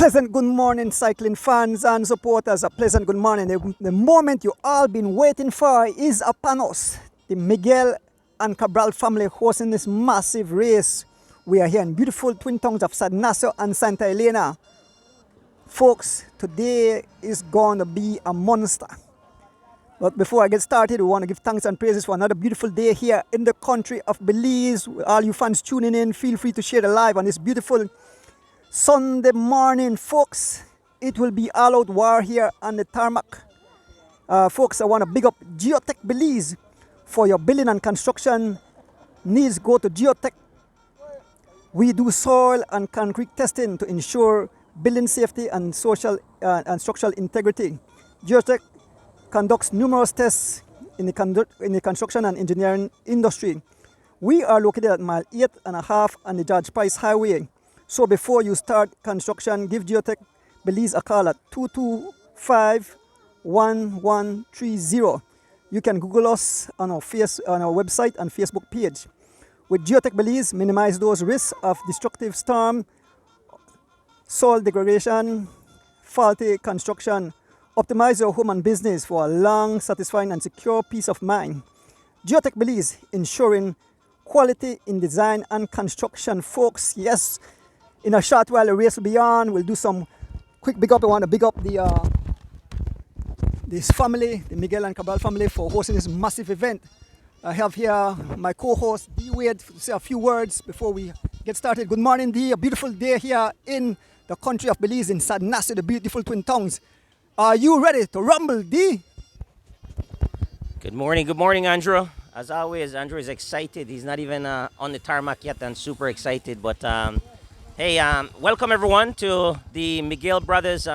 pleasant good morning, cycling fans and supporters. A pleasant good morning. The moment you all been waiting for is upon us. The Miguel and Cabral family hosting this massive race. We are here in beautiful twin towns of San Ignacio and Santa Elena. Folks, today is going to be a monster. But before I get started, we want to give thanks and praises for another beautiful day here in the country of Belize. All you fans tuning in, feel free to share the live on this beautiful Sunday morning, folks. It will be all out war here on the tarmac. Folks, I want to big up Geotech Belize. For your building and construction needs, go to Geotech. We do soil and concrete testing to ensure building safety and social and structural integrity. Geotech conducts numerous tests in the construction and engineering industry. We are located at mile 8.5 on the George Price Highway. So before you start construction, give Geotech Belize a call at 225-1130. You can Google us on our website and Facebook page. With Geotech Belize, minimize those risks of destructive storm, soil degradation, faulty construction. Optimize your home and business for a long, satisfying and secure peace of mind. Geotech Belize, ensuring quality in design and construction, folks. Yes. In a short while, the race will be on. We'll do some quick big up. I want to big up this family, the Miguel and Cabral family, for hosting this massive event. I have here my co-host, D. Wade, to say a few words before we get started. Good morning, D. A beautiful day here in the country of Belize, in San Ignacio, the beautiful twin towns. Are you ready to rumble, D? Good morning, Andrew. As always, Andrew is excited. He's not even on the tarmac yet and super excited, but hey, welcome everyone to the Miguel Brothers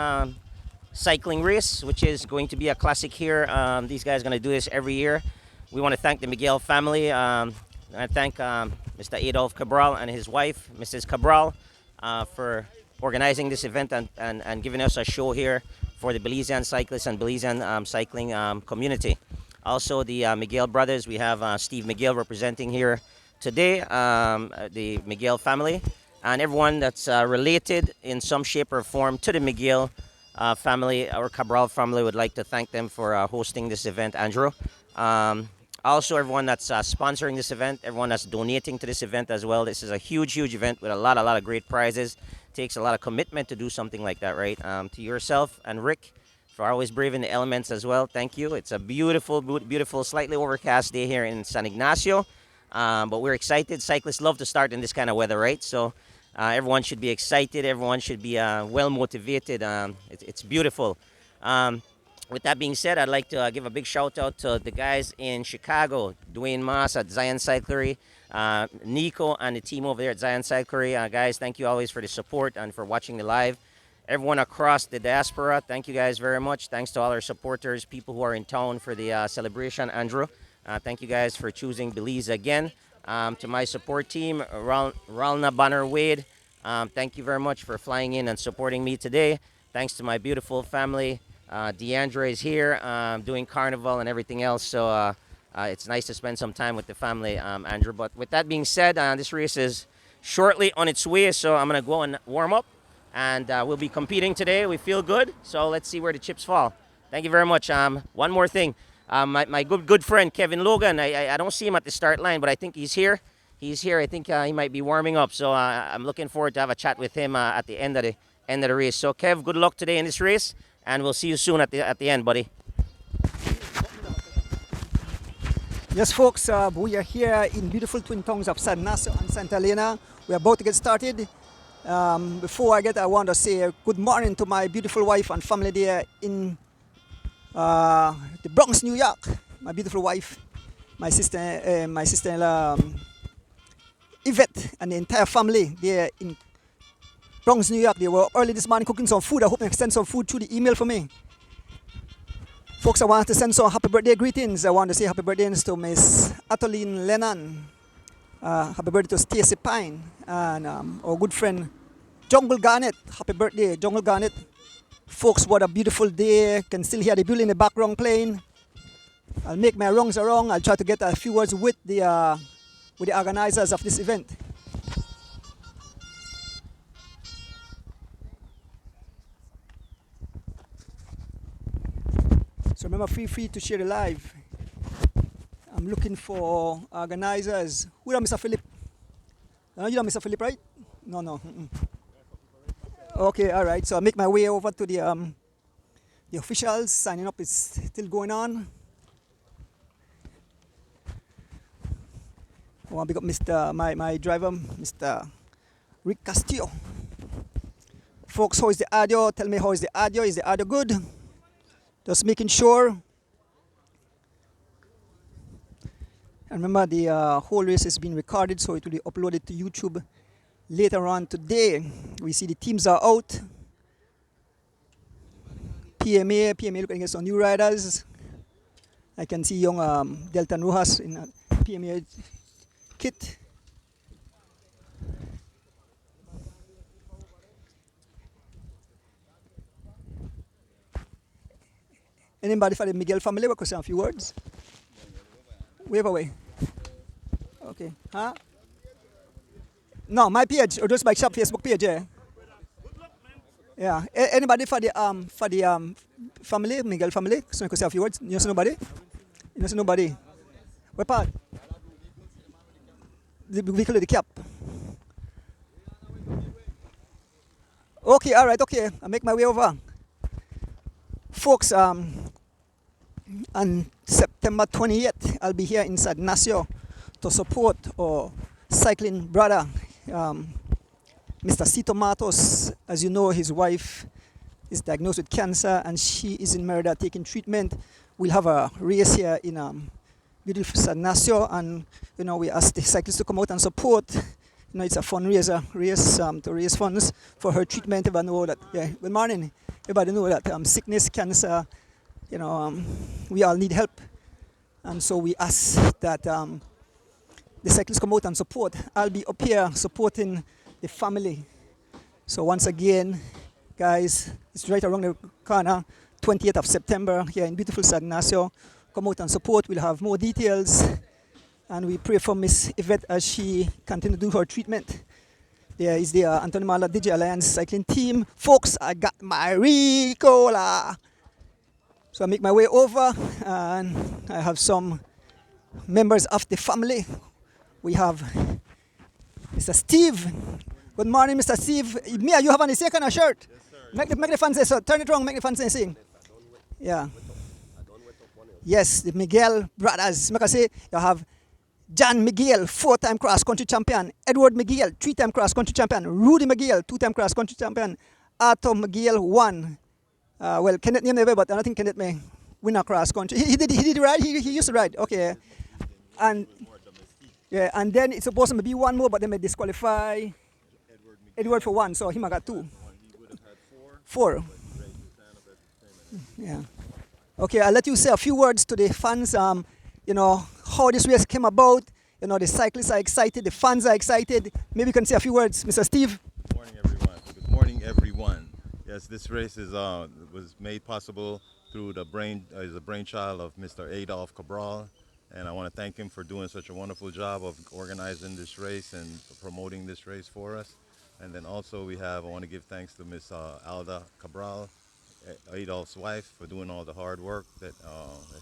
cycling race, which is going to be a classic here. These guys are going to do this every year. We want to thank the Miguel family. I thank Mr. Adolf Cabral and his wife, Mrs. Cabral, for organizing this event and giving us a show here for the Belizean cyclists and Belizean cycling community. Also, the Miguel Brothers, we have Steve Miguel representing here today, the Miguel family. And everyone that's related in some shape or form to the Miguel family or Cabral family, would like to thank them for hosting this event, Andrew. Also, everyone that's sponsoring this event, everyone that's donating to this event as well. This is a huge, huge event with a lot of great prizes. Takes a lot of commitment to do something like that, right? To yourself and Rick for always braving the elements as well. Thank you. It's a beautiful, beautiful, slightly overcast day here in San Ignacio. But we're excited. Cyclists love to start in this kind of weather, right? So everyone should be excited. Everyone should be well motivated. It's beautiful. With that being said, I'd like to give a big shout out to the guys in Chicago, Dwayne Moss at Zion Cyclery, Nico and the team over there at Zion Cyclery. Guys, thank you always for the support and for watching the live. Everyone across the diaspora, thank you guys very much. Thanks to all our supporters, people who are in town for the celebration, Andrew. Thank you guys for choosing Belize again. To my support team, Ralna Banner Wade, thank you very much for flying in and supporting me today. Thanks to my beautiful family. Deandra is here doing carnival and everything else. So it's nice to spend some time with the family, Andrew. But with that being said, this race is shortly on its way. So I'm going to go and warm up. And we'll be competing today. We feel good. So let's see where the chips fall. Thank you very much. One more thing. My good friend, Kevin Logan, I don't see him at the start line, but I think he's here. He's here. I think he might be warming up. So I'm looking forward to have a chat with him at the end of the race. So, Kev, good luck today in this race, and we'll see you soon at the end, buddy. Yes, folks, we are here in beautiful twin towns of San Ignacio and Santa Elena. We are about to get started. Before I want to say good morning to my beautiful wife and family there in the Bronx, New York. My beautiful wife, my sister-in-law, Yvette, and the entire family there in Bronx, New York. They were early this morning cooking some food. I hope they send some food through the email for me. Folks, I want to send some happy birthday greetings. I want to say happy birthdays to Miss Atoline Lennon. Happy birthday to Stacy Pine and our good friend Jungle Garnet. Happy birthday, Jungle Garnet. Folks, what a beautiful day. You can still hear the building in the background playing. I'll make my wrongs wrong. I'll try to get a few words with the organizers of this event. Remember, feel free to share the live. I'm looking for organizers. Who are Mr. Philip? You know Mr. Philip, right? No, no. Okay, all right. So I make my way over to the officials. Signing up is still going on. I want to pick up my driver, Mr. Rick Castillo. Folks, how is the audio? Tell me, how is the audio? Is the audio good? Just making sure. And remember, the whole race is being recorded, so it will be uploaded to YouTube later on today. We see the teams are out. PMA looking at some new riders. I can see young Delta Nujas in a PMA kit. Anybody for the Miguel family? We could say a few words. Wave away. Okay. Huh? No, my page or just my shop Facebook page. Yeah. Yeah. Anybody for the family, Miguel family? So I could say a few words. You know nobody? You know nobody? What part? The vehicle with the cap. Okay, all right, okay. I make my way over. Folks, on September 28th, I'll be here in San Ignacio to support our cycling brother, Mr. Cito Matos. As you know, his wife is diagnosed with cancer and she is in Merida taking treatment. We'll have a race here in beautiful San Ignacio, and we ask the cyclists to come out and support. It's a fundraiser race to raise funds for her treatment. Everybody know that. Yeah. Good morning. Everybody know that sickness, cancer, we all need help, and so we ask that the cyclists come out and support. I'll be up here supporting the family. So once again, guys, it's right around the corner, 28th of September here in beautiful San Ignacio. Come out and support. We'll have more details. And we pray for Miss Yvette as she continues to do her treatment. There is the Anthony Mala Digi Alliance cycling team. Folks, I got my Ricola. So I make my way over and I have some members of the family. We have Mr. Steve. Good morning, Mr. Steve. Mia, you have on the second shirt. Yes, sir. Make the fans say so. Turn it around, make the fans say sing. Yeah. Yes, the Miguel brothers. Like I say, you have John Miguel, 4-time cross-country champion. Edward Miguel, 3-time cross-country champion. Rudy Miguel, 2-time cross-country champion. Arthur Miguel, 1. Well, Kenneth named never, but I don't think Kenneth may win a cross-country. He did ride? He used to ride. Okay. And yeah, and then it's supposed to be one more, but they may disqualify Edward for 1, so he might got 2. 4. Yeah. Okay, I'll let you say a few words to the fans. How this race came about. The cyclists are excited, the fans are excited. Maybe you can say a few words, Mr. Steve. Good morning, everyone. Good morning, everyone. Yes, this race was made possible through the brainchild of Mr. Adolf Cabral, and I want to thank him for doing such a wonderful job of organizing this race and promoting this race for us. And then also I want to give thanks to Miss Alda Cabral, Adolf's wife, for doing all the hard work that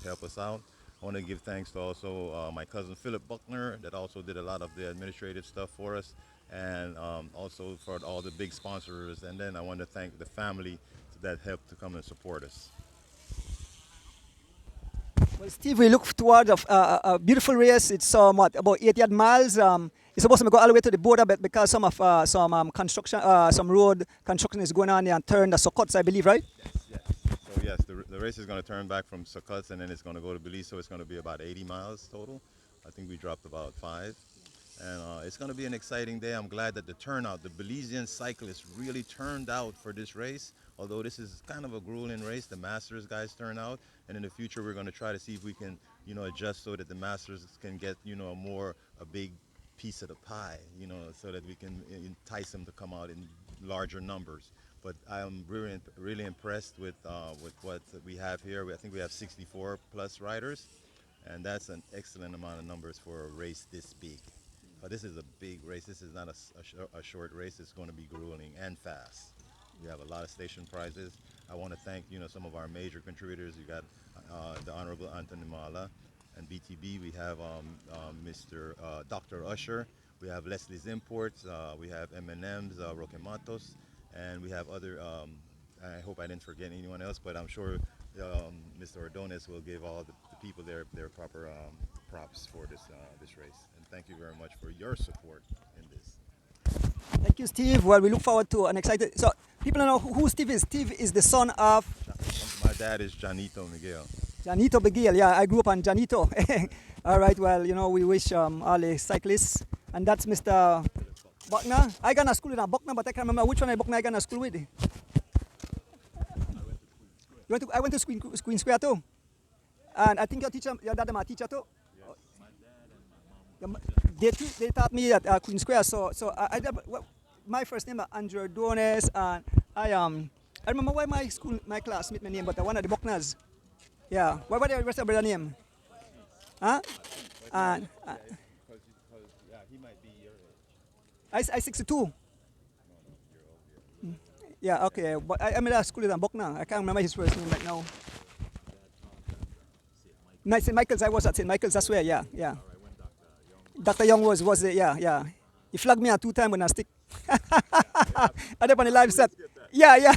helped us out. I want to give thanks to also my cousin Philip Buckner that also did a lot of the administrative stuff for us, and also for all the big sponsors. And then I want to thank the family that helped to come and support us. Well, Steve, we look toward a beautiful race. It's about 80 miles. It's supposed to go all the way to the border, but because some construction, some road construction is going on there and turn the Sokots, I believe, right? Yes. So yes, the race is going to turn back from Sokots and then it's going to go to Belize, so it's going to be about 80 miles total. I think we dropped about 5. And it's going to be an exciting day. I'm glad that the turnout, the Belizean cyclists really turned out for this race. Although this is kind of a grueling race, the Masters guys turn out. And in the future, we're going to try to see if we can, adjust so that the Masters can get, a big piece of the pie, so that we can entice them to come out in larger numbers. But I'm really impressed with what we have here. I think we have 64 plus riders, and that's an excellent amount of numbers for a race this big. This is a big race. This is not a short race. It's going to be grueling and fast. We have a lot of station prizes. I want to thank some of our major contributors. You got the Honorable Anthony Mala, and BTB. We have Mr. Dr. Usher. We have Leslie's Imports. We have M&M's, Roque Matos, and we have other. I hope I didn't forget anyone else, but I'm sure Mr. Ordonez will give all the people their proper props for this race. And thank you very much for your support in this. Thank you, Steve. Well, we look forward to an excited. So people don't know who Steve is. Steve is the son of My dad is Janito Miguel. Janito Miguel. Yeah, I grew up on Janito. All right. Well, we wish all the cyclists, and that's Mr. Buckner. I got to school in Buckner, but I can't remember which one I Buckner I got to school with. I went to Queen Square too, and I think your dad, my teacher too. They taught me at Queen Square. So my first name is Andrew Dones, and I remember why my class made my name, but one of the Buckners. Yeah. Why the rest of the name? Huh? And he might be your age. I 62. Yeah, okay. But I'm at school in Buckner. I can't remember his first name right now. St. Michael's, I was at St. Michael's, that's where, yeah. Dr. Young was it, yeah. He flagged me out 2 times when I stick. I did on the live set. Yeah.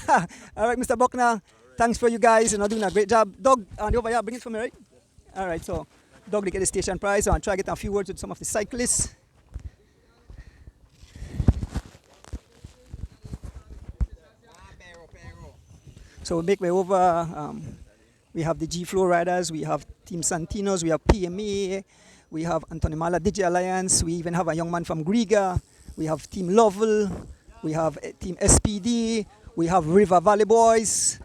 All right, Mr. Buckner, thanks for you guys, doing a great job. Doug, over here, bring it for me, right? All right, so Doug, they get the station prize. So I'll try to get a few words with some of the cyclists. So we make way over. We have the G-Flow riders, we have Team Santinos, we have PMA, we have Anthony Mala Digi Alliance, we even have a young man from Griga, we have Team Lovell, we have Team SPD, we have River Valley Boys.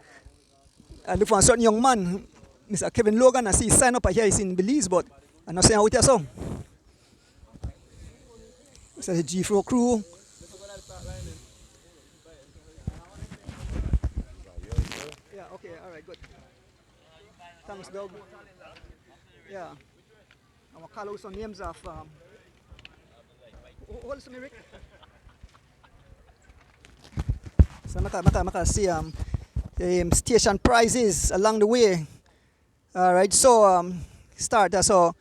I look for a certain young man, Mr. Kevin Logan. I see he signed up here, he's in Belize, but I'm not saying how it is so. This is the G-Flow crew. Yeah, okay, all right, good. Thanks, Doug. Yeah. I will call out some names of. Hold some, Rick. So, I see station prizes along the way. All right, so start. So,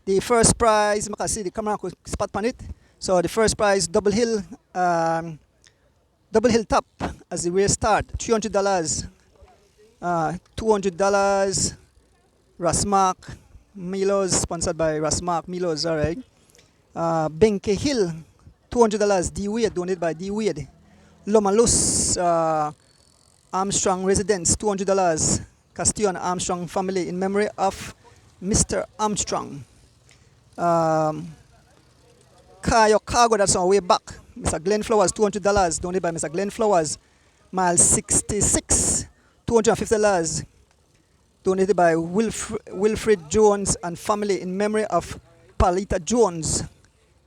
the first prize, I see the camera could spot on it. So, the first prize, double hill top as the race start, $300. $200. Rasmark Milos, sponsored by Rasmark Milos, all right. Benke Hill, $200. D Wade, donated by D Wade. Lomalus Armstrong Residence, $200. Castillo and Armstrong family in memory of Mr. Armstrong. Kayo Cargo, that's on way back. Mr. Glenn Flowers, $200. Donated by Mr. Glenn Flowers. Mile 66, $250. Donated by Wilfred Jones and family in memory of Palita Jones.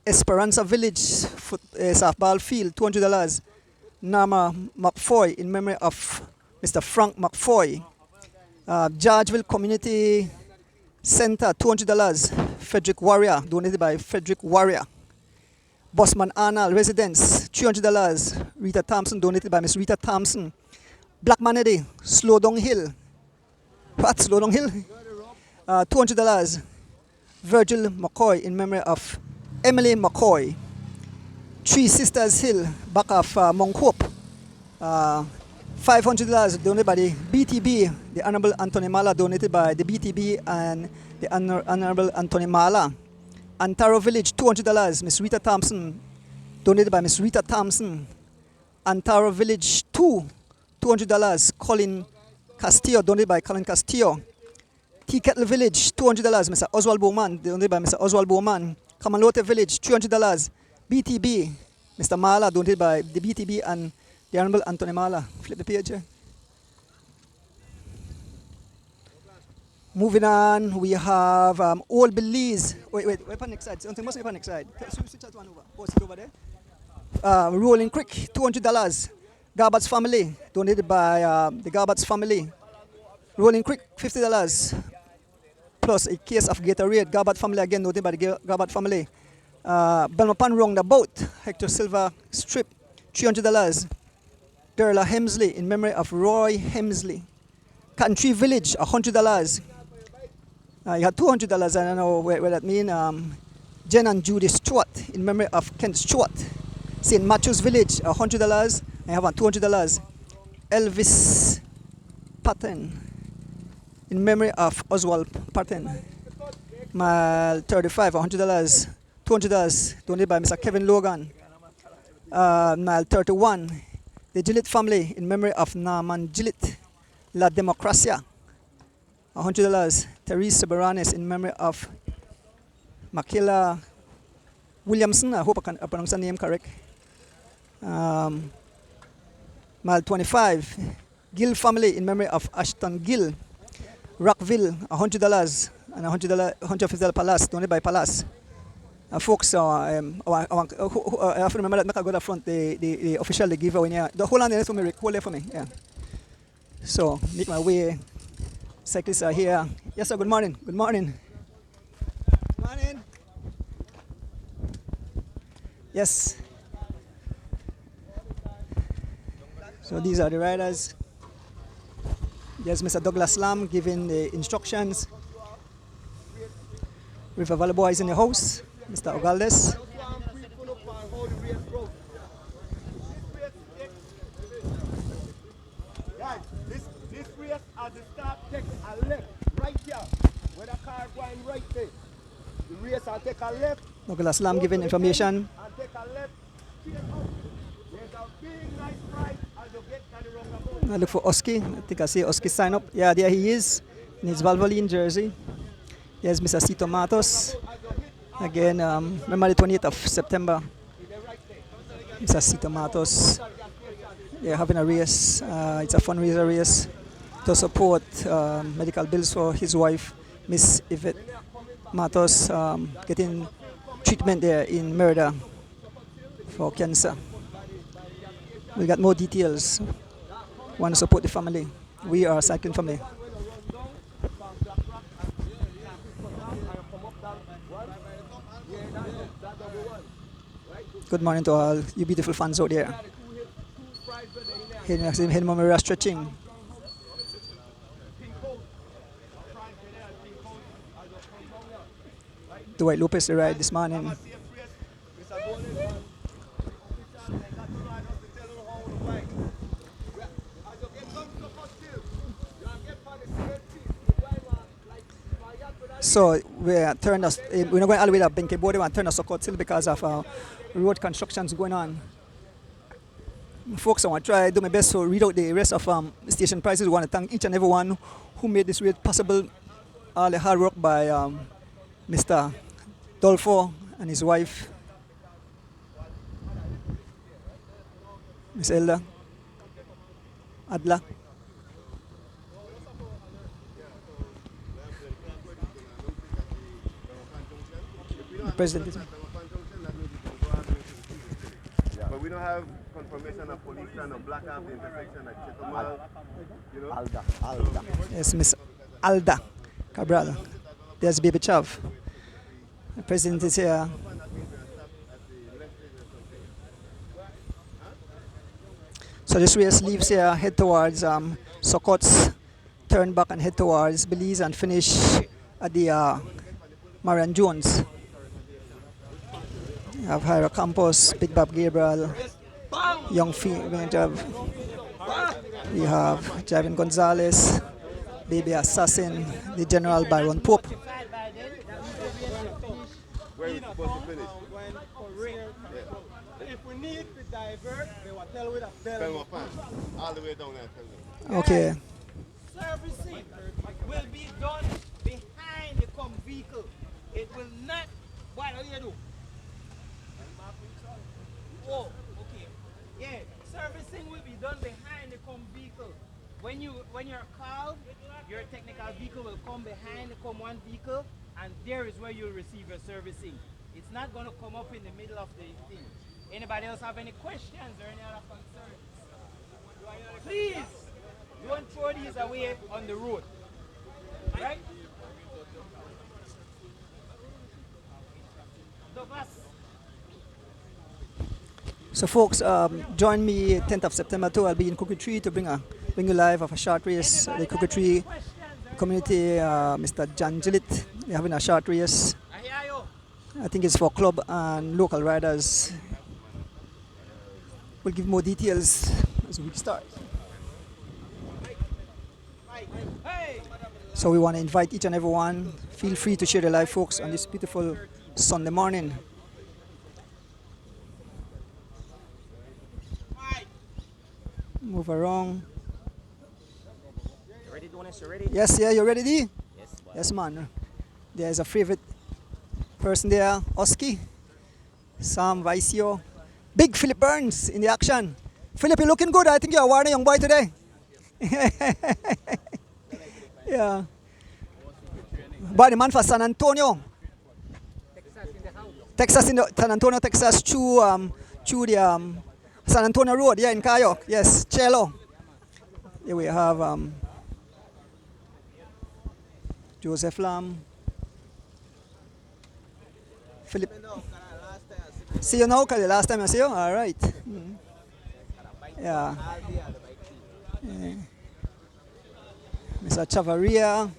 Esperanza Village softball field, $200. Nama McFoy in memory of Mr. Frank McFoy. Georgeville Community Center, $200. Frederick Warrior, donated by Frederick Warrior. Bossman Arnold Residence, $300. Rita Thompson, donated by Miss Rita Thompson. Black Manedy, Slow Down Hill. What? Slow Down Hill? $200. Virgil McCoy in memory of Emily McCoy. Three Sisters Hill, back of Mount Hope. $500 donated by the BTB. The Honorable Anthony Mala, donated by the BTB and the Honorable Anthony Mala. Antaro Village, $200. Miss Rita Thompson, donated by Miss Rita Thompson. Antaro Village 2, $200. Colin Castillo, donated by Colin Castillo. Tea Kettle Village, $200. Mr. Oswald Bowman, donated by Mr. Oswald Bowman. Kamalote Village, $300. BTB, Mr. Mala, donated by the BTB and the Honorable Anthony Mala. Flip the page. Moving on, we have Old Belize. Wait, on next side. Something must be on next side. Switch that one over. Post it over there. Rolling Creek, $200. Garbutt's family, donated by the Garbutt's family. Rolling Creek, $50. Plus a case of Gatorade. Garbutt family again, donated by the Garbutt family. Belmopan Roundabout, Hector Silva Strip, $300. Derla Hemsley in memory of Roy Hemsley. Country Village, $100. You had $200. I don't know where that means. Jen and Judy Stewart in memory of Kent Stewart. St. Matthew's Village, $100. I have $200. Elvis Patton in memory of Oswald Patton. Mile 35, $100. $200 donated by Mr. Kevin Logan. Mile 31, the Gillett family in memory of Norman Gillett. La Democracia, $100. Teresa Baranes in memory of Makela Williamson. I hope I pronounced the name correct. Mile 25, Gill family in memory of Ashton Gill. Rockville, $100 and $150 Palace, donated by Palace. Folks, I have to remember that. Make I go to the front. The official they give away. Yeah. Hold on there for me, Rick. Hold there for me. Yeah. So make my way. Cyclists are here. Yes, sir. Good morning. Good morning. Good morning. Yes. So these are the riders. There's Mr. Douglas Lamb giving the instructions. River Valley Boys in the house. Mr. Gonzalez. Guys, this race at the start take a left right here. Where the car going right there. The race will take a left. Douglas Lamb giving information. And take a left straight up. There's a big nice prize as you get to the roundabout. I look for Oski. I think I see Oski sign up. Yeah, there he is in his Valvoline jersey. There's Mr. Cito Matos. Again, remember the 28th of September. Mr. Cito Matos. They're having a race. It's a fundraiser race to support medical bills for his wife, Miss Yvette Matos, getting treatment there in Merida for cancer. We got more details. Want to support the family. We are a cycling family. Good morning to all you beautiful fans out there. Heading Momera stretching. Dwight Lopez the ride this morning. So we're not going all the way up Benke Board, we want to turn us out still because of road constructions going on. Folks, I want to try to do my best to read out the rest of station prices. We want to thank each and everyone who made this race possible. All the hard work by Mr. Dolfo and his wife, Miss Elda Adla. President. But we don't have confirmation of police and of black out the intersection at Chitomal, you know? Alda. Yes, Miss Alda Cabral. There's Baby Chav. The president is here. So this race leaves here, head towards Sokots, turn back and head towards Belize and finish at the Marian Jones. We have Hira Campos, Big Bob Gabriel, Young Fee. We have Javin Gonzalez, Baby Assassin, the General Byron Pope. Where are we supposed to finish? If we need to divert, they will tell with a bell. All the way down there. Okay. Servicing will be done behind the come vehicle. It will not. What do you do? Oh, okay. Yeah, servicing will be done behind the come vehicle. When you're called, your technical vehicle will come behind the come one vehicle, and there is where you'll receive your servicing. It's not going to come up in the middle of the thing. Anybody else have any questions or any other concerns? Please, don't throw these away on the road. Right? So So folks, join me 10th of September too. I'll be in Cookie Tree to bring you live of a short race. The Cookie Tree community, Mr. John Gillett, they're having a short race. I think it's for club and local riders. We'll give more details as we start. So we want to invite each and everyone. Feel free to share the live, folks, on this beautiful Sunday morning. Move around. You ready, Donis? You ready? Yes, yeah, you ready, D? Yes, boy. Yes, man. There's a favorite person there, Oski, Sam Vicio. Big Philip Burns in the action. Philip, you're looking good. I think you're a Warner young boy today. Yeah. By the man for San Antonio. Texas in the San Antonio, Texas, through the San Antonio Road, yeah, in Kayak. Yes, Cello. Here we have Joseph Lam. Philip. See you now, Kali. Last time I see you? All right. Yeah. Mr. Chavaria.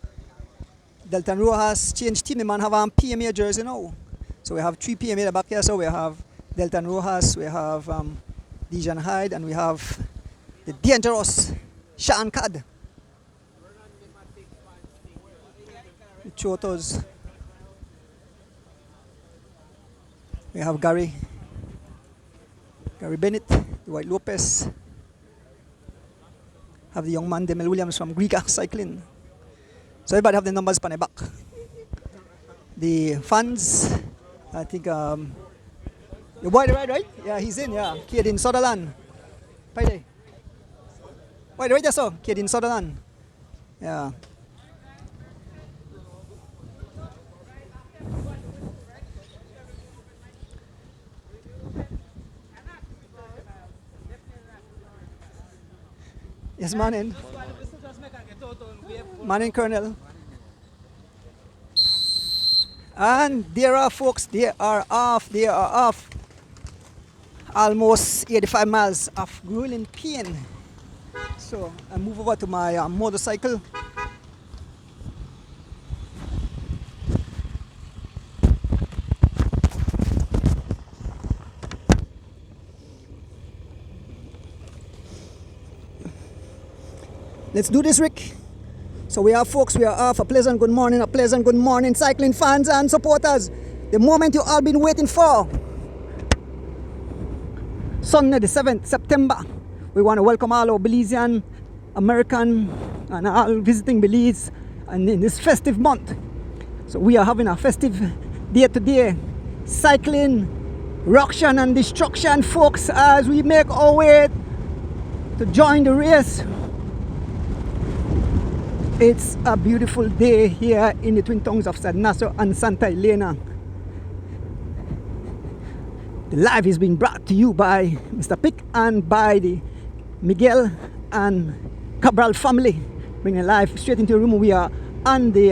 Delton Rojas changed team. The man have a PMA jersey now. So we have 3 PMA in the back here. So we have Delton Rojas, we have Dijon Hyde, and we have the dangerous Sean Cad. The Chotos. We have Gary Bennett, Dwight Lopez. Have the young man Demel Williams from Greek Cycling. So everybody have the numbers on the back. The fans, I think the white right? Yeah, he's in, yeah. Kid in Sutherland. Payday. White right, that's all. Kid in Sutherland. Yeah. Yes, Manin. Manin Colonel. And there are folks, they are off. Almost 85 miles of grueling pain. So I move over to my motorcycle. Let's do this, Rick. So we are folks, we are off. A pleasant good morning, cycling fans and supporters. The moment you all been waiting for. Sunday the 7th September. We want to welcome all our Belizean, American, and all visiting Belize and in this festive month. So we are having a festive day today. Cycling, ruction and destruction, folks, as we make our way to join the race. It's a beautiful day here in the twin towns of San Nassau and Santa Elena. The live is being brought to you by Mr. Pick and by the Miguel and Cabral family. Bringing live straight into the room. We are on the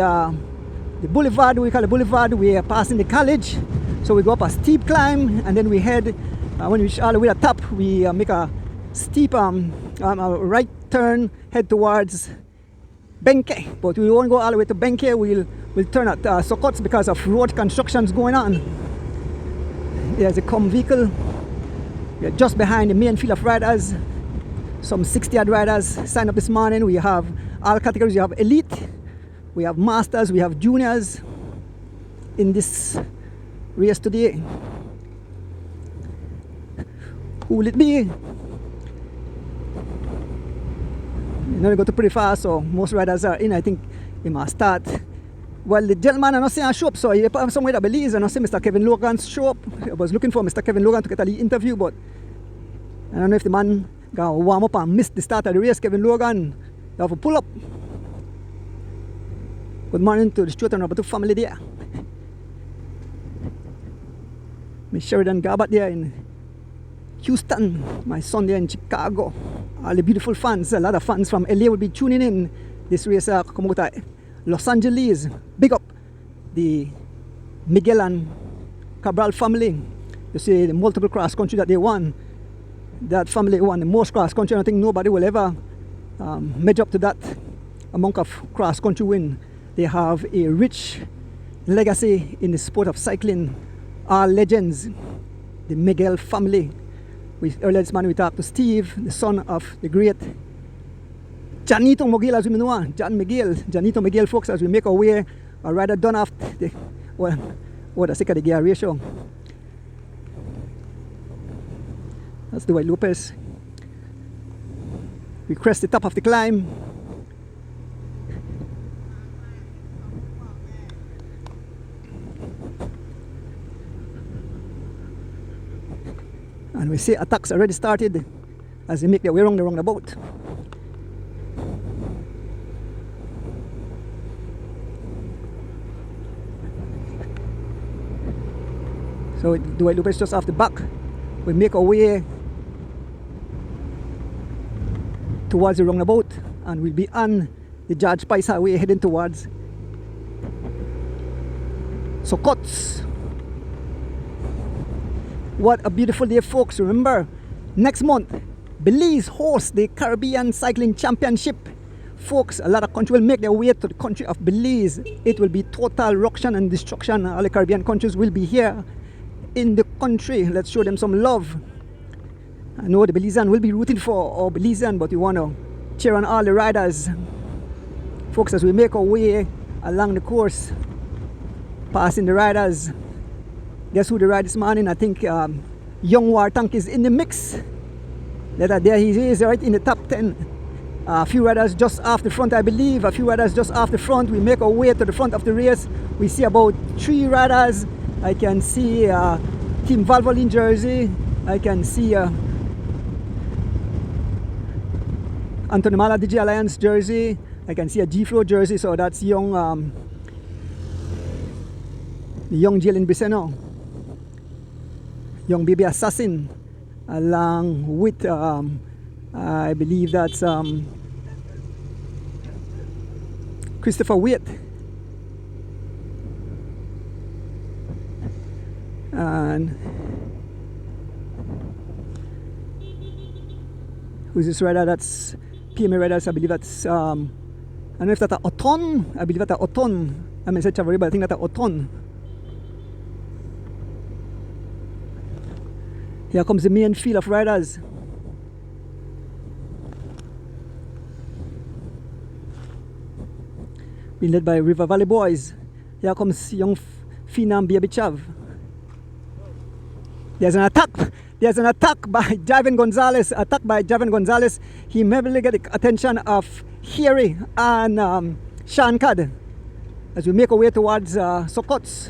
boulevard, we call it boulevard. We are passing the college. So we go up a steep climb and then we head, when we reach all the way at the top, we make a steep a right turn, head towards Benke, but we won't go all the way to Benke. We'll turn at Sokots because of road constructions going on. There's a com vehicle. We are just behind the main field of riders. Some 60-odd riders signed up this morning. We have all categories. We have elite, we have masters, we have juniors in this race today. Who will it be? You know, they go to pretty fast, so most riders are in. I think they must start. Well, the gentleman, I'm not saying I show up, so if I'm somewhere that Belize, and I see Mr. Kevin Logan's show up. I was looking for Mr. Kevin Logan to get a lead interview, but I don't know if the man got warm up and missed the start of the race. Kevin Logan, they have a pull up. Good morning to the Stuart and Roberto family there. Miss Sheridan Garbutt there in Houston, my son there in Chicago. All the beautiful fans, a lot of fans from LA will be tuning in. This race come out of Los Angeles. Big up the Miguel and Cabral family. You see the multiple cross country that they won. That family won the most cross country. I think nobody will ever measure up to that amount of cross country win. They have a rich legacy in the sport of cycling. All legends, the Miguel family. Earlier this morning we talked to Steve, the son of the great Janito Miguel, as we know, Janito Miguel, folks, as we make our way, or rather done after the the sake of the gear ratio. That's the White Lopez. We crest the top of the climb. And we see attacks already started as they make their way around the roundabout. So the White Lopez just off the back. We make our way towards the roundabout and we'll be on the Judge Pice Highway heading towards Sokots. What a beautiful day, folks. Remember, next month Belize hosts the Caribbean Cycling Championship. Folks, a lot of countries will make their way to the country of Belize. It will be total ruction and destruction. All the Caribbean countries will be here in the country. Let's show them some love. I know the Belizean will be rooting for our Belizean, but we want to cheer on all the riders. Folks, as we make our way along the course, passing the riders. Guess who the ride this morning? I think Young War Tank is in the mix. There he is, right in the top 10. A few riders just off the front, I believe. A few riders just off the front. We make our way to the front of the race. We see about 3 riders. I can see Team Valvoline jersey. I can see Anthony Mala DG Alliance jersey. I can see a G-Flow jersey. So that's young Jalen Biceno. Young Baby Assassin. Along with I believe that's Christopher Waite. And who's this rider? That's PMA riders. I believe that's I don't know if that's a Oton. I believe that's a Oton. I mean, said Chavaria, but I think that's a Oton. Here comes the main field of riders. Being led by River Valley Boys. Here comes young Phenom Baby Chav. There's an attack. There's an attack by Javin Gonzalez. He may get the attention of Harry and Sean Cad as we make our way towards Sokots.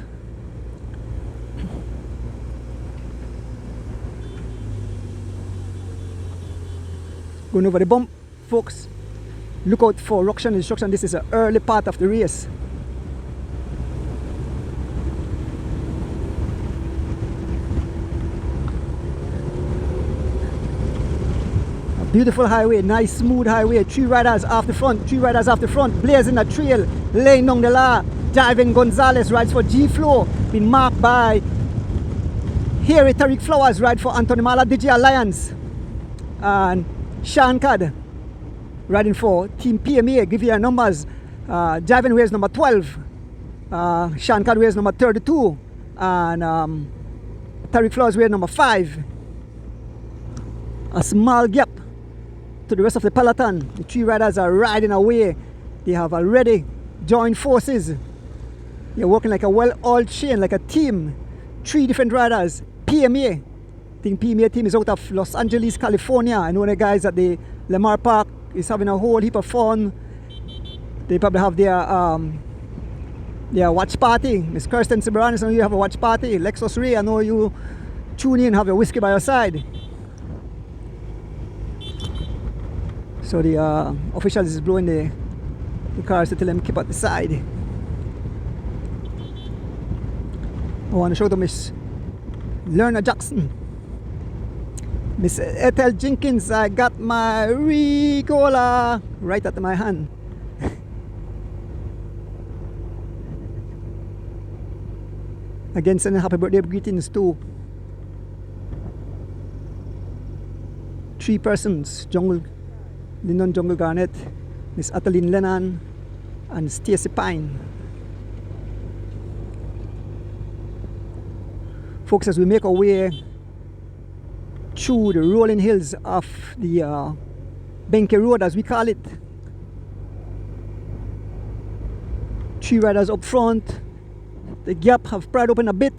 Going over the bump, folks. Look out for ruction and destruction. This is an early part of the race. A beautiful highway, nice smooth highway. 3 riders off the front, blazing the trail, laying down the law. Javin Gonzalez rides for G-Flow, been marked by Harry Tariq Flowers, ride for Anthony Mala DG Alliance. And Sean Cad riding for Team PMA. Give you your numbers. Javin wears number 12. Sean Cad wears number 32. And Tariq Flowers wears number 5. A small gap to the rest of the peloton. The 3 riders are riding away. They have already joined forces. They're working like a well-oiled chain, like a team. 3 different riders. PMA. I think PMA team is out of Los Angeles, California. I know the guys at the Lamar Park is having a whole heap of fun. They probably have their watch party. Miss Kirsten Cibranis, I know you have a watch party. Lexus Ray, I know you tune in, have your whiskey by your side. So the officials is blowing the cars to tell them keep at the side. I want to show them Miss Lerner Jackson. Miss Ethel Jenkins, I got my Ricola right at my hand. Again, sending happy birthday greetings to three persons, Lyndon Jungle Garnett, Miss Adeline Lennon, and Stacey Pine. Folks, as we make our way through the rolling hills of the Benke Road, as we call it, three riders up front, the gap have pried open a bit.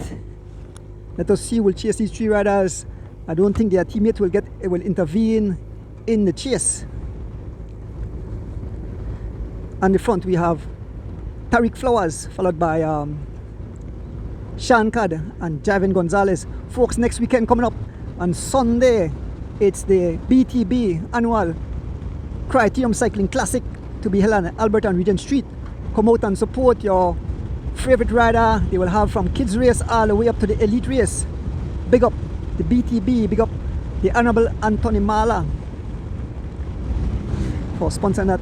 Let us see, we'll chase these three riders. I don't think their teammate will intervene in the chase. On the front we have Tariq Flowers, followed by Sean Cad and Javin Gonzalez. Folks, next weekend coming up on Sunday, it's the BTB annual Criterium Cycling Classic to be held on Albert and Regent Street. Come out and support your favorite rider. They will have from kids race all the way up to the elite race. Big up the BTB, big up the Honorable Anthony Mala for sponsoring that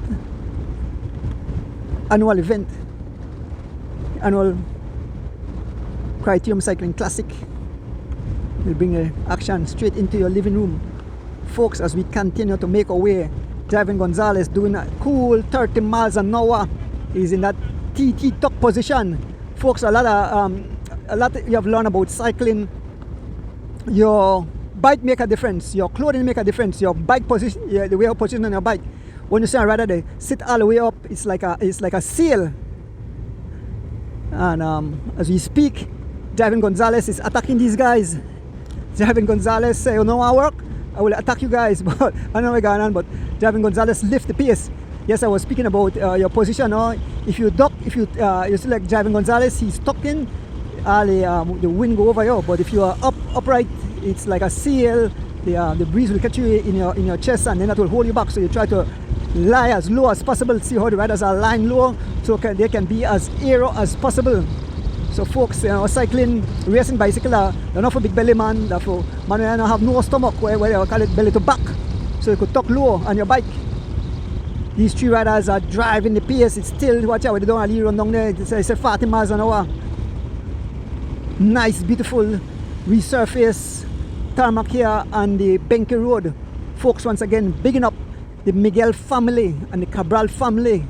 annual event, the annual Criterium Cycling Classic. We'll bring the action straight into your living room. Folks, as we continue to make our way, Javin Gonzalez doing a cool 30 miles an hour. He's in that TT tuck position. Folks, a lot you have learned about cycling. Your bike make a difference, your clothing make a difference, your bike position, the way you position on your bike. When you see a rider, they sit all the way up, it's like a sail. And as we speak, Javin Gonzalez is attacking these guys. Javin Gonzalez say, you know I work, I will attack you guys, but I don't know what's going on, but Javin Gonzalez lift the pace. Yes, I was speaking about your position. If you duck, you see like Javin Gonzalez, he's tucked in, the wind go over you. But if you are upright, it's like a sail. The breeze will catch you in your chest, and then that will hold you back. So you try to lie as low as possible. See how the riders are lying low, so they can be as aero as possible. So folks, cycling, racing bicycle, they're not for big belly man. They're for man who don't have no stomach, where they call it belly to back. So you could tuck low on your bike. These three riders are driving the pace. It's still, watch out, they don't really run down there. It's 40 miles an hour. Nice, beautiful resurface tarmac here on the Benke Road. Folks, once again, bigging up the Miguel family and the Cabral family.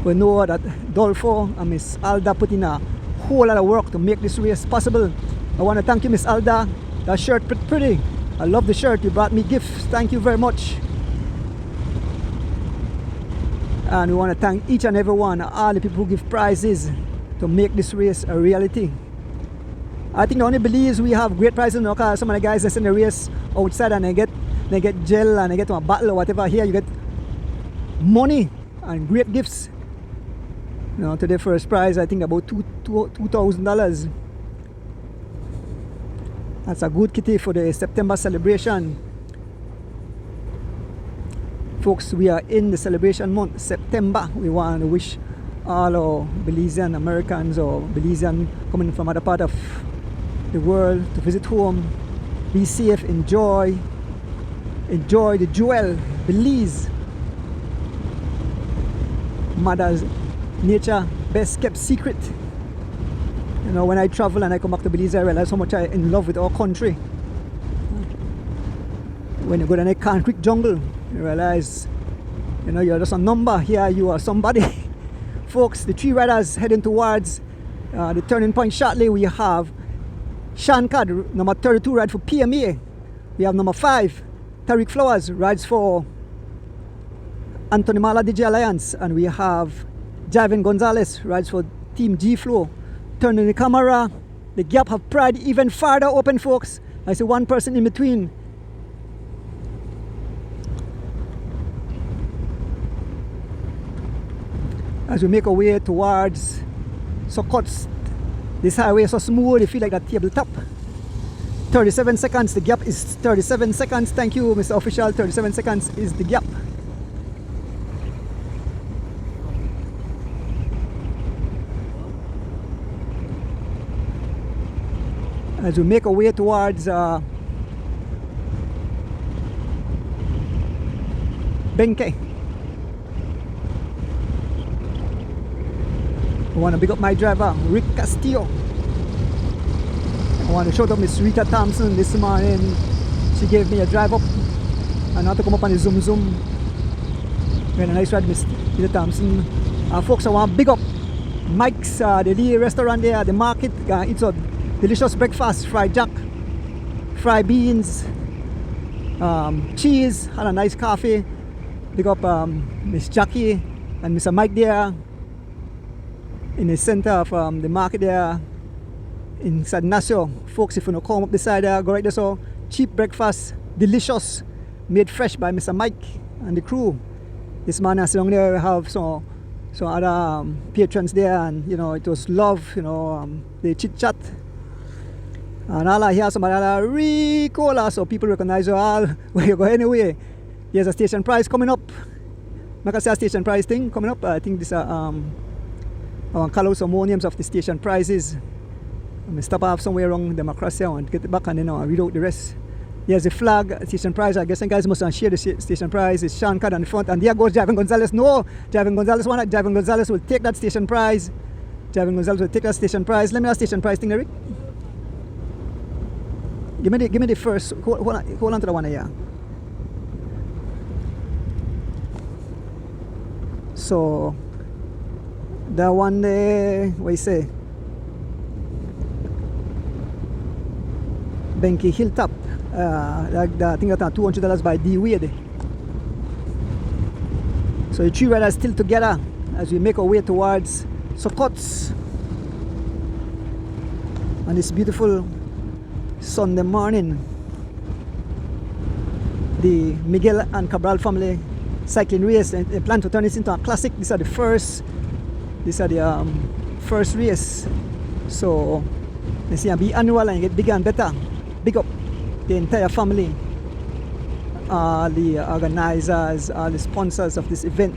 We know that Dolfo and Miss Alda put in a whole lot of work to make this race possible. I want to thank you, Miss Alda. That shirt pretty. I love the shirt. You brought me gifts. Thank you very much. And we want to thank each and every one, all the people who give prizes to make this race a reality. I think the only Belize we have great prizes, because some of the guys that's in the race outside and they get gel and they get to a battle or whatever. Here you get money and great gifts. Today first prize, I think about $2,000. That's a good kitty for the September celebration. Folks, we are in the celebration month, September. We want to wish all our Belizean Americans or Belizean coming from other part of the world to visit home. Be safe, enjoy the jewel, Belize. Mother's nature, best kept secret. When I travel and I come back to Belize, I realize how much I'm in love with our country. When you go to the concrete jungle, you realize, you're just a number. Here you are somebody. Folks, the three riders heading towards the turning point shortly. We have Sean Cad, number 32, rides for PMA. We have number 5, Tariq Flowers, rides for Anthony Mala DJ Alliance. And we have Javin Gonzalez, rides for Team G Flow. Turning the camera, the gap have pried even farther open, folks. I see one person in between. As we make our way towards Sokots, this highway is so smooth, you feel like that tabletop. 37 seconds, the gap is 37 seconds. Thank you, Mr. Official. 37 seconds is the gap. As we make our way towards Benke. I want to big up my driver, Rick Castillo. I want to shout out Miss Rita Thompson this morning. She gave me a drive up and not to come up on the zoom zoom. We had a nice ride, Miss Thompson. Folks, I want to big up Mike's, the Lee restaurant there, the market. It's a delicious breakfast, fried jack, fried beans, cheese, and a nice coffee. Big up Miss Jackie and Mr. Mike there in the center of the market there in San Ignacio. Folks, if you don't come up the side there, go right there. So cheap breakfast, delicious, made fresh by Mr. Mike and the crew. This man has down there, we have some other patrons there, and you know, it was love, you know, they chit chat. And all I hear some other Ricola, so people recognize you all where you go anyway. There's a station prize coming up. Like I say, a station prize thing coming up. I think this I want to call out some more names of the station prizes. I'm going to stop off somewhere around Democracy and get it back, and then I'll read out the rest. There's a flag, station prize. I guess you guys must share the station prize. It's Sean Card on the front, and there goes Javin Gonzalez. No, Javin Gonzalez won it. Javin Gonzalez will take that station prize. Javin Gonzalez will take that station prize. Let me have station prize thing, Eric. Give me the first. Hold on to the one here. So that one there, what you say? Benki Hilltop. I think that's $200 by D Wade. So the three riders still together as we make our way towards Sokots on this beautiful Sunday morning. The Miguel and Cabral family cycling race. They plan to turn this into a classic. These are the first race. So they see, be annual and get bigger and better. Big up the entire family, all the organizers, all the sponsors of this event.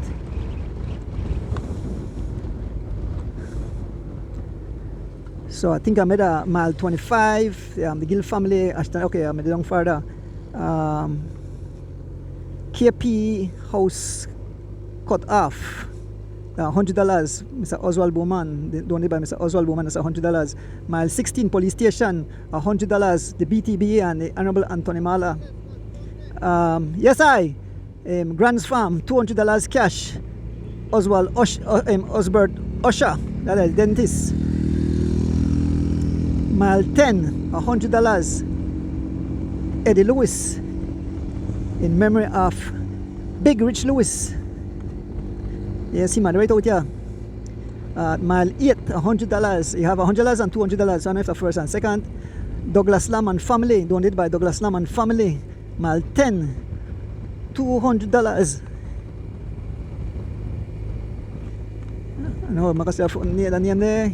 So I think I made a mile 25. The Gill family. Okay, I made it down further. KP house cut off. $100. Mr. Oswald Bowman, donated by Mr. Oswald Bowman, that's $100. Mile 16 police station, $100. The BTB and the Honorable Anthony Mala. Yes, Grand's Farm, $200 cash. Oswald Osbert Usher, that is dentist. Mile 10, $100. Eddie Lewis, in memory of Big Rich Lewis. Yes, he might right out here. Mile 8, $100. You have $100 and $200. One after first and second. Douglas Lam and family, donated by Douglas Lam and family. Mile 10, $200. No, makasya near the name there.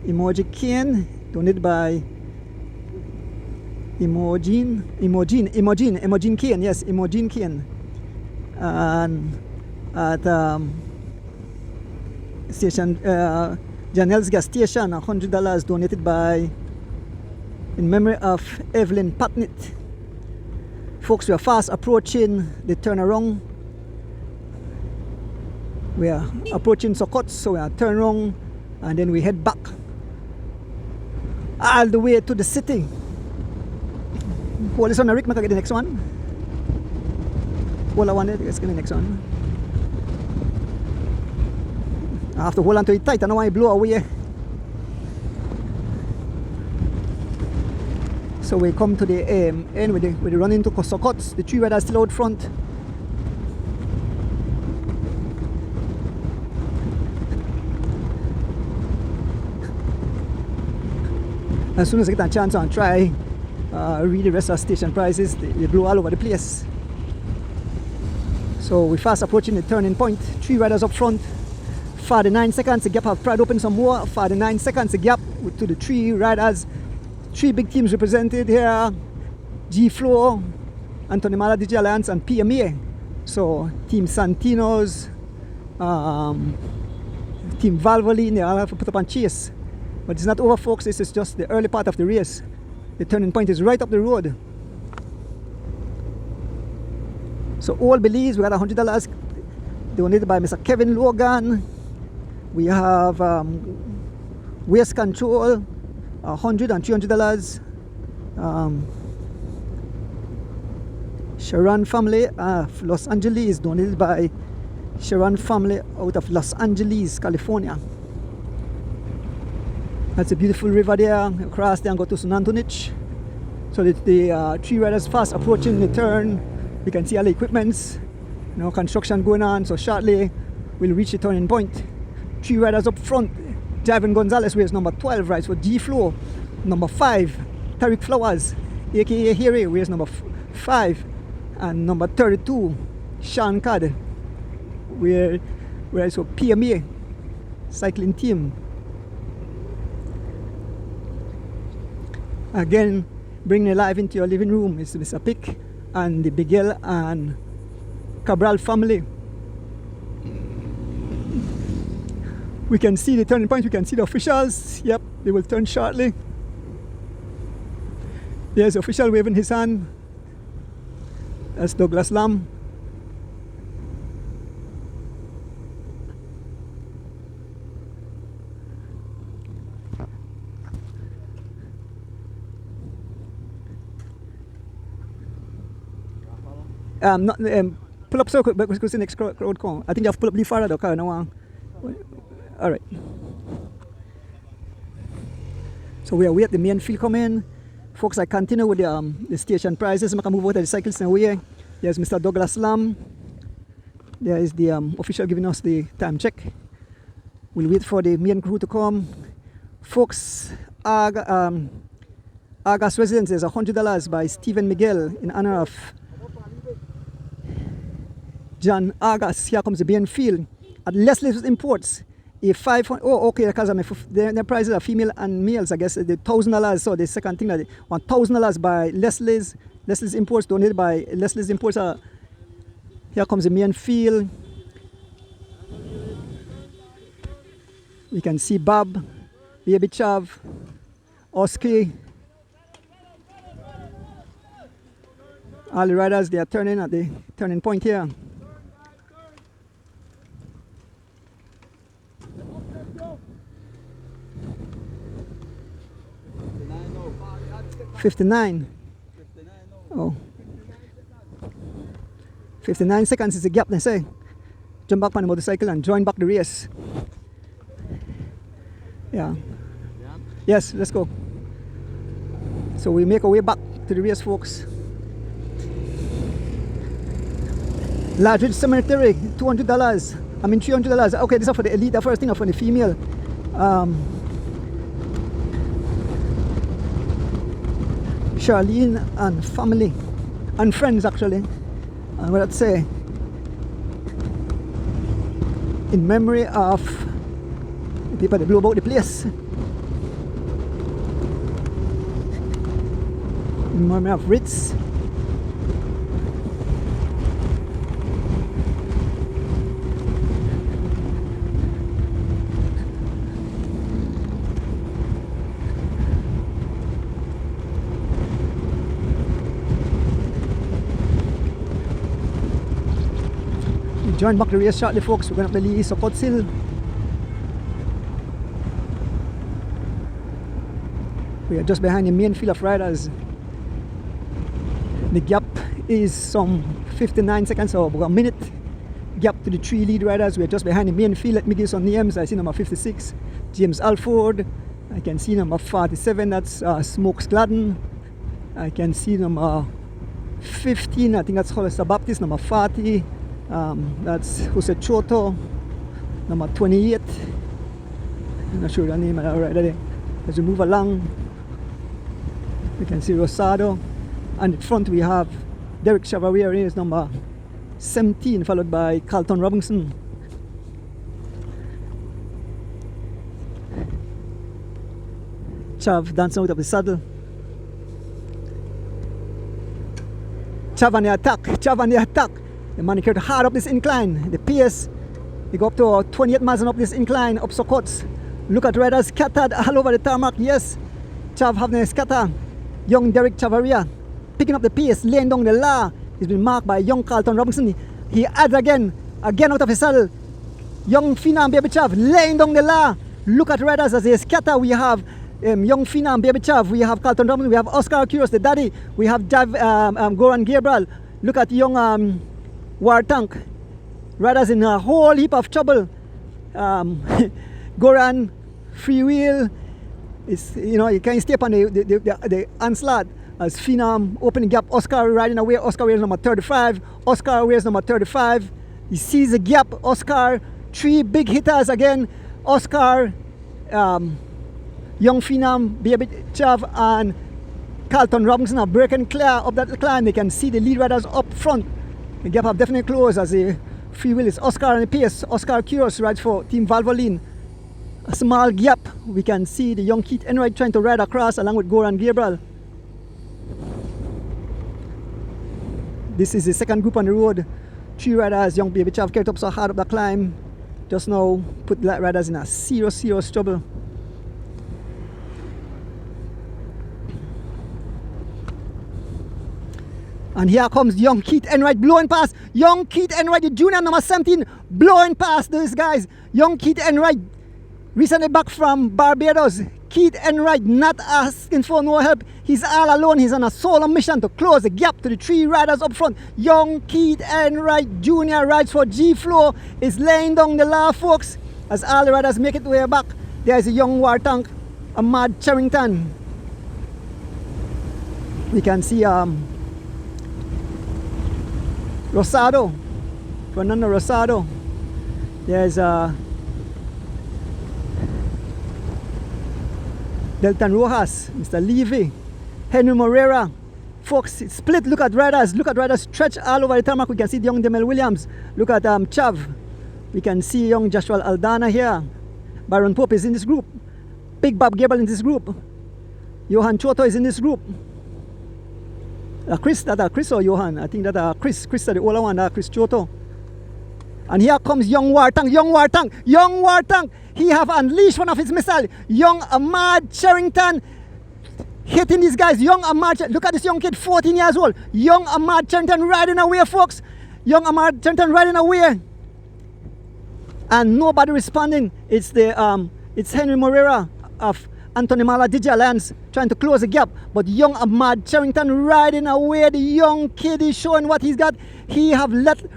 Emoji Kane, donated by Imogen Kane. Yes, Imogen Kane. And at station Janelle's gas station, $100 donated by in memory of Evelyn Patnett. Folks, we are fast approaching the turnaround. We are approaching Sokots, so we are turn around and then we head back all the way to the city. Hold this one, Rick, make I get the next one. Hold on one there, let's get the next one. I have to hold on to it tight, I don't want to blow away. So we come to the end with the run into Sokots. The three riders still out front. As soon as I get a chance, I'll try read the rest of the station prices. They blow all over the place. So we're fast approaching the turning point. Three riders up front. 49 seconds, the gap have pried open some more. 49 seconds, the gap to the three riders. Three big teams represented here. G-Flow, Anthony Mala, DJ Alliance, and PMA. So Team Santinos, Team Valvoline, they all have to put up on chase. But it's not over, folks. This is just the early part of the race. The turning point is right up the road. So all Belize, we got $100 donated by Mr. Kevin Logan. We have waste control, $100 and $300. Sharon family of Los Angeles, donated by Sharon family out of Los Angeles, California. That's a beautiful river there, across there and go to San Antonich. So the three riders fast approaching the turn. We can see all the equipments, construction going on. So shortly we'll reach the turning point. Three riders up front. Javin Gonzalez wears number 12, rides for G Flow. Number 5, Tariq Flowers, aka Harry, wears number 5. And number 32, Sean Cad, rides for PMA cycling team. Again, bringing it live into your living room is Mr. Pick and the Miguel and Cabral family. We can see the turning point, we can see the officials. Yep, they will turn shortly. There's the official waving his hand. That's Douglas Lamb. Pull up circle, but because the next crowd come. I think you have to pull up the farther though, car now. All right. So we are at the main field coming. Folks, I continue with the station prizes. I can move over to the cyclists in a way. There's Mr. Douglas Lamb. There is the official giving us the time check. We'll wait for the main crew to come. Folks, August residence is $100 by Stephen Miguel in honor of John August. Here comes the main field. At Leslie's Imports, a 500. Oh, okay, because their prices are female and males. I guess the $1,000. So the second thing that $1,000 by Leslie's Imports, donated by Leslie's Imports. Here comes the main field. We can see Bob, Baby Chav, Oski. All the riders, they are turning at the turning point here. $59. Oh. 59 seconds is the gap, they say. Jump back on the motorcycle and join back the race. Yeah. Yes, let's go. So we make our way back to the race, folks. Large Cemetery, $200. I mean $300. Okay, this is for the elite. The first thing for the female. Charlene and family and friends, actually. And what I'd say, in memory of the people that blew about the place, in memory of Ritz. Join back the race shortly, folks. We're going up the Lee Sokot's Hill. We are just behind the main field of riders. The gap is some 59 seconds or about a minute gap to the three lead riders. We are just behind the main field. Let me give some names. I see number 56, James Alford. I can see number 47, that's Smokes Gladden. I can see number 15, I think that's Hollister Baptist. Number 40, that's Jose Choto. Number 28, I'm not sure the name of that rider there. As we move along, we can see Rosado. And in front we have Derek Chavaria, is number 17, followed by Carlton Robinson. Chav dancing out of the saddle. Chav on the attack, Chav on the attack. The man carried hard up this incline. The pace, they go up to 28 miles and up this incline, up Sokots. Look at riders scattered all over the tarmac. Yes, Chav having a scatter. Young Derek Chavaria picking up the pace, laying down the law. He's been marked by young Carlton Robinson. He adds again out of his saddle. Young Phenom Baby Chav laying down the law. Look at riders as they scatter. We have young Phenom Baby Chav. We have Carlton Robinson. We have Oscar Curious, the daddy. We have Goran Gabriel. Look at young War Tank. Riders in a whole heap of trouble. Goran, free wheel. It's, you know, you can't step on the onslaught. As Phenom opening gap, Oscar riding away. Oscar wears number 35. Oscar wears number 35. He sees the gap. Oscar, 3 big hitters again. Oscar, Young Phenom, Baby Chav, and Carlton Robinson are breaking clear up that climb. They can see the lead riders up front. The gap have definitely closed as the free wheel is Oscar on the pace. Oscar Curious rides for Team Valvoline. A small gap. We can see the young Keith Enright trying to ride across along with Goran Gabriel. This is the second group on the road. 3 riders, young Baby Chav kept up so hard up the climb. Just now put the riders in a serious trouble. And here comes young Keith Enright blowing past. Young Keith Enright, the junior number 17, blowing past these guys. Young Keith Enright, recently back from Barbados. Keith Enright not asking for no help. He's all alone. He's on a solo mission to close the gap to the 3 riders up front. Young Keith Enright Jr. rides for G-Flow. Is laying down the law, folks. As all the riders make it way back, there's a young War Tank, Ahmad Charrington. We can see Rosado, Fernando Rosado. There's Delton Rojas, Mr. Levy, Henry Morera. Folks, it's split. Look at riders. Look at riders stretch all over the tarmac. We can see the young Demel Williams. Look at Chav. We can see young Joshua Aldana here. Byron Pope is in this group. Big Bob Gabriel in this group. Johan Choto is in this group. Chris or Johan? I think that Chris is the older one, Chris Choto. And here comes young War Tank, young War Tank, young War Tank. He have unleashed one of his missiles. Young Ahmad Charrington hitting these guys. Young Ahmad, look at this young kid, 14 years old. Young Ahmad Charrington riding away, folks. Young Ahmad Charrington riding away. And nobody responding. It's Henry Morera of Anthony Maladija Alliance trying to close the gap, but young Ahmad Charrington riding away. The young kid is showing what he's got. He have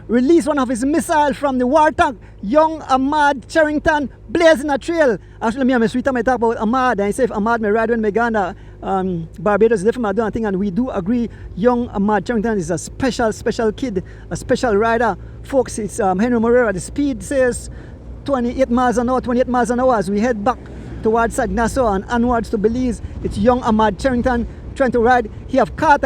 released one of his missiles from the War Tank. Young Ahmad Charrington blazing a trail. Actually, me and my sweetheart may talk about Ahmad, and I say if Ahmad may ride when Megana, Barbados is different, I don't think, and we do agree. Young Ahmad Charrington is a special kid, a special rider. Folks, it's Henry Morera. The speed says 28 miles an hour as we head back towards Sagnaso and onwards to Belize. It's young Ahmad Charrington trying to ride. He have caught,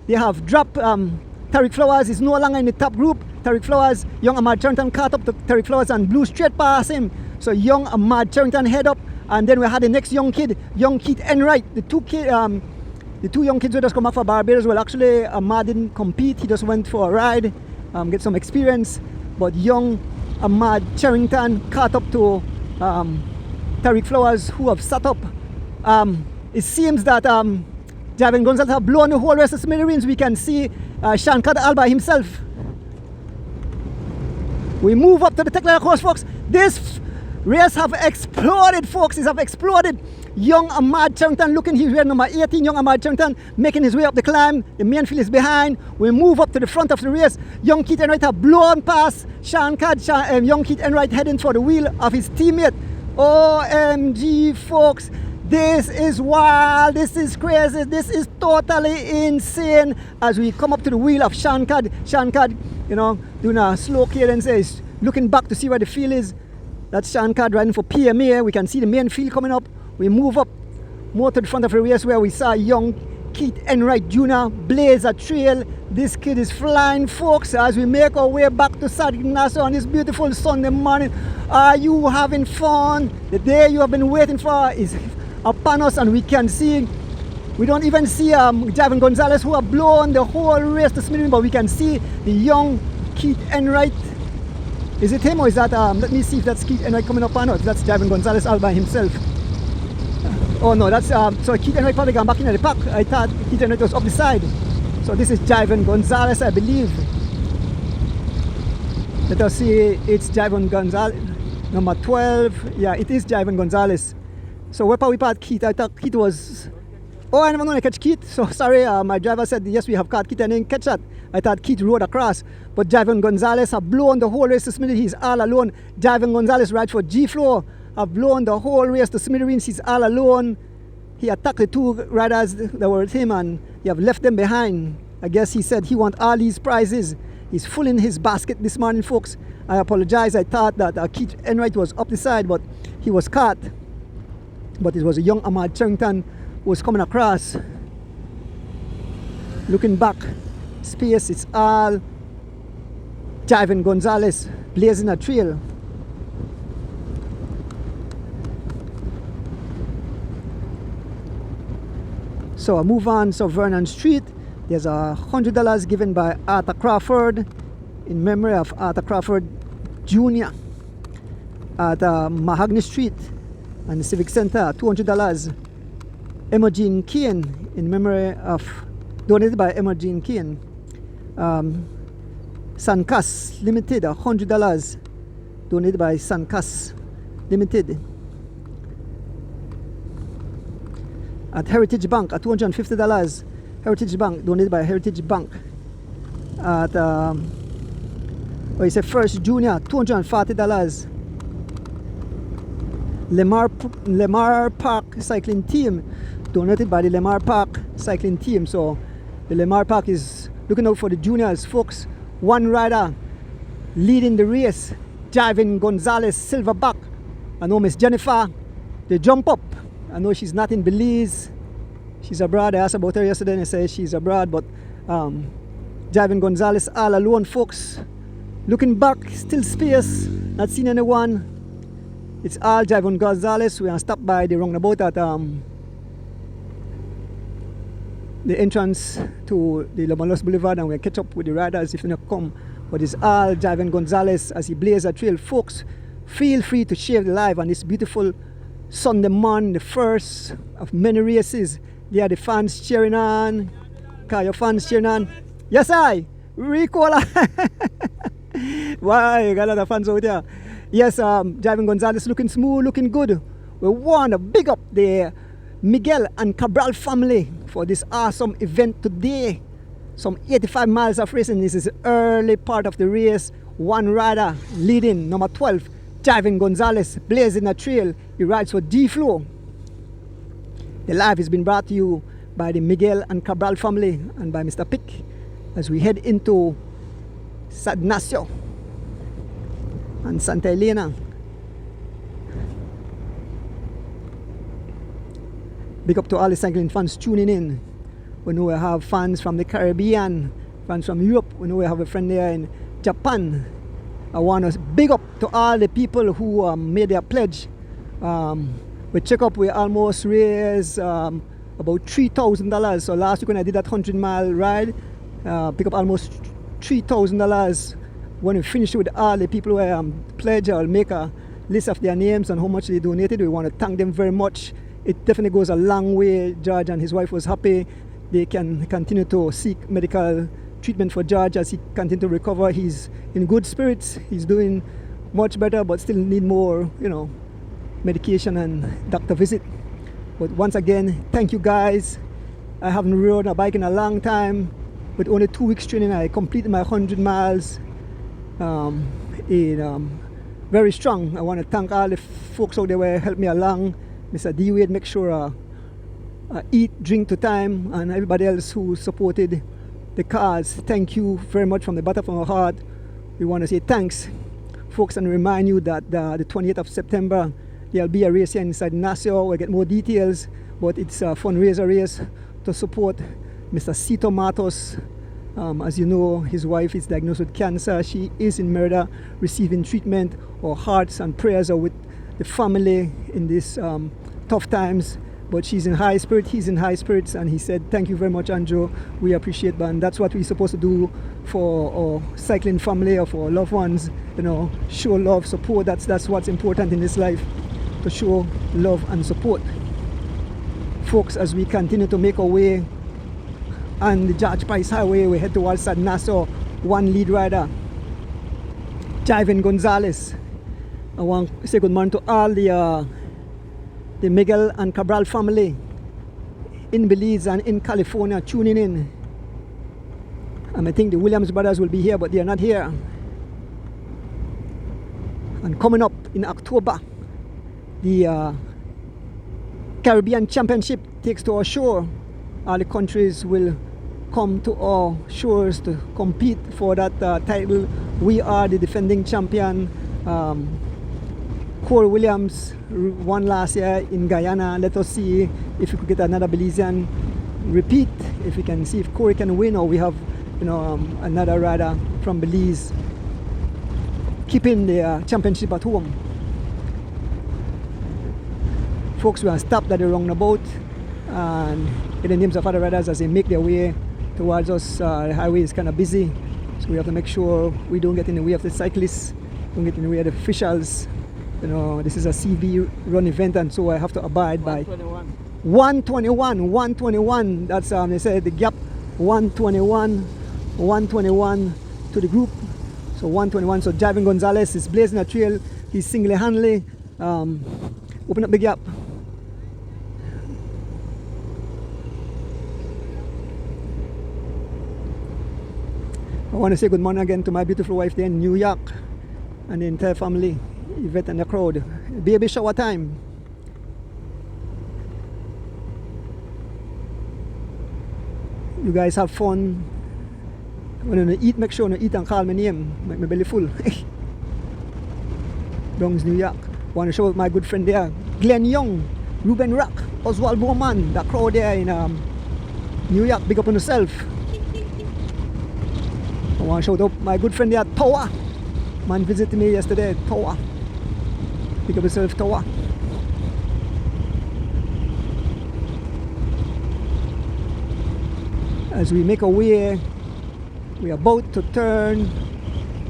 they have dropped Tariq Flowers. Is no longer in the top group. Tariq Flowers, young Ahmad Charrington caught up to Tariq Flowers and blew straight past him. So young Ahmad Charrington head up, and then we had the next young kid, young Keith Enright. The two young kids who just come back for Barbados. Well, actually Ahmad didn't compete. He just went for a ride, get some experience. But young Ahmad Charrington caught up to Tariq Flowers, who have sat up. It seems that Javin Gonzalez have blown the whole rest of smithereens. We can see Shankar Alba himself. We move up to the technical course, folks. This race have exploded, folks. It have exploded. Young Ahmad Charrington looking, he's wearing number 18. Young Ahmad Charrington making his way up the climb. The main field is behind. We move up to the front of the race. Young Keith Enright have blown past Shankar. Young Keith Enright heading for the wheel of his teammate. OMG, folks, this is wild, this is crazy, this is totally insane. As we come up to the wheel of Shankar, you know, doing a slow cadence, is looking back to see where the field is. That's Shankar riding for PMA. We can see the main field coming up. We move up more to the front of the race where we saw young Keith Enright Jr. blaze a trail. This kid is flying, folks, as we make our way back to Sad Ignacio on this beautiful Sunday morning. Are you having fun? The day you have been waiting for is upon us, and we can see, we don't even see Javin Gonzalez, who have blown the whole race to smithereens, but we can see the young Keith Enright. Is it him or is that, let me see if that's Keith Enright coming up or not. That's Javin Gonzalez all by himself. Oh no, that's, so Keith Enright probably gone back into the pack. I thought Keith Enright was up the side. So this is Javin Gonzalez, I believe. Let us see, it's Javin Gonzalez, number 12. Yeah, it is Javin Gonzalez. So where we part Keith? I thought Keith was Oh, I never know I catch Keith. So sorry, my driver said, yes, we have caught Keith. I didn't catch that. I thought Keith rode across. But Javon Gonzalez have blown the whole race to smithereens. He's all alone. Javon Gonzalez rides for G-Flow. Have blown the whole race to smithereens. He's all alone. He attacked the two riders that were with him and he have left them behind. I guess he said he want all these prizes. He's full in his basket this morning, folks. I apologize. I thought that Keith Enright was up the side, but he was caught. But it was a young Ahmad Charrington who was coming across. Looking back, space, it's all Javon Gonzalez blazing a trail. So I move on to Vernon Street. There's $100 given by Arthur Crawford in memory of Arthur Crawford Jr. at Mahogany Street and the Civic Center. $200. Emma Jean Kane in memory of, donated by Emma Jean Kane. Sancas Limited, $100 donated by Sancas Limited. At Heritage Bank at $250. Heritage Bank donated by Heritage Bank. At it's a First Junior, $240. Lemar Park Cycling Team donated by the Lemar Park Cycling Team. So the Lemar Park is looking out for the juniors, folks. One rider leading the race, Javon Gonzalez, Silverback. I know Miss Jennifer, they jump up. I know she's not in Belize. She's abroad. I asked about her yesterday and I said she's abroad. But Javon Gonzalez all alone, folks. Looking back, still space, not seen anyone. It's all Javon Gonzalez. We are stopped by the roundabout at the entrance to the Lomalos Boulevard and we'll catch up with the riders if they not come. But it's all Javon Gonzalez as he blazes a trail. Folks, feel free to share the live on this beautiful Sunday morning, the first of many races. There are the fans cheering on. Your fans cheering on. Yes, I. Ricola. Why? You got a lot of fans out there. Yes, Javon Gonzalez looking smooth, looking good. We want to big up the Miguel and Cabral family for this awesome event today. Some 85 miles of racing. This is the early part of the race. One rider leading, number 12, Javon Gonzalez, blazing a trail. He rides for G-Flow. The live has been brought to you by the Miguel and Cabral family and by Mr. Pick as we head into San Ignacio and Santa Elena. Big up to all the cycling fans tuning in. We know we have fans from the Caribbean, fans from Europe. We know we have a friend there in Japan. I want to big up to all the people who made their pledge. We check up, we almost raised about $3,000. So last week when I did that 100-mile ride, pick up almost $3,000. When we finish with all the people who pledge, I'll make a list of their names and how much they donated. We want to thank them very much. It definitely goes a long way. George and his wife was happy. They can continue to seek medical treatment for George as he continues to recover. He's in good spirits. He's doing much better, but still need more, medication and doctor visit. But once again, thank you guys. I haven't rode a bike in a long time. With only 2 weeks training, I completed my 100 miles. Very strong. I want to thank all the folks out there who helped me along. Mr. D. Wade, make sure I eat, drink to time, and everybody else who supported the cause. Thank you very much from the bottom of our heart. We want to say thanks, folks, and remind you that the 28th of September, there'll be a race here inside Nassau. We'll get more details, but it's a fundraiser race to support Mr. Cito Matos. As you know, his wife is diagnosed with cancer. She is in Merida receiving treatment. Our hearts and prayers are with the family in these tough times. But she's in high spirits, he's in high spirits, and he said, thank you very much, Andrew. We appreciate that. And that's what we're supposed to do for our cycling family or for our loved ones. Show love, support. That's what's important in this life, to show love and support. Folks, as we continue to make our way on the George Price Highway, we head towards San Nassau. One lead rider, Javon Gonzalez. I want to say good morning to all the Miguel and Cabral family in Belize and in California tuning in. And I think the Williams brothers will be here, but they are not here. And coming up in October, the Caribbean Championship takes to our shore. All the countries will come to our shores to compete for that title. We are the defending champion. Corey Williams won last year in Guyana. Let us see if we could get another Belizean repeat. If we can see if Corey can win, or we have, you know, another rider from Belize keeping the championship at home. Folks, we are stopped at the roundabout, and in the names of other riders as they make their way towards us. The highway is kind of busy, so we have to make sure we don't get in the way of the cyclists, don't get in the way of the officials. You know, this is a CV run event, and so I have to abide by 121. That's they say the gap 121 to the group. So 121. So driving Gonzalez is blazing a trail. He's single-handedly open up the gap. I want to say good morning again to my beautiful wife there in New York and the entire family, Yvette and the crowd. Baby shower time. You guys have fun. When you eat, make sure you eat and call my name. Make my belly full. Bronx, New York. Want to show out my good friend there, Glenn Young, Ruben Rock, Oswald Bowman, the crowd there in New York. Big up on yourself. I want to shout out my good friend there, Towa. Man visited me yesterday, Towa. Pick up yourself, Towa. As we make our way, we are about to turn.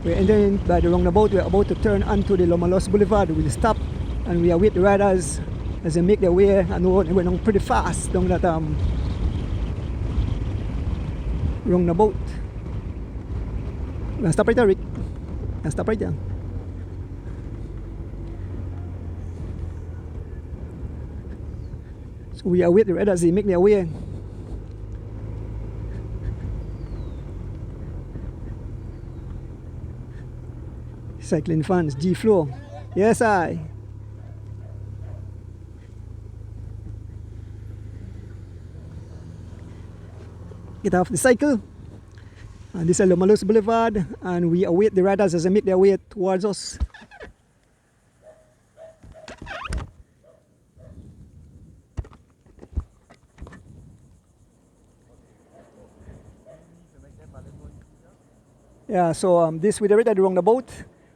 We're entering by the roundabout. We're about to turn onto the Lomalos Boulevard. We'll stop and we await the riders as they make their way. I know they went on pretty fast down that roundabout. We're gonna stop right there, Rick. We're gonna stop right there. So we await the riders as they make their way. Cycling fans, G Flow. Yes, I. Get off the cycle. And this is Lomalos Boulevard, and we await the riders as they make their way towards us. Yeah, so this with the rider along the boat.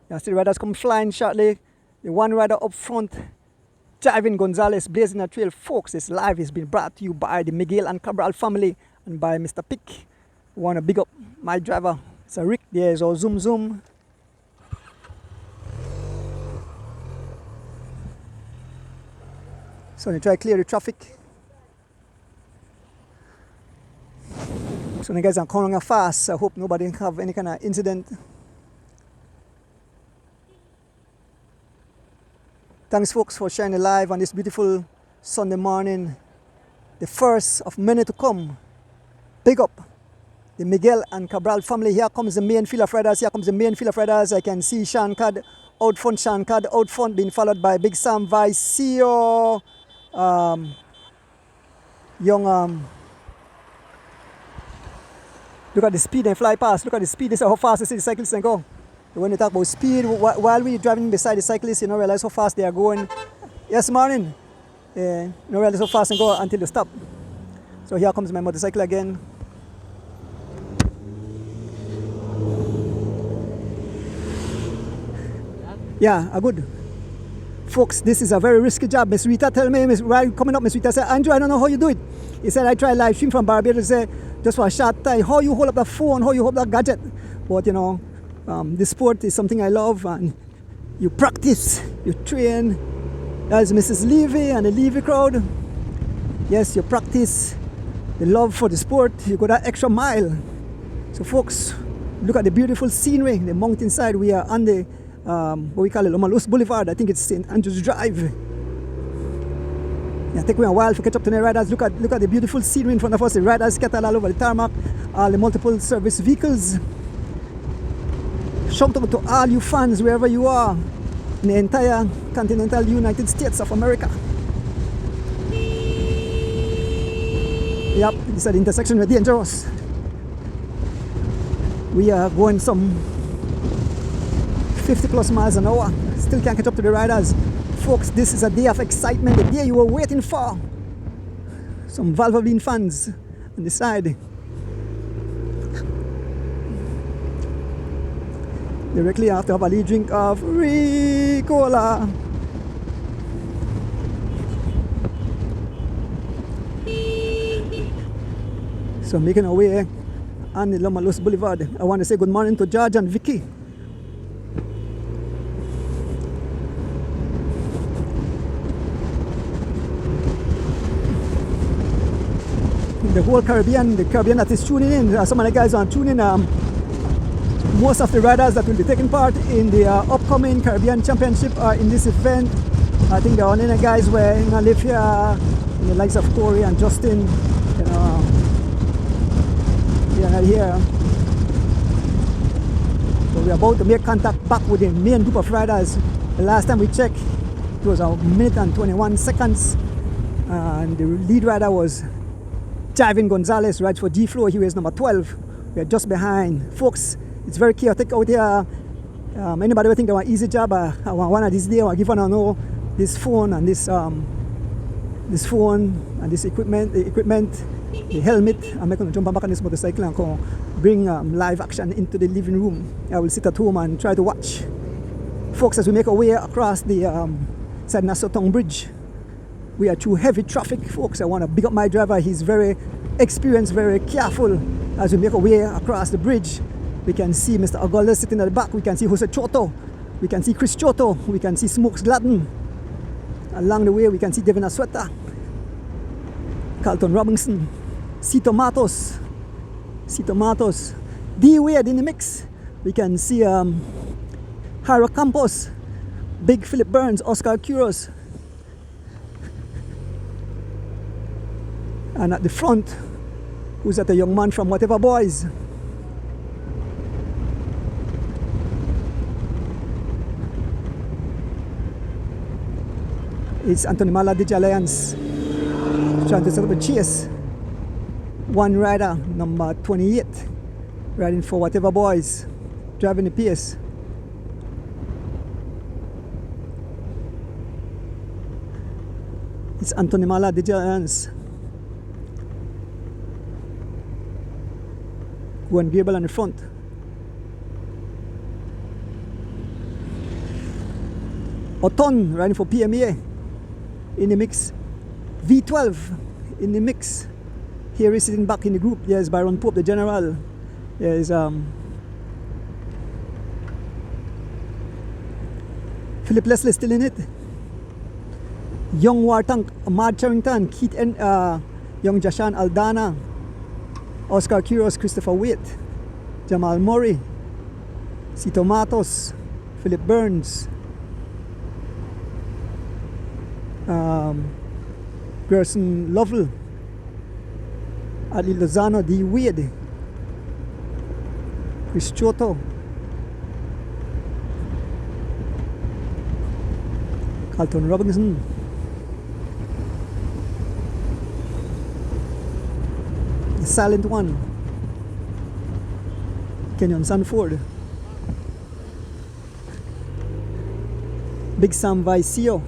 You see the riders come flying shortly. The one rider up front, driving Gonzalez, blazing a trail. Folks, this live has been brought to you by the Miguel and Cabral family and by Mr. Pick. Want to big up my driver. It's a Rick. There is our zoom zoom. So they try to clear the traffic. So the guys are coming fast. I hope nobody have any kind of incident. Thanks folks for sharing live on this beautiful Sunday morning. The first of many to come. Big up the Miguel and Cabral family. Here comes the main field of riders. Here comes the main field of riders. I can see Sean Cad out front. Sean Cad out front being followed by Big Sam Vice CEO. Look at the speed they fly past. Look at the speed. This is how fast the cyclists can go. When you talk about speed, while we're driving beside the cyclists, you don't realize how fast they are going. Yes, morning. You don't realize how fast they go until you stop. So here comes my motorcycle again. Yeah, good. Folks, this is a very risky job. Miss Rita tell me, while coming up, Miss Rita said, Andrew, I don't know how you do it. He said, I try live stream from Barbados, just for a short time, how you hold up the phone, how you hold up the gadget. But you know, this sport is something I love, and you practice, you train. That's Mrs. Levy and the Levy crowd. Yes, you practice the love for the sport, you go that extra mile. So folks, look at the beautiful scenery, the mountainside. We are on the, what we call it, Lomalos Boulevard. I think it's St. Andrews Drive. Yeah, take me a while to catch up to the riders. Look at the beautiful scenery in front of us. The riders scattered all over the tarmac, all the multiple service vehicles. Shout out to all you fans wherever you are in the entire continental United States of America. Yep, this is the intersection where dangerous. We are going some 50 plus miles an hour. Still can't catch up to the riders. Folks, this is a day of excitement, the day you were waiting for. Some Valvoline fans on the side. Directly after, have a little drink of Ricola. So making our way on the Loma Los Boulevard. I want to say good morning to George and Vicky. The whole Caribbean, the Caribbean that is tuning in. Some of the guys are tuning in. Most of the riders that will be taking part in the upcoming Caribbean Championship are in this event. I think the only guys were in live here, the likes of Corey and Justin. You know, they are not here. So we're about to make contact back with the main group of riders. The last time we checked, it was a minute and 21 seconds. And the lead rider was Gonzalez, rides for G-Flow. He was number 12. We are just behind. Folks, it's very chaotic out here. Anybody will think they want an easy job. One of these days, I want to give one a know. This phone and this phone and this equipment, the helmet. I'm going to jump back on this motorcycle and go bring live action into the living room. I will sit at home and try to watch. Folks, as we make our way across the St. Nassau Town Bridge, we are through heavy traffic, folks. I want to big up my driver. He's very experienced, very careful. As we make our way across the bridge, we can see Mr. Gonzalez sitting at the back. We can see Jose Choto. We can see Chris Choto. We can see Smokes Gladden. Along the way, we can see Devin Asweta, Carlton Robinson, C. Tomatos, D. Wade in the mix. We can see Hara Campos, Big Philip Burns, Oscar Kuros. And at the front, who's that, a young man from Whatever Boys. It's Anthony Mala DJ Alliance trying to set up a chase. One rider, number 28, riding for Whatever Boys, driving the pace. It's Anthony Mala DJ Alliance. One Gabriel on the front. Oton riding for PMA in the mix. V12 in the mix. Here is sitting back in the group. There's Byron Pope, the general. There's Philip Leslie still in it. Young Wartank, Ahmad Charrington, Keith and young Jashan Aldana, Oscar Kuros, Christopher Waite, Jamal Murray, C. Tomatos, Philip Burns, Gerson Lovell, Ali Lozano, D. Wade, Chris Choto, Carlton Robinson, the silent one, Kenyon Sanford, Big Sam Vicio,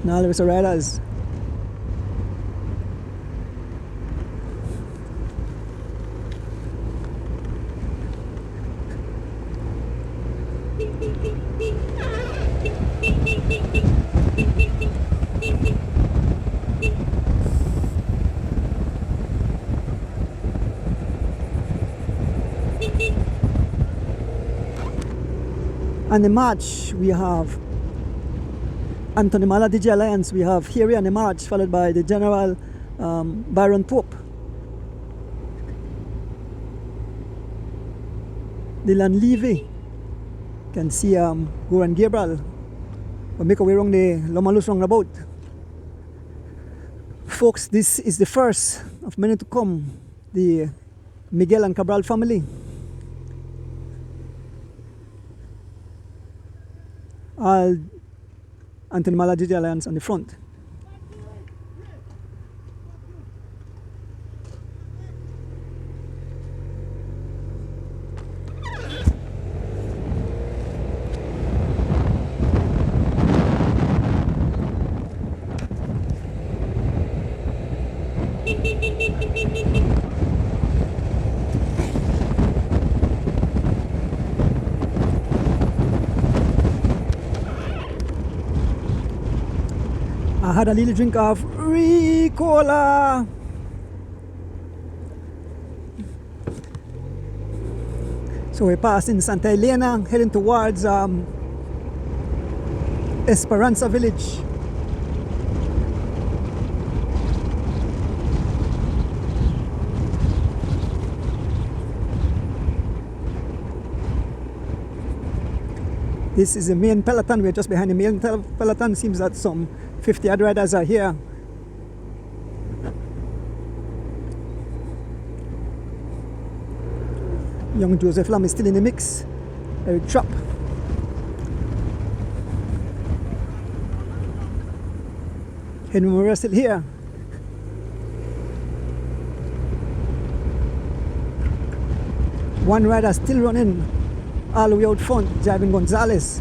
and all the rest of riders. On the march, we have Anthony Mala DJ Alliance, we have Hiri on the march, followed by the General Byron Pope, Dylan Levy, can see Goran Gabriel, We make our way around the Lomalus roundabout. Folks, this is the first of many to come. The Miguel and Cabral family. All Anthony Malajiji Alliance on the front. I had a little drink of Ricola. So we're passing Santa Elena, heading towards Esperanza Village. This is the main peloton. We're just behind the main peloton. Seems that some 50 odd riders are here. Young Joseph Lam is still in the mix. Eric Trapp. Henry Moreira still here. One rider still running all the way out front, driving Gonzalez.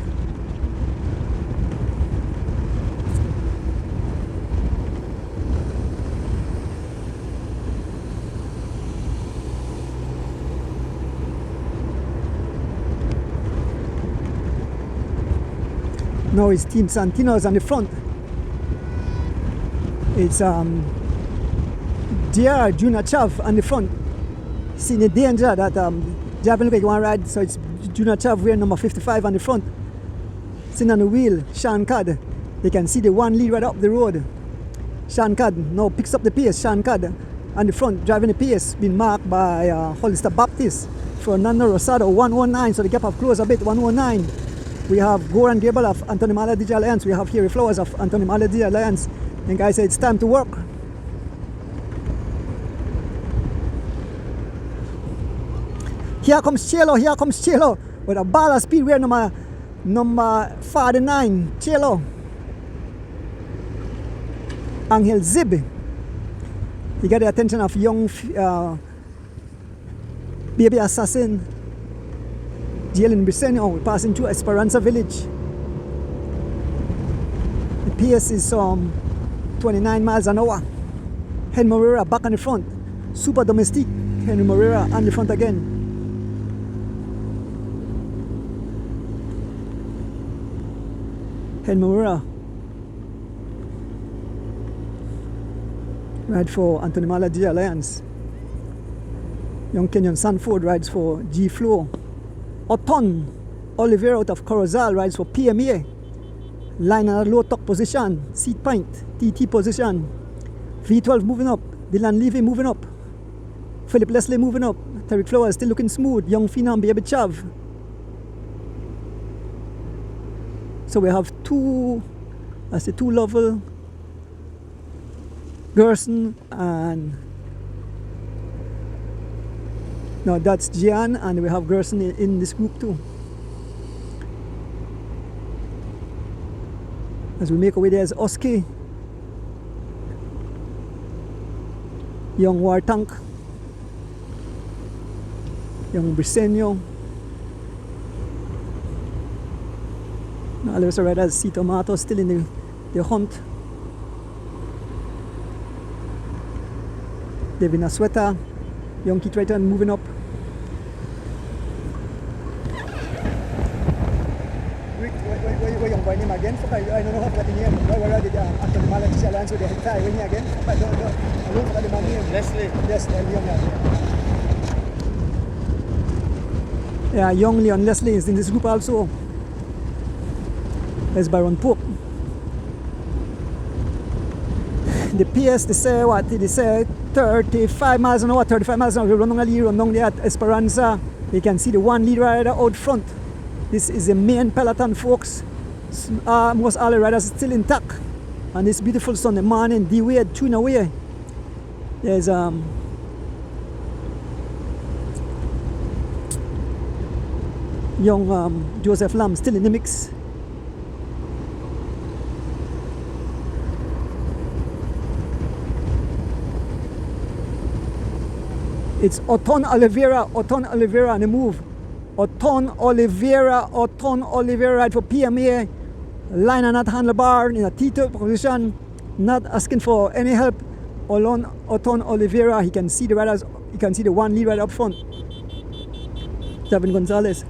Now it's Team Santino's on the front. It's DR Junior Chav on the front. Seeing the danger that driving like one ride, so it's Junior Chav wearing number 55 on the front. Sitting on the wheel, Sean Cad. You can see the one lead right up the road. Sean Cad now picks up the pace. Sean Cad on the front, driving the pace, being marked by Hollister Baptist. Fernando Rosado, 119, so the gap have closed a bit, 119. We have Goran Gable of Anthony Malajiji Alliance. We have Harry Flowers of Anthony Malajiji Alliance. And guys say it's time to work. Here comes Chelo with a ball of speed. We're number 49, Chelo. Angel Zib. He got the attention of young baby assassin Jalen Briseño. We're passing through Esperanza Village. The pace is 29 miles an hour. Henry Moreira back on the front. Super domestic. Henry Moreira on the front again. Henry Moreira ride for Anthony Malajiji Alliance. Young Kenyon Sanford rides for G Flow. Oton Oliveira out of Corozal rides for PMA. Line at a low tuck position. Seat point, TT position. V12 moving up. Dylan Levy moving up. Philip Leslie moving up. Tarek Flowers still looking smooth. Young Phenom Baby Chav. So we have two level Gerson and no, that's Gian, and we have Gerson in this group too. As we make our way, there's Oski, young War Tank, young Briseño. All the rest of riders see Tomato still in the hunt. Devin Asweta, young Keith Wrighton moving up. Where young boy name again? I don't know how to get the name. Where did Anthony Malajiji Alliance with the tie? When again? I don't forget the man name. Leslie. Yes, Leon. Yeah, young Leon Leslie is in this group also. There's Byron Pope. The PS, they say what? They say 35 miles an hour, 35 miles an hour. We run down there at Esperanza. You can see the one lead rider out front. This is the main peloton, folks. Most all the riders still intact. And this beautiful Sunday morning, D-Wade tuning away. There's young Joseph Lamb still in the mix. It's Oton Oliveira on the move. Oton Oliveira right for PMA. Line and not handlebar in a T2 position, not asking for any help. Oton Oliveira, he can see the riders, he can see the one lead right up front. Javin Gonzalez.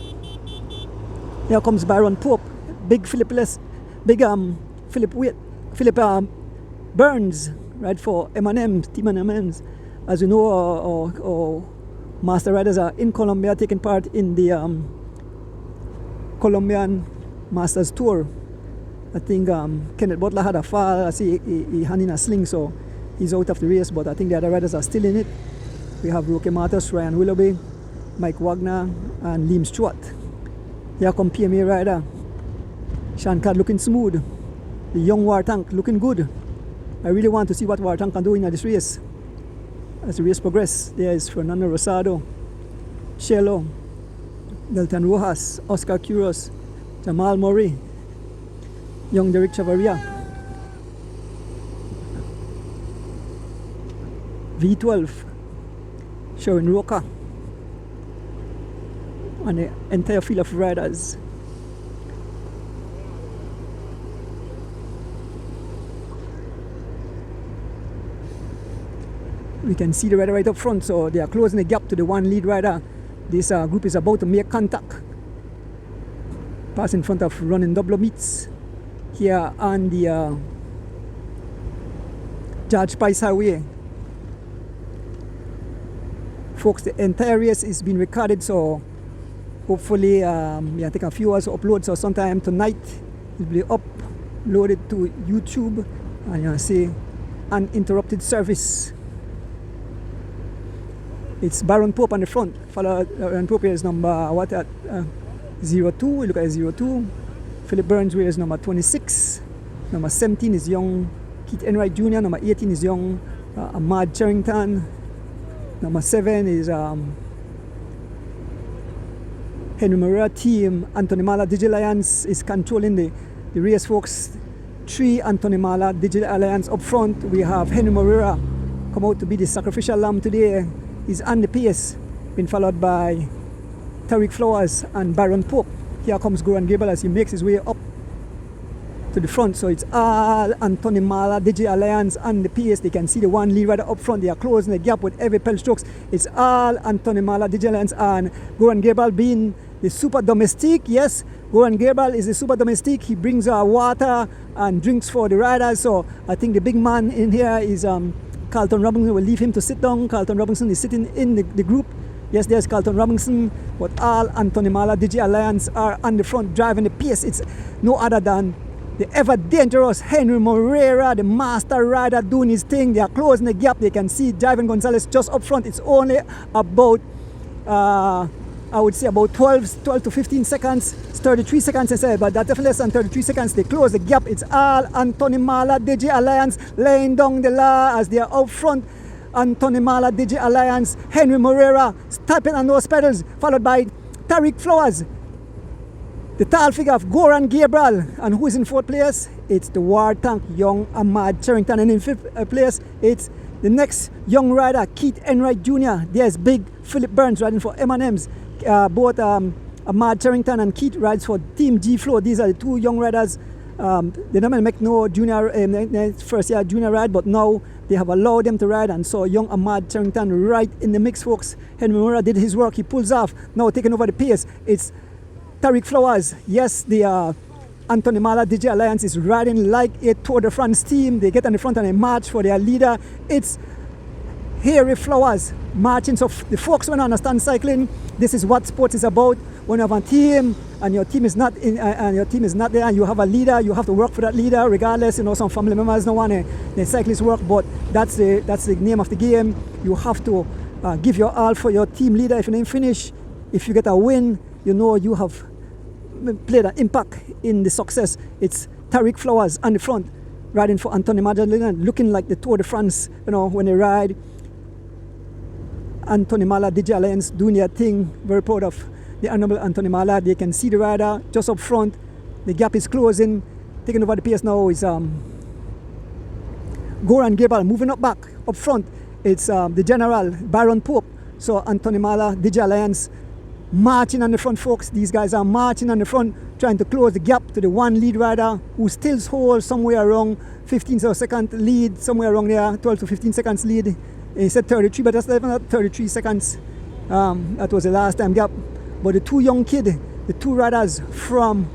Here comes Byron Pope, big Philip Burns, right for M&M's, Team M&M's. As you know, our master riders are in Colombia taking part in the Colombian Masters Tour. I think Kenneth Butler had a fall. I see he hand in a sling, so he's out of the race, but I think the other riders are still in it. We have Roque Matos, Ryan Willoughby, Mike Wagner, and Liam Stewart. Here come PMA rider. Sean Cad looking smooth. The young War Tank looking good. I really want to see what War Tank can do in this race. As the race progresses, there is Fernando Rosado, Shelo, Delton Rojas, Oscar Quiros, Jamal Murray, young Derek Chavaria. V12, Sharon Roca, and the entire field of riders. We can see the rider right up front, so they are closing the gap to the one lead rider. This group is about to make contact. Pass in front of running double meets here on the George Price Highway. Folks, the entire race is being recorded, so hopefully yeah, take a few hours to upload, so sometime tonight it will be uploaded to YouTube, and you see uninterrupted service. It's Baron Pope on the front. Baron Pope is number 02. We look at 02. Philip Burns wears number 26. Number 17 is young Keith Enright Jr. Number 18 is young Ahmad Charrington. Number 7 is Henry Moreira team. Anthony Mala Digital Alliance is controlling the race, folks. 3 Anthony Mala Digital Alliance up front. We have Henry Moreira come out to be the sacrificial lamb today. He's on the pace, been followed by Tariq Flowers and Baron Pope. Here comes Goran Gable as he makes his way up to the front. So it's all Anthony Mala Digital Alliance on the pace. They can see the one lead rider up front. They are closing the gap with every pedal strokes. It's all Anthony Mala Digital Alliance and Goran Gable being the super domestique. Yes, Goran Gable is the super domestique. He brings water and drinks for the riders. So I think the big man in here is Carlton Robinson. Will leave him to sit down. Carlton Robinson is sitting in the group. Yes, there's Carlton Robinson, but all Anthony Mala Digi Alliance are on the front driving the pace. It's no other than the ever dangerous Henry Moreira, the master rider, doing his thing. They are closing the gap. They can see Javin Gonzalez just up front. It's only about I would say about 12 to 15 seconds, 33 seconds I said, but that's definitely less than 33 seconds. They close the gap. It's all Anthony Mala Digi Alliance laying down the law as they are out front. Anthony Mala Digi Alliance, Henry Moreira stepping on those pedals, followed by Tariq Flowers, the tall figure of Goran Gabriel. And who is in fourth place? It's the War Tank, young Ahmad Charrington. And in fifth place, it's the next young rider, Keith Enright Jr. There's big Philip Burns riding for M&M's. Both Ahmad Charrington and Keith rides for Team G Flow. These are the two young riders. They normally make no junior first year junior ride, but now they have allowed them to ride, and so young Ahmad Charrington right in the mix, folks. Henry Moreira did his work. He pulls off. Now taking over the pace. It's Tariq Flowers. Yes, the Anthony Mala Digi Alliance is riding like a Tour de France team. They get on the front and they march for their leader. It's Harry Flowers marching. So the folks when understand cycling, this is what sports is about. When you have a team and your team is not in, and your team is not there, and you have a leader, you have to work for that leader, regardless. You know, some family members don't want the cyclists work, but that's the name of the game. You have to give your all for your team leader. If you didn't finish, if you get a win, you know you have played an impact in the success. It's Tariq Flowers on the front, riding for Anthony Magdalena, looking like the Tour de France, when they ride. Anthony Mala, DJ Alliance doing their thing. Very proud of the Honorable Anthony Mala. They can see the rider just up front. The gap is closing. Taking over the pace now is Goran Gabriel. Moving up back, up front, it's the General, Baron Pope. So Anthony Mala, DJ Alliance, marching on the front, folks. These guys are marching on the front, trying to close the gap to the one lead rider who still holds somewhere around 15 second lead, somewhere around there, 12 to 15 seconds lead. He said 33, but that's not 33 seconds. That was the last time gap. But the two young kids, the two riders from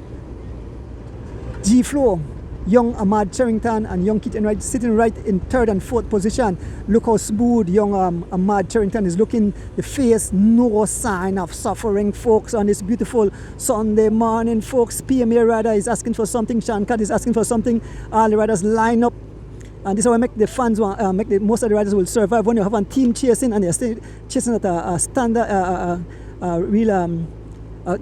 G-Flow, young Ahmad Charrington and young Kit Enright, sitting right in third and fourth position. Look how smooth young Ahmad Charrington is looking. The face, no sign of suffering, folks, on this beautiful Sunday morning, folks. PMA rider is asking for something. Sean Cat is asking for something. All the riders line up. And this is how I make the fans most of the riders will survive when you have a team chasing and they're still chasing at a standard,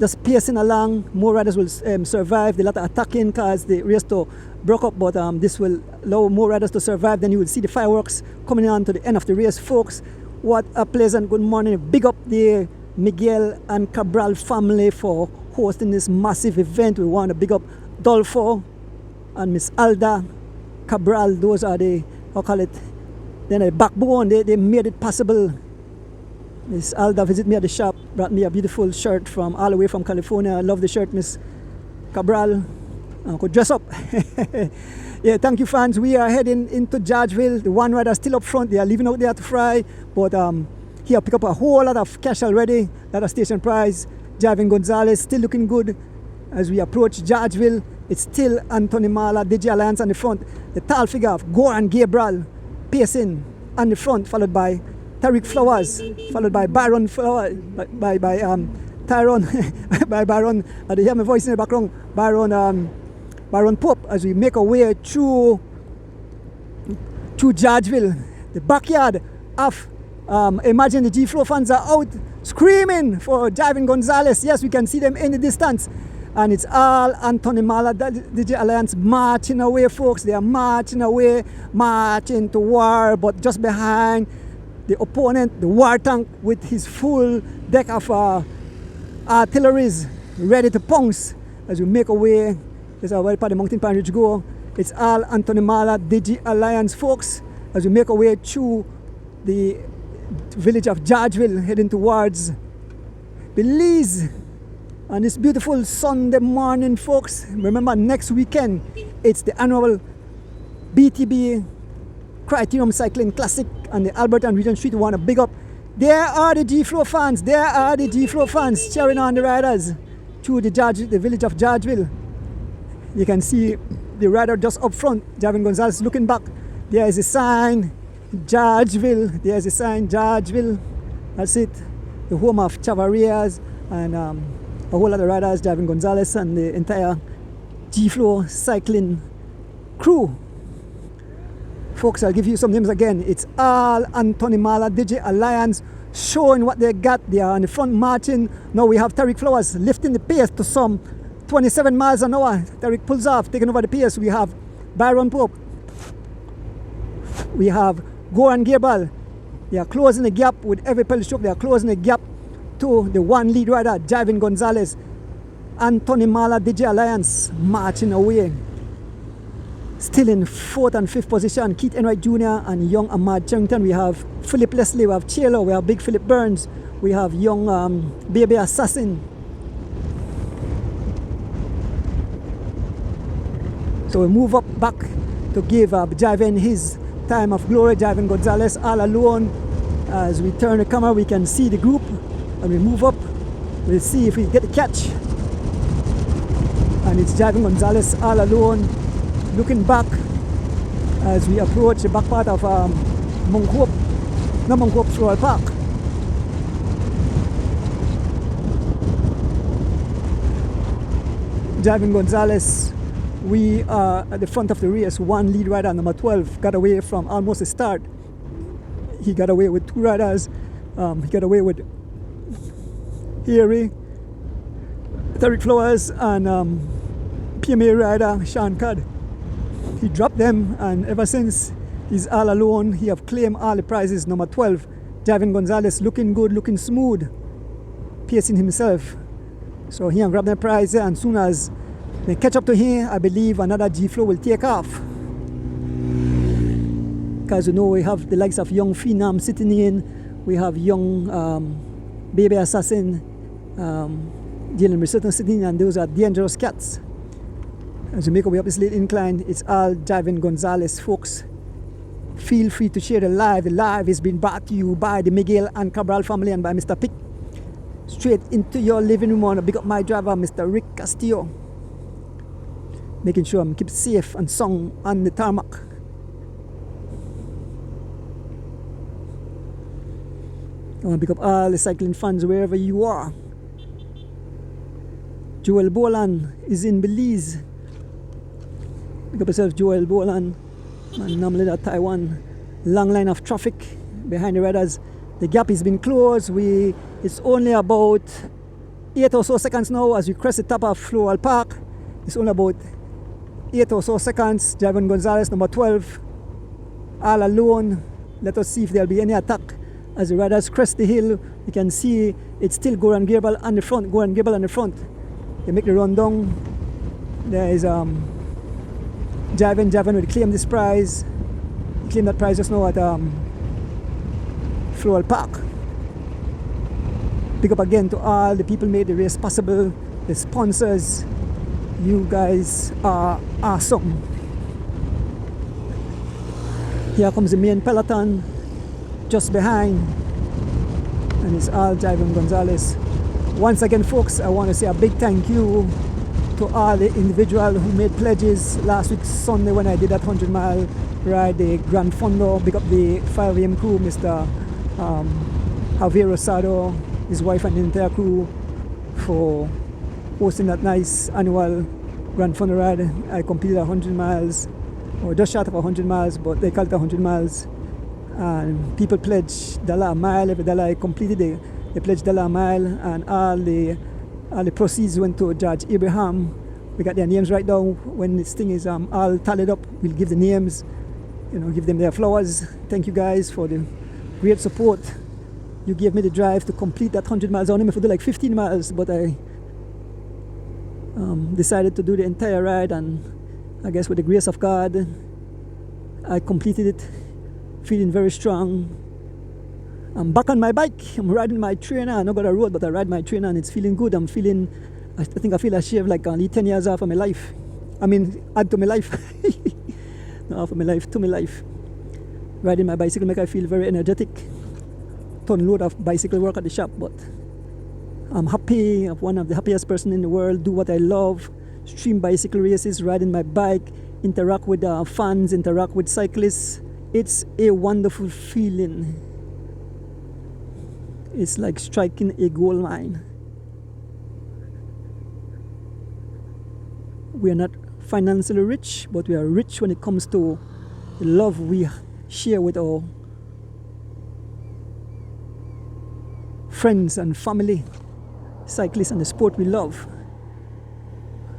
just pacing along. More riders will survive. They lot of attacking because the race to broke up, but this will allow more riders to survive. Then you will see the fireworks coming on to the end of the race, folks. What a pleasant good morning. Big up the Miguel and Cabral family for hosting this massive event. We want to big up Dolfo and Miss Alda Cabral. Those are the, then the backbone. They made it possible. Miss Alda visited me at the shop, brought me a beautiful shirt from all the way from California. I love the shirt, Miss Cabral. I could dress up. Yeah, thank you, fans. We are heading into Georgeville. The one rider still up front. They are leaving out there to fry, but here pick up a whole lot of cash already. Lot of station prize. Javin Gonzalez still looking good as we approach Georgeville. It's still Anthony Mala, DJ Alliance on the front. The tall figure of Goran Gabriel pacing on the front, followed by Tariq Flowers, followed by Baron Flowers, by Tyron, by Baron. I hear my voice in the background. Baron Pope, as we make our way through Georgeville, the backyard of. Imagine the G-Flow fans are out screaming for Javin Gonzalez. Yes, we can see them in the distance. And it's all Anthony Mala, DJ Alliance marching away, folks. They are marching away, marching to war, but just behind the opponent, the war tank with his full deck of artilleries ready to pounce as we make our way. This is where part of the Mountain Pine Ridge go. It's all Anthony Mala, DJ Alliance, folks, as we make our way through the village of Georgeville, heading towards Belize. On this beautiful Sunday morning, folks. Remember, next weekend, it's the annual BTB Criterium Cycling Classic on the Albert and Regent Street. We want to big up. There are the G-Flow fans. There are the G-Flow fans cheering on the riders through the village of Georgeville. You can see the rider just up front, Javin Gonzalez, looking back. There is a sign, Georgeville. There is a sign, Georgeville. That's it. The home of Chavarias and a whole lot of riders, Javin Gonzalez and the entire G-Flow cycling crew. Folks, I'll give you some names again. It's all Anthony Mala, DJ Alliance, showing what they got. They are on the front marching. Now we have Tariq Flowers lifting the pace to some 27 miles an hour. Tariq pulls off, taking over the pace. We have Baron Pope. We have Goran Gabriel. They are closing the gap with every pedal stroke. They are closing the gap to the one lead rider, Javin Gonzalez. Anthony Mala, DJ Alliance, marching away. Still in 4th and 5th position, Keith Enright Jr. and young Ahmad Charrington. We have Philip Leslie, we have Chelo, we have Big Philip Burns, we have young Baby Assassin. So we move up back to give Javin his time of glory. Javin Gonzalez all alone. As we turn the camera, we can see the group. And we move up, we'll see if we get the catch. And it's Javin Gonzalez all alone, looking back as we approach the back part of Mount Hope Floral Park. Javin Gonzalez, we are at the front of the race. One lead rider, number 12, got away from almost the start. He got away with two riders. He got away with Harry Derek Flowers and PMA rider Sean Codd. He dropped them, and ever since he's all alone. He have claimed all the prizes. Number 12, Javin Gonzalez, looking good, looking smooth, pacing himself. So he have grabbed the prize, and soon as they catch up to him, I believe another G-Flow will take off. Because you know we have the likes of young Phenom sitting in, we have young Baby Assassin, Jalen Brissetton sitting in, and those are dangerous cats. As we make our way up this little incline, it's all Javin Gonzalez, folks. Feel free to share the live. The live is being brought to you by the Miguel and Cabral family and by Mr. Pick. Straight into your living room. I want to big up my driver, Mr. Rick Castillo. Making sure I'm keep safe and sound on the tarmac. I want to pick up all the cycling fans wherever you are. Joel Bolan is in Belize. Pick up yourself, Joel Bolan. And normally that Taiwan. Long line of traffic behind the riders. The gap has been closed. It's only about 8 or so seconds now as we crest the top of Floral Park. It's only about 8 or so seconds. Javin Gonzalez, number 12, all alone. Let us see if there'll be any attack. As the riders crest the hill, you can see it's still Goran Gerbal on the front. Goran Gerbal on the front. They make the run down. There is Javin will claim this prize. He claimed that prize just now at Floral Park. Big up again to all the people who made the race possible, the sponsors. You guys are awesome. Here comes the main peloton just behind, and it's all Javin Gonzalez. Once again, folks, I want to say a big thank you to all the individuals who made pledges last week Sunday when I did that 100-mile ride, the Grand Fondo. Big up the 5 AM crew, Mr. Javier Rosado, his wife and the entire crew for hosting that nice annual Grand Fondo ride. I completed 100 miles, or just short of 100 miles, but they call it 100 miles. And people pledged $1 a mile. Every dollar I completed, they pledged $1 a mile, and all the proceeds went to Judge Abraham. We got their names right now. When this thing is all tallied up, we'll give the names, give them their flowers. Thank you guys for the great support. You gave me the drive to complete that 100 miles. I only have to do like 15 miles, but I decided to do the entire ride, and I guess with the grace of God, I completed it, feeling very strong. I'm back on my bike. I'm riding my trainer. I not got a road, but I ride my trainer and it's feeling good. I think I feel I shaved like only 10 years off of my life. I mean, add to my life. Not off of my life, to my life. Riding my bicycle make I feel very energetic. Ton load of bicycle work at the shop, but I'm happy. I'm one of the happiest person in the world. Do what I love. Stream bicycle races, riding my bike, interact with fans, interact with cyclists. It's a wonderful feeling. It's like striking a gold mine. We are not financially rich, but we are rich when it comes to the love we share with our friends and family, cyclists, and the sport we love.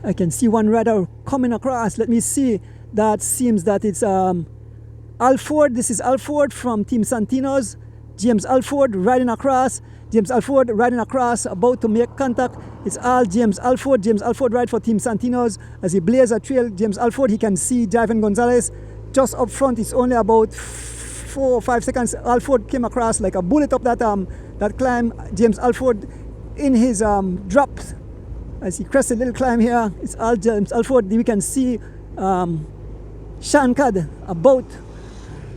I can see one rider coming across. Let me see. That seems that it's Alford. This is Alford from Team Santino's. James Alford riding across. James Alford riding across, about to make contact. It's all James Alford. James Alford ride for Team Santino's. As he blazes a trail, James Alford, he can see Javin Gonzalez just up front. It's only about 4 or 5 seconds. Alford came across like a bullet up that climb. James Alford in his drop as he crests a little climb here. It's all James Alford. We can see Sean Codd about.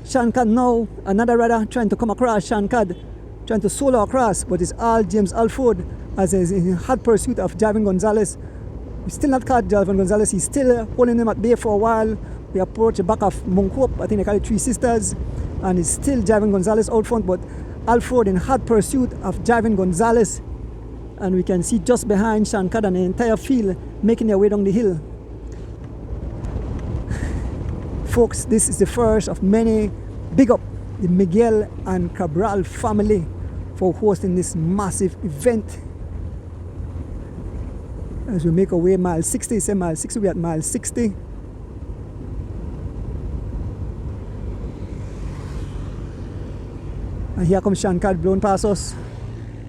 Sean Codd now, another rider trying to come across. Sean Codd trying to solo across, but it's all James Alford as is in hot pursuit of Javin Gonzalez. We still not caught Javin Gonzalez. He's still holding him at bay for a while. We approach the back of Moncope, I think they call it Three Sisters, and it's still Javin Gonzalez out front, but Alford in hot pursuit of Javin Gonzalez. And we can see just behind Sean Codd and the entire field making their way down the hill. Folks, this is the first of many. Big up the Miguel and Cabral family for hosting this massive event. As we make our way mile 60, say mile 60, we're at mile 60. And here comes Shankad blowing past us.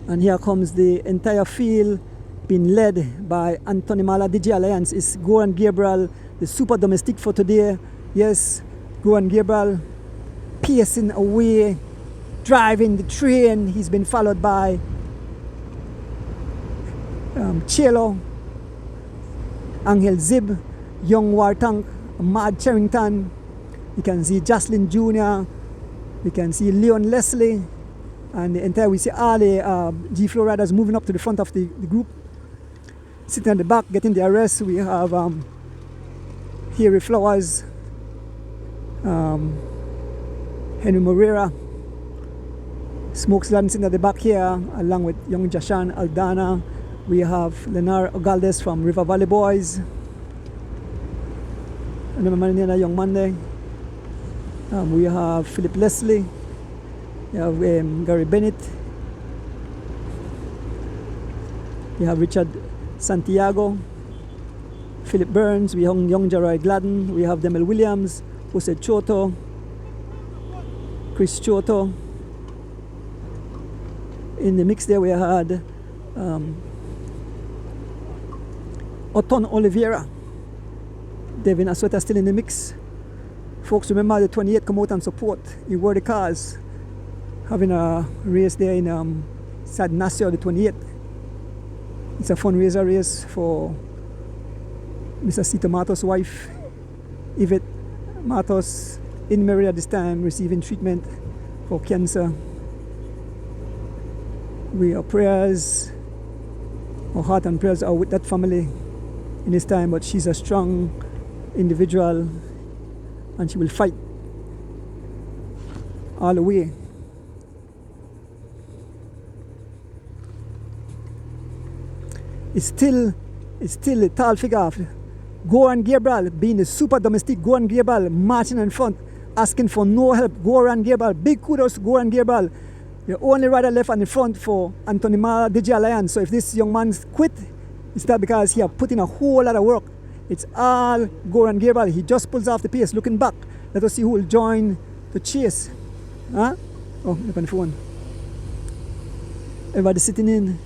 And here comes the entire field being led by Anthony Mala DJ Alliance. It's Goran Gabriel, the super domestic for today. Yes, Goran Gabriel pacing away, driving the train. He's been followed by Chelo, Angel Zib, Young Wartank, Mad Charrington. You can see Jocelyn Jr., we can see Leon Leslie, and the entire, we see all the G-Flow riders moving up to the front of the group. Sitting at the back, getting the arrest, we have Harry Flowers, Henry Moreira, Smokes Lansing at the back here, along with young Jashan Aldana. We have Lenar Ogaldes from River Valley Boys. And then young Monday. We have Philip Leslie. We have Gary Bennett. We have Richard Santiago. Philip Burns. We have young Jaroy Gladden. We have Demel Williams, Jose Choto, Chris Choto. In the mix there we had Oton Oliveira. Devin Asweta still in the mix. Folks, remember the 28 come out and support. You were the cars having a race there in San Ignacio, the 28th. It's a fundraiser race for Mr. Cito Matos' wife, Yvette Matos, in Merida this time, receiving treatment for cancer. Our prayers, our heart and prayers are with that family in this time, but she's a strong individual and she will fight all the way. It's still a tall figure of Goran Gabriel being the super domestic. Goran Gabriel marching in front, asking for no help. Goran Gabriel, big kudos to Goran Gabriel. The only rider left on the front for Anthony Mala DJ Alliance. So if this young man quit, it's not because he has put in a whole lot of work. It's all Goran Gabriel. He just pulls off the pace, looking back. Let us see who will join the chase. Huh? Oh, look on the phone. Everybody sitting in.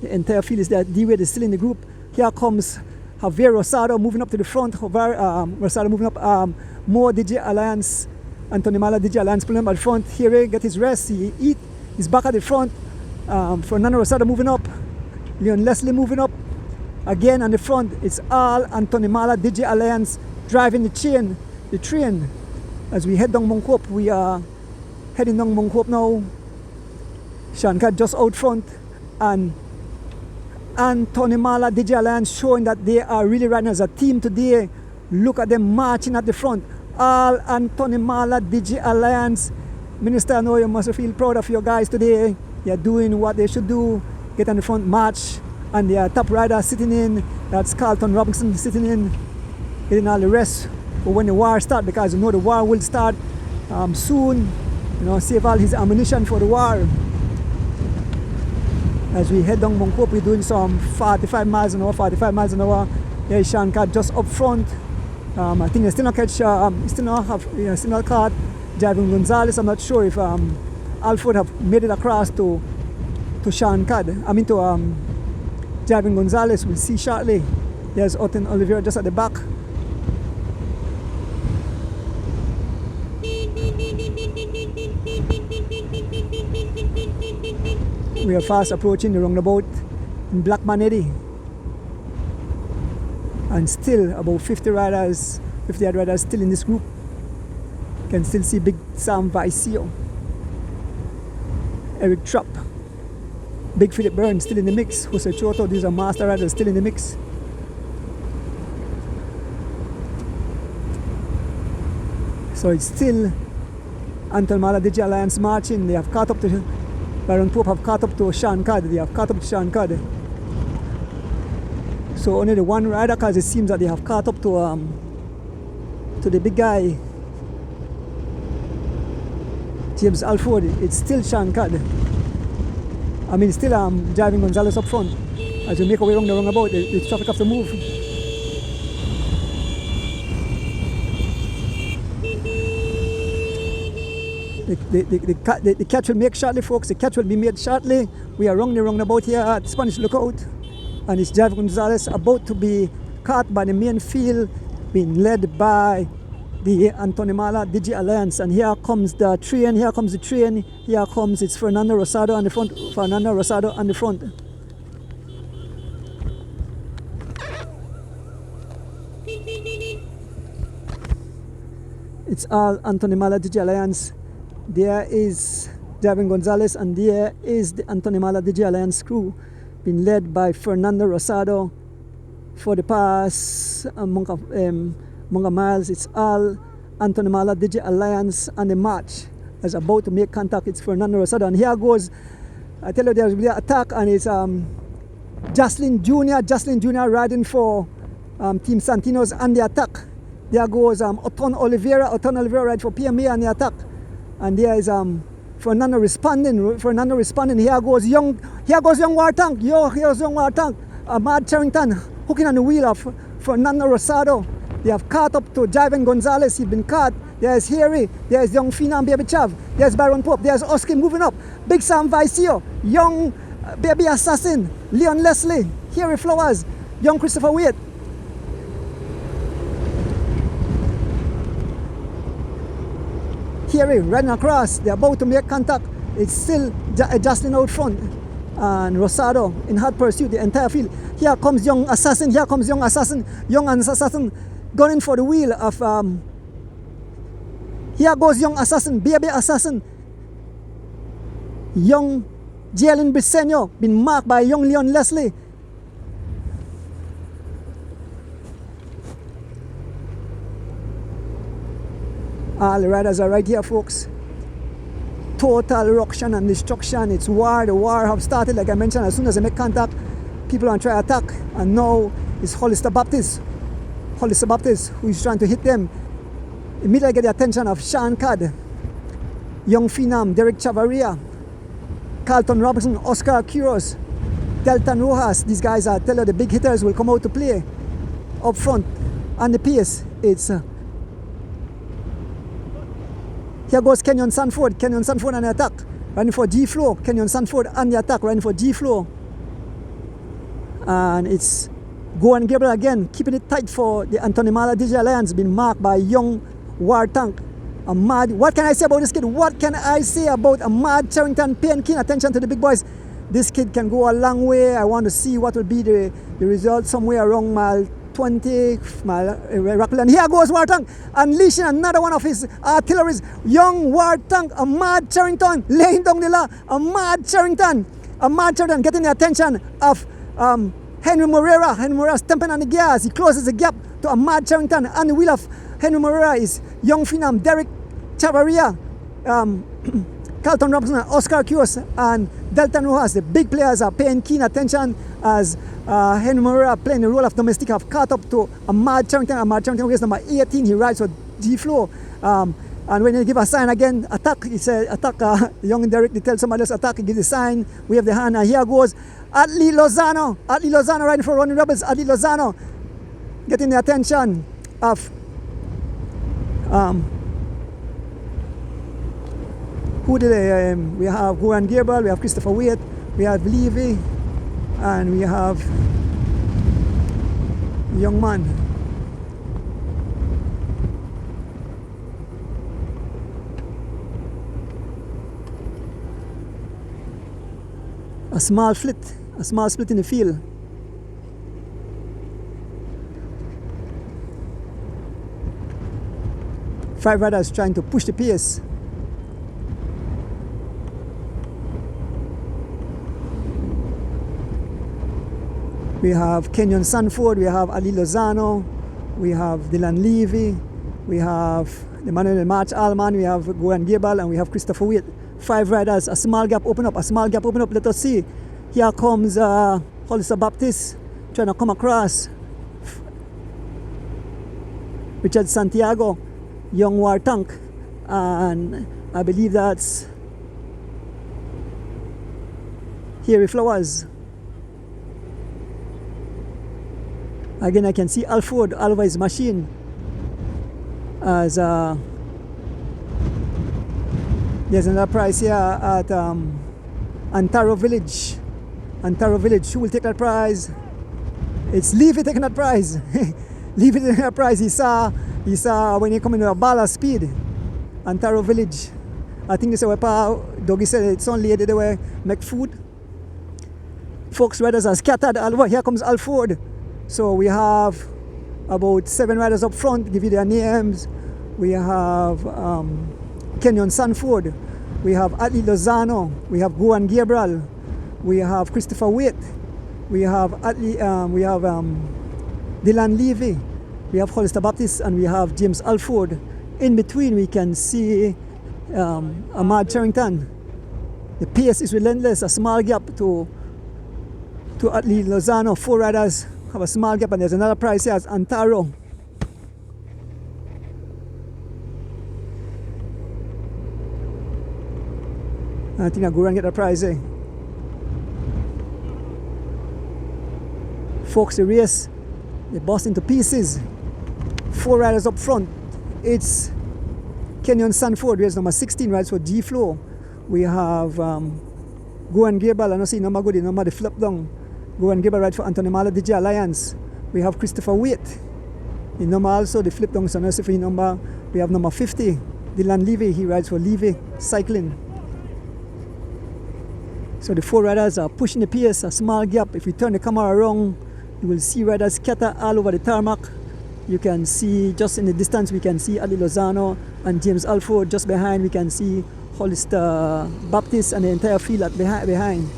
The entire field is there. D-Wade is still in the group. Here comes Javier Rosado moving up to the front. Rosado moving up. More DJ Alliance. Anthony Mala DJ Alliance pulling up at the front. Here, get his rest. He eat. He's back at the front. Fernando Rosado moving up. Leon Leslie moving up. Again on the front, it's all Anthony Mala DJ Alliance driving the train. As we head down Mount Hope, we are heading down Mount Hope now. Shankar just out front, and Anthony Mala DJ Alliance showing that they are really riding as a team today. Look at them marching at the front. All Anthony Mala DJ Alliance. Minister, I know you must feel proud of your guys today. They are doing what they should do. Get on the front, march. And the top rider sitting in, that's Carlton Robinson sitting in, getting all the rest for when the war starts, because you know the war will start soon. You know, save all his ammunition for the war. As we head down Mount Hope, we're doing some 45 miles an hour. There's Shankar just up front. I think they still not catch, still not caught driving Gonzalez. I'm not sure if Alfred have made it across to Shankar. I mean to driving Gonzalez. We'll see shortly. There's Otten Oliveira just at the back. We are fast approaching the roundabout in Blackman Eddy. And still about 50 riders, 58 riders still in this group. You can still see Big Sam Vicio, Eric Trapp, Big Philip Burns still in the mix. Jose Choto, these are master riders still in the mix. So it's still Anthony Mala DJ Alliance marching. They have caught up to Baron Pope, have caught up to Sean Cad. They have caught up to Sean Cad. So only the one rider, because it seems that they have caught up to the big guy, James Alford. It's still Sean Cad. I mean, still driving Gonzalez up front. As we make our way along the roundabout, the traffic have to move. The catch will make shortly, folks. The catch will be made shortly. We are around the roundabout here at Spanish Lookout, and it's Jav Gonzalez about to be caught by the main field, being led by the Antonimala Digi Alliance. And here comes the train. Here comes the train. Here comes it's Fernando Rosado on the front. Fernando Rosado on the front. It's all Antonimala Digi Alliance. There is Javin Gonzalez, and there is the Antonimala Digi Alliance crew, being led by Fernando Rosado for the past among miles. It's all Antonimala Digi Alliance on the march. As about to make contact, it's Fernando Rosado. And here goes, I tell you, there's really an attack, and it's Jocelyn Jr. riding for Team Santinos on the attack. There goes Oton Oliveira ride for PMA on the attack. And there is Fernando responding. Here goes young War Tank. Here's young War Tank. Ahmad Charrington hooking on the wheel of Fernando Rosado. They have caught up to Javen Gonzalez. He's been caught. There's Harry. There's young Phenom Baby Chav. There's Baron Pope. There's Oski moving up. Big Sam Vicio. Young Baby Assassin. Leon Leslie. Harry Flowers. Young Christopher Waite. Harry running across. They're about to make contact. It's still Jocelyn out front. And Rosado in hot pursuit the entire field. Here comes young assassin. Young assassin gunning for the wheel of here goes young assassin, baby assassin. Young Jalen Briseño been marked by young Leon Leslie. All the riders are right here, folks. Total ruction and destruction. It's war. The war have started, like I mentioned. As soon as they make contact, people want to try to attack. And now it's Hollister Baptist who is trying to hit them. Immediately get the attention of Sean Cad, young Phenom, Derek Chavaria, Carlton Robinson, Oscar Quiros, Delton Rojas. These guys are telling the big hitters will come out to play up front. On the pace, it's here goes Kenyon Sanford on the attack, running for G-Flow. Kenyon Sanford on the attack, running for G-Flow. And it's Goan Gabriel again, keeping it tight for the Antonimala Digi Alliance, being marked by young War Tank. Ahmad, what can I say about this kid? What can I say about Ahmad Charrington paying keen attention to the big boys? This kid can go a long way. I want to see what will be the result somewhere around mile 20, and here goes War Tank, unleashing another one of his artilleries. Young War Tank, Ahmad Charrington, laying down the law. Ahmad Charrington getting the attention of Henry Moreira. Henry Moreira stamping on the gas. He closes the gap to Ahmad Charrington. On the wheel of Henry Moreira is young Phenom Derek Chavaria, Carlton Robinson, Oscar Quiros, and Delton Rojas. The big players are paying keen attention as Henry Moreira playing the role of domestic have caught up to Ahmad Charrington. Ahmad Charrington is number 18. He rides for G-Flow. And when they give a sign again, attack, he said, attack, young Derek, they tell somebody else attack, he gives a sign, we have the hand, and here goes Atlee Lozano riding for Ronnie Roberts. Atlee Lozano getting the attention of who did they, we have Goran Gabriel, we have Christopher Waite, we have Levy, and we have young man. A small split in the field. Five riders trying to push the pace. We have Kenyon Sanford, we have Ali Lozano, we have Dylan Levy, we have the man in the March Allman, we have Goran Gabriel, and we have Christopher Waite. Five riders, a small gap open up, let us see. Here comes Hollister Baptist trying to come across. Richard Santiago, young War Tank, and I believe that's Harry Flowers. Again, I can see Alford all over his machine as there's another prize here at Antaro Village. Antaro Village. Who will take that prize? It's Levy taking that prize. Levy taking that prize. He saw when he come in a ball of speed. Antaro Village. I think this is where Dougie said it's only lady they were make food. Folks, riders are scattered all over. Here comes Alford. So we have about 7 riders up front, give you their names. We have Kenyon Sanford. We have Atlee Lozano. We have Goan Gabriel. We have Christopher Waite. We have Dylan Levy. We have Hollister Baptist, and we have James Alford. In between, we can see Ahmad Charrington. The pace is relentless. A small gap to Atlee Lozano. 4 riders have a small gap, and there's another prize here as Antaro. I think I'll go and get a prize, eh? Folks, the race, they bust into pieces. 4 riders up front. It's Kenyon Sanford, race number 16, rides for G Flow. We have Goan Gabriel, I don't see number good, the number the flip down. Goan Gabriel rides for Anthony Mala DJ Alliance. We have Christopher Waite. The number also the flip down, so no see number. We have number 50, Dylan Levy, he rides for Levy Cycling. So the 4 riders are pushing the pace, a small gap. If we turn the camera around, you will see riders scatter all over the tarmac. You can see just in the distance, we can see Atlee Lozano and James Alford. Just behind, we can see Hollister Baptist and the entire field at behind.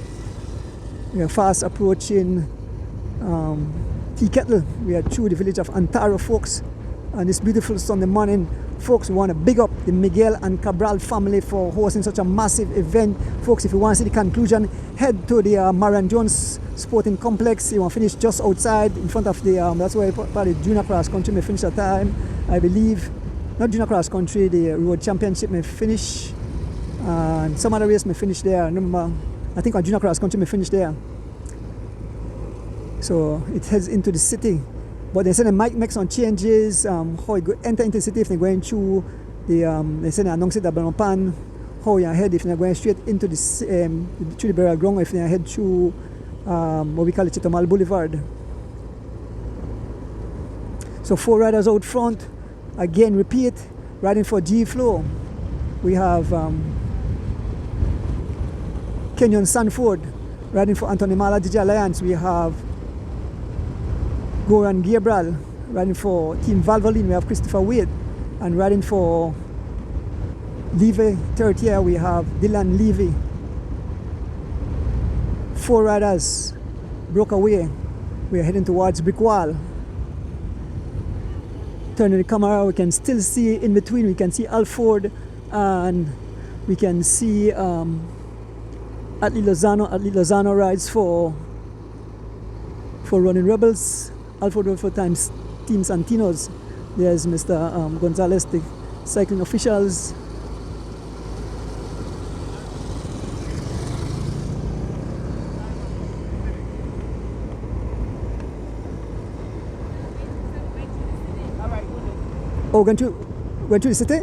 We are fast approaching Tea Kettle. We are through the village of Antaro, folks. And this beautiful Sunday morning, folks, we want to big up the Miguel and Cabral family for hosting such a massive event. Folks, if you want to see the conclusion, head to the Marion Jones Sporting Complex. You want to finish just outside in front of the, that's where probably Junior Cross Country may finish at time, I believe. Not Junior Cross Country, the Road Championship may finish. And some other race may finish there. Remember, I think our Junior Cross Country may finish there. So it heads into the city. But they said they might make some changes, how you go enter into the city if they're going through the, they said they announced it at Belmopan, how you head if they're going straight into the, through the burial ground, if they head through what we call it Chitomal Boulevard. So 4 riders out front, again repeat, riding for G Flow. We have Kenyon Sanford riding for Anthony Mala DJ Alliance. We have Goan Gabriel riding for Team Valvoline. We have Christopher Waite, and riding for Levy third year we have Dylan Levy. 4 riders broke away. We are heading towards Brick Wall. Turning the camera, we can still see in between. We can see Alford, and we can see Atlee Lozano. Atlee Lozano rides for Running Rebels. Alford for Team Santinos. There's Mr. Gonzalez, the cycling officials. Oh, going to the city?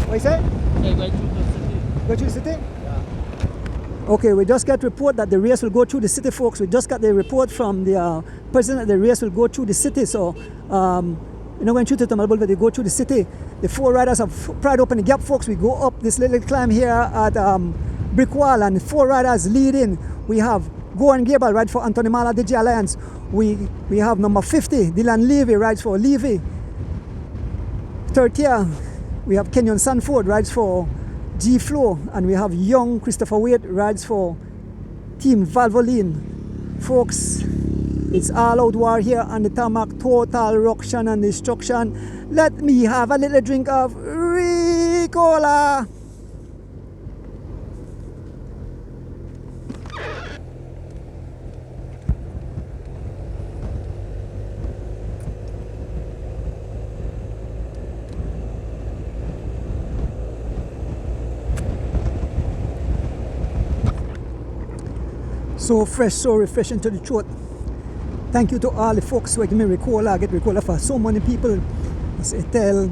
What you say? Yeah, going to the city. Go to the city? Okay, we just got report that the race will go through the city, folks. We just got the report from the president that the race will go through the city. So, when through to Tamal Boulevard, they go through the city. The 4 riders have pried open the gap, folks. We go up this little climb here at Brick Wall, and 4 riders leading. We have Goan Gabriel ride for Anthony Mala DJ Alliance. We have number 50, Dylan Levy rides for Levy. Third year, we have Kenyon Sanford rides for G Flow, and we have young Christopher Waite rides for Team Valvoline. Folks, it's all out war here on the tarmac, total ruction and destruction. Let me have a little drink of Ricola. So fresh, so refreshing to the throat. Thank you to all the folks who give me Ricola. I get Ricola for so many people. It's a tell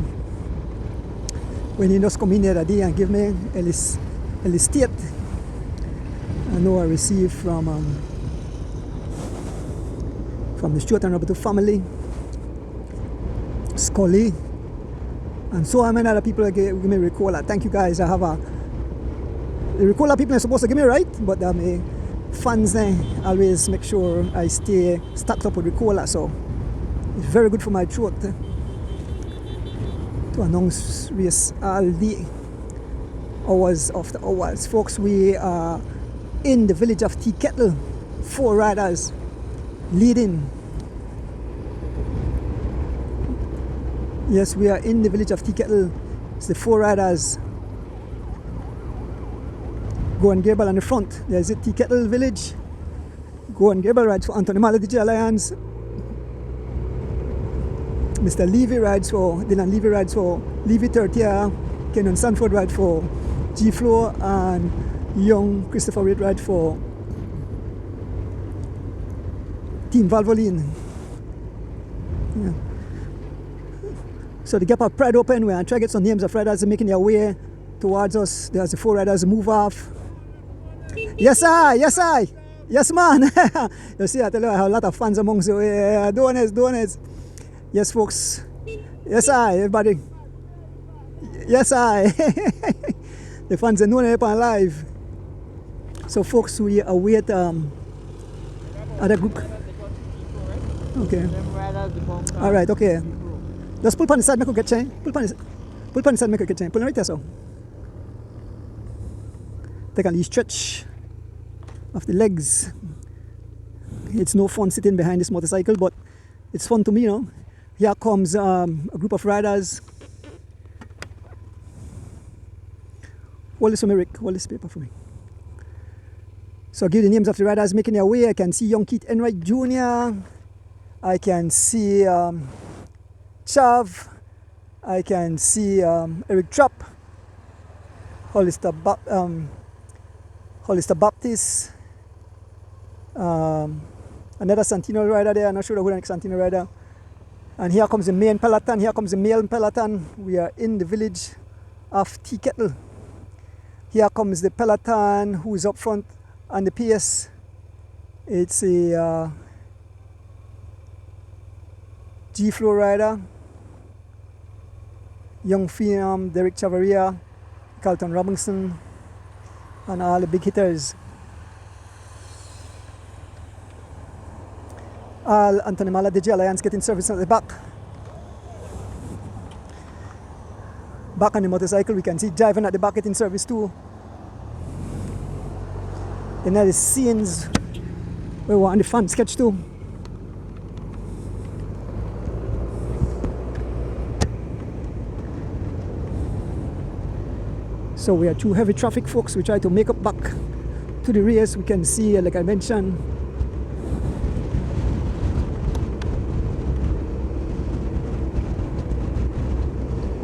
when you just come in the other day and give me State. I know I received from the Stuart and Roberto family, Scully, and so many other people that give me Ricola. Thank you guys. I have the Ricola people are supposed to give me, right? But fans always make sure I stay stacked up with Ricola, so it's very good for my throat to announce race all day, hours after hours. Folks, we are in the village of Tea Kettle, 4 riders leading. Yes, we are in the village of Tea Kettle. It's the 4 riders. Go and Gabriel on the front. There's a Tea Kettle village. Go and Gabriel rides for Anthony Mala DJ Alliance. Mr. Levy rides for Dylan Levy rides for Levy Tertia. Kenan Sanford rides for G Flow, and young Christopher Reid rides for Team Valvoline. Yeah. So the gap of Pride open. We're trying to get some names of riders making their way towards us. There's the 4 riders move off. Yes, yes, man. You see, I tell you, I have a lot of fans amongst you. Donuts. Yes, folks. Yes, everybody. Yes, the fans are known up on live. So, folks, we await other group. Okay. All right. Okay. Just pull on the side, make a get chain. Pull on the side, make a get chain. Pull right there, so. Take a little stretch of the legs. It's no fun sitting behind this motorcycle, but it's fun to me, you know. Here comes a group of riders. Hold this for me, Rick. Hold this paper for me. So I'll give the names of the riders making their way. I can see young Keith Enright Jr. I can see Chav. I can see Eric Trapp. Hollister Baptist. Another Santino rider there. I'm not sure who the next Santino rider. And here comes the main peloton. Here comes the male peloton. We are in the village of Tea Kettle. Here comes the peloton who's up front on the PS. It's a G Flow rider. Young phenom Derek Chavaria, Carlton Robinson, and all the big hitters. All Anthony Mala DJ Alliance getting service at the back. Back on the motorcycle, we can see driving at the back getting service too. Then there are the scenes where we're on the fan sketch too. So we are through heavy traffic, folks. We try to make up back to the race. We can see, like I mentioned,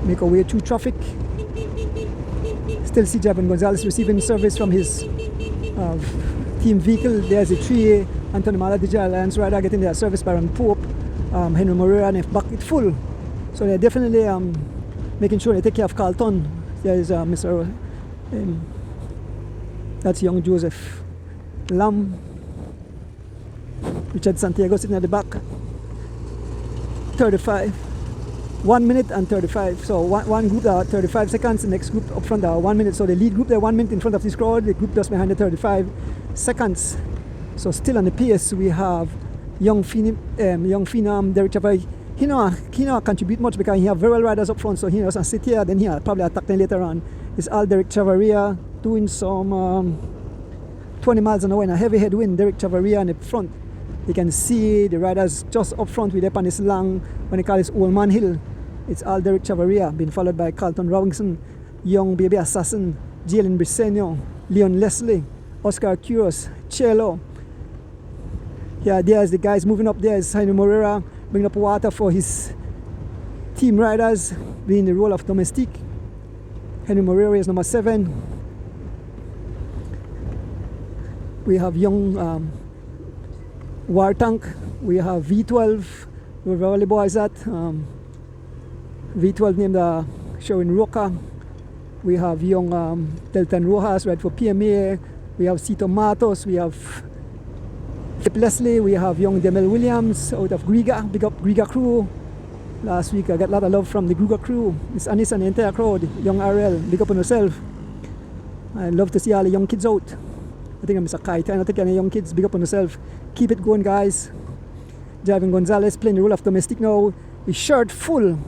make our way through traffic. Still see Javon Gonzalez receiving service from his team vehicle. There's a 3A Anthony Mala DJ Alliance rider getting their service by Ron Pope, Henry Moreira, and if back it full. So they're definitely making sure they take care of Carlton. There's Mr. That's young Joseph Lam. Richard Santiago sitting at the back. 35. 1 minute and 35. So one group are 35 seconds, the next group up front are 1 minute. So the lead group they're 1 minute in front of this crowd, the group just behind the 35 seconds. So still on the pace we have young phenom Derek Chapai. He not contribute much because he have very well riders up front, so he doesn't sit here, then he'll probably attack them later on. It's all Derek Chavaria doing some 20 miles an hour in a heavy headwind. Derek Chavaria in the front. You can see the riders just up front with up on this long, when they call this Old Man Hill. It's all Derek Chavaria, being followed by Carlton Robinson, Young Baby Assassin, Jalen Briseño, Leon Leslie, Oscar Curios, Cello. Yeah, there's the guys moving up. There's Henry Moreira bringing up water for his team riders, being the role of domestique. Henry Moreira is number 7. We have young War Tank. We have V12, where Valley Boys at. V12 named Sherwin Roca. We have young Delton Rojas, right for PMA. We have Cito Matos. We have Philip Leslie. We have young Demel Williams out of Griga. Big up Griga crew. Last week I got a lot of love from the Griga crew. It's Anis and the entire crowd. Young RL, big up on yourself. I love to see all the young kids out. I think I'm Mr. Kite. I don't think any young kids, big up on yourself. Keep it going, guys. Driving Gonzalez playing the role of domestic now. His shirt full.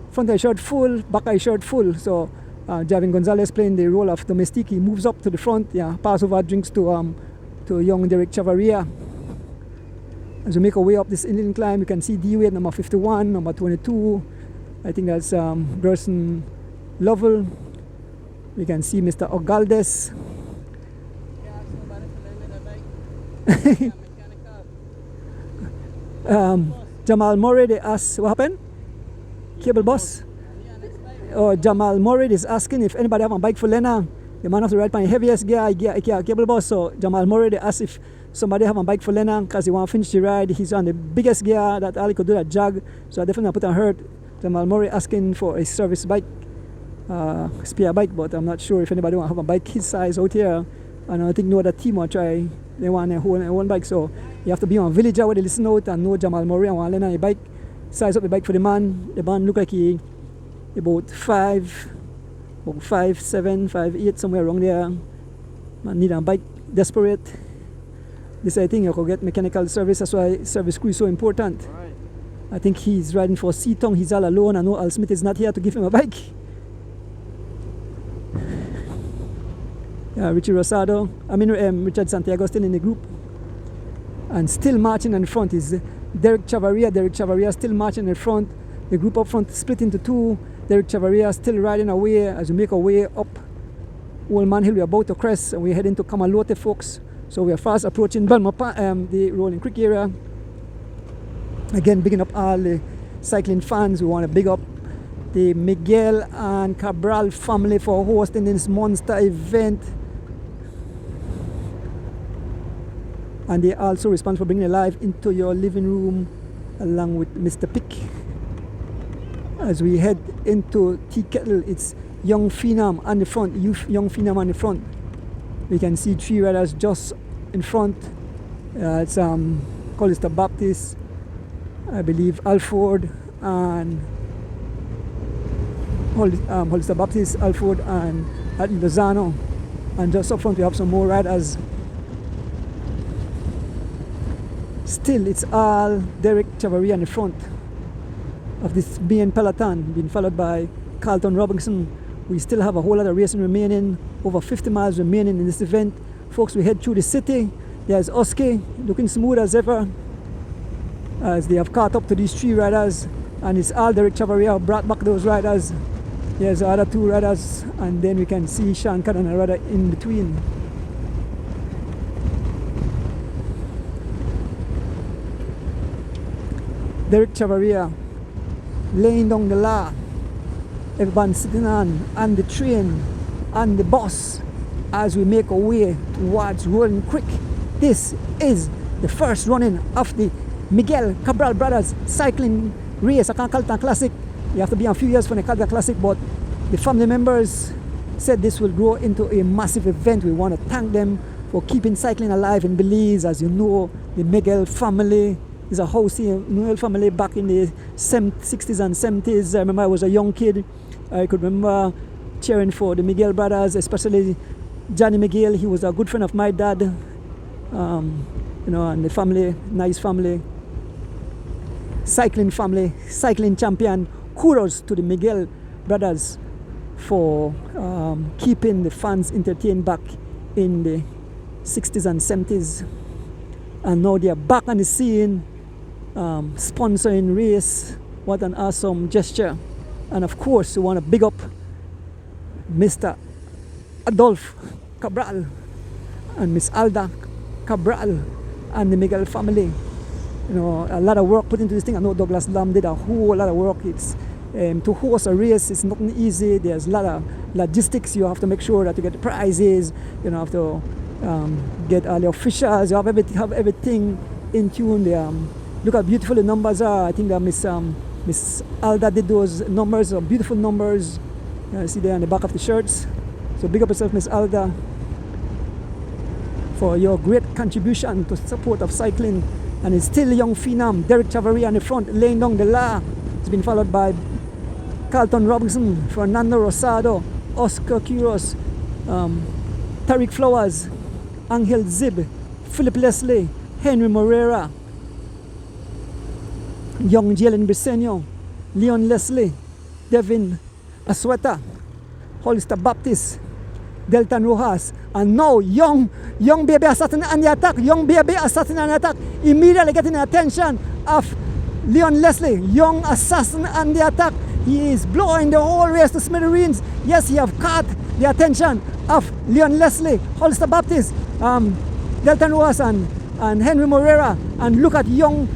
Front eye shirt full, back eye shirt full. So Javin Gonzalez playing the role of domestic. He moves up to the front. Yeah, pass over drinks to young Derek Chavaria. As we make our way up this incline, we can see D-Wade number 51, number 22. I think that's Gerson Lovell. We can see Mr. Ogaldes. Jamal Murray, they asked, what happened? Cable bus? Oh, Jamal Murray is asking if anybody have a bike for Lena. The man have to ride my heaviest gear, cable bus. So Jamal Murray, they asked if somebody have a bike for Lena because he want to finish the ride. He's on the biggest gear that all he could do that jog. So I definitely put on hurt. Jamal Murray asking for a service bike, spare bike, but I'm not sure if anybody want to have a bike his size out here. And I think no other team will try. They want their own bike. So you have to be on Villager where they listen out and know Jamal Murray and want to learn on a bike. Size up the bike for the man. The man look like he about 5'7", 5'8", somewhere around there. Man need a bike, desperate. This I think you could get mechanical service. That's why service crew is so important. Right. I think he's riding for Seaton. He's all alone. I know Al Smith is not here to give him a bike. Yeah, Richard Santiago still in the group. And still marching in front is Derek Chavaria. Derek Chavaria still marching in front. The group up front split into two. Derek Chavaria still riding away as we make our way up Old Man Hill. We're about to crest and we're heading to Kamalote, folks. So we are fast approaching the Rolling Creek area. Again, bigging up all the cycling fans. We want to big up the Miguel and Cabral family for hosting this monster event. And they also respond for bringing it live into your living room along with Mr. Pick. As we head into Tea Kettle, it's Young Phenom on the front, Young Phenom on the front. We can see three riders just in front. It's Hollister Baptist, I believe Alford, and Hollister Baptist, Alford, and Atlee Lozano. And just up front we have some more riders. Still, it's all Derek Chavaria in the front of this BN Peloton, being followed by Carlton Robinson. We still have a whole lot of racing remaining, over 50 miles remaining in this event. Folks, we head through the city. There's Oski, looking smooth as ever, as they have caught up to these three riders. And it's all Derek Chavaria who brought back those riders. There's the other two riders, and then we can see Sean Cannon and a rider in between. Derek Chavaria laying down the law. Everyone sitting on the train, on the bus, as we make our way towards Rolling Creek. This is the first running of the Miguel Cabral Brothers cycling race. I can't call it a classic. You have to be a few years for the call it a classic, but the family members said this will grow into a massive event. We want to thank them for keeping cycling alive in Belize. As you know, the Miguel family is a housey Noel family back in the 60s and 70s. I remember I was a young kid. I could remember cheering for the Miguel brothers, especially Johnny Miguel. He was a good friend of my dad. And the family, nice family, cycling champion. Kudos to the Miguel brothers for keeping the fans entertained back in the 60s and 70s. And now they are back on the scene, sponsoring race. What an awesome gesture. And of course, we want to big up Mr. Adolf Cabral and Miss Alda Cabral and the Miguel family. You know, a lot of work put into this thing. I know Douglas Lamb did a whole lot of work. It's to host a race, it's not easy. There's a lot of logistics. You have to make sure that you get the prizes. You know, have to get all the officials, you have everything in tune. Look how beautiful the numbers are. I think that Miss Alda did those numbers, beautiful numbers. See there on the back of the shirts. So big up yourself, Miss Alda, for your great contribution to support of cycling. And it's still young phenom Derek Chavaria on the front, laying down the law. It's been followed by Carlton Robinson, Fernando Rosado, Oscar Quiros, Tariq Flowers, Angel Zib, Philip Leslie, Henry Morera, young Jalen Briseño, Leon Leslie, Devin Asueta, Hollister Baptist, Deltan Rojas, and now young baby assassin on the attack, immediately getting the attention of Leon Leslie, young assassin on the attack. He is blowing the whole race to smithereens. Yes, he have caught the attention of Leon Leslie, Hollister Baptist, Deltan Rojas, and Henry Morera. And look at young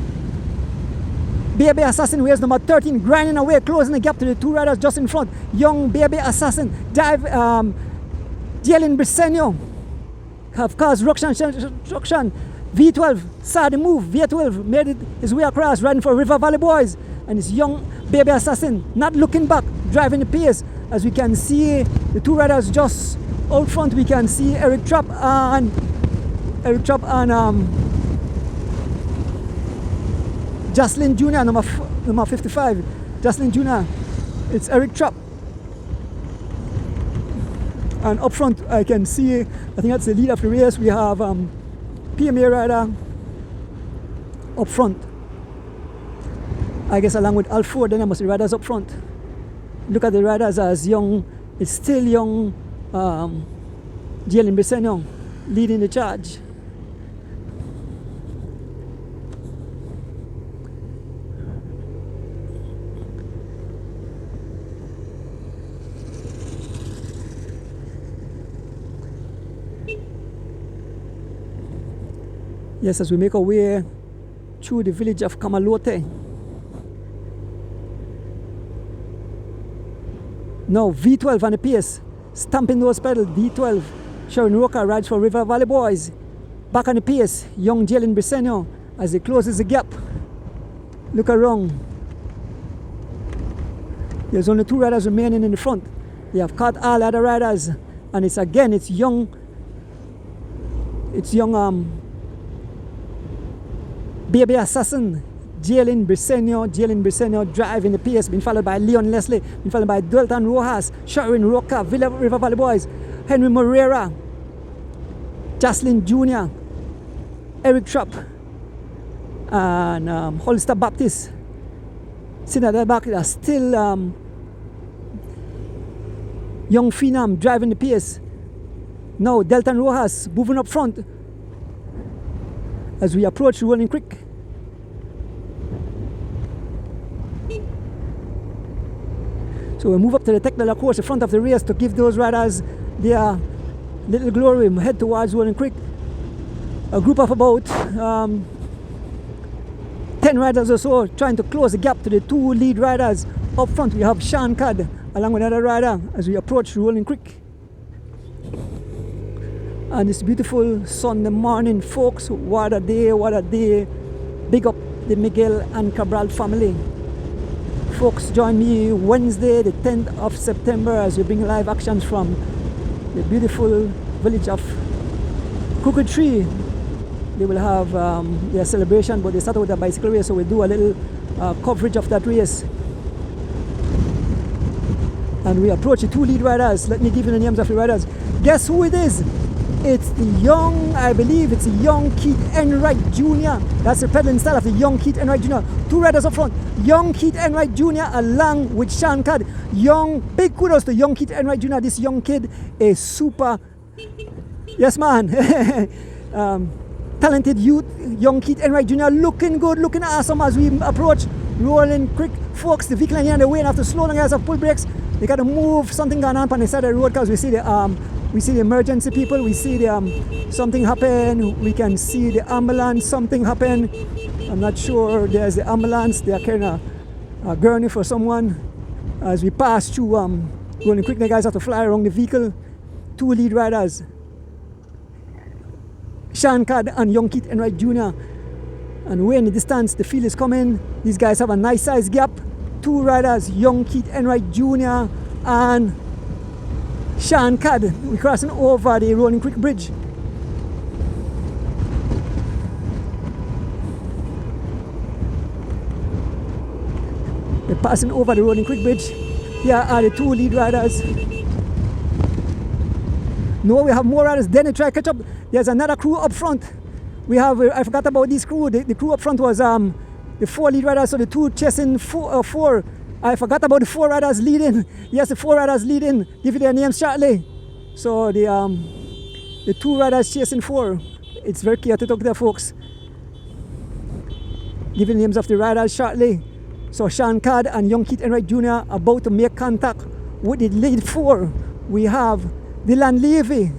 baby assassin, who is number 13, grinding away, closing the gap to the two riders just in front. Young baby assassin, Jalen Briseño have caused ruction. V12 saw the move. V12 made his way across, riding for River Valley Boys. And this young baby assassin, not looking back, driving the pace. As we can see, the two riders just out front. We can see Eric Trapp and Jocelyn Jr., number 55. Jocelyn Jr. It's Eric Trapp. And up front, I can see, I think that's the lead of the race. We have PMA rider up front. I guess along with Al Ford, then I must be riders up front. Look at the riders as young, it's still young Jalen Briseño leading the charge. Yes, as we make our way through the village of Camalote. Now V12 on the pace, stamping those pedals. V12, Sharon Roca rides for River Valley Boys. Back on the pace, young Jalen Briseño as he closes the gap. Look around. There's only two riders remaining in the front. They have caught all other riders, and it's young baby assassin Jalen Briseño driving the pace, been followed by Leon Leslie, been followed by Dalton Rojas, Sharon Roca, River Valley Boys, Henry Morera, Jocelyn Jr., Eric Trapp, and Hollister Baptist. Sitting at the back, there's still young phenom driving the pace. Now Dalton Rojas moving up front as we approach Rolling Creek. So we move up to the technical course, the front of the race, to give those riders their little glory. We head towards Rolling Creek. A group of about 10 riders or so trying to close the gap to the two lead riders. Up front we have Sean Cad along with another rider as we approach Rolling Creek. And it's beautiful Sunday morning, folks. What a day. Big up the Miguel and Cabral family. Folks, join me Wednesday the 10th of September as we bring live actions from the beautiful village of Crooked Tree. They will have their celebration, but they start with a bicycle race, so we'll do a little coverage of that race. And we approach the two lead riders. Let me give you the names of the riders. Guess who it is? It's the young, I believe it's the young Keith Enright Jr. That's the pedaling style of the young Keith Enright Jr. Two riders up front. Young Keith Enright Jr. along with Sean Cad. Big kudos to young Keith Enright Jr. This young kid is super, yes man, talented youth. Young Keith Enright Jr. looking good, looking awesome as we approach Rolling Creek. Folks, the vehicle here on the way and have to slow down, guys, have pull brakes. They got to move, something going on the side of the road because we see the emergency people, we see something happen, we can see the ambulance, something happen. I'm not sure there's the ambulance, they are carrying a gurney for someone. As we pass through Rolling Creek, the guys have to fly around the vehicle. Two lead riders. Sean Cad and young Keith Enright Jr. And way in the distance, the field is coming. These guys have a nice size gap. Two riders, young Keith Enright Jr. and Sean Cad. We're crossing over the Rolling Creek Bridge. We're passing over the Rolling Creek Bridge. Here are the two lead riders. No, we have more riders. Then they try to catch up. There's another crew up front. We have, I forgot about this crew. The crew up front was the four lead riders, so the two chasing four. I forgot about the four riders leading. Yes, the four riders leading. Give you their names shortly. So the two riders chasing four. It's very clear to talk to the folks. Give you the names of the riders shortly. So Sean Cad and young Keith Enright Jr. about to make contact with the lead four. We have Dylan Levy.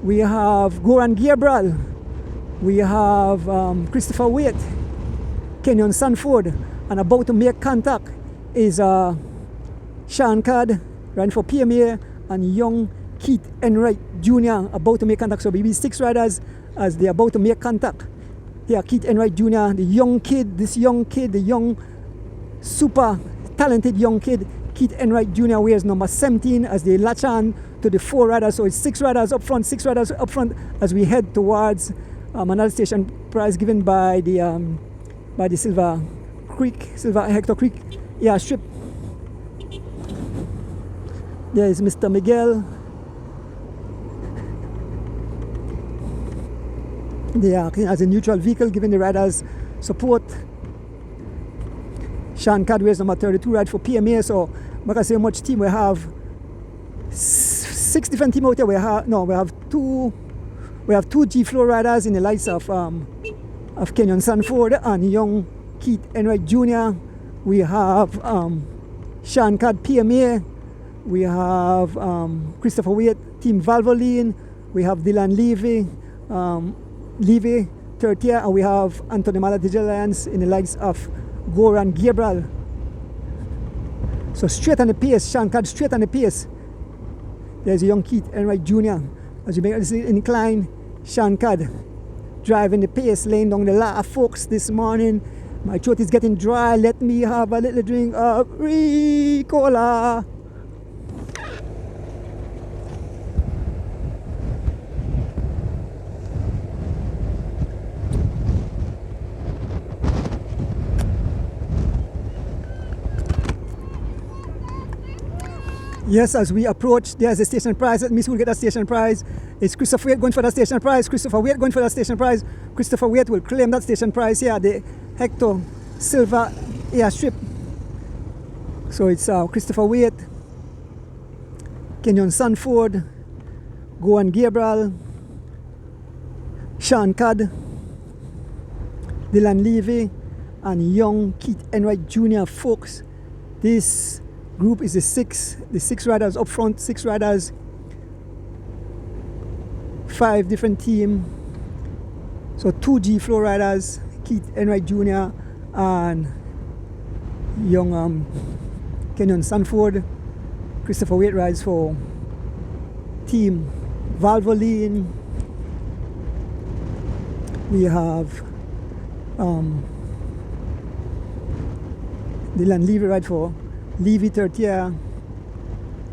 We have Goran Gabriel. We have Christopher Waite, Kenyon Sanford, and about to make contact is Sean Cad, riding for PMA, and young Keith Enright Jr. about to make contact. So we be 6 riders as they're about to make contact. Here, Keith Enright Jr., the young kid, the young, super talented young kid, Keith Enright Jr. wears number 17 as they latch on to the 4 riders. So it's 6 riders up front, 6 riders up front as we head towards another station prize given by the Silver Hector Creek airstrip. There is Mr. Miguel. They are as a neutral vehicle giving the riders support. Sean Cad wears number 32 ride for PMA. So like I say, much team we have 6 different team out here. We have two G Floor riders in the likes of Kenyon Sanford and young Keith Enright Jr. We have Sean Cad PMA. We have Christopher Waite, Team Valvoline. We have Dylan Levy, third year, and we have Anthony Mala Digital Alliance in the likes of Goran Gabriel. So straight on the pace, Sean Cad straight on the pace. There's a young Keith Enright Jr. As you make this incline, Sean Cad driving the pace, laying down the law, folks, this morning. My throat is getting dry. Let me have a little drink of Ricola. Yes, as we approach, there's a station prize. Let me see who will get a station prize. It's Christopher Waite going for that station prize. Christopher Waite going for that station prize. Christopher Waite will claim that station prize here, the Hector Silver airstrip. So it's Christopher Waite, Kenyon Sanford, Goran Gabriel, Sean Cad, Dylan Levy, and young Keith Enright Jr. folks. This group is the six riders up front, 6 riders, 5 different team. So 2 G Floor riders, Keith Enright Jr. and young Kenyon Sanford. Christopher Waite rides for Team Valvoline. We have Dylan Levy ride for Levy 3rd year,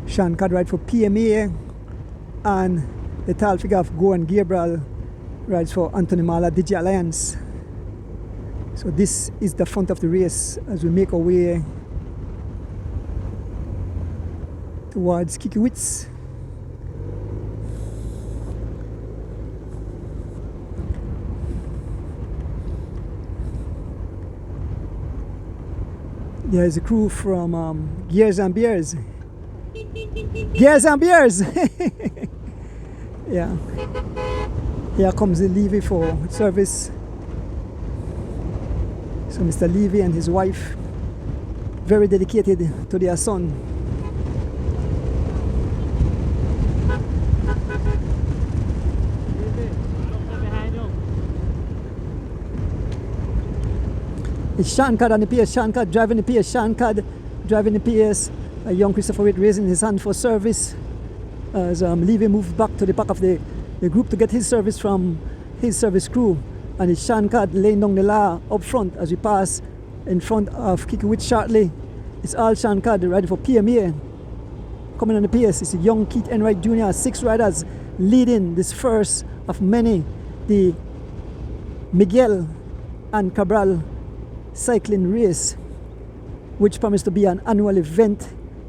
Sean Cad ride for PMA, and the tall figure of Goran Gabriel rides for Anthony Mala Digi Alliance. So this is the front of the race as we make our way towards Kikiwitz. There is a crew from Gears and Beers. Gears and Beers! Yeah. Here comes the Levy for service. So Mr. Levy and his wife, very dedicated to their son. It's Sean Cad on the PS, Sean Cad driving the PS, Sean Cad driving the PS. A young Christopher Waite raising his hand for service as Levy moves back to the back of the the group to get his service from his service crew. And it's Sean Cad laying down the law up front as we pass in front of Kikiwich shortly. It's all Sean Cad riding for PMA. Coming on the pace is young Keith Enright Jr. 6 riders leading this first of many, the Miguel and Cabral cycling race, which promised to be an annual event.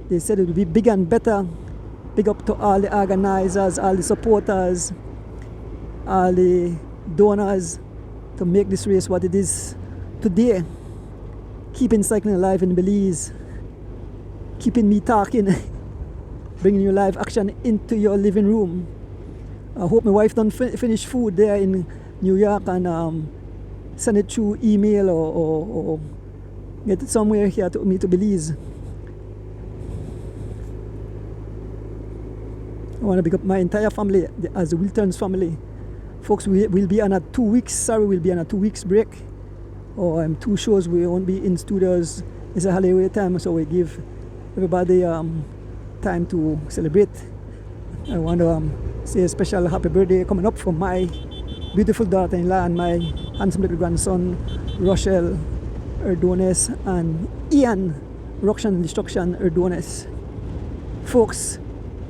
They said it would be bigger and better. Big up to all the organizers, all the supporters, all the donors to make this race what it is today. Keeping cycling alive in Belize, keeping me talking, bringing you live action into your living room. I hope my wife don't finish food there in New York and send it through email or get it somewhere here to me to Belize. I want to pick up my entire family as the Wiltons family. Folks, we'll be on a 2 weeks, sorry, we'll be on a 2 weeks break. Or 2 shows, we won't be in studios. It's a holiday time, so we give everybody time to celebrate. I want to say a special happy birthday coming up for my beautiful daughter-in-law and my handsome little grandson, Rochelle Erdones and Ian Ruction and Destruction Erdones. Folks,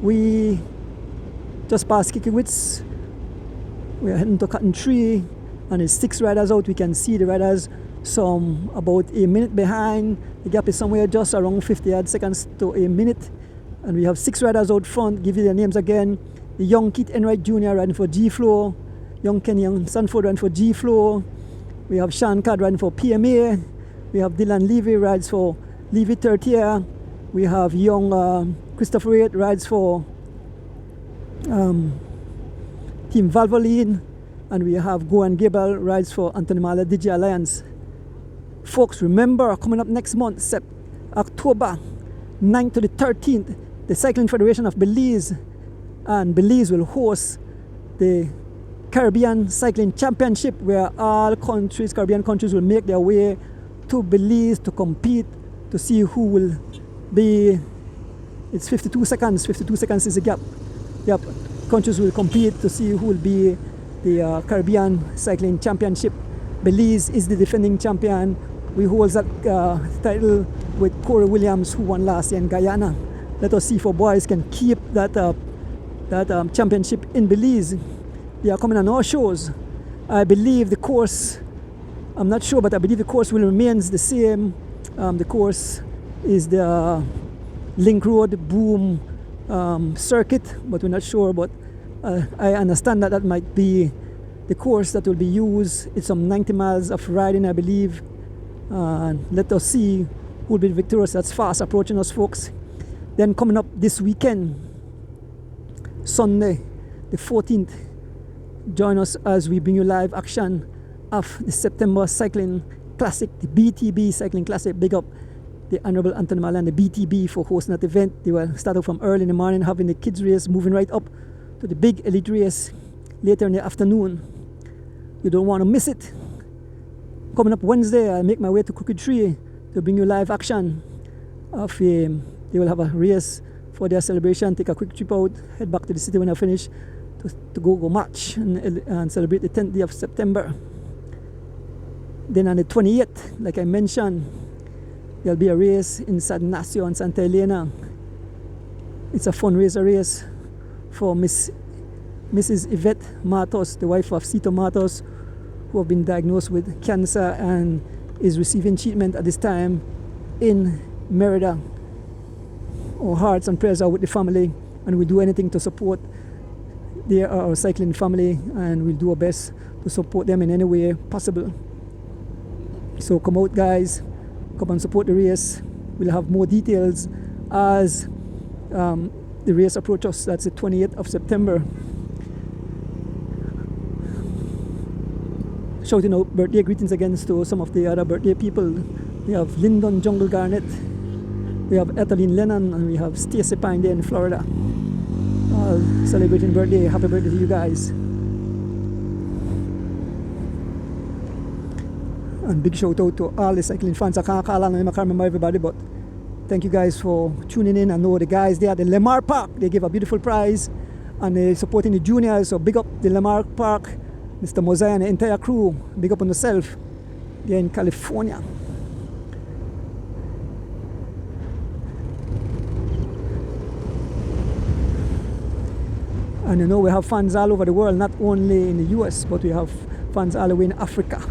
we just passed Kikiwits. We are heading to Cotton Tree, and there's 6 riders out. We can see the riders some about a minute behind. The gap is somewhere just around 50 odd seconds to a minute. And we have 6 riders out front. Give you their names again. The young Keith Enright Jr. riding for G-Flow. Young Kenyon Sanford riding for G-Flow. We have Sean Cad riding for PMA. We have Dylan Levy rides for Levy Tertier. We have young Christopher Wright rides for Team Valvoline, and we have Goan Gable rides for Anthony Mala Digi Alliance. Folks, remember, coming up next month, October 9th to the 13th, the Cycling Federation of Belize and Belize will host the Caribbean Cycling Championship, where all countries, Caribbean countries, will make their way to Belize to compete, to see who will be. It's 52 seconds. 52 seconds is the gap. Yep. Countries will compete to see who will be the Caribbean Cycling Championship. Belize is the defending champion. We hold that title with Corey Williams, who won last year in Guyana. Let us see if our boys can keep that championship in Belize. They are coming on our shows. I believe the course, I'm not sure, but I believe the course will remain the same. The course is the Link Road Boom circuit, but we're not sure. But I understand that might be the course that will be used. It's some 90 miles of riding, I believe. Let us see who will be victorious. That's fast approaching us, folks. Then coming up this weekend, Sunday, the 14th, join us as we bring you live action of the September Cycling Classic, the BTB Cycling Classic. Big up the Honorable Anthony Mala and the BTB for hosting that event. They will start out from early in the morning, having the kids race, moving right up to the big elite race later in the afternoon. You don't want to miss it. Coming up Wednesday, I make my way to Crooked Tree to bring you live action of they will have a race for their celebration. Take a quick trip out, head back to the city when I finish to go march and celebrate the 10th day of September. Then on the 28th, like I mentioned, there'll be a race in San Ignacio and Santa Elena. It's a fundraiser race for Mrs. Yvette Matos, the wife of Cito Matos, who have been diagnosed with cancer and is receiving treatment at this time in Merida. Our hearts and prayers are with the family, and we'll do anything to support our cycling family, and we'll do our best to support them in any way possible. So come out, guys, come and support the race. We'll have more details as the race approaches. That's the 28th of September. Shouting out birthday greetings again to some of the other birthday people. We have Lyndon Jungle Garnett, we have Ethelene Lennon, and we have Stacey Pine there in Florida. All celebrating birthday. Happy birthday to you guys. And big shout out to all the cycling fans. I can't remember everybody, but thank you guys for tuning in. I know the guys there at the Lemar Park, they gave a beautiful prize and they're supporting the juniors. So big up the Lamar Park, Mr. Mosiah and the entire crew. Big up on yourself. They're in California. And you know, we have fans all over the world, not only in the US, but we have fans all the way in Africa,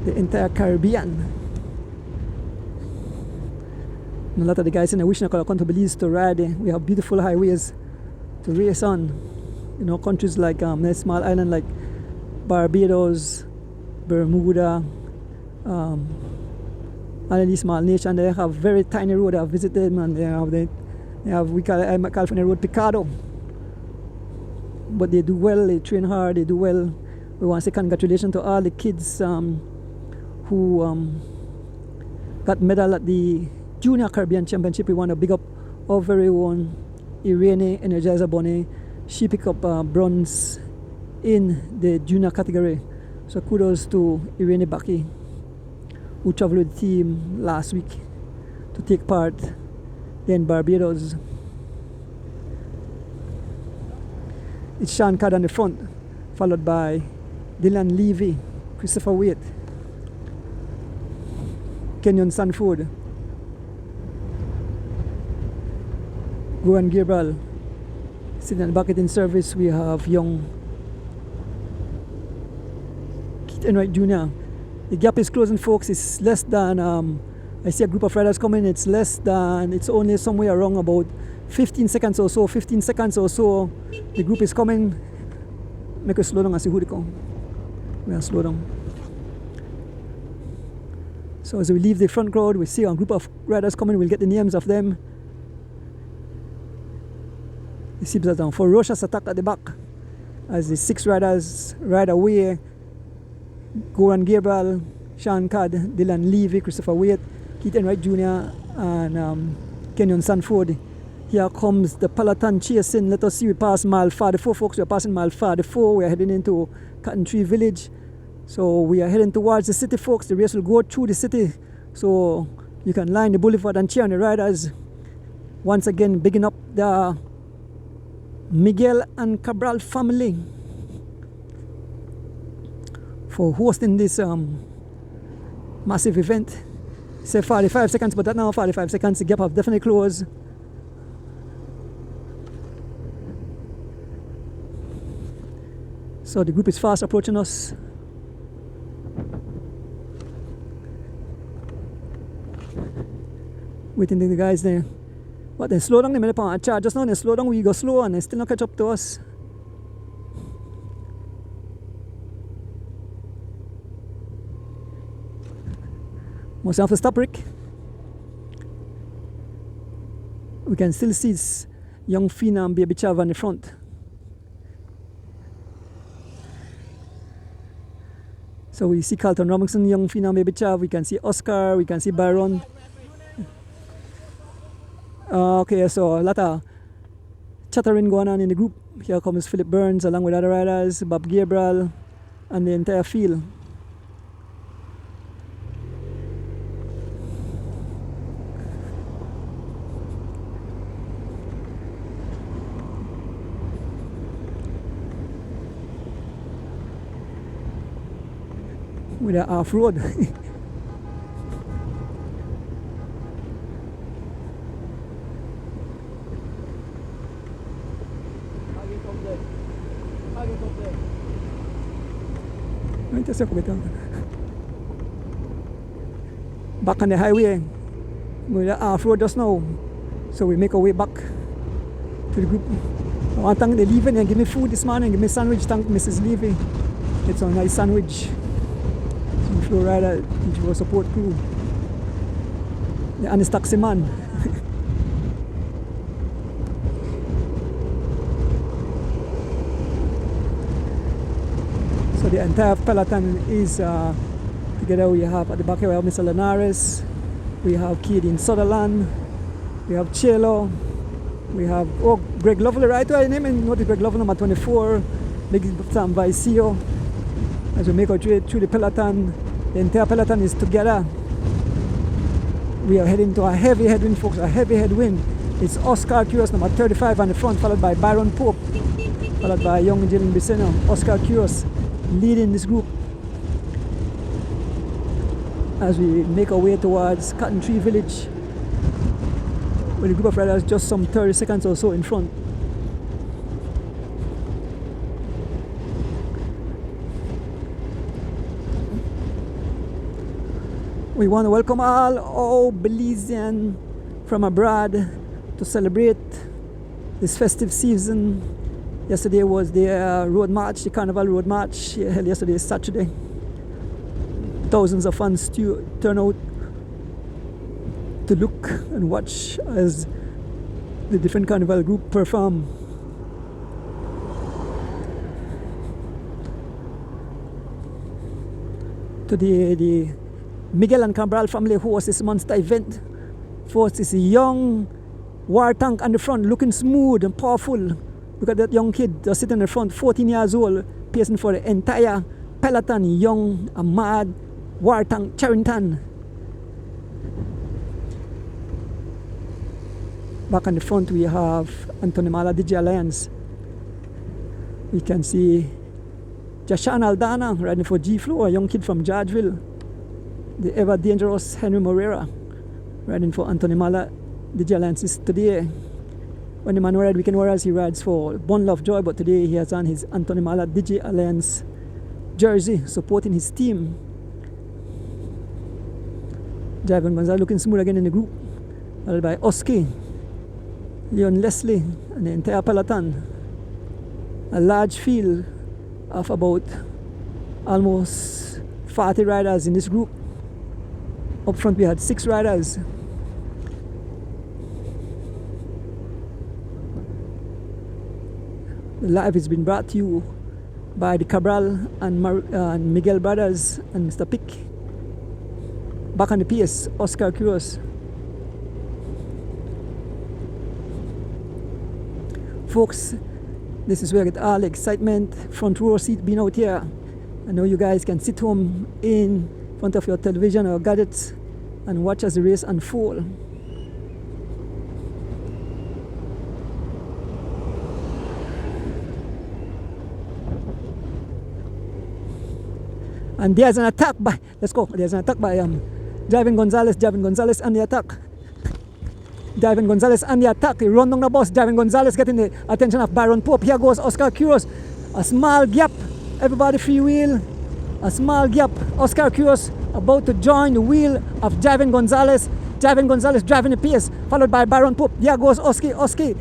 the entire Caribbean. And a lot of the guys in the wishing I could come to Belize to ride. We have beautiful highways to race on. You know, countries like a small island like Barbados, Bermuda, all of these small nations, they have very tiny road. I've visited them, and they have we call it California Road Picado. But they do well, they train hard, they do well. We want to say congratulations to all the kids who got medal at the Junior Caribbean Championship. We want to big up our very own Irene Energizer Bonnie. She picked up bronze in the junior category. So kudos to Irene Baki, who traveled with the team last week to take part in Barbados. It's Sean Cad on the front, followed by Dylan Levy, Christopher Waite, Kenyon Sanford, Goran Gabriel. Sitting at the bucket in service, we have young Keith Enright Jr. The gap is closing, folks. It's less than, I see a group of riders coming, it's only somewhere around about 15 seconds or so. The group is coming. Make us slow down and see who they come. We are slow down. So as we leave the front crowd, we see a group of riders coming. We'll get the names of them. You see that down. Ferocious attack at the back as the 6 riders ride away. Goran Gabriel, Sean Cad, Dylan Levy, Christopher Waite, Keith Enright Jr. and Kenyon Sanford. Here comes the Peloton chasing. Let us see, we pass mile 44, folks. We're passing mile 44. We're heading into Cotton Tree Village. So we are heading towards the city, folks. The race will go through the city. So you can line the boulevard and cheer on the riders. Once again, bigging up the Miguel and Cabral family for hosting this massive event. Say 45 seconds, but that now 45 seconds, the gap have definitely closed. So the group is fast approaching us. Waiting for the guys there. But they slow down the minute on charge. Just now they slow down, we go slow and they still not catch up to us. Must have to stop, Rick. We can still see this young phenom Baby Chav on the front. So we see Carlton Robinson, young phenom Baby Chav. We can see Oscar, we can see Byron. Okay, so a lot of chattering going on in the group. Here comes Philip Burns along with other riders, Bob Gabriel, and the entire field. With the off-road. Back on the highway with the off-road just now, so we make our way back to the group. One thank they leaving and give me food this morning, give me sandwich. Thank Mrs. Levy. It's a nice sandwich. Some flow rider, teach our support crew. The honest taxi man. So the entire peloton is together. We have at the back here we have Mr. Linares, we have Keaton Sutherland, we have Chelo, we have Greg Lovely, right? Do I name him? What is Greg Lovely, number 24, Big Sam Vicio. As we make our way through the peloton, the entire peloton is together. We are heading to a heavy headwind, folks, a heavy headwind. It's Oscar Curious, number 35 on the front, followed by Byron Pope. followed by young Dylan Biceno, Oscar Quiros leading this group as we make our way towards Cotton Tree Village with a group of riders just some 30 seconds or so in front. We want to welcome all our Belizean from abroad to celebrate this festive season. Yesterday was the road march, the Carnival Road March, held yesterday, Saturday. Thousands of fans turn out to look and watch as the different Carnival group perform. Today, the Miguel and Cabral family host this monster event. First is a young war tank on the front, looking smooth and powerful. Look at that young kid just sitting in the front, 14 years old, pacing for the entire Peloton, young, a mad war tank, Charrington. Back on the front we have Anthony Mala DJ Alliance. We can see Jashan Aldana riding for G-Flow, a young kid from Georgeville. The ever dangerous Henry Morera riding for Anthony Mala DJ Alliance today. When the man ride Weekend Warriors, he rides for Bundle of Joy, but today he has on his Anthony Mala DJ Alliance jersey supporting his team. Javan Gonzalez looking smooth again in the group, followed by Oski, Leon Leslie, and the entire Peloton. A large field of about almost 40 riders in this group. Up front we had 6 riders. The live has been brought to you by the Cabral and Miguel brothers and Mr. Pick. Back on the pace, Oscar Quiros. Folks, this is where I get all the excitement, front row seat being out here. I know you guys can sit home in front of your television or gadgets and watch as the race unfold. And there's an attack by, let's go, there's an attack by Javan Gonzalez on the attack. Javan Gonzalez on the attack, he run down the bus, Javan Gonzalez getting the attention of Baron Pope. Here goes Oscar Quiros, a small gap, everybody free wheel, a small gap, Oscar Quiros about to join the wheel of Javan Gonzalez. Javan Gonzalez driving the pace, followed by Baron Pope. There goes Oski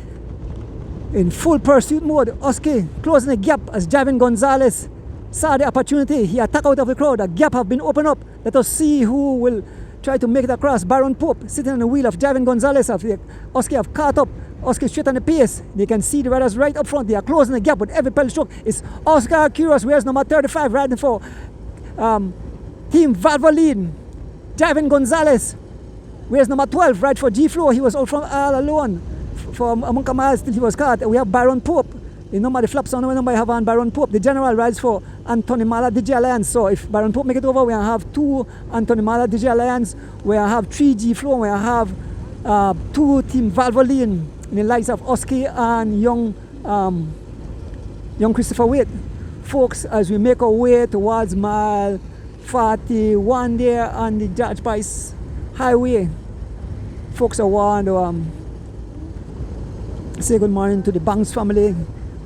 in full pursuit mode. Oski closing the gap as Javan Gonzalez saw the opportunity. He attacked out of the crowd. A gap have been opened up. Let us see who will try to make it across. Baron Pope sitting on the wheel of Javan Gonzalez. Oski have caught up. Oski straight on the pace. They can see the riders right up front. They are closing the gap with every pedal stroke. It's Oscar Quiros, wears number 35, riding for Team Valvoline. Javan Gonzalez wears number 12, ride for G-Flow. He was out from all alone. For among miles till he was caught. We have Baron Pope. The number, the flaps on the number I have on Baron Pope. The general rides for Anthony Mala DJ Alliance. So if Baron Pope make it over, we have 2 Anthony Mala DJ Alliance. We have 3 G-Flow. We have 2 Team Valvoline in the likes of Oski and young Christopher Waite. Folks, as we make our way towards mile 41 there on the George Price Highway, folks, I want to say good morning to the Banks family.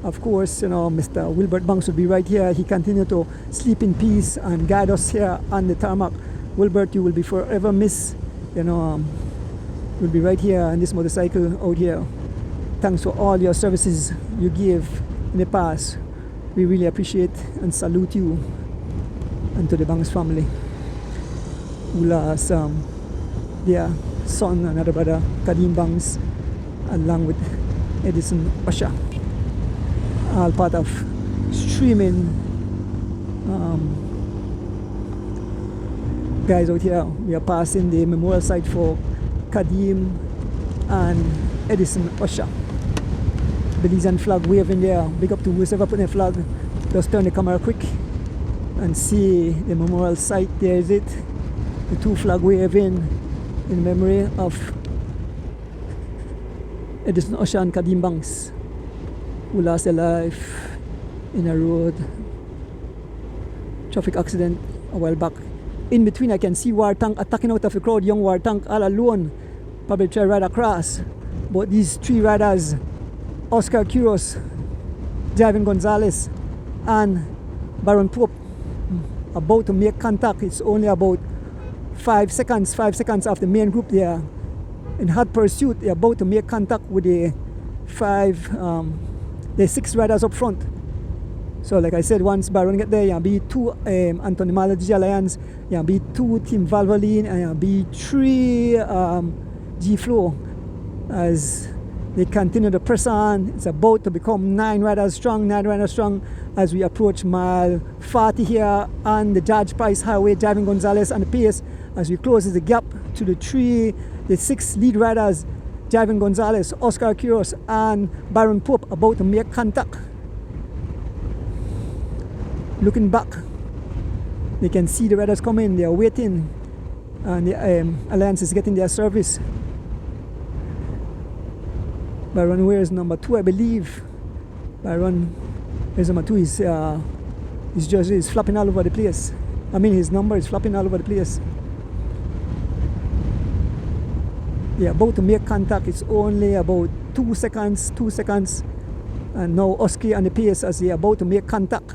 Of course, you know, Mr. Wilbert Banks will be right here. He continued to sleep in peace and guide us here on the tarmac. Wilbert, you will be forever missed. You know, you'll be right here on this motorcycle out here. Thanks for all your services you gave in the past. We really appreciate and salute you, and to the Banks family who lost their son, another brother, Kadim Banks, along with Edison Osha. All part of streaming guys out here. We are passing the memorial site for Kadim and Edison Osha. Belizean flag waving there. Big up to whoever put a flag. Just turn the camera quick and see the memorial site. There is it. The 2 flag waving in memory of Edison Osha and Kadim Banks. who lost their life in a road traffic accident a while back. In between, I can see War Tank attacking out of the crowd. Young War Tank all alone, probably try to ride across. But these three riders, Oscar Quiros, Javin Gonzalez, and Baron Pope, about to make contact. It's only about 5 seconds of the main group. They are in hot pursuit. They're about to make contact with the six riders up front. So like I said, once Baron get there, you'll be 2 Anthony Mala DJ Alliance, you'll be 2 Team Valvoline, and you'll be 3 G Flow. As they continue to press on, it's about to become 9 riders strong as we approach mile 40 here on the George Price Highway. Javin Gonzalez on the pace as we close the gap to the 6 lead riders, Javin Gonzalez, Oscar Quiros, and Baron Pope, about to make contact. Looking back, they can see the riders coming. They are waiting, and the Alliance is getting their service. Baron wears number 2, I believe. Baron wears number 2. His jersey is flopping all over the place. I mean, his number is flopping all over the place. They are about to make contact. It's only about 2 seconds. And now Oski on the pace as they are about to make contact.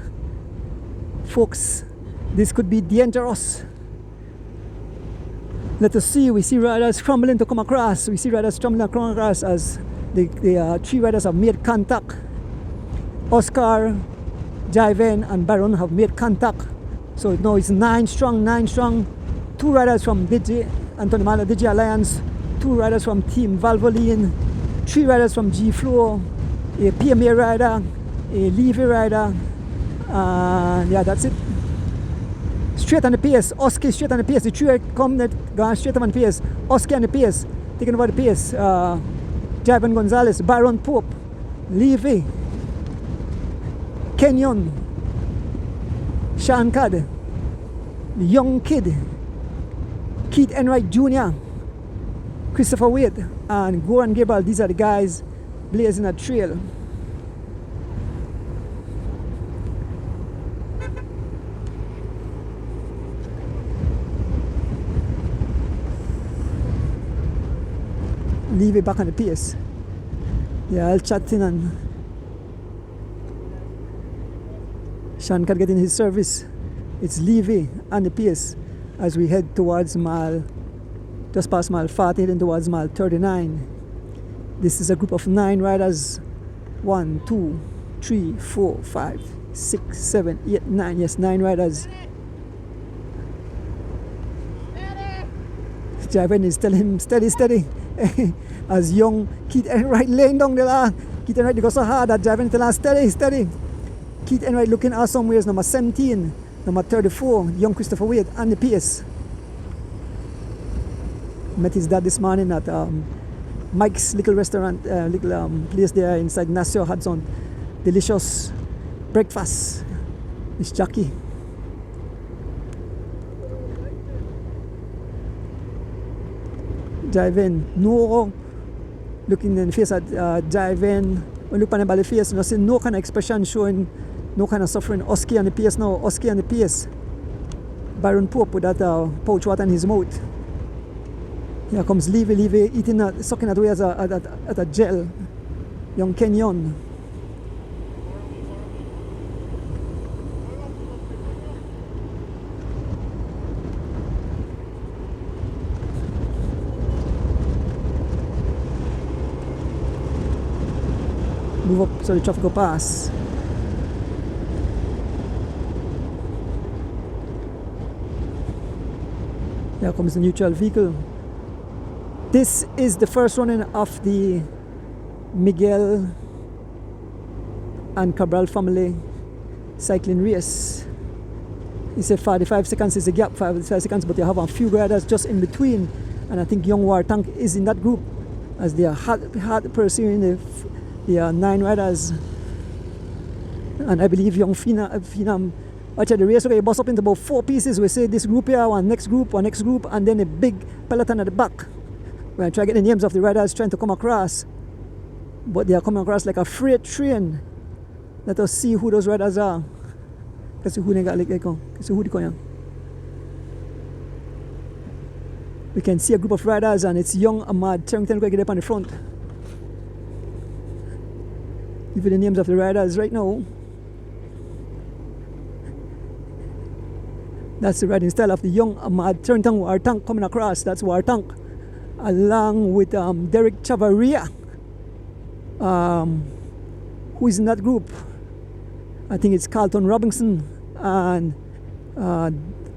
Folks, this could be dangerous. Let us see. We see riders scrambling to come across. As the 3 riders have made contact. Oscar, Javin, and Baron have made contact. So now it's 9 strong. 2 riders from Anthony Mala DJ Alliance, 2 riders from Team Valvoline, 3 riders from G Flow, a PMA rider, a Levy rider. Yeah, that's it. Straight on the pace. Oski straight on the pace. The 3 come that gone straight on the pace. Oski on the pace. Taking over the pace. Javin Gonzalez, Baron Pope, Levy, Kenyon, Sean Cad, the young kid, Keith Enright Jr., Christopher Wade, and Goran Gabriel. These are the guys blazing a trail. Levy back on the pace. Yeah, I'll chat in and Sean can get in his service. It's Levy on the pace as we head towards just past mile 40, heading towards mile 39. This is a group of 9 riders. 1, 2, 3, 4, 5, 6, 7, 8, 9. Yes, 9 riders. Javin is telling him steady. As young Keith Enright laying down there. Keith Enright goes so hard that Javin tells him steady. Keith Enright looking awesome. Where's number 17, number 34, young Christopher Wade on the pace. Met his dad this morning at Mike's little restaurant, place there inside Nassau. Had some delicious breakfast. It's Jackie. Javin, no looking in the face at Javin. When look on the face, you see no kind of expression showing, no kind of suffering. Oski on the pace now. Oski on the pace. Baron Pope with that pouch water in his mouth. Here comes Levy eating, sucking away at a gel. Young Kenyon. Move up so the traffic will pass. Here comes the neutral vehicle. This is the first running of the Miguel and Cabral family cycling race. He said 45 seconds is the gap, 45 seconds, but they have a few riders just in between. And I think Young War Tank is in that group as they are hard pursuing the 9 riders. And I believe Young Phenom, watch the race, okay, bust up into about 4 pieces. We say this group here, one next group, and then a big peloton at the back. We're trying to get the names of the riders trying to come across. but they are coming across like a freight train. Let us see who those riders are. Kasi who they got like kasi who they come. We can see a group of riders and it's young Ahmad Terrington going to get up on the front. Give you the names of the riders right now. That's the riding style of the young Ahmad Terrington Wartank coming across. That's Wartank. Along with Derek Chavaria. Who is in that group? I think it's Carlton Robinson and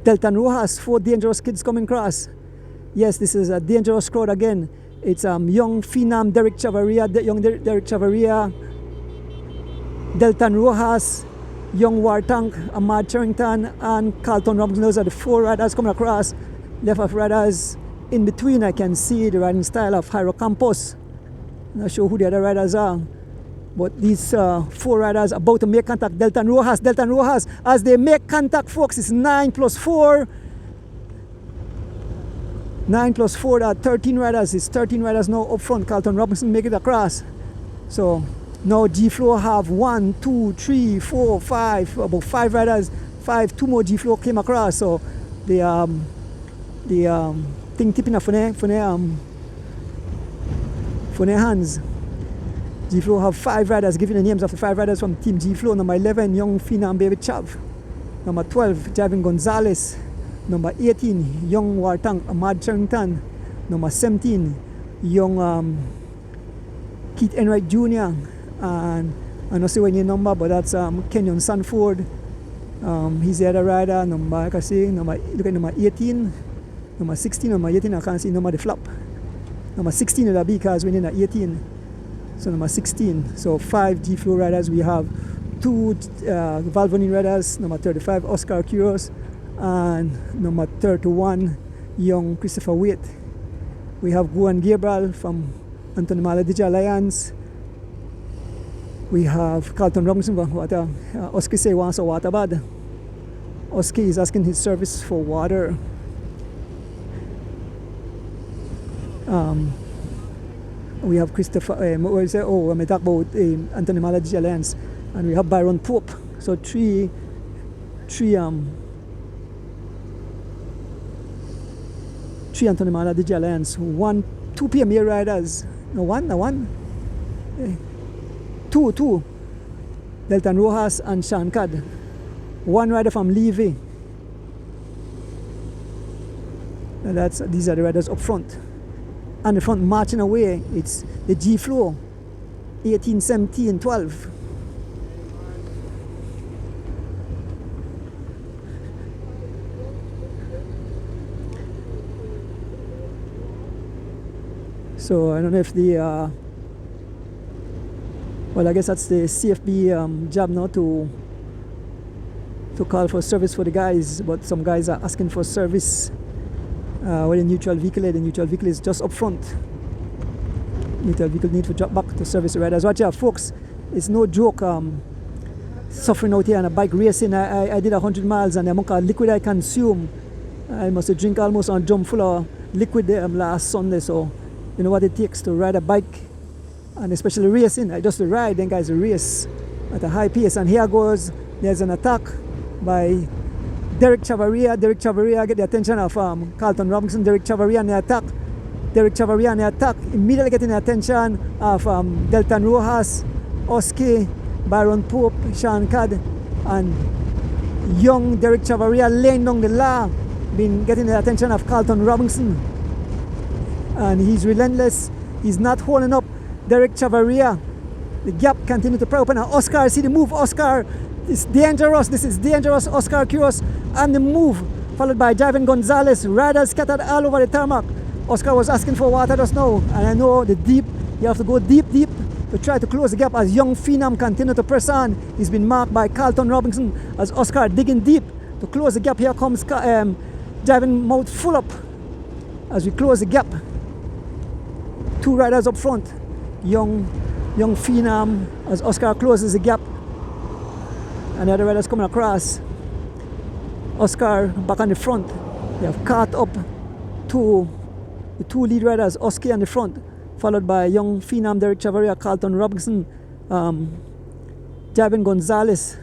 Delton Rojas, 4 dangerous kids coming across. Yes, this is a dangerous crowd again. It's young Phenom Derek Chavaria, Derek Chavaria, Delton Rojas, young Wartank, Ahmad Terrington, and Carlton Robinson. Those are the 4 riders coming across. Left of riders in between, I can see the riding style of Jairo Campos. I'm not sure who the other riders are. But these 4 riders about to make contact. Delton Rojas, as they make contact, folks, it's 9 plus 4. 9 plus 4, there are 13 riders. It's 13 riders now up front. Carlton Robinson make it across. So now G-Flow have 1, 2, 3, 4, 5, about 5 riders. 2 more G-Flow came across. So the thing tipping up for their hands. G-Flow have 5 riders, giving the names of the 5 riders from Team G-Flow. Number 11, young Phenom Baby Chav. Number 12, Javin Gonzalez. Number 18, young Wartank Ahmad Terrington. Number 17, young Keith Enright Jr. And I don't see any number, but that's Kenyon Sanford. He's the other rider. Number 18, number 16, number 18. I can't see number the flop. Number 16 will be because winning at 18. So number 16. So 5 G-Flow riders. We have 2 Valvoline riders. Number 35, Oscar Quiros. And number 31, young Christopher Waite. We have Guan Gabriel from Anthony Maladija Alliance. We have Carlton Robinson from water. Oski say wants a water bad. Oski is asking his service for water. We have Christopher, I'm talk about Anthony Maladija Alliance. And we have Byron Pope. So three Anthony Maladija Alliance, 2 PMA riders. Two. Delton Rojas and Sean Cad. 1 rider from Levy. And these are the riders up front. And the front marching away, it's the G-Flow, 18, 17, 12. So I don't know if well, I guess that's the CFB job now to call for service for the guys, but some guys are asking for service with a neutral vehicle. The neutral vehicle is just up front. Neutral vehicle need to drop back to service the riders. Watch out, folks, it's no joke suffering out here on a bike racing. I did 100 miles and the amount of liquid I consume, I must drink almost a drum full of liquid last Sunday. So you know what it takes to ride a bike, and especially racing. I just ride, then guys race at a high pace. And here goes, there's an attack by Derek Chavaria. Derek Chavaria get the attention of Carlton Robinson. Derek Chavaria on the attack. Immediately getting the attention of Delton Rojas, Oski, Byron Pope, Sean Cad, and young Derek Chavaria laying down the law, been getting the attention of Carlton Robinson. And he's relentless. He's not holding up Derek Chavaria. The gap continues to pry open. Now Oscar, see the move. Oscar, it's dangerous. This is dangerous. Oscar Quiros on the move, followed by Javin Gonzalez. Riders scattered all over the tarmac. Oscar was asking for water just now, and I know the deep. You have to go deep to try to close the gap as young Phenom continue to press on. He's been marked by Carlton Robinson as Oscar digging deep to close the gap. Here comes Javin mouth full up as we close the gap. 2 riders up front. Young Phenom as Oscar closes the gap. And the other riders coming across. Oscar back on the front. They have caught up to the 2 lead riders, Oski on the front, followed by young phenom Derek Chavaria, Carlton Robinson, Javin Gonzalez.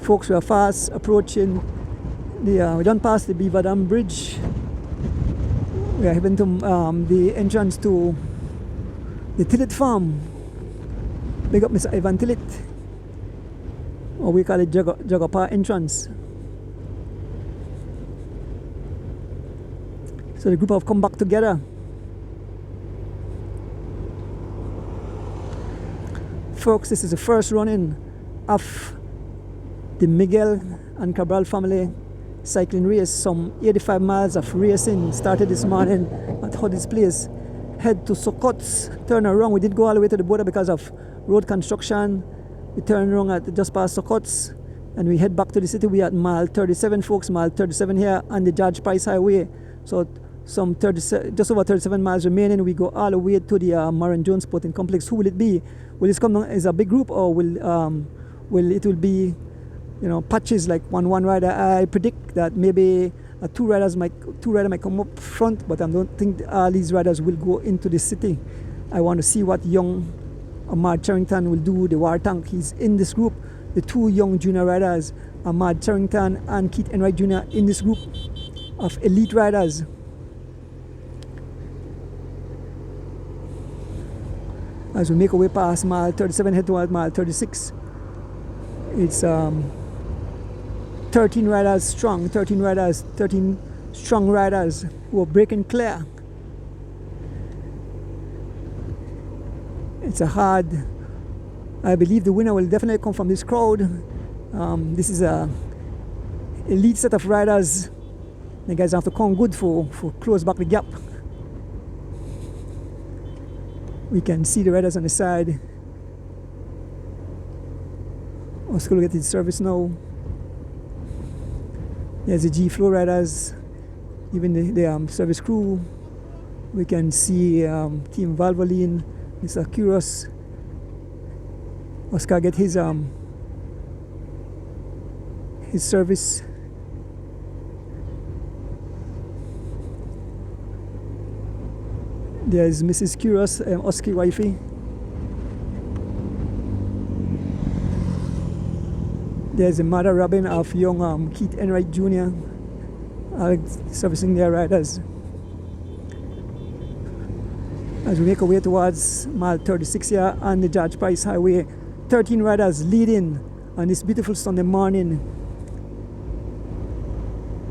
Folks, we are fast approaching we don't pass the Beaver Dam Bridge. We are heading to the entrance to the Tillet Farm. Big up Mr. Ivan Tillet, or we call it Jagapa entrance. So the group have come back together. Folks, this is the first run-in of the Miguel and Cabral family cycling race. Some 85 miles of racing started this morning at Huddy's Place. Head to Sokots, turn around. We did go all the way to the border because of road construction. We turn around at just past Sokots and we head back to the city. We are at mile 37, folks, mile 37 here on the Judge Price Highway. So some 37, just over 37 miles remaining. We go all the way to the Maran Jones Sporting Complex. Who will it be? Will this come down as a big group, or will it be, you know, patches like one rider? I predict that maybe two rider might come up front, but I don't think all these riders will go into the city. I want to see what young Ahmad Charrington will do. The War Tank, he's in this group. The two young junior riders, Ahmad Charrington and Keith Enright Jr., in this group of elite riders. As we make our way past mile 37, head toward mile 36, it's 13 riders strong, 13 strong riders who are breaking clear. It's a hard, I believe the winner will definitely come from this crowd. This is a elite set of riders. The guys have to come good for close back the gap. We can see the riders on the side. Oscar will get his service now. There's the G Flow riders, even the service crew. We can see Team Valvoline, Mr. Kuros. Oscar get his service. There's Mrs. Kuros, Oski wifey. There's the mother Robin of young Keith Enright Jr. Servicing their riders. As we make our way towards mile 36 here on the Judge Price Highway, 13 riders leading on this beautiful Sunday morning.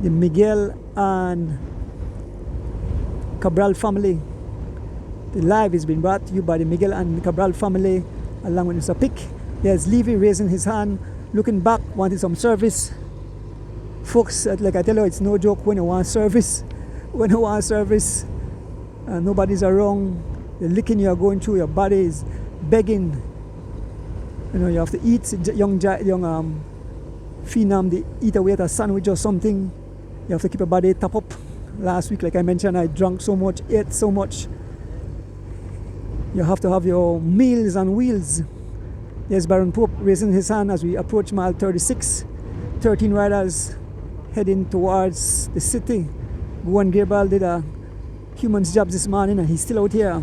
The Miguel and Cabral family. The live is being brought to you by the Miguel and Cabral family along with Mr. Pick. There's Levy raising his hand, looking back, wanting some service. Folks, like I tell you, it's no joke when you want service. When you want service, nobody's around. The licking you are going through, your body is begging. You know, you have to eat. Young phenom, they eat away at a sandwich or something. You have to keep your body top up. Last week, like I mentioned, I drank so much, ate so much. You have to have your meals on wheels. There's Baron Pope raising his hand as we approach mile 36. 13 riders heading towards the city. Juan Gabriel did a human's job this morning and he's still out here.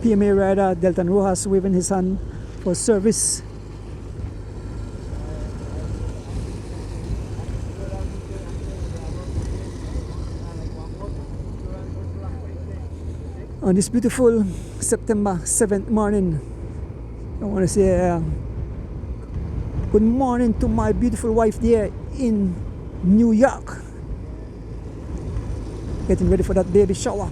PMA rider Delton Rojas waving his hand for service. On this beautiful September 7th morning, I want to say good morning to my beautiful wife there in New York. Getting ready for that baby shower.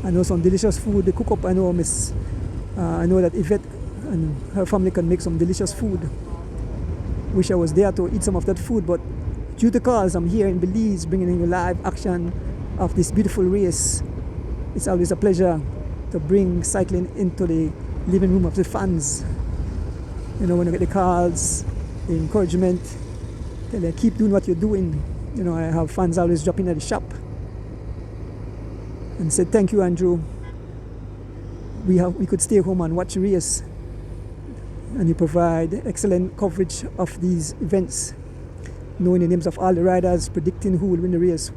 I know some delicious food they cook up. I know that Yvette and her family can make some delicious food. Wish I was there to eat some of that food, but due to calls, I'm here in Belize bringing you live action of this beautiful race. It's always a pleasure to bring cycling into the living room of the fans. You know, when you get the calls, the encouragement, tell you keep doing what you're doing. You know, I have fans always dropping at the shop and say thank you, Andrew. we could stay home and watch the race. And you provide excellent coverage of these events, knowing the names of all the riders, predicting who will win the race.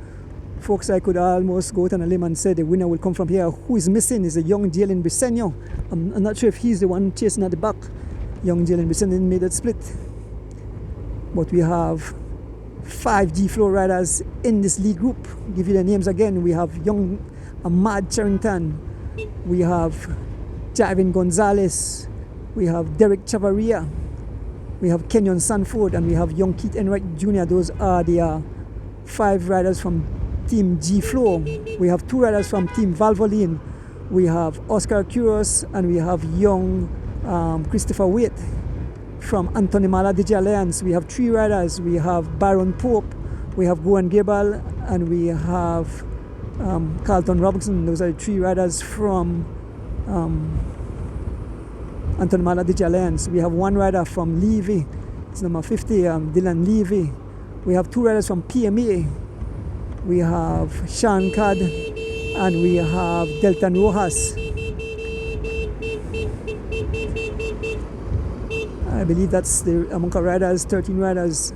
Folks, I could almost go out on a limb and say the winner will come from here. Who is missing is a young Jalen Briseño. I'm not sure if he's the one chasing at the back. Young Jalen Briseño made that split. But we have 5 G-Flow riders in this lead group. Give you the names again. We have young Ahmad Charrington. We have Javin Gonzalez. We have Derek Chavaria. We have Kenyon Sanford. And we have young Keith Enright Jr. Those are the 5 riders from Team G-Flow. We have 2 riders from Team Valvoline. We have Oscar Kuros and we have young Christopher Waite from Anthony Mala DJ Alliance. We have 3 riders. We have Baron Pope, we have Goan Gable, and we have Carlton Robinson. Those are the 3 riders from Anthony Mala DJ Alliance. We have 1 rider from Levy. It's number 50, Dylan Levy. We have 2 riders from PMA. We have Sean Cad and we have Delton Rojas. I believe that's the among our riders, 13 riders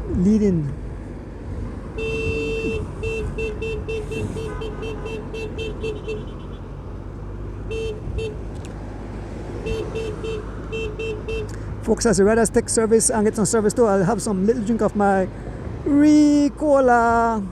leading. Folks, as the riders take service and get some service too, I'll have some little drink of my Ricola.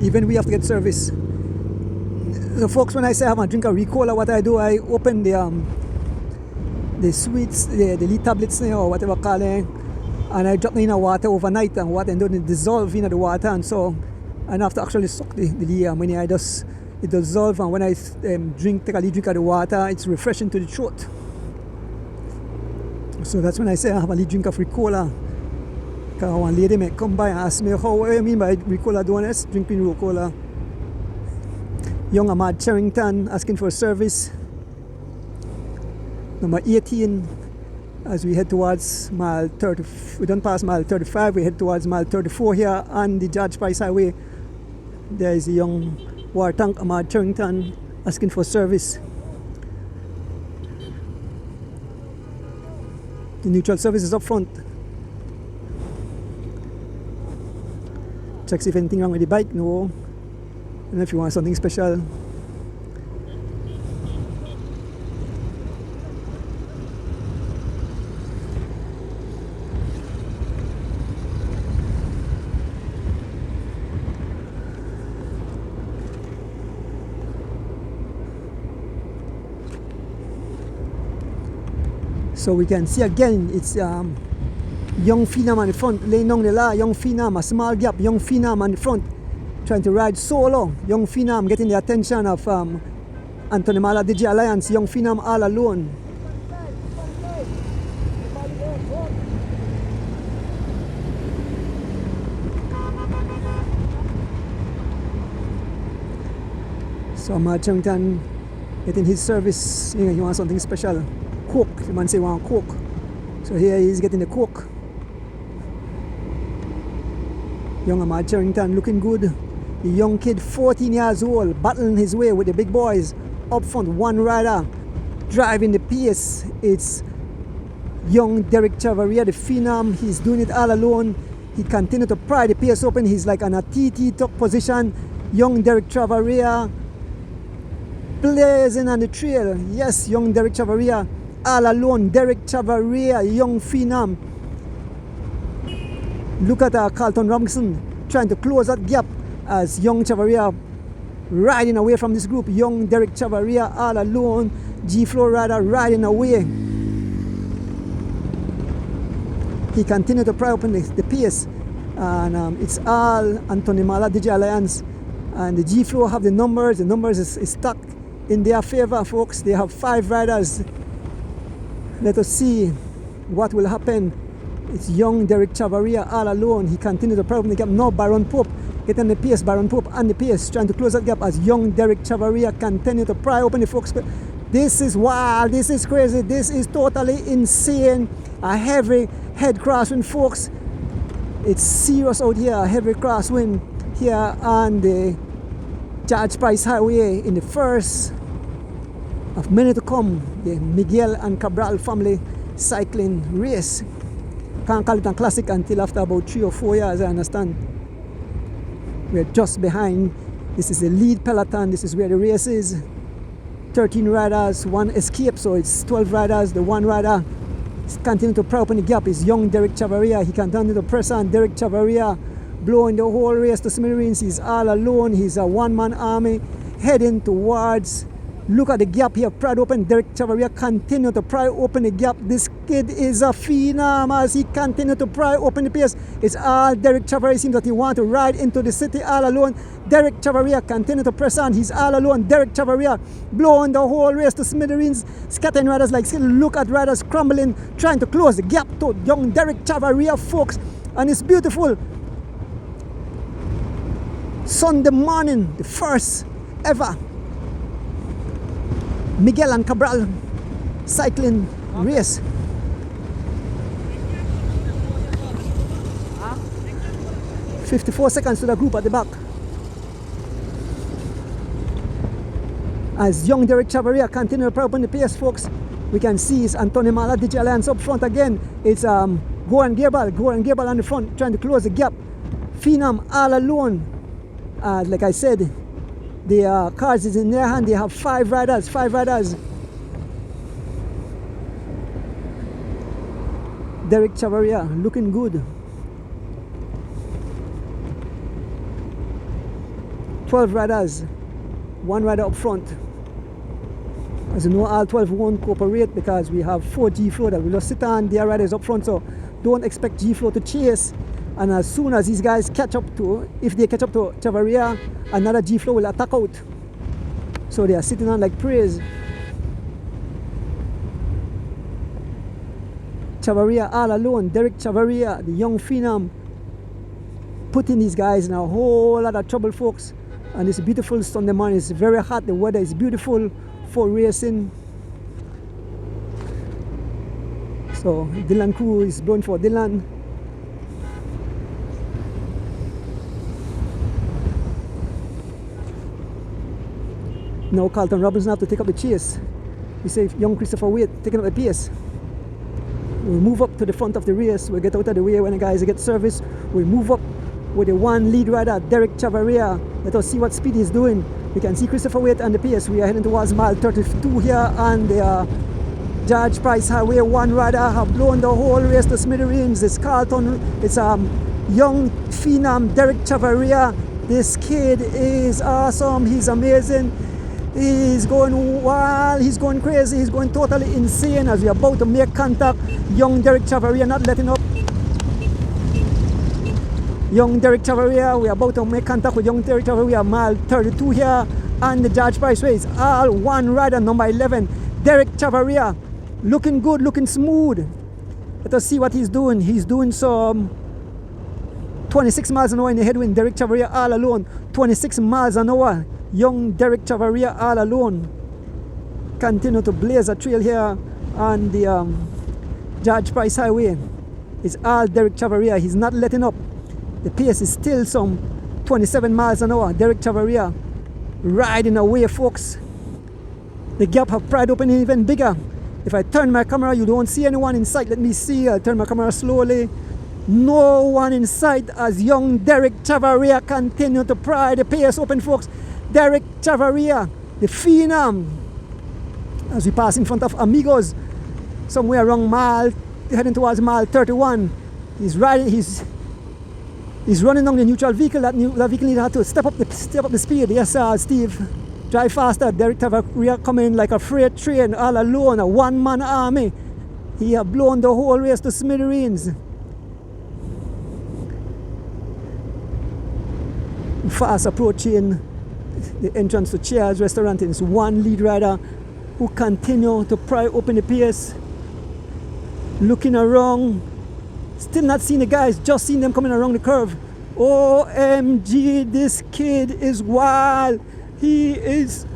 Even we have to get service. So folks, when I say I have a drink of Ricola, what I do, I open the sweets, the lead tablets or whatever call it, and I drop them in the water overnight, and water and don't dissolve in the water, and so I don't have to actually suck the money. I just it dissolve, and when I take a lead drink of the water, it's refreshing to the throat. So that's when I say I have a lead drink of Ricola. Because one lady may come by and ask me, how do you mean by Ricola donuts? Drinking Ricola. Young Ahmad Charrington asking for service. Number 18, as we head towards mile 30, we don't pass mile 35, we head towards mile 34 here on the George Price Highway. There is a young war tank, Ahmad Charrington, asking for service. The neutral service is up front. Check see if anything wrong with the bike. No. And if you want something special. So we can see again, it's young Phenom on the front, laying down the law. Young Phenom, a small gap. Young Phenom on the front, trying to ride solo. Young Phenom getting the attention of Anthony Mala DJ Alliance. Young Phenom all alone. So Ahmad Charrington getting his service. He wants something special. Coke. The man say he wants Coke. So here he is getting the Coke. Young Ahmad Charrington looking good. The young kid, 14 years old, battling his way with the big boys. Up front, 1 rider driving the pace. It's young Derek Chavaria, the Phenom. He's doing it all alone. He continued to pry the pace open. He's like on a TT top position. Young Derek Chavaria blazing on the trail. Yes, young Derek Chavaria all alone. Derek Chavaria, young Phenom. Look at Carlton Robinson trying to close that gap as young Chavaria riding away from this group. Young Derek Chavaria all alone. G-Flow rider riding away. He continued to pry open the pace, and it's all Anthony Mala DJ Alliance, and the G-Flow have the numbers. The numbers is stuck in their favor, folks. They have 5 riders. Let us see what will happen. It's young Derek Chavaria all alone. He continued to pry open the gap. Now Baron Pope getting the pace. Baron Pope and the pace, trying to close that gap as young Derek Chavaria continue to pry open the folks. This is wild, this is crazy, this is totally insane. A heavy head crosswind, folks. It's serious out here, a heavy crosswind here on the George Price Highway in the first of many to come, the Miguel and Cabral family cycling race. Can't call it a classic until after about 3 or 4 years, I understand. We're just behind. This is the lead peloton, this is where the race is. 13 riders, 1 escape, so it's 12 riders. The 1 rider is continuing to pry open the gap is young Derek Chavaria. He continues to press on. Derek Chavaria blowing the whole race to smithereens. He's all alone. He's a one-man army heading towards. Look at the gap here, pried open. Derek Chavaria continue to pry open the gap. This kid is a phenom as he continue to pry open the pace. It's all Derek Chavaria. Seems that he want to ride into the city all alone. Derek Chavaria continue to press on. He's all alone. Derek Chavaria blowing the whole race to smithereens. Scattering riders like still look at riders crumbling, trying to close the gap to young Derek Chavaria, folks. And it's beautiful. Sunday morning, the first ever Miguel and Cabral cycling race. Huh? 54 seconds to the group at the back. As young Derek Chavaria continue to pry open the pace, folks, we can see it's Antonio Mala Digi Alliance up front again. It's Goran Gerbal on the front trying to close the gap. Phenom all alone. Like I said, the cars is in their hand. They have 5 riders. Derek Chavaria looking good. 12 riders, 1 rider up front. As you know, all 12 won't cooperate because we have 4 G-Flow that will just sit on. Their riders up front, so don't expect G-Flow to chase. And as soon as these guys catch up to, if they catch up to Chavaria, another G-Flow will attack out. So they are sitting on like praise. Chavaria all alone. Derek Chavaria, the young phenom, putting these guys in a whole lot of trouble, folks. And it's a beautiful Sunday morning. It's very hot. The weather is beautiful for racing. So Dylan Crew is blowing for Dylan. Now Carlton Robinson have to take up the chase. We say young Christopher Waite taking up the pace. We'll move up to the front of the race. We'll get out of the way when the guys get service. We'll move up with the 1 lead rider, Derek Chavaria. Let us see what speed he's doing. We can see Christopher Waite on the pace. We are heading towards mile 32 here on the George Price Highway. 1 rider have blown the whole race to smithereens. It's Carlton. It's young phenom Derek Chavaria. This kid is awesome. He's amazing. He's going wild, he's going crazy, he's going totally insane as we're about to make contact. Young Derek Chavaria not letting up. Young Derek Chavaria, we're about to make contact with young Derek Chavaria, mile 32 here on the George Price race. All 1 rider, number 11, Derek Chavaria. Looking good, looking smooth. Let us see what he's doing. He's doing some 26 miles an hour in the headwind. Derek Chavaria all alone, 26 miles an hour. Young Derek Chavaria all alone. Continue to blaze a trail here on the George Price Highway. It's all Derek Chavaria. He's not letting up. The pace is still some 27 miles an hour. Derek Chavaria riding away, folks. The gap have pried open even bigger. If I turn my camera, you don't see anyone in sight. Let me see. I'll turn my camera slowly. No one in sight as young Derek Chavaria continue to pry the pace open, folks. Derek Chavaria, the phenom. As we pass in front of Amigos, somewhere around heading towards mile 31. He's riding. He's running down the neutral vehicle. That vehicle had to step up the speed. Yes, Steve, drive faster. Derek Chavaria coming like a freight train, all alone, a 1-man army. He have blown the whole race to smithereens. Fast approaching the entrance to Cheers restaurant. It's 1 lead rider who continue to pry open the pace. Looking around, still not seeing the guys, just seeing them coming around the curve. OMG, this kid is wild. He is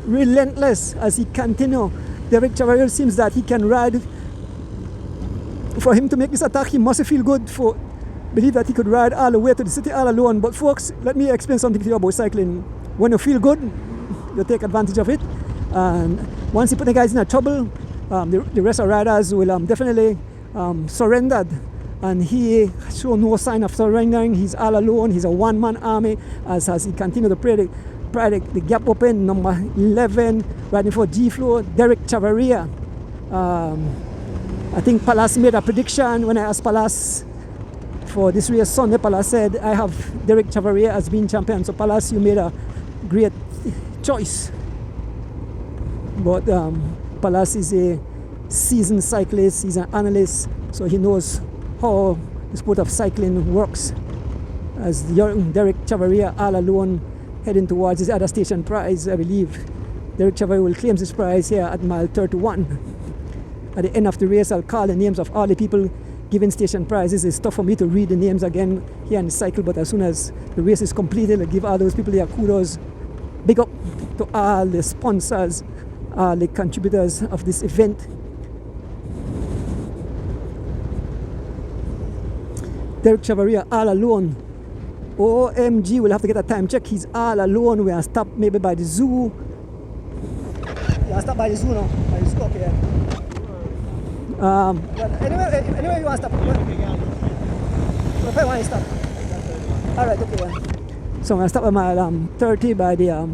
relentless as he continues. Derek Chavaria seems that he can ride. For him to make this attack, he must feel good for believe that he could ride all the way to the city all alone. But folks, let me explain something to you about cycling. When you feel good, you take advantage of it. And once you put the guys in a trouble, the rest of the riders will definitely surrender. And he show no sign of surrendering. He's all alone. He's a one-man army as he continues to pry the gap open. Number 11, riding for G-Flow, Derek Chavaria. I think Palace made a prediction when I asked Palace for this race Sunday. Palace said, I have Derek Chavaria as being champion. So Palace, you made a great choice. But Palace is a seasoned cyclist. He's an analyst. So he knows how the sport of cycling works. As young Derek Chavaria all alone heading towards his other station prize, I believe. Derek Chavaria will claim this prize here at mile 31. At the end of the race, I'll call the names of all the people giving station prizes. It's tough for me to read the names again here in the cycle, but as soon as the race is completed, I'll give all those people their kudos. Big up to all the sponsors, all the contributors of this event. Derek Chavaria all alone. OMG, we'll have to get a time check. He's all alone. We'll stop maybe by the zoo. Yeah, stop by the zoo now. By the zoo, okay. But anyway, you want to stop? If I want to stop. Alright, okay. Yeah. So I'm going to stop at mile 30 by the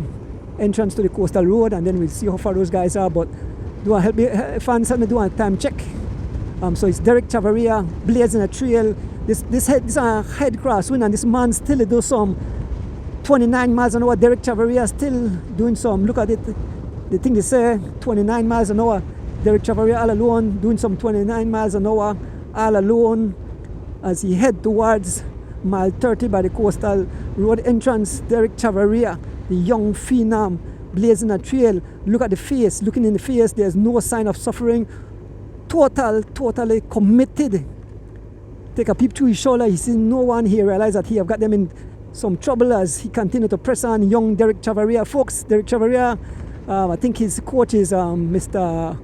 entrance to the coastal road, and then we'll see how far those guys are. But do I help me, fans help me do a time check? So it's Derek Chavaria blazing a trail. This is a head crosswind, and this man still does some 29 miles an hour. Derek Chavaria still doing some, look at it, the thing they say, 29 miles an hour. Derek Chavaria all alone, doing some 29 miles an hour, all alone, as he head towards mile 30 by the coastal road entrance. Derek Chavaria, the young phenom, blazing a trail. Look at the face, looking in the face, there's no sign of suffering. Totally committed. Take a peep through his shoulder, he sees no one. He realizes that he have got them in some trouble as he continued to press on. Young Derek Chavaria, folks. Derek Chavaria, I think his coach is Mr.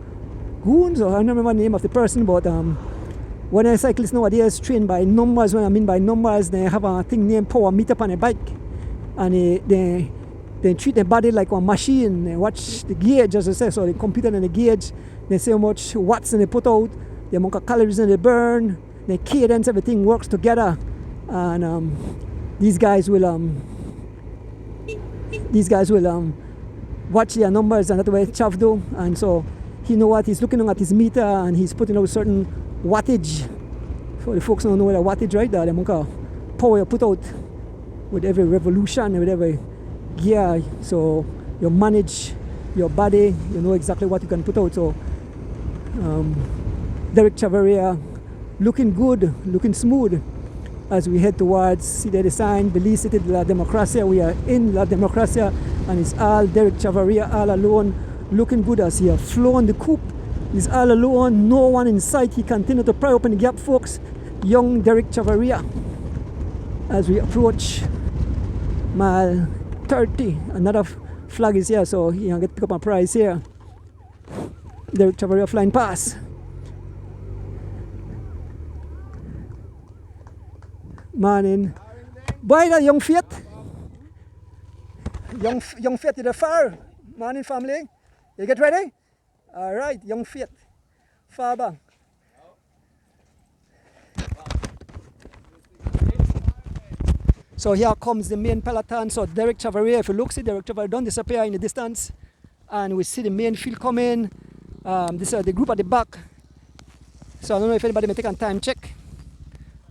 Goons, or I don't remember the name of the person, but when a cyclist nowadays train by numbers, when I mean by numbers, they have a thing named power meter on a bike, and they treat their body like a machine. They watch the gauge, as I say, so they compute on the gauge. They say how much watts they put out, the amount of calories they burn, the cadence, everything works together, and these guys will watch their numbers, and that's the way Chav do, and so he know what he's looking at his meter, and he's putting out certain wattage. So the folks don't know what a wattage, right? The amount of power you put out with every revolution, with every gear. So you manage your body, you know exactly what you can put out. So Derek Chavaria looking good, looking smooth as we head towards, see the sign, Belize City, La Democracia. We are in La Democracia, and it's all Derek Chavaria all alone, looking good as he has flown the coupe. He's all alone, no one in sight. He continued to pry open the gap, folks. Young Derek Chavaria as we approach mile 30. Another flag is here, so he can get pick up a prize here. Derek Chavaria flying past. Morning. Boy, that young Fiat. Young Fiat to the far. Morning, family. You get ready? All right, young Fiat. Far back. So here comes the main peloton. So Derek Chavaria, if you look, see Derek Chavaria don't disappear in the distance. And we see the main field coming. This is the group at the back. So I don't know if anybody may take a time check.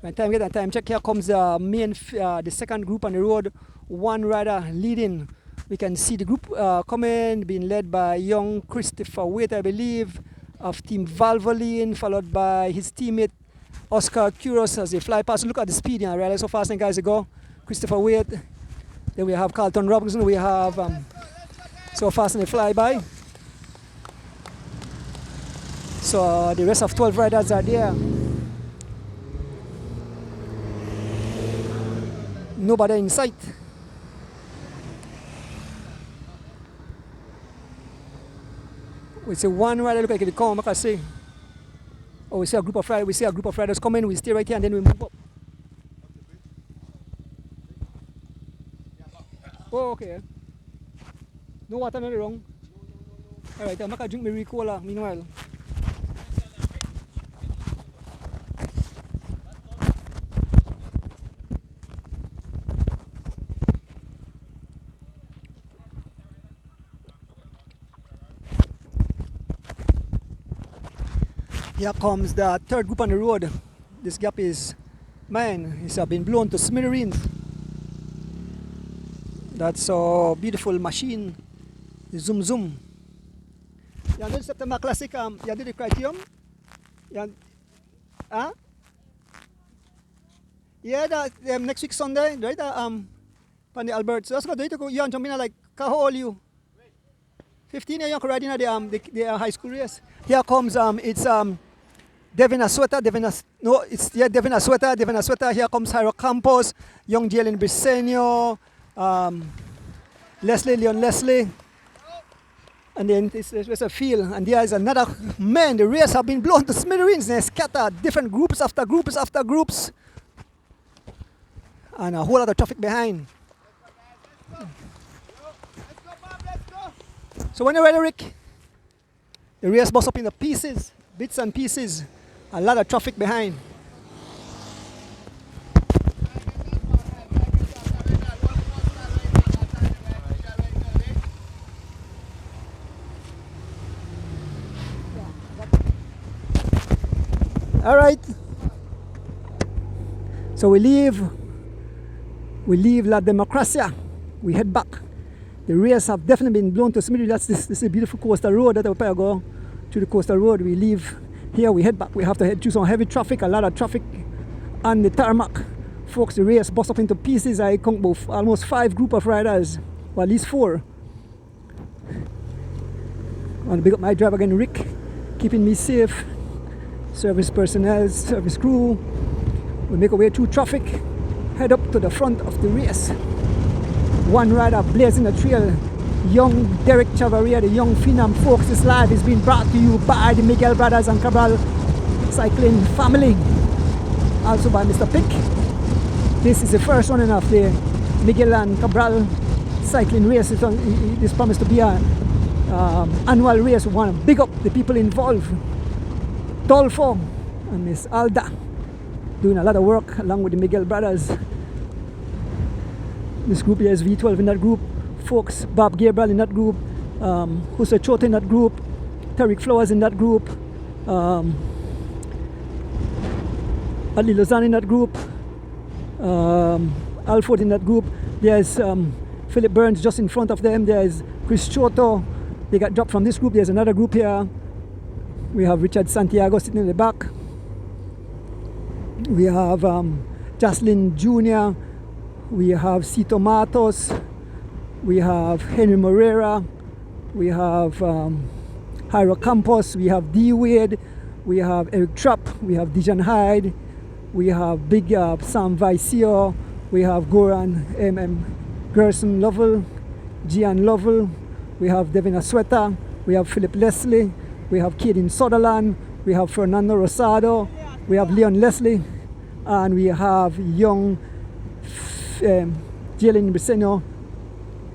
By the time we get a time check, here comes the main, the second group on the road. One rider leading. We can see the group coming, being led by young Christopher Waite, I believe, of Team Valvoline, followed by his teammate Oscar Kuros as they fly past. Look at the speed, I realize how fast the guys go. Christopher Waite. Then we have Carlton Robinson. We have so fast they fly by. So the rest of 12 riders are there. nobody in sight. We see one rider look like it come, I see. Oh, we see a group of riders coming, we stay right here and then we move up. Oh, okay. No water, no wrong. Alright, I'm going to drink my cola meanwhile. Here comes the third group on the road. This gap is mine. It's been blown to smithereens. That's a beautiful machine. Zoom zoom. You did September Classic, you did the criterium? Huh? Yeah, that next week Sunday, right? On the Albert. So let's go do it. You and Jamina, like, how old are you? 15 years, you're riding at the high school race. Here comes, it's Devin Asweta, Devin Asweta. Here comes Jairo Campos, young Jalen Briseño, Leon Leslie. And then there's a field, and there is another man. The race have been blown to smithereens. They scatter different groups after groups after groups, and a whole lot of traffic behind. So when you're ready, Rick, the race bust up into pieces, bits and pieces. A lot of traffic behind. All right. So we leave La Democracia. We head back. The race have definitely been blown to smithereens. This is a beautiful coastal road that we're go through the coastal road. We leave here, we head back. We have to head through some heavy traffic, a lot of traffic on the tarmac. Folks, the race bust up into pieces. I count about almost 5 group of riders, or at least 4. I want to big up my driver again, Rick, keeping me safe. Service personnel, service crew. We make our way through traffic, head up to the front of the race. One rider blazing the trail, young Derek Chavaria, the young Phenom. Folks, this live is being brought to you by the Miguel brothers and Cabral cycling family. Also by Mr. Pick. This is the first running of the Miguel and Cabral cycling race. This promised to be an annual race. We want to big up the people involved. Dolfo and Miss Alda doing a lot of work along with the Miguel brothers. This group here is V12 in that group. Folks, Bob Gabriel in that group. Jose Chota in that group. Tariq Flowers in that group. Ali Lozan in that group. Alford in that group. There's Philip Burns just in front of them. There's Chris Choto. They got dropped from this group. There's another group here. We have Richard Santiago sitting in the back. We have Jocelyn Jr. We have Cito Matos. We have Henry Moreira. We have Jairo Campos. We have D. Wade. We have Eric Trapp. We have Dijon Hyde. We have Big Sam Vicio. We have Goran Gerson Lovell. Gian Lovell. We have Devin Asweta. We have Philip Leslie. We have Caden Sutherland. We have Fernando Rosado. We have Leon Leslie. And we have young Jalen Briseño,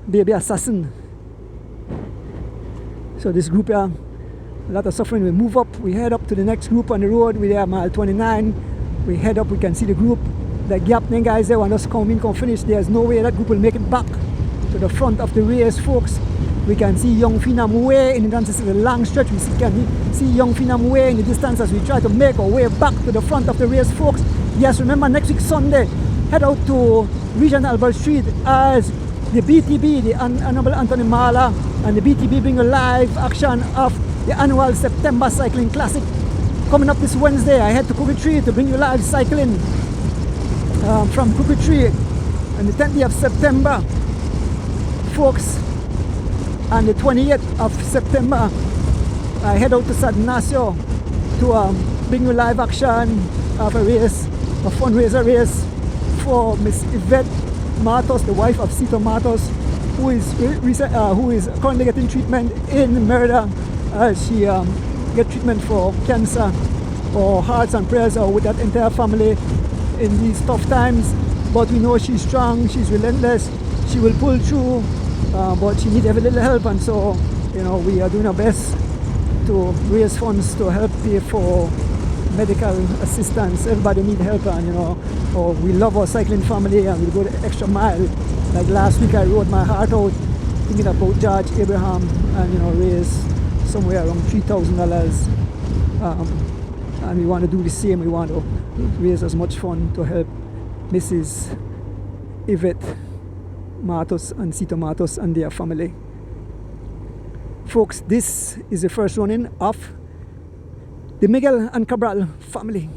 baby assassin. So this group here, a lot of suffering. We move up, we head up to the next group on the road. We are mile 29. We head up, we can see the group. The gap then guys there want us come in, come finish. There's no way that group will make it back to the front of the race, folks. We can see young Phenom way in the distance. This is a long stretch. We can see young Phenom way in the distance as we try to make our way back to the front of the race, folks. Yes, remember next week Sunday, head out to Regent Albert Street as the BTB, the Honorable Anthony Mala, and the BTB bring a live action of the annual September Cycling Classic. Coming up this Wednesday, I head to Cookie Tree to bring you live cycling from Cookie Tree on the 10th of September, folks. On the 28th of September, I head out to San Ignacio to bring you live action of a race, a fundraiser race for Miss Yvette Matos, the wife of Sito Matos, who is currently getting treatment in Merida as she get treatment for cancer. Our hearts and prayers are with that entire family in these tough times. But we know she's strong, she's relentless, she will pull through, but she needs every little help, and so we are doing our best to raise funds to help pay for medical assistance. Everybody needs help, and we love our cycling family and we go the extra mile. Like last week I rode my heart out thinking about George Abraham and raise somewhere around $3,000, and we want to do the same. We want to raise as much fund to help Mrs. Yvette Matos and Sito Matos and their family. Folks, this is the first running of the Miguel and Cabral family.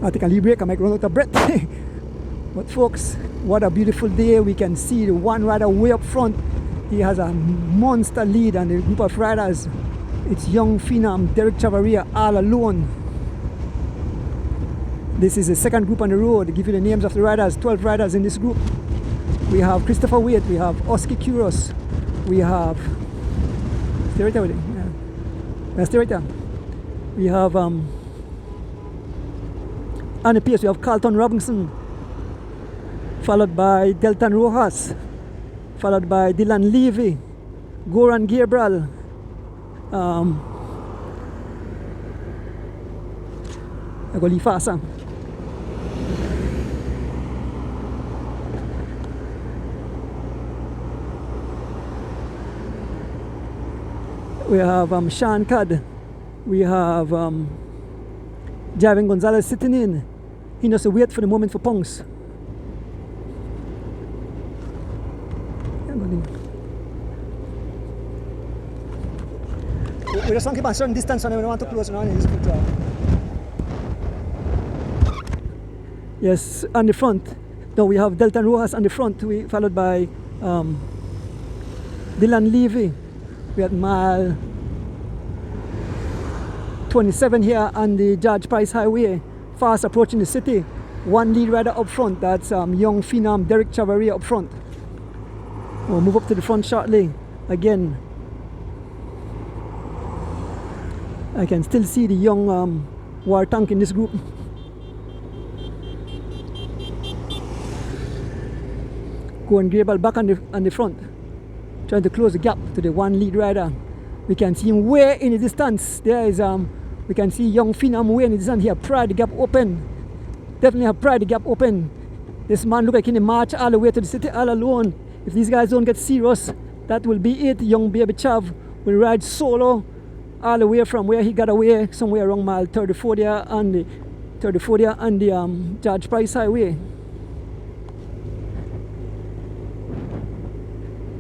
I'll take a little break, I might run out of breath. But folks, what a beautiful day. We can see the one rider way up front. He has a monster lead, and the group of riders, it's young phenom Derek Chavaria all alone. This is the second group on the road. I give you the names of the riders, 12 riders in this group. We have Christopher Waite, we have Oski Kuros, we have stay right there with it. Yeah. Stay right there. We have Annie Pierce, we have Carlton Robinson, followed by Delton Rojas, followed by Dylan Levy, Goran Gabriel, I go leave faster. We have Sean Cad, we have Javin Gonzalez sitting in. He knows to wait for the moment for punks. We just want to keep a certain distance and we don't want to close around in this picture. Yes, on the front. Now we have Delton Rojas on the front, followed by Dylan Levy. We had mile 27 here on the George Price Highway, fast approaching the city. One lead rider up front, that's young phenom Derek Chavaria up front. We'll move up to the front shortly. Again, I can still see the young war tank in this group. Goran Gabriel back on the front, trying to close the gap to the one lead rider. We can see him way in the distance. There is we can see young phenom way in the distance. He has pried the gap open. Definitely have pried the gap open. This man look like he march all the way to the city all alone. If these guys don't get serious, that will be it. Young baby Chav will ride solo all the way from where he got away, somewhere around mile 34 there on the George Price Highway.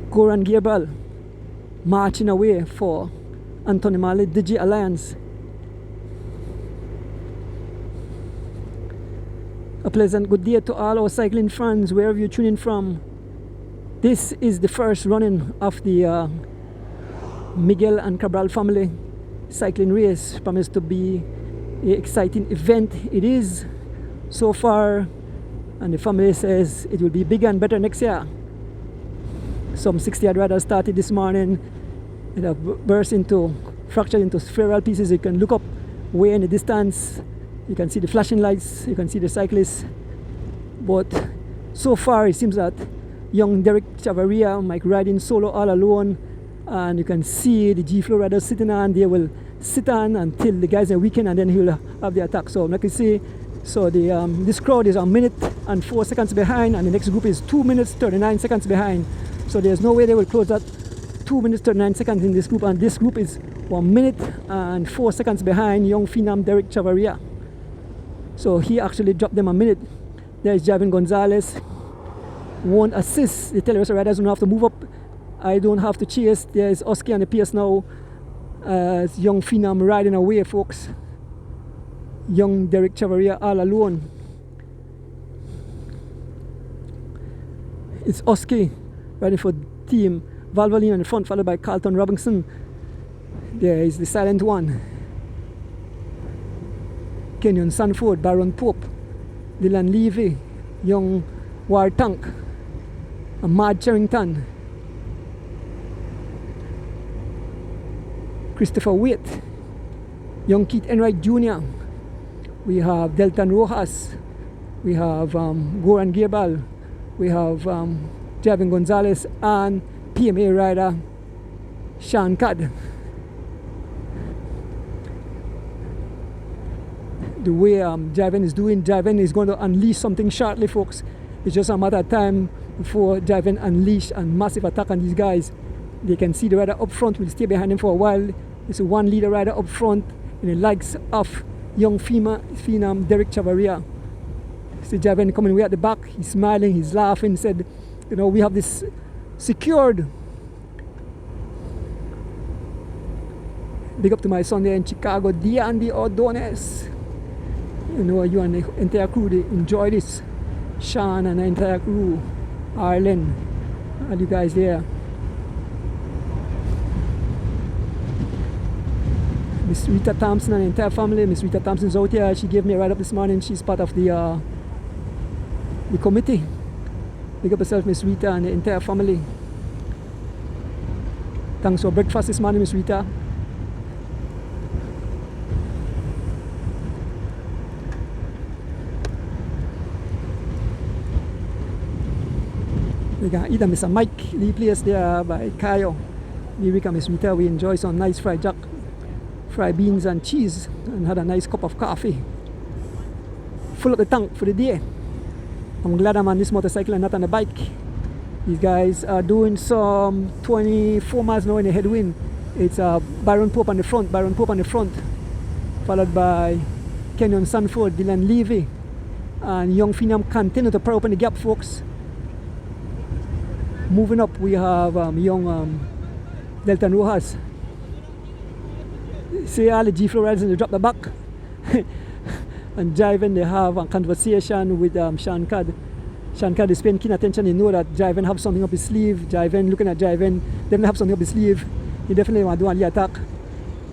Goran Gabriel marching away for Anthony Mali Digi Alliance. A pleasant good day to all our cycling fans wherever you're tuning from. This is the first running of the Miguel and Cabral family cycling race. Promised to be an exciting event. It is so far, and the family says it will be bigger and better next year. Some 60 riders started this morning. It have fractured into several pieces. You can look up way in the distance. You can see the flashing lights. You can see the cyclists. But so far it seems that young Derek Chavaria might riding solo all alone, and you can see the G-Flow riders sitting on. They will sit on until the guys are weakened, and then he'll have the attack. So like you see, so this crowd is 1 minute and 4 seconds behind, and the next group is 2 minutes 39 seconds behind. So there's no way they will close that 2 minutes 39 seconds in this group, and this group is 1 minute and 4 seconds behind young phenom Derek Chavaria. So he actually dropped them a minute. There's Javin Gonzalez. Won't assist. They tell us riders don't have to move up. I don't have to chase. There's Oski and the PS now. Young phenom riding away, folks. Young Derek Chavaria all alone. It's Oski riding for team Valvoline in the front, followed by Carlton Robinson. There is the silent one. Kenyon Sanford, Baron Pope. Dylan Levy, young War Tank, and Mad Charrington, Christopher Waite, young Keith Enright Jr. We have Delton Rojas, we have Goran Gabral, we have Javin Gonzalez, and PMA rider Sean Cad. The way Javin is doing, Javin is going to unleash something shortly, folks. It's just a matter of time before Javin unleash a massive attack on these guys. They can see the rider up front will stay behind him for a while. It's a one leader rider up front in the likes of young phenom Derek Chavaria. See Javin coming way at the back. He's smiling, he's laughing, said, you know, we have this secured. Big up to my son there in Chicago, D'Andy Ordonez. You know, you and the entire crew, they enjoy this. Sean and the entire crew, Ireland, all you guys there. Miss Rita Thompson and the entire family. Miss Rita Thompson's out here. She gave me a ride up this morning. She's part of the committee. Big up yourself, Miss Rita, and the entire family. Thanks for breakfast this morning, Miss Rita. We can eat a Mr. Mike Lee place there by Kayo. We and Miss Rita, we enjoy some nice fried jack, fried beans and cheese, and had a nice cup of coffee. Full up the tank for the day. I'm glad I'm on this motorcycle and not on a bike. These guys are doing some 24 miles an hour in a headwind. It's Byron Pope on the front, followed by Kenyon Sanford, Dylan Levy, and young phenom continue to power up in the gap, folks. Moving up, we have young Delton Rojas. See all the G-Flow riders and they drop the back. And Javin, they have a conversation with Sean Cad. Sean Cad is paying keen attention. He know that Javin have something up his sleeve. Javin, looking at Javin, definitely have something up his sleeve. He definitely want to do an attack.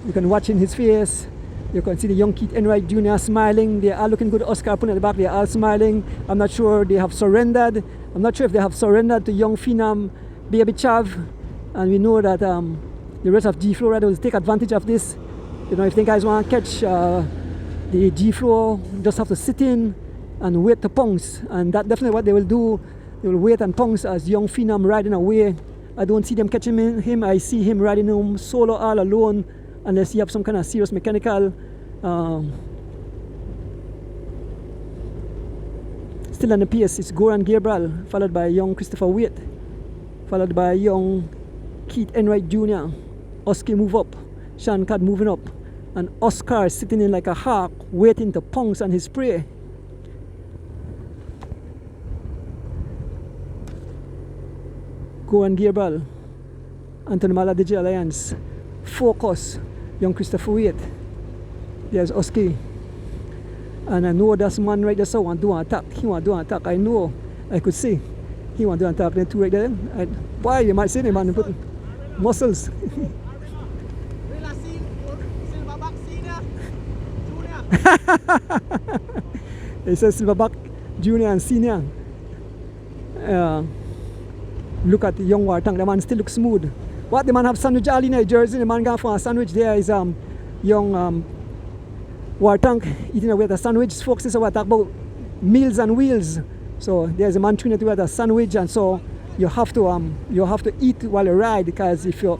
You can watch in his face. You can see the young Keith Enright Jr. smiling. They are looking good. Oscar putting at the back, they are all smiling. I'm not sure they have surrendered. I'm not sure if they have surrendered to young phenom Baby Chav. And we know that the rest of G-Flow riders will take advantage of this. You know, if the guys want to catch the G-Flow, just have to sit in and wait to pounce. And that's definitely what they will do. They will wait and pounce as young phenom riding away. I don't see them catching him. I see him riding home solo all alone, unless you have some kind of serious mechanical. Still on the pace, it's Goran Gabral, followed by young Christopher Waite, followed by young Keith Enright Jr. Oski move up, Sean Cad moving up, and Oscar sitting in like a hawk, waiting to pounce on his prey. Goran Gabral, Anthony Mala DJ Alliance, Focus, young Christopher Waite. There's Oski. And I know that man right there so want to do an attack. He want to do an attack. I know. I could see. He want to do an attack. Then two right there. Why you might see him man put muscles. He says Silverback Junior and Senior. Look at the young War Tank. The man still looks smooth. What the man have sandwich all in a jersey. The man gone for a sandwich. There is young War Tank eating away at a sandwich. Folks, this is what I talk about meals and wheels. So there's a man training to eat a sandwich, and so you have to eat while you ride, because if you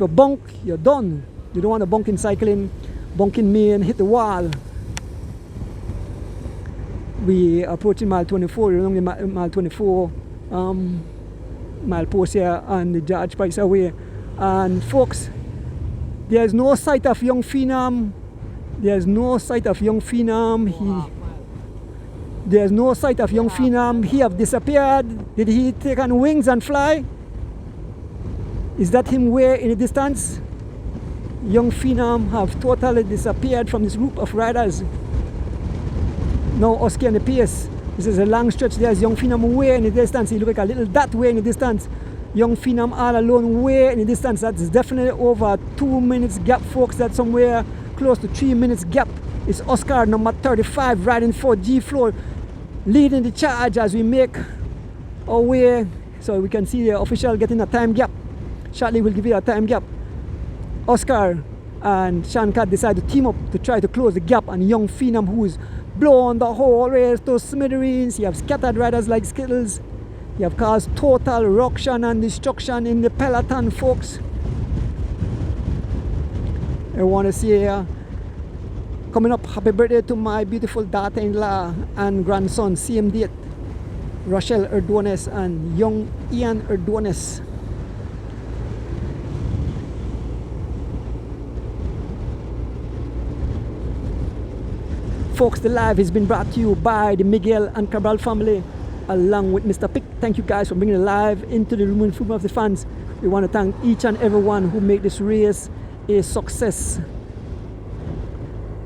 bunk, you're done. You don't want to bunk in cycling, bunk in main, hit the wall. We approaching mile 24, along the mile 24 mile post here on the George Price Away. And folks, there's no sight of young phenom. There's no sight of young phenom. There's no sight of young phenom. He have disappeared. Did he take on wings and fly? Is that him way in the distance? Young phenom have totally disappeared from this group of riders. Now Oski on the pace. This is a long stretch. There's young phenom way in the distance. He look like a little dot way in the distance. Young phenom all alone way in the distance. That's definitely over 2 minutes gap, folks. That's somewhere close to 3 minutes gap. It's Oscar number 35 riding for G-Flow. leading the charge as we make our way. So we can see the official getting a time gap. Shortly we'll give you a time gap. Oscar and Shankar decide to team up to try to close the gap, and young Phenom, who's blown the whole race to smithereens. You have scattered riders like Skittles. You have caused total ruction and destruction in the Peloton, folks. I want to say coming up, happy birthday to my beautiful daughter-in-law and grandson, same date, Rochelle Erdones and young Ian Erdones. Folks, the live has been brought to you by the Miguel and Cabral family along with Mr. Pick. Thank you guys for bringing the live into the room of the fans. We want to thank each and everyone who made this race a success.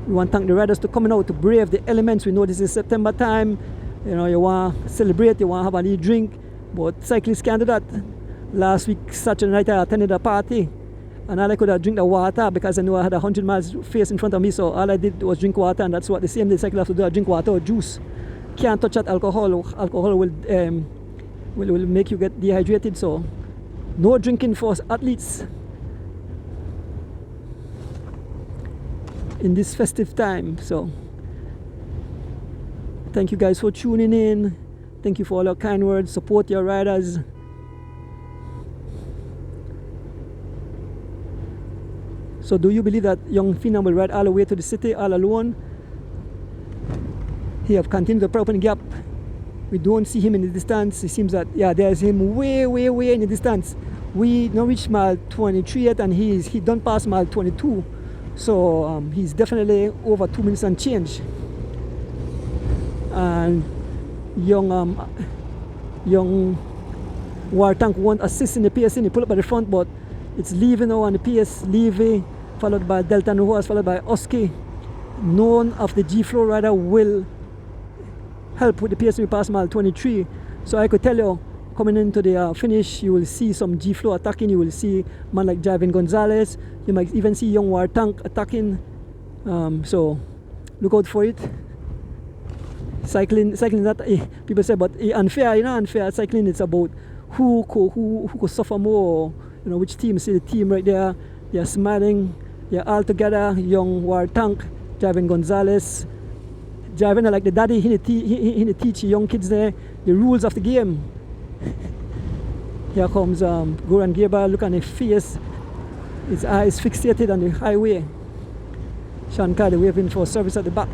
We want to thank the riders to coming out to brave the elements. We know this is September time. You know, you want to celebrate, you want to have a little drink, but cyclists can't do that. Last week, Saturday night, I attended a party and all I could have drink the water because I knew I had 100 miles face in front of me, so all I did was drink water, and that's what the same day cyclists have to do, drink water or juice. Can't touch that alcohol. Alcohol will make you get dehydrated, so no drinking for athletes in this festive time. So thank you guys for tuning in. Thank you for all your kind words. Support your riders. So do you believe that young Phenom will ride all the way to the city all alone? He have continued to prop open the gap. We don't see him in the distance. It seems that, yeah, there's him way in the distance. We don't reach mile 23 yet, and he done pass mile 22. So he's definitely over 2 minutes and change. And young War Tank won't assist in the pace. He pull up at the front, but it's Levy now on the pace. Levy followed by Delta Nuhoas, followed by Oski. None of the G-Flow rider will help with the pace we pass mile 23. So I could tell you, coming into the finish, you will see some G-Flow attacking. You will see man like Gonzalez. You might even see young War Tank attacking. So look out for it. Cycling is not, people say, but unfair. You know, unfair cycling. It's about who could suffer more. You know, which team. See the team right there. They're smiling. They're all together. Young War Tank, Gonzalez. Driving like the daddy, he teach young kids there the rules of the game. Here comes Goran Gabriel. Look at his face. His eyes fixated on the highway. Shankar waving for service at the back.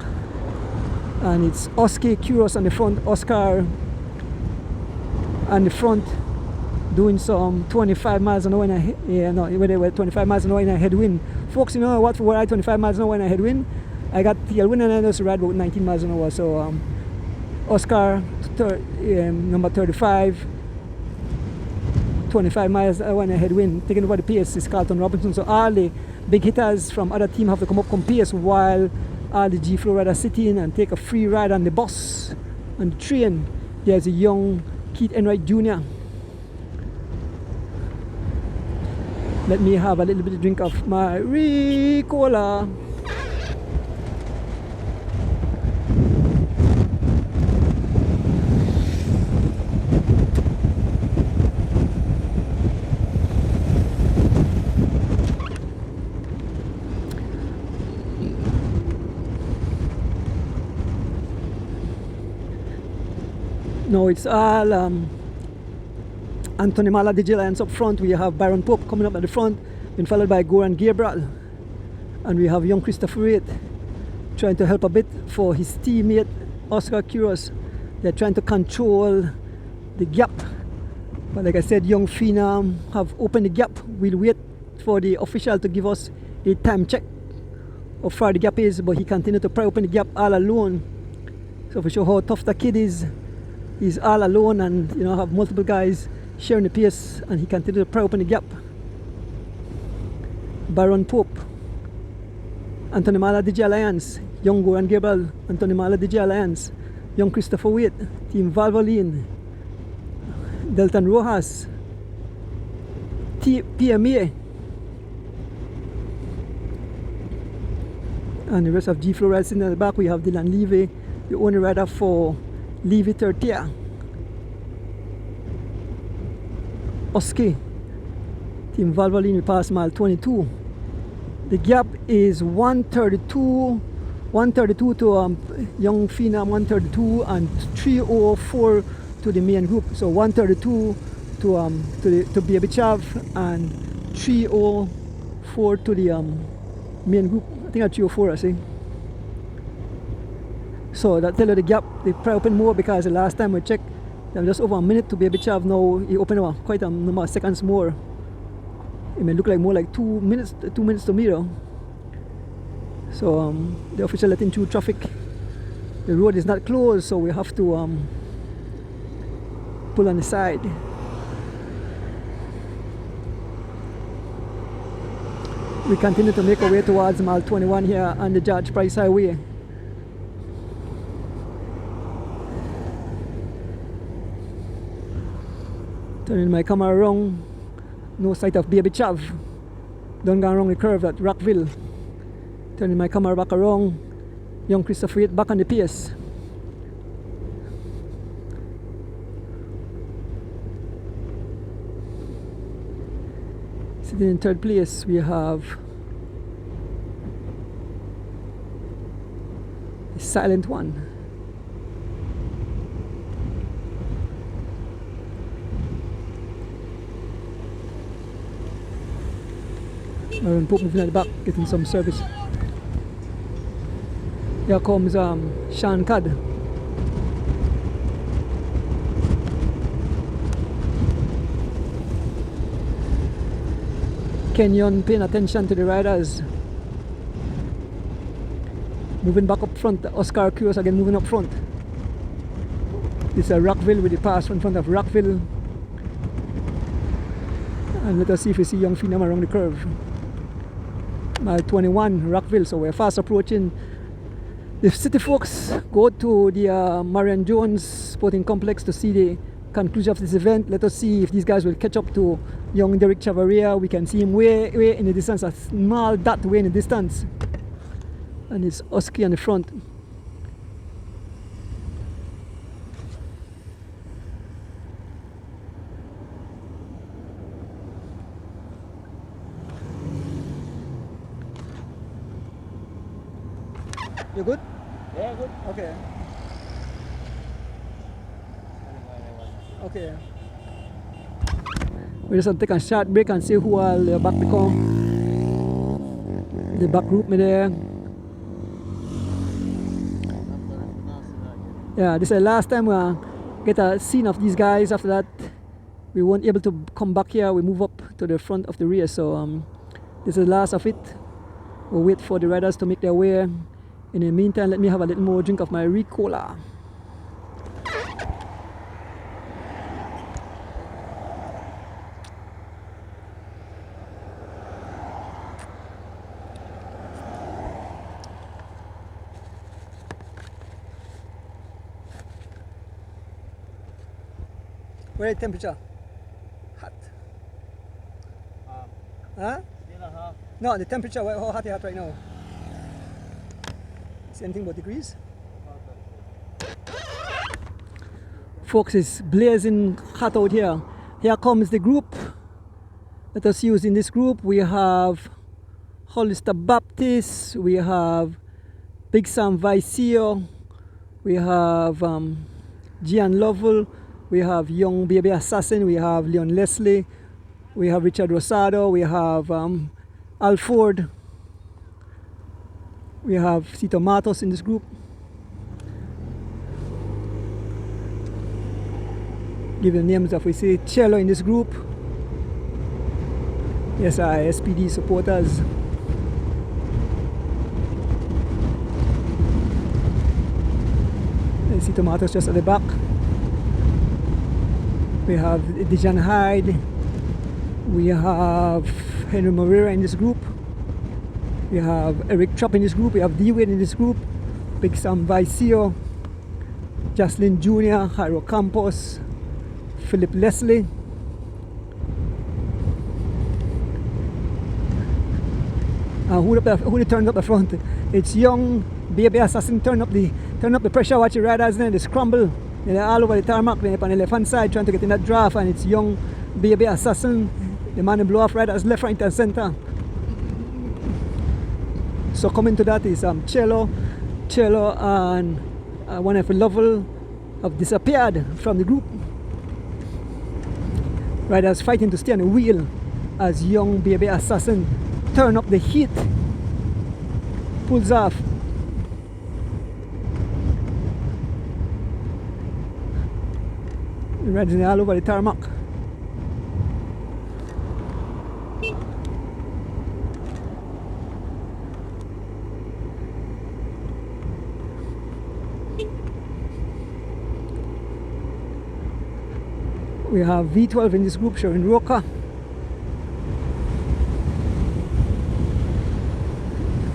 And it's Oski Kuros on the front. Oscar on the front doing some 25 miles an hour in a 25 miles an hour in a headwind. Folks, you know what, for ride 25 miles an hour in a headwind, I got tailwind and I just ride about 19 miles an hour. So Oscar number 35, 25 miles an hour in a headwind, taking over the pace is Carlton Robinson. So all the big hitters from other team have to come up pace, while all the G-Flow riders sit in and take a free ride on the bus and the train. There's a young Keith Enright Jr. Let me have a little bit of drink of my Ricola. No, it's all Anthony Mala DJ Lions up front. We have Byron Pope coming up at the front, been followed by Goran Gabriel. And we have young Christopher Reid trying to help a bit for his teammate Oscar Kuros. They're trying to control the gap. But like I said, young Phenom have opened the gap. We'll wait for the official to give us a time check how far the gap is, but he continued to pry open the gap all alone. So for sure how tough the kid is. He's all alone and, you know, have multiple guys sharing the pace, and he continued to pry open the gap. Byron Pope, Anthony Mala DJ Alliance, young Goran Gabriel, Anthony Mala DJ Alliance, young Christopher Waite, Team Valvoline, Delton Rojas, PMA, and the rest of G-Flow riders in the back. We have Dylan Levy, the only rider for Leave it 30. Oski. Team Valvoline, we pass mile 22. The gap is 132 to Young Phenom, 132, and 304 to the main group. So 132 to Baby Chav and 304 to the main group. I think at 304 I say. So that tell you the gap, they probably open more because the last time we checked, they were just over a minute to Baby Chav. Now he opened up quite a number of seconds more. It may look like more like 2 minutes to me though. So the official letting through traffic. The road is not closed, so we have to pull on the side. We continue to make our way towards mile 21 here on the George Price Highway. Turning my camera around, no sight of Baby Chav. Don't go around the curve at Rockville. Turning my camera back around, young Christopher Yates back on the pace. Sitting in third place, we have the silent one. Aaron Pope moving at the back, getting some service. Here comes Sean Cad. Kenyon paying attention to the riders. Moving back up front, Oscar Curios again moving up front. This is Rockville with the pass in front of Rockville. And let us see if we see Young Phenom around the curve. Mile 21, Rockville, so we're fast approaching. The city folks go to the Marion Jones Sporting Complex to see the conclusion of this event. Let us see if these guys will catch up to young Derek Chavaria. We can see him way in the distance, a small dot way in the distance. And it's Oski on the front. You good? Yeah, good. Okay. Okay. We just want to take a short break and see who all the back become. The back group me there. Yeah, this is the last time we get a scene of these guys. After that, we weren't able to come back here. We move up to the front of the race. So this is the last of it. We'll wait for the riders to make their way. In the meantime, let me have a little more drink of my Ricola. What is the temperature? Hot. Huh? No, the temperature, how hot is it right now? Same thing about degrees. Folks, it's blazing hot out here. Here comes the group. Let us use in this group. We have Hollister Baptist. We have Big Sam Vicio. We have Gian Lovell. We have Young Baby Assassin. We have Leon Leslie. We have Richard Rosado. We have Alford. We have Cito Matos in this group. Give the names of, we say, Cello in this group. Yes, our SPD supporters. And Cito Matos just at the back. We have Dijan Hyde. We have Henry Moreira in this group. We have Eric Trapp in this group. We have D-Wade in this group. Big Sam Vicio. Jocelyn Jr., Jairo Campos, Philip Leslie. Who turned up the front? It's Young Baby Assassin. Turn up the pressure. Watch the riders then. The scramble. They're all over the tarmac, they're on the left hand side trying to get in that draft, and it's young baby assassin. The man in blow off riders left, right and center. So coming to that is Cello and one of the Lovell have disappeared from the group. Riders fighting to stay on the wheel as young baby assassin turn up the heat, pulls off. Riding all over the tarmac. We have V12 in this group showing Roca.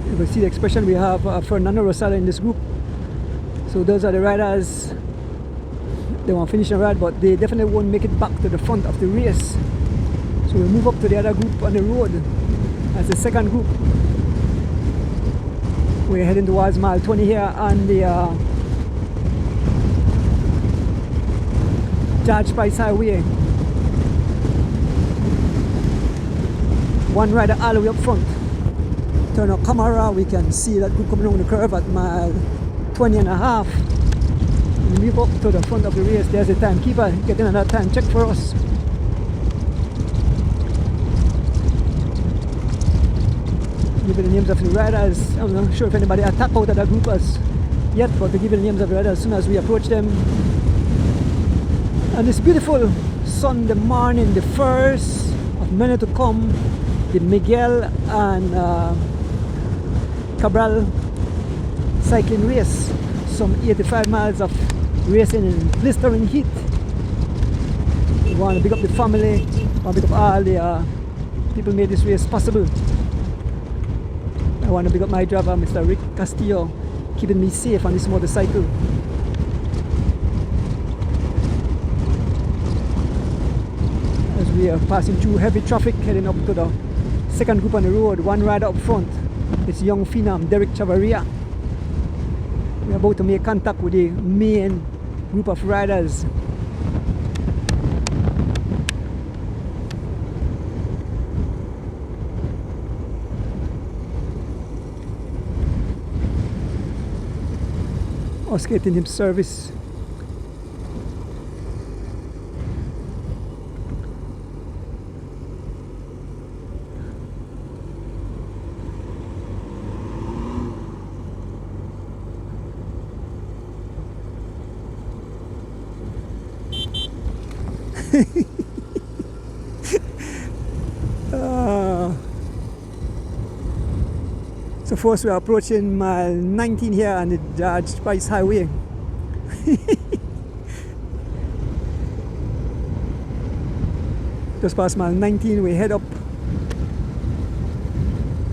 You can see the expression. We have Fernando Rosada in this group. So those are the riders. They won't finish the ride, but they definitely won't make it back to the front of the race. So we move up to the other group on the road as the second group. We're heading towards mile 20 here on the George Price Highway. One rider all the way up front. Turn our camera, we can see that group coming on the curve at mile 20 and a half. We move up to the front of the race. There's a timekeeper getting another time check for us. Giving the names of the riders. I'm not sure if anybody attacked out of that group as yet, but they give the names of the riders as soon as we approach them. And this beautiful Sunday morning, the first of many to come, the Miguel and Cabral cycling race. Some 85 miles of racing in blistering heat. We want to pick up the family, we want to pick up all the people who made this race possible. I want to pick up my driver, Mr. Rick Castillo, keeping me safe on this motorcycle. As we are passing through heavy traffic, heading up to the second group on the road. One rider up front, it's young phenom Derek Chavaria. We're about to make contact with the main group of riders. Us getting him service. So first we are approaching mile 19 here on the George Price Highway. Just past mile 19, we head up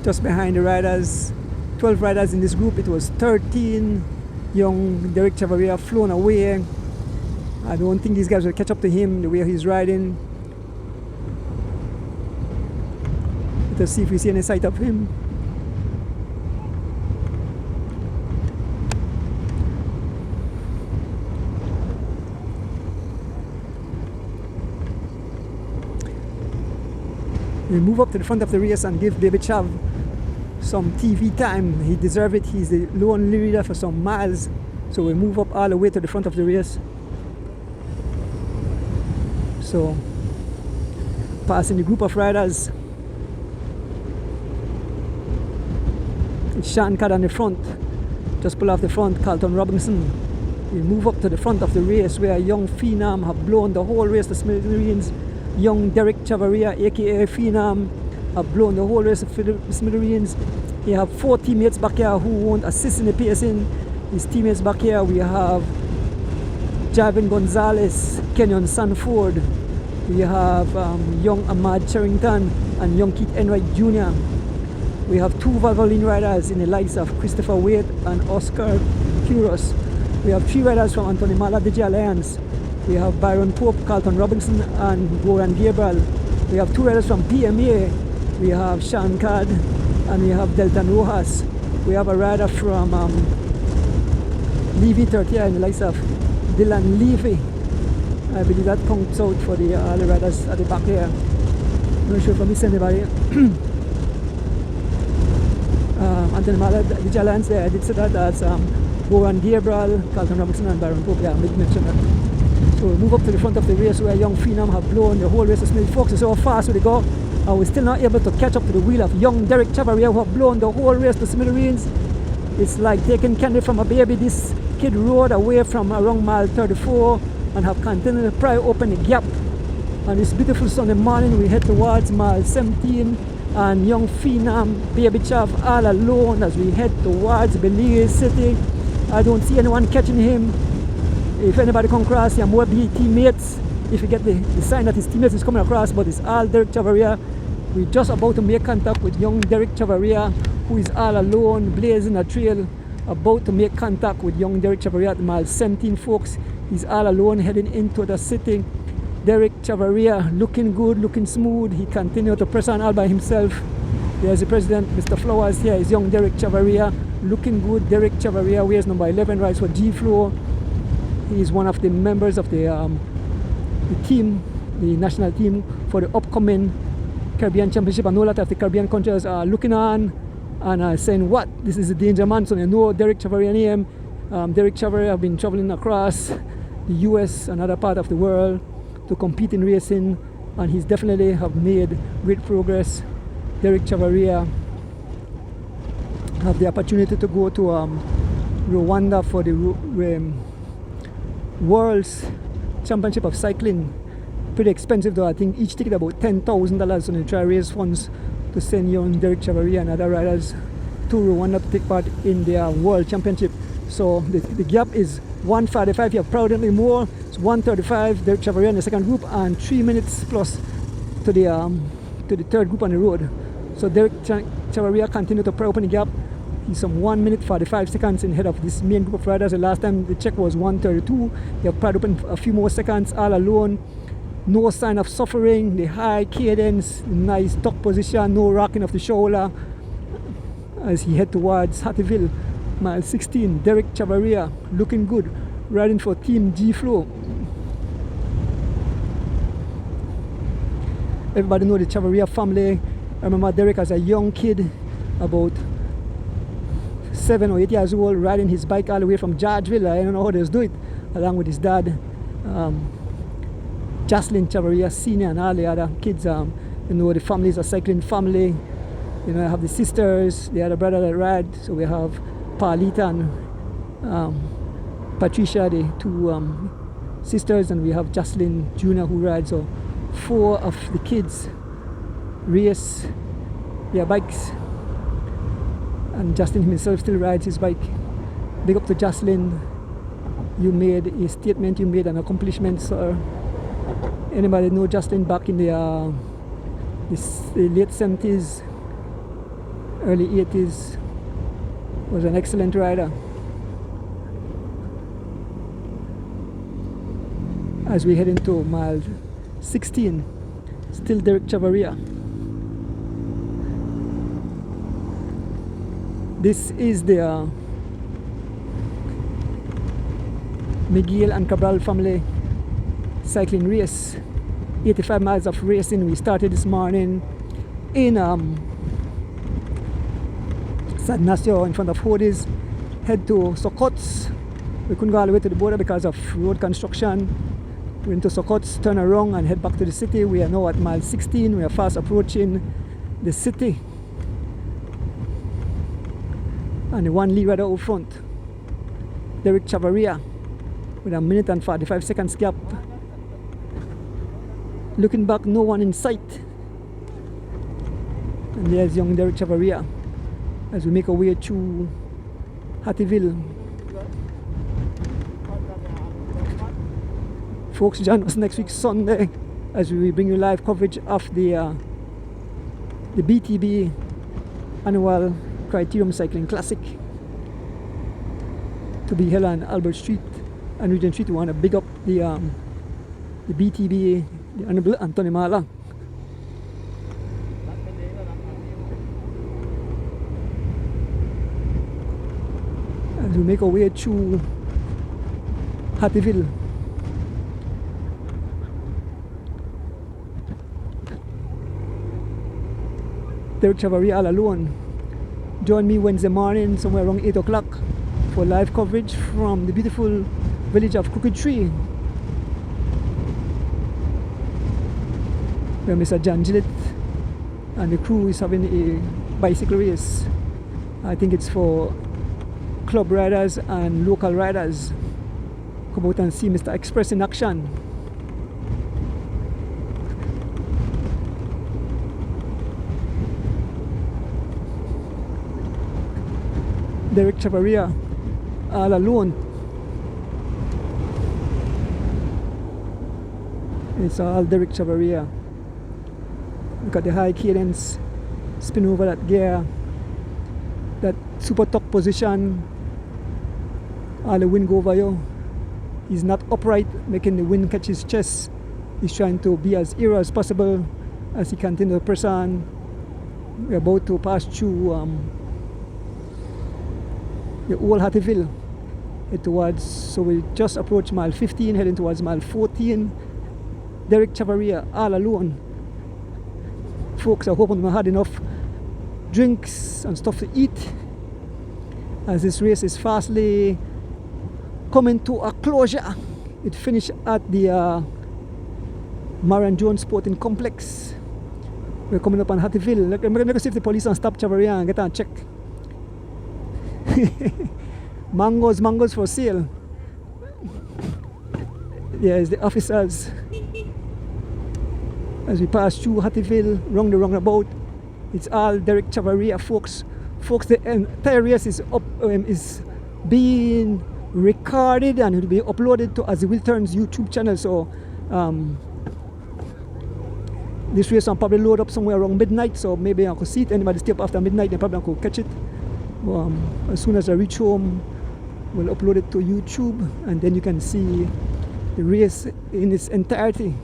just behind the riders. 12 riders in this group. It was 13. Young Derek Chavaria flown away. I don't think these guys will catch up to him the way he's riding. Let's see if we see any sight of him. We move up to the front of the race and give David Chav some TV time. He deserves it. He's the lone leader for some miles. So we move up all the way to the front of the race. So, passing the group of riders. It's Sean Cad on the front. Just pull off the front, Carlton Robinson. We move up to the front of the race where young phenom have blown the whole race to smithereens. Young Derek Chavaria, aka Phenom, have blown the whole race to smithereens. He have 4 teammates back here who won't assist in the pacing. His teammates back here, we have Javin Gonzalez, Kenyon Sanford. We have young Ahmad Charrington and young Keith Enright Jr. We have 2 Valvoline riders in the likes of Christopher Waite and Oscar Kuros. We have 3 riders from Anthony Mala DJ Alliance. We have Byron Pope, Carlton Robinson and Goran Gabriel. We have 2 riders from PMA. We have Sean Cad and we have Delton Rojas. We have a rider from Levy 30 in the likes of Dylan Levy. I believe that counts out for the all the riders at the back here. Not sure if I miss anybody. Anthony Mallard, the Giants there, I did say that. That's Boran Gabriel, Carlton Robinson and Baron Pope. Yeah, I did mention that. So we move up to the front of the race where Young Phenom have blown the whole race to Smith Fox. You see how fast they go. And we're still not able to catch up to the wheel of young Derek Chavaria, who have blown the whole race to smithereens. It's like taking candy from a baby. This kid rode away from around mile 34 and have continued to pry open the gap. And this beautiful Sunday morning we head towards mile 17 and young Phenom, Baby Chav all alone as we head towards Belize City. I don't see anyone catching him. If anybody come across, he more be teammates. If you get the sign that his teammates is coming across, but it's all Derek Chavaria. We're just about to make contact with young Derek Chavaria, who is all alone, blazing a trail, about to make contact with young Derek Chavaria at mile 17, folks. He's all alone heading into the city. Derek Chavaria looking good, looking smooth. He continued to press on all by himself. There's the president, Mr. Flowers. Here is young Derek Chavaria, looking good. Derek Chavaria wears number 11, rides for G-Flow. He is one of the members of the team, the national team for the upcoming Caribbean Championship. And a lot of the Caribbean countries are looking on and saying, what? This is a danger man. So they know Derek Chavaria name. Derek Chavaria have been traveling across the US and other part of the world to compete in racing, and he's definitely have made great progress. Derek Chavaria have the opportunity to go to Rwanda for the World's Championship of Cycling. Pretty expensive though. I think each ticket about $10,000, so they try to raise funds to send young Derek Chavaria and other riders to Rwanda to take part in their World Championship. So the gap is 1:45. You have proudly more. It's 1:35. Derek Chavaria in the second group and 3 minutes plus to the third group on the road. So Derek Chavaria continued to pry open the gap. He's some 1 minute 45 seconds in ahead of this main group of riders. The last time the check was 1:32. They have pried open a few more seconds all alone. No sign of suffering. The high cadence, the nice tuck position, no rocking of the shoulder as he head towards Hattieville. Mile 16, Derek Chavaria looking good, riding for Team G-Flow. Everybody know the Chavaria family. I remember Derek as a young kid, about 7 or 8 years old, riding his bike all the way from Georgeville. I don't know how they do it, along with his dad, Jocelyn Chavaria Sr. and all the other kids. You know, the family is a cycling family. You know, I have the sisters, the other brother that ride. So we have Paulita and Patricia, the two sisters, and we have Jocelyn Jr. who rides. So 4 of the kids race their bikes, and Jocelyn himself still rides his bike. Big up to Jocelyn. You made a statement, you made an accomplishment, sir. Anybody know Jocelyn back in the late 70s, early 80s? Was an excellent rider. As we head into mile 16, still Derek Chavaria. This is the Miguel and Cabral family cycling race. 85 miles of racing. We started this morning in San Ignacio in front of Hodes, head to Sokots. We couldn't go all the way to the border because of road construction. We're into Sokots, turn around and head back to the city. We are now at mile 16. We are fast approaching the city. And the one lead rider out front, Derek Chavaria, with a minute and 45 seconds gap. Looking back, no one in sight. And there's young Derek Chavaria as we make our way through Hattieville. Folks, join us next week Sunday as we bring you live coverage of the BTB annual Criterium Cycling Classic to be held on Albert Street and Regent Street. We want to big up the BTB, the Honorable Anthony Mala. As we make our way through Hattieville. Derek Chavaria all alone. Join me Wednesday morning somewhere around 8 o'clock for live coverage from the beautiful village of Crooked Tree, where Mr. John Gillett and the crew is having a bicycle race. I think it's for club riders and local riders. Come out and see Mr. Express in action. Derek Chavaria all alone. It's all Derek Chavaria. Look at the high cadence, spin over that gear, that super tuck position, all the wind go over you. He's not upright, making the wind catch his chest. He's trying to be as aerial as possible as he continues to press on. We're about to pass through the old Hattieville, so we just approached mile 15, heading towards mile 14. Derek Chavaria all alone. Folks, I hope I had enough drinks and stuff to eat, as this race is fastly coming to a closure. It finished at the Marion Jones Sporting Complex. We're coming up on Hattieville. Let me see if the police can stop Chavaria and get on check. mangoes for sale. Yes, the officers. As we pass through Hattieville, round the roundabout, it's all Derek Chavaria, folks. The entire race is being recorded and it will be uploaded to As the Wheel Turns YouTube channel. So this race will probably load up somewhere around midnight. So maybe I could see it. Anybody stay up after midnight, then probably I could catch it. As soon as I reach home, we'll upload it to YouTube, and then you can see the race in its entirety.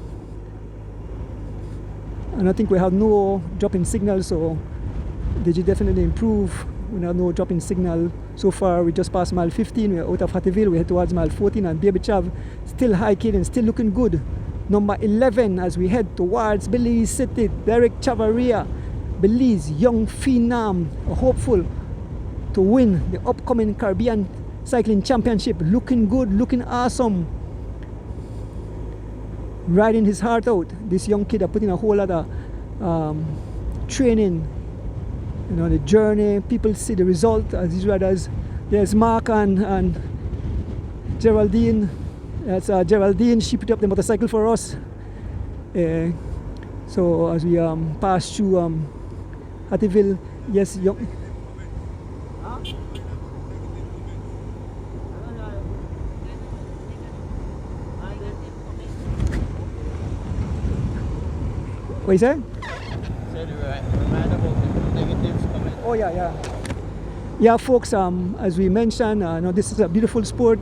And I think we have no drop in signal, so they should definitely improve. We have no drop in signal. So far, we just passed mile 15. We're out of Hattieville. We head towards mile 14, and Baby Chav still high cadence, still looking good. Number 11 as we head towards Belize City. Derek Chavaria, Belize young phenom, hopeful to win the upcoming Caribbean Cycling Championship. Looking good, looking awesome. Riding his heart out. This young kid are putting a whole lot of training, the journey. People see the result as these riders. There's Mark and Geraldine. That's Geraldine. She put up the motorcycle for us. So as we pass through Hattieville, yes, young. What you say? Oh yeah, folks. As we mentioned, this is a beautiful sport.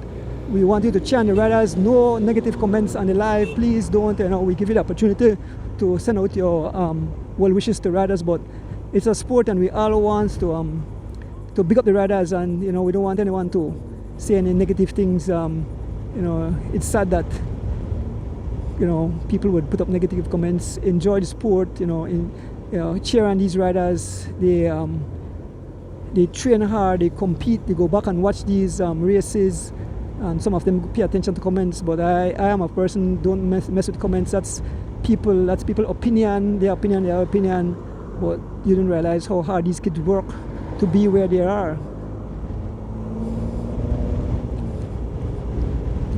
We want you to chant the riders. No negative comments on the live. Please don't. We give you the opportunity to send out your well wishes to riders. But it's a sport, and we all want to big up the riders. And we don't want anyone to say any negative things. It's sad that people would put up negative comments. Enjoy the sport, cheer on these riders. They train hard, they compete, they go back and watch these races, and some of them pay attention to comments. But I am a person, don't mess with comments. That's people opinion, their opinion. But you don't realize how hard these kids work to be where they are.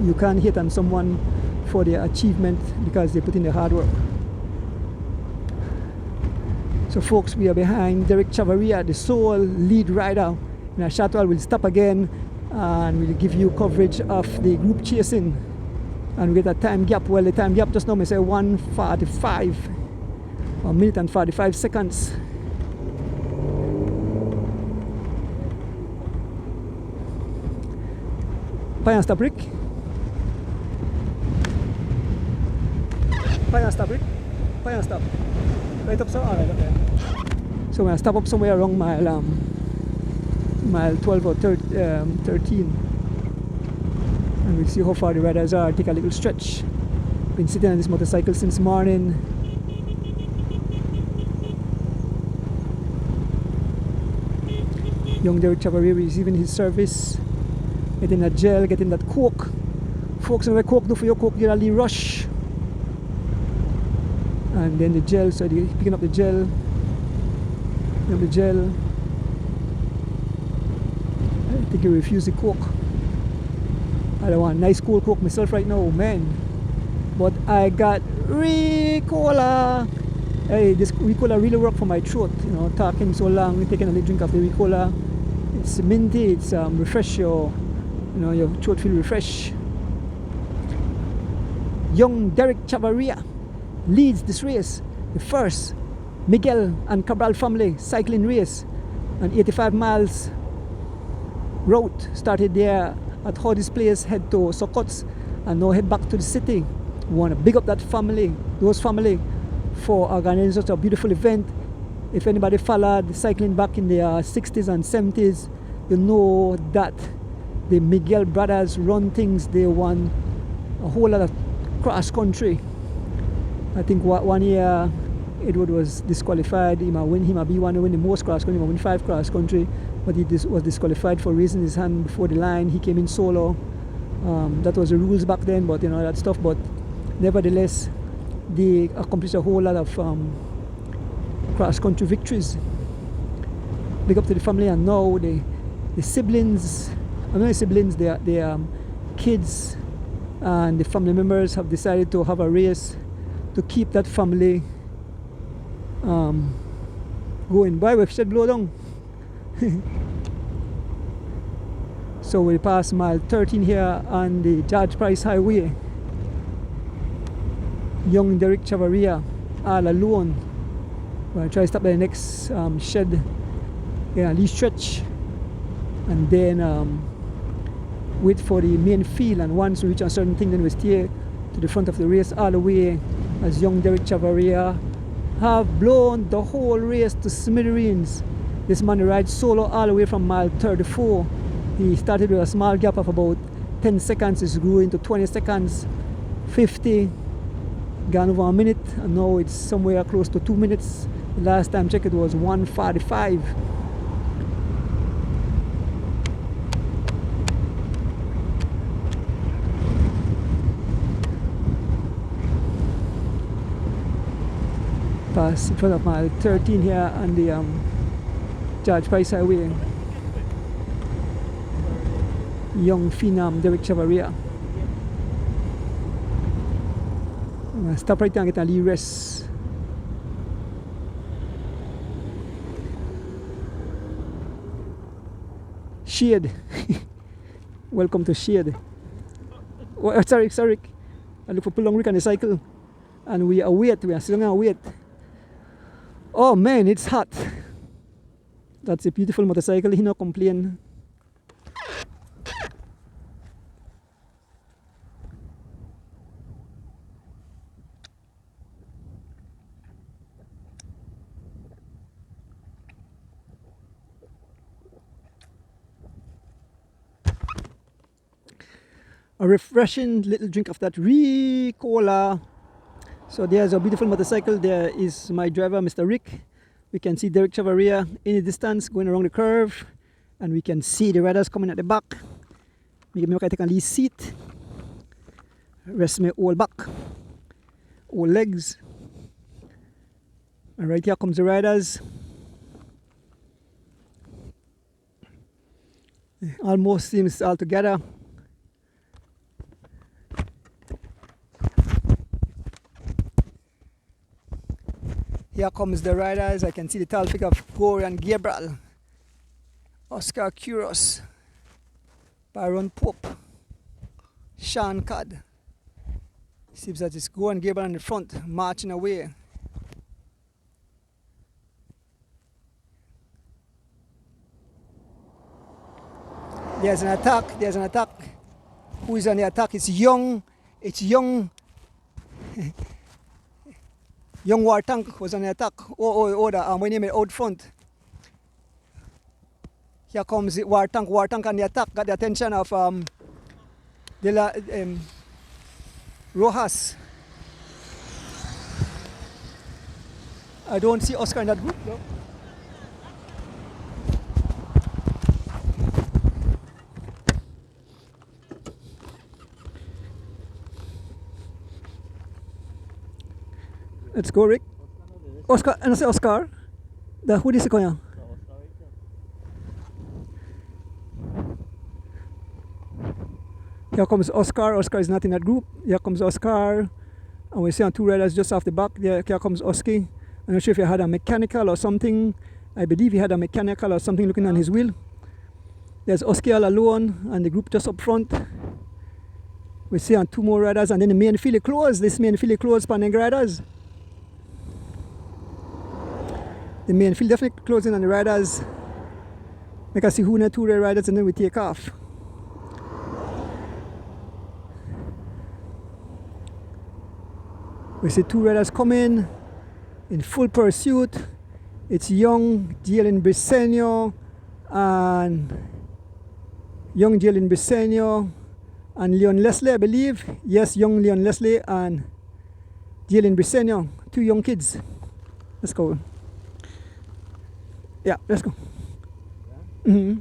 You can't hate on someone for their achievement because they put in the hard work. So folks, we are behind Derek Chavaria, the sole lead rider. In a short while, we'll stop again and we'll give you coverage of the group chasing. And we get a time gap. Well, the time gap just now may say 1:45, 1 minute and 45 seconds. Pay and stop, Rick. Pay and stop, Rick. Pay and stop. Right up, so alright, okay. So we'll stop up somewhere around mile 12 or 13. And And we'll see how far the riders are. Take a little stretch. Been sitting on this motorcycle since morning. Young Derek Chavaria receiving his service. Getting that gel, getting that coke. Folks, when coke do for your coke, you really rush. And then the gel, so they're picking up the gel. Picking up the gel. I think he refused the coke. I don't want nice cold coke myself right now, man. But I got Ricola. Hey, this Ricola really worked for my throat. You know, talking so long, taking a little drink of the Ricola. It's minty, it's refresh your, you know, your throat feel refreshed. Young Derek Chavaria leads this race, the first Miguel and Cabral family cycling race, an 85 miles route. Started there at Howdy's place, head to Sokots, and now head back to the city. We want to big up that family, those family, for organizing such a beautiful event. If anybody followed cycling back in the 60s and 70s, you know that the Miguel brothers run things. They won a whole lot of cross country. I think one year Edward was disqualified. He might be one to win the most cross country. He might win 5 cross country, but he was disqualified for raising his hand before the line. He came in solo. That was the rules back then, but you know that stuff. But nevertheless, they accomplished a whole lot of cross country victories. Big up to the family, and now the siblings, I mean the siblings, their kids and the family members have decided to have a race to keep that family going. Boy, we've shed blow down. So we pass mile 13 here on the George Price Highway. Young Derek Chavaria all alone. We'll try to stop by the next shed, yeah, Lee stretch, and then wait for the main field. And once we reach a certain thing, then we stay to the front of the race all the way, as young Derek Chavaria have blown the whole race to smithereens. This man rides solo all the way from mile 34. He started with a small gap of about 10 seconds. It's grew into 20 seconds, 50, gone over a minute, and now it's somewhere close to 2 minutes. The last time checked it was 1:45. Pass in front of mile 13 here on the George Price Highway. Young phenom Derek Chavaria. I'm gonna stop right there and get a little rest. Shade. Welcome to Shade. Oh, sorry. I look for Pulong Rick on the cycle, and we are still gonna wait. Oh man, it's hot. That's a beautiful motorcycle. He no complain. A refreshing little drink of that Ricola. So there's a beautiful motorcycle. There is my driver, Mr. Rick. We can see Derek Chavaria in the distance going around the curve, and we can see the riders coming at the back. Maybe I can take a lead seat, rest my whole back, all legs, and right here comes the riders. Almost seems all together. Here comes the riders. I can see the tall figure of Corey and Gabriel, Oscar Kuros, Byron Pope, Sean Codd. Seems that it's Corey and Gabriel in the front, marching away. There's an attack. Who is on the attack? It's young. Young War Tank was on the attack. My name is out front. Here comes the War Tank on the attack. Got the attention of Rojas. I don't see Oscar in that group though. Let's go, Rick. Oscar, ano si Oscar? The who is kaya? Here comes Oscar. Oscar is not in that group. Here comes Oscar. And we see on two riders just off the back. Here comes Oski. I'm not sure if he had a mechanical or something. I believe he had a mechanical or something looking on his wheel. There's Oski all alone and the group just up front. We see on two more riders and then the main field closed. This main field closed for riders. The main field definitely closing on the riders. Make us see who and two riders and then we take off. We see two riders coming in full pursuit. It's young Jalen Briseño and Leon Leslie, I believe. Yes, young Leon Leslie and Jalen Briseño, two young kids. Let's go. Yeah, let's go. Mm-hmm.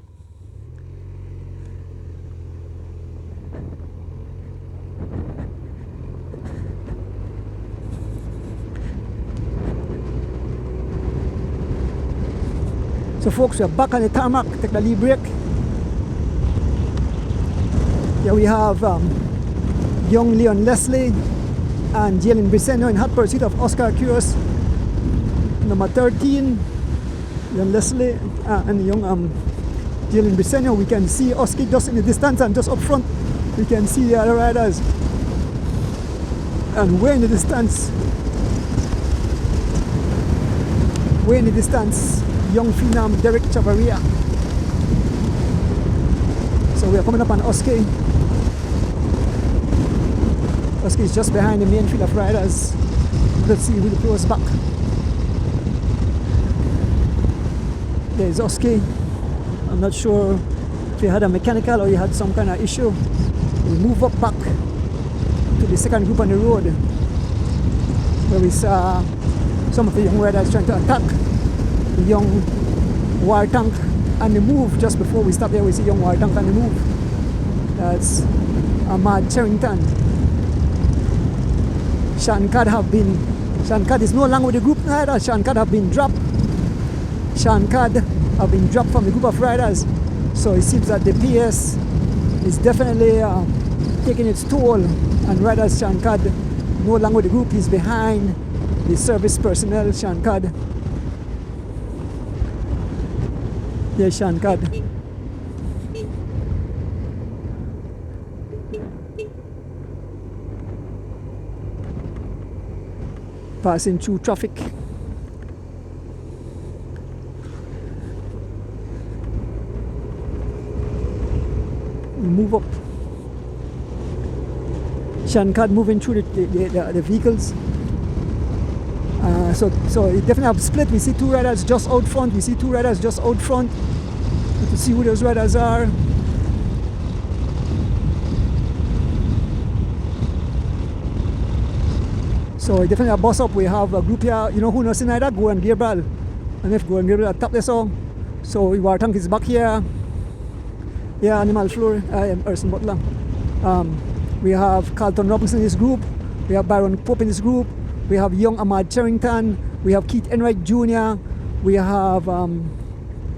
So folks, we are back on the tarmac, take the lead break. Here we have young Leon Leslie and Jalen Briseño in hot pursuit of Oscar Curios. Number 13, Leon Leslie and young Jalen Briseño. We can see Oski just in the distance and just up front. We can see the other riders. And way in the distance, young phenom Derek Chavaria. So we are coming up on Oski. Oski is just behind the main field of riders. Let's see who the close back. There's Oski. I'm not sure if he had a mechanical or he had some kind of issue. We move up back to the second group on the road where we saw some of the young riders trying to attack the young war tank on the move. Just before we stop there, we see young war tank on the move. That's Ahmad Charrington. Shankad is no longer with the group rider. Shankad have been dropped. Shankad have been dropped from the group of riders. So it seems that the PS is definitely taking its toll and riders. Shankad no longer with the group. He's behind the service personnel. Shankad. There's Shankad. Passing through traffic. We move up. Shankad moving through the vehicles. So it definitely have split. We see two riders just out front. To see who those riders are. So definitely a bus up. We have a group here. You know who knows either? Go and Cabral. And if Go and Cabral top this song. So our tank is back here. Yeah, Animal Floor. I am Erson Butler. We have Carlton Robinson in this group. We have Byron Pope in this group. We have young Ahmad Charrington. We have Keith Enright Jr. We have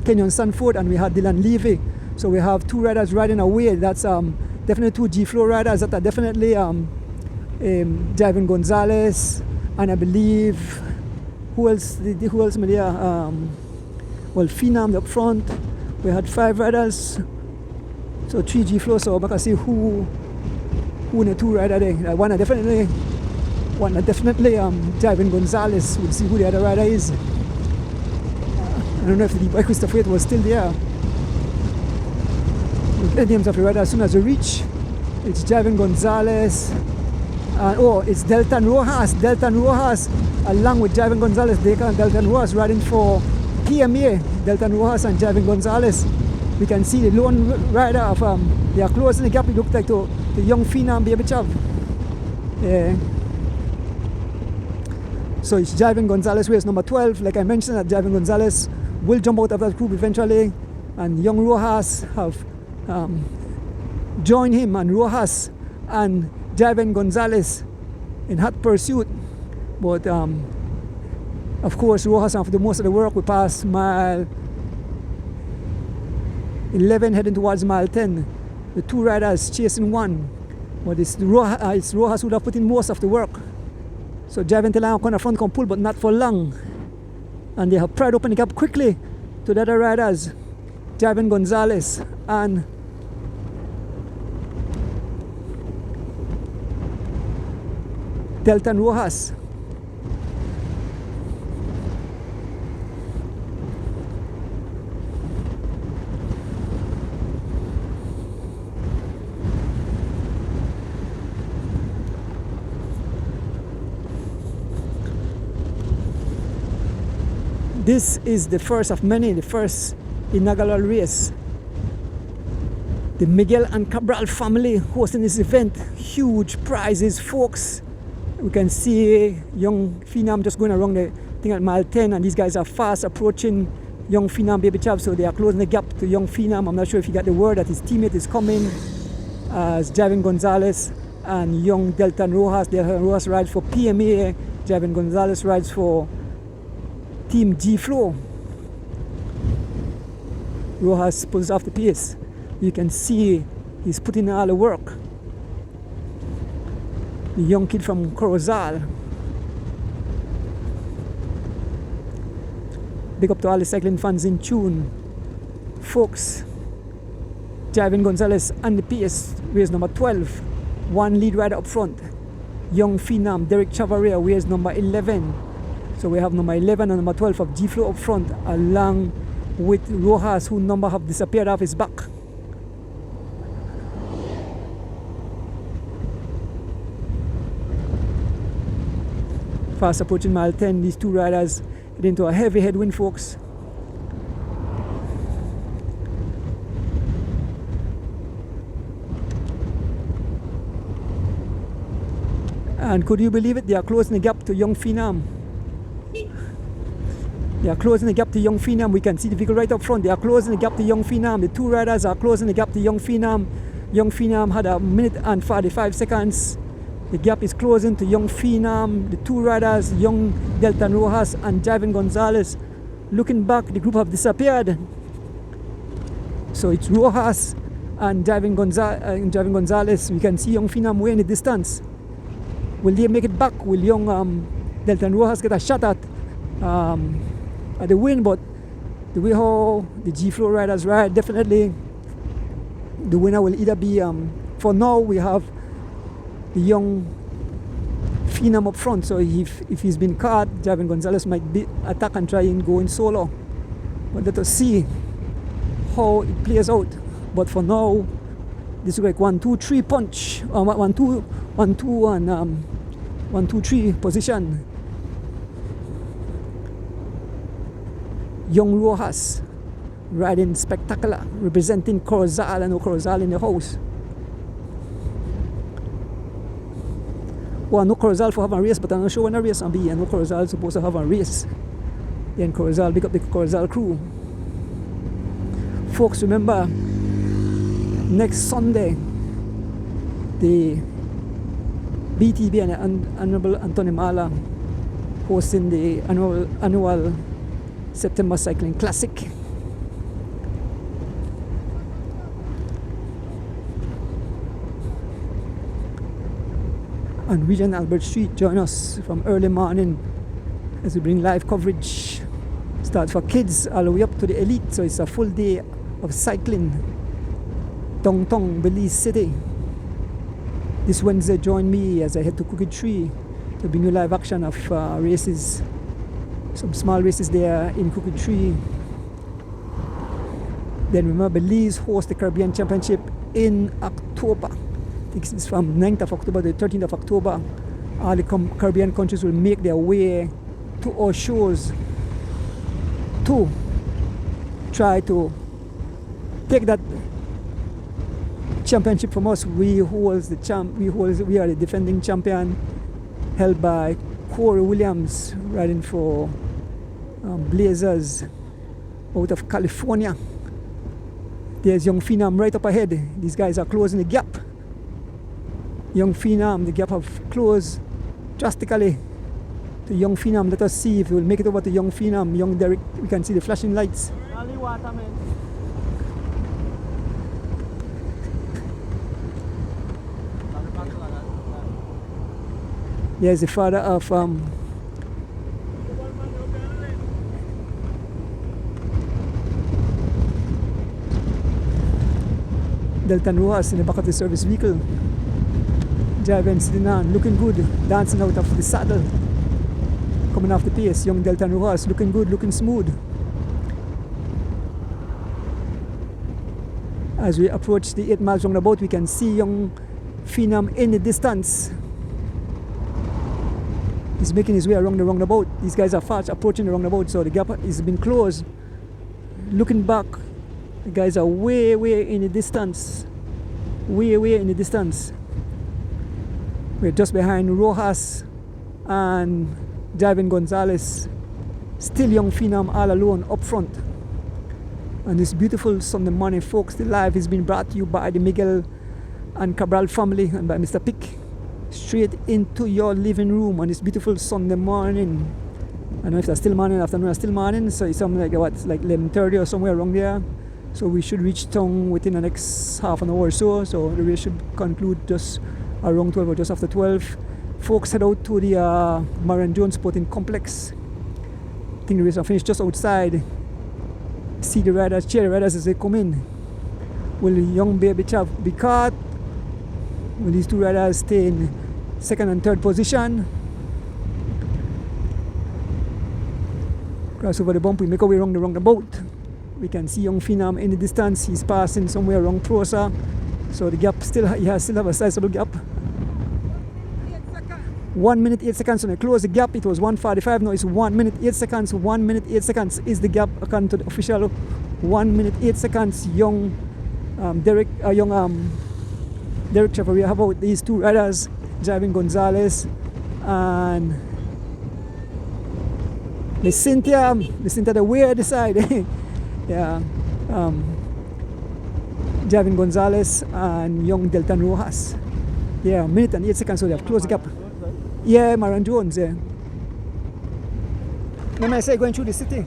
Kenyon Sanford, and we have Dylan Levy. So we have two riders riding away. That's definitely two G-Flow riders that are definitely Javin Gonzalez, and I believe who else? Who else? Well, Phenom up front. We had 5 riders, so 3 G-Flow. So I can see who in the 2 rider there. One definitely Javin Gonzalez. We'll see who the other rider is. I don't know if the boy Christopher was still there. We'll get the names of the rider as soon as we reach. It's Javin Gonzalez. It's Delton Rojas, along with Javin Gonzalez. Delton Rojas riding for PMA. Delton Rojas and Javin Gonzalez. We can see the lone rider of they are closing the gap. It looks like to to young Phenom Baby Chav. Yeah. So it's Javin Gonzalez, race number 12. Like I mentioned, that Javin Gonzalez will jump out of that group eventually, and young Rojas have joined him, and Rojas and Javin Gonzalez in hot pursuit. But of course, Rojas have to do most of the work. We passed mile 11 heading towards mile 10. The two riders chasing one, but it's Rojas who have put in most of the work. So Javin Telang on the front can pull, but not for long. And they have pried open the gap quickly to the other riders, Javin Gonzalez and Delton Rojas. This is the first of many, the first inaugural race. The Miguel and Cabral family hosting this event. Huge prizes, folks. We can see young Phenom just going around the thing at mile 10, and these guys are fast approaching young Phenom Baby Chav, so they are closing the gap to young Phenom. I'm not sure if he got the word that his teammate is coming, as Javin Gonzalez and young Delton Rojas. Delton Rojas rides for PMA, Javin Gonzalez rides for Team G Flow. Rojas pulls off the pace. You can see he's putting in all the work. The young kid from Corozal. Big up to all the cycling fans in tune. Folks, Javin Gonzalez and the pace, race number 12. One lead rider up front. Young Phenom, Derek Chavaria, race number 11. So we have number 11 and number 12 of G-Flow up front, along with Rojas, whose number have disappeared off his back. Fast approaching mile 10, these two riders head into a heavy headwind, folks. And could you believe it? They are closing the gap to young Phenom. They are closing the gap to young Phenom. We can see the vehicle right up front. They are closing the gap to young Phenom. The two riders are closing the gap to young Phenom. Young Phenom had 1 minute and 45 seconds. The gap is closing to young Phenom. The two riders, young Delton Rojas and Javin Gonzalez. Looking back, the group have disappeared. So it's Rojas and Javin Gonzalez. We can see young Phenom way in the distance. Will they make it back? Will young Delton Rojas get a shot at the win? But the way how the G-Flow riders ride, definitely the winner will either be, for now we have the young Phenom up front. So if he's been caught, Javin Gonzalez might be attack and try and go in solo. But let us see how it plays out. But for now, this is like 1, 2, 3 punch, 1, 2, 1, 2, and 1, 2, 3 position. Young Rojas riding spectacular, representing Corozal. I know Corozal in the house. Well, I know Corozal for having a race, but I'm not sure when a race will be. I know Corozal is supposed to have a race. Then Corozal, pick up the Corozal crew. Folks, remember, next Sunday, the BTB and Honorable Anthony Mala hosting the annual September Cycling Classic. On Regent Albert Street, join us from early morning as we bring live coverage. Start for kids all the way up to the elite, so it's a full day of cycling downtown Belize City. This Wednesday, join me as I head to Cookie Tree to bring you live action of races. Some small races there in Cookie Tree. Then remember, Belize hosts the Caribbean Championship in October. I think it's from 9th of October to the 13th of October. All the Caribbean countries will make their way to our shows to try to take that championship from us. We are the defending champion, held by Corey Williams, riding for Blazers out of California. There's Young Phenom right up ahead. These guys are closing the gap. Young Phenom, the gap have closed drastically to Young Phenom. Let us see if we'll make it over to Young Phenom. Young Derek, we can see the flashing lights. Only water, man. Here's the father of Delton Rojas in the back of the service vehicle. Driving, sitting on, looking good, dancing out of the saddle. Coming off the pace, young Delton Rojas, looking good, looking smooth. As we approach the 8 miles roundabout, we can see young Phenom in the distance. He's making his way around the roundabout. These guys are fast approaching the roundabout, so the gap has been closed. Looking back, the guys are way in the distance. Way in the distance. We're just behind Rojas and driving Gonzalez. Still young Phenom all alone up front. And this beautiful Sunday morning, folks, the live is being brought to you by the Miguel and Cabral family and by Mr. Pick. Straight into your living room on this beautiful Sunday morning. I don't know if it's still morning, afternoon, or still morning, so it's something like what, like 11:30 or somewhere around there. So we should reach town within the next half an hour or so. So the race should conclude just around 12 or just after 12. Folks head out to the Marion Jones Sporting Complex. I think the race will finish just outside. See the riders, cheer the riders as they come in. Will young Baby Chav be caught? Will these two riders stay in second and third position? Cross over the bump, we make our way around the roundabout. We can see young Phenom in the distance. He's passing somewhere around Prosa. So the gap still have a sizable gap. 1 minute 8 seconds when I close the gap. It was 1:45. Now it's 1 minute 8 seconds. 1 minute 8 seconds is the gap according to the official. 1 minute 8 seconds. Young Derek Chavaria. How about these two riders driving Gonzalez and the Cynthia the weird side. Yeah, driving Gonzalez and young Delton Rojas. Yeah, 1 minute and 8 seconds, so they have closed the gap. Yeah, Marion Jones, yeah. Remember I say going through the city?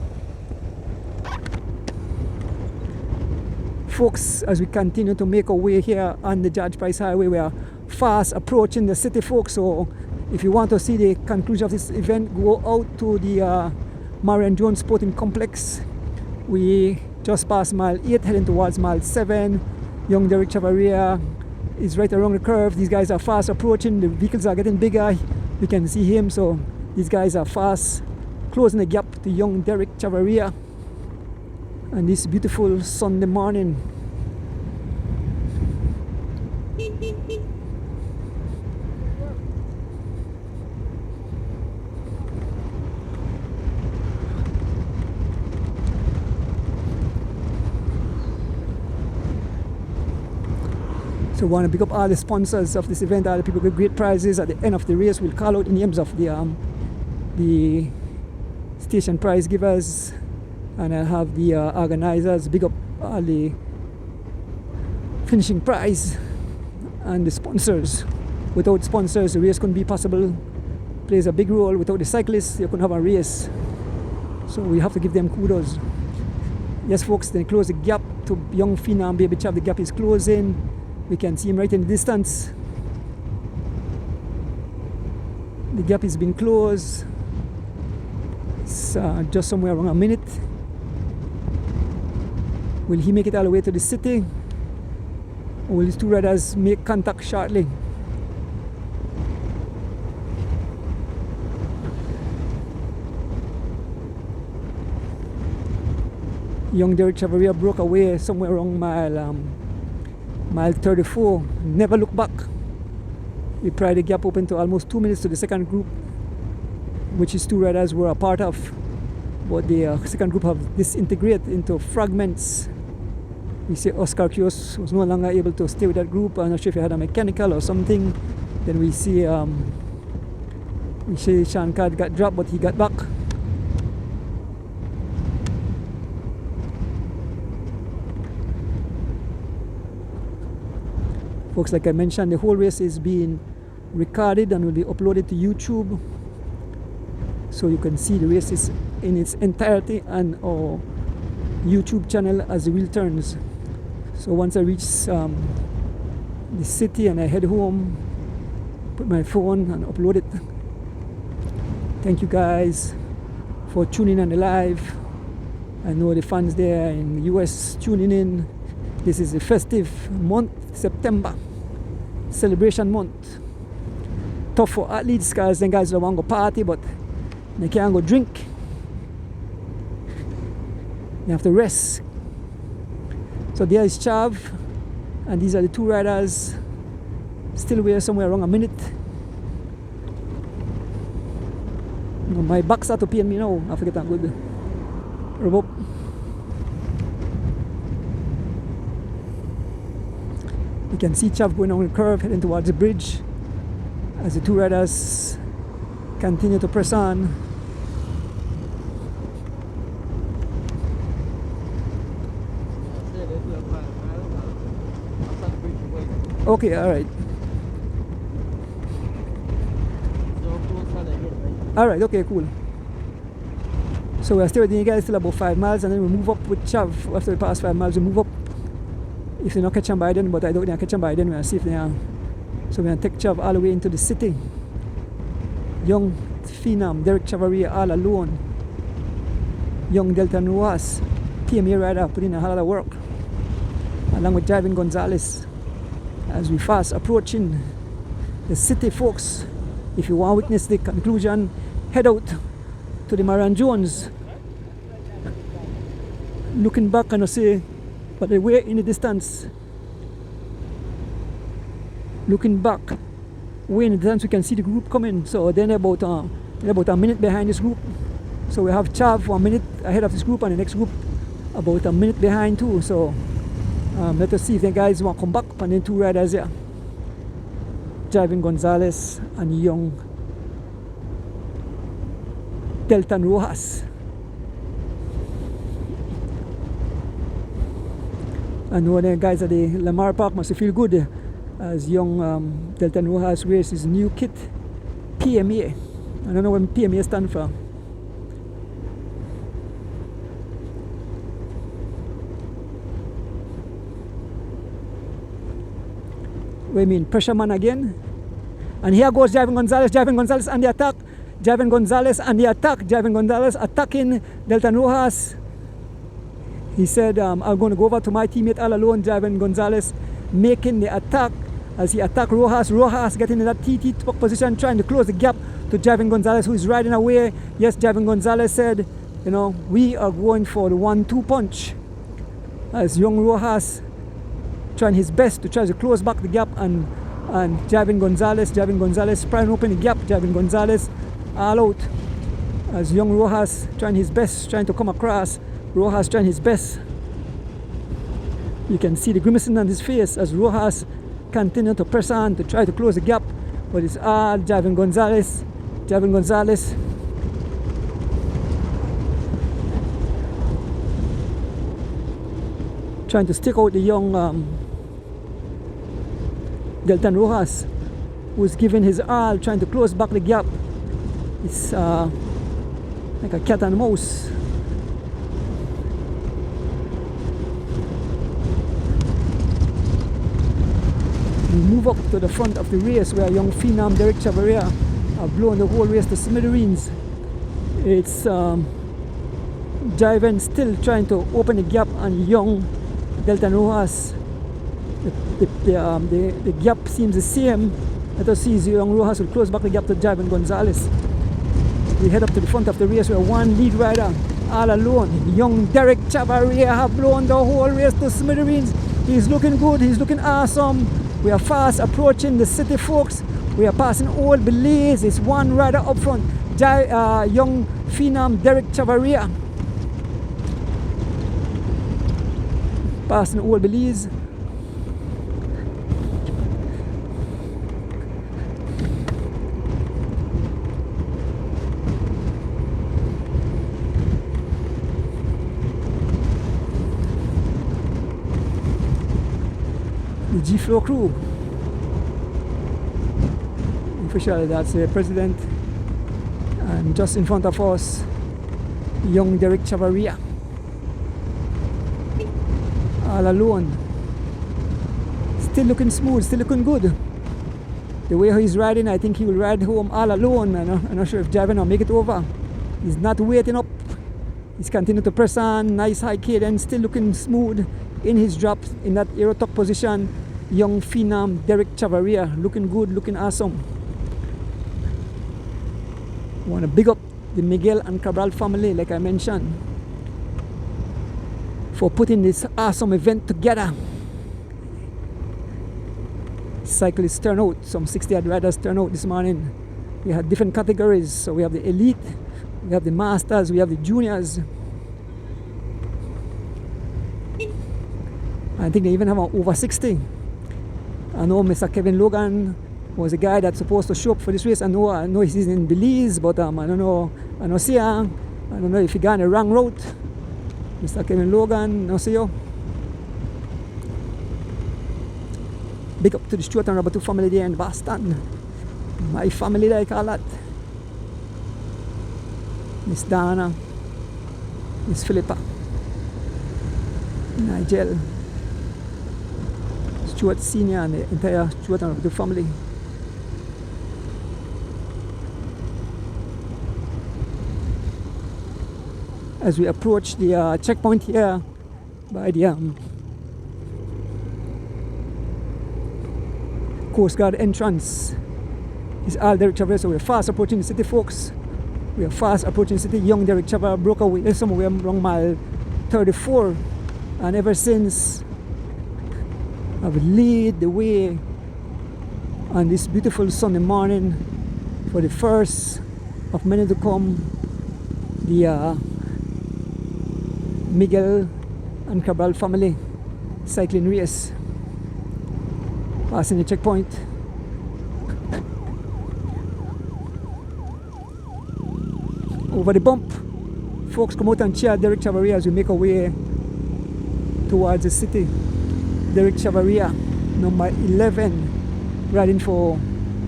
Folks, as we continue to make our way here on the George Price Highway, we are fast approaching the city, folks. So if you want to see the conclusion of this event, go out to the Marion Jones Sporting Complex. We just passed mile 8, heading towards mile 7. Young Derek Chavaria is right around the curve. These guys are fast approaching. The vehicles are getting bigger. You can see him. So these guys are fast closing the gap to young Derek Chavaria. And this beautiful Sunday morning. So we want to pick up all the sponsors of this event, all the people get great prizes. At the end of the race, we'll call out the names of the station prize givers, and I'll have the organizers big up all the finishing prize and the sponsors. Without sponsors, the race couldn't be possible. Plays a big role. Without the cyclists, you couldn't have a race. So we have to give them kudos. Yes, folks, they close the gap to young Phenom Baby Chav. The gap is closing. We can see him right in the distance. The gap has been closed. It's just somewhere around a minute. Will he make it all the way to the city? Or will these two riders make contact shortly? Young Derek Chavaria broke away somewhere around mile 34. Never look back. We pried the gap open to almost 2 minutes to the second group, which his two riders were a part of. But the second group have disintegrated into fragments. We see Oscar Kios was no longer able to stay with that group. I'm not sure if he had a mechanical or something. Then we see Sean Card got dropped, but he got back. Folks, like I mentioned, the whole race is being recorded and will be uploaded to YouTube, so you can see the race is in its entirety on our YouTube channel as the wheel turns. So once I reach the city and I head home, put my phone and upload it. Thank you guys for tuning in on the live. I know the fans there in the US tuning in. This is the festive month, September, celebration month. Tough for athletes because then guys don't want to go party, but they can't go drink. They have to rest. So there is Chav, and these are the two riders. Still we're somewhere around a minute. No, my back start to pain me now. I forget I'm good. Rub up. You can see Chav going on the curve, heading towards the bridge as the two riders continue to press on. Okay, alright. Alright, okay, cool. So we're still with you guys till about 5 miles, and then we move up with Chav. After we pass 5 miles, we move up. If they not catch them by then, but I don't think they catch them by then, we'll see if they are. So we're going to take Chav all the way into the city. Young phenom, Derek Chavaria all alone. Young Delta Nuas, PMA rider, put in a hell of work. Along with driving Gonzalez. As we fast approaching the city, folks, if you want to witness the conclusion, head out to the Marion Jones. Looking back and I say, but way in the distance, looking back, way in the distance we can see the group coming. So then about a minute behind this group. So we have Chav 1 minute ahead of this group, and the next group about a minute behind too. So let us see if the guys want to come back, and then two riders here, driving Gonzalez and young Deltan Rojas. I know the guys at the Lamar Park must feel good as young Deltan Rojas wears his new kit, PMA. I don't know what PMA stands for. What do you mean, pressure man again? And here goes Driving Gonzalez on the attack. Driving Gonzalez on the attack. Driving Gonzalez attacking Deltan Rojas. He said, I'm going to go over to my teammate all alone. Driving Gonzalez making the attack as he attacked Rojas. Rojas getting in that TT position, trying to close the gap to Driving Gonzalez, who is riding away. Yes, Driving Gonzalez said, you know, we are going for the 1-2 punch. As young Rojas trying his best to try to close back the gap, and Driving Gonzalez trying to open the gap. Driving Gonzalez all out as young Rojas trying his best, trying to come across. Rojas trying his best. You can see the grimacing on his face as Rojas continue to press on to try to close the gap, but it's all Driving Gonzalez. Driving Gonzalez trying to stick out the young Deltan Rojas, who's giving his all, trying to close back the gap. It's like a cat and mouse. We move up to the front of the race where young phenom Derek Chavaria have blown the whole race to smithereens. It's Driving still trying to open the gap, and young Deltan Rojas, the gap seems the same. Let us see if young Rojas will close back the gap to Driving Gonzalez. We head up to the front of the race where one lead rider all alone, young Derek Chavaria, have blown the whole race to smithereens. He's looking good, he's looking awesome. We are fast approaching the city, folks. We are passing Old Belize. It's one rider up front, young phenom Derek Chavaria. Passing Old Belize. The G-Flow crew. Officially, that's the president. And just in front of us, young Derek Chavaria. All alone. Still looking smooth, still looking good. The way he's riding, I think he will ride home all alone. I'm not sure if Javan will make it over. He's not waiting up. He's continuing to press on, nice high cadence, still looking smooth in his drops in that aero tuck position. Young phenom Derek Chavaria, looking good, looking awesome. I want to big up the Miguel and Cabral family, like I mentioned, for putting this awesome event together. Cyclists turn out, some 60 odd riders turn out this morning. We had different categories, so we have the elite, we have the masters, we have the juniors. I think they even have an over 60. I know Mr. Kevin Logan was a guy that's supposed to show up for this race. I know he's in Belize, but I don't know if he got on the wrong route. Mr. Kevin Logan, no see you. Big up to the Stuart and Roberto family there in Boston. My family, they call that. Miss Dana, Miss Philippa, Nigel, Stuart Senior and the entire Stuart and Roberto family. As we approach the checkpoint here by the Coast Guard entrance, is all Derek Chavaria. So we're fast approaching the city, folks. We are fast approaching the city. Young Derek Chavaria broke away somewhere around mile 34, and ever since I've lead the way on this beautiful Sunday morning for the first of many to come. The Miguel and Cabral family cycling race. Passing the checkpoint. Over the bump. Folks, come out and cheer Derek Chavaria as we make our way towards the city. Derek Chavaria, number 11, riding for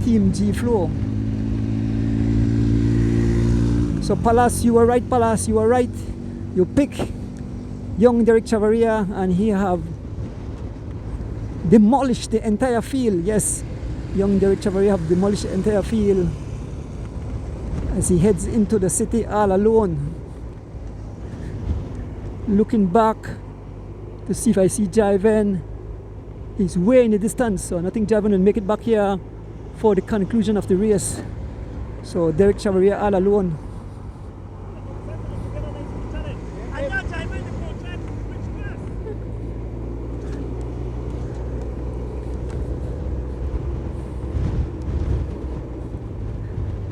Team G-Flow. So Palace, you were right, Palace, you were right. You pick young Derek Chavaria and he have demolished the entire field. Yes, young Derek Chavaria have demolished the entire field as he heads into the city all alone. Looking back to see if I see Javan. He's way in the distance, so I think Javan will make it back here for the conclusion of the race. So Derek Chavaria all alone.